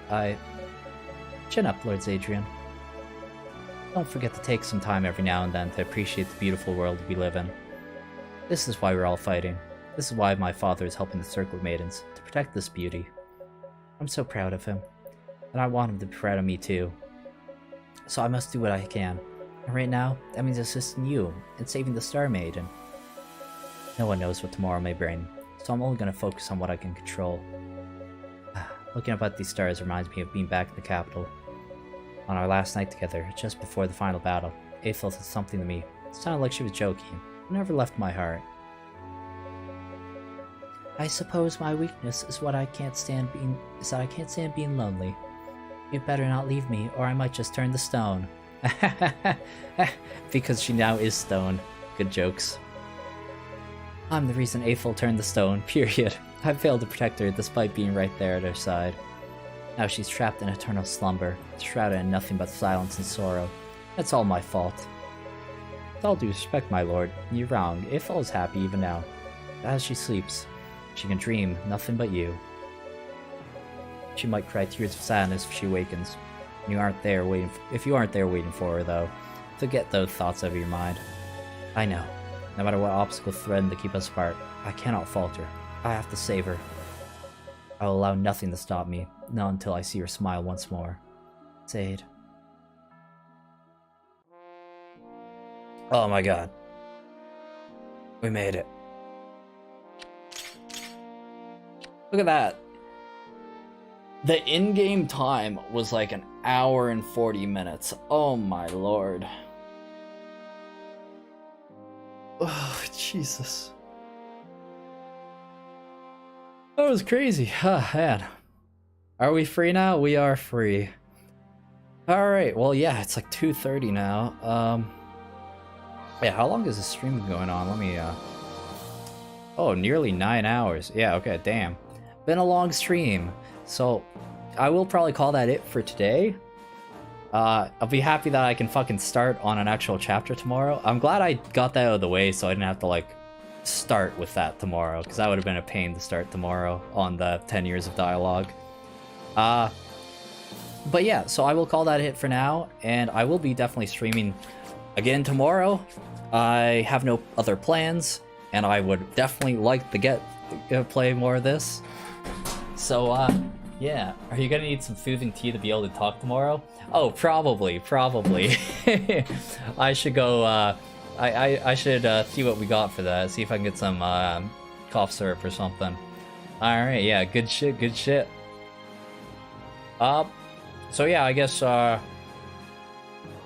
Chin up, Lord Zadrian. Don't forget to take some time every now and then to appreciate the beautiful world we live in. This is why we're all fighting. This is why my father is helping the Circlet Maidens, to protect this beauty. I'm so proud of him, and I want him to be proud of me too. So I must do what I can. And right now, that means assisting you in saving the Star Maiden. No one knows what tomorrow may bring, so I'm only going to focus on what I can control. Looking up at these stars reminds me of being back in the capital. On our last night together, just before the final battle, Aethel said something to me. It sounded like she was joking. It never left my heart. I suppose my weakness is I can't stand being lonely. You'd better not leave me, or I might just turn to stone. Because she now is stone. Good jokes. I'm the reason Aethel turned to stone, period. I failed to protect her despite being right there at her side. Now she's trapped in eternal slumber, shrouded in nothing but silence and sorrow. It's all my fault. With all due respect, my lord, you're wrong. Aethel is happy even now. As she sleeps, she can dream nothing but you. She might cry tears of sadness if she awakens. If you aren't there waiting for her, though, to get those thoughts out of your mind. I know. No matter what obstacles threaten to keep us apart, I cannot falter. I have to save her. I will allow nothing to stop me, not until I see her smile once more. Zaid. Oh my god. We made it. Look at that. The in-game time was like an hour and 40 minutes. Oh my lord. Oh, Jesus. That was crazy. Ah, man. Are we free now? We are free. Alright, well, yeah, it's like 2:30 now. Yeah, how long is the stream going on? Let me, Oh, nearly 9 hours. Yeah, okay, damn. Been a long stream. So, I will probably call that it for today. I'll be happy that I can fucking start on an actual chapter tomorrow. I'm glad I got that out of the way so I didn't have to, like, start with that tomorrow, because that would have been a pain to start tomorrow on the 10 years of dialogue. But yeah, so I will call that a hit for now, and I will be definitely streaming again tomorrow. I have no other plans, and I would definitely like to play more of this. So, yeah. Are you gonna need some food and tea to be able to talk tomorrow? Oh, probably. I should go, I should see what we got for that. See if I can get some cough syrup or something. Alright, yeah, good shit. So yeah, I guess, yeah,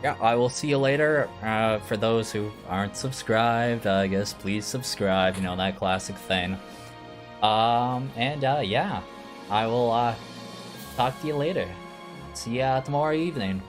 I will see you later. For those who aren't subscribed, I guess please subscribe, you know, that classic thing. Yeah, I will, talk to you later. See ya tomorrow evening.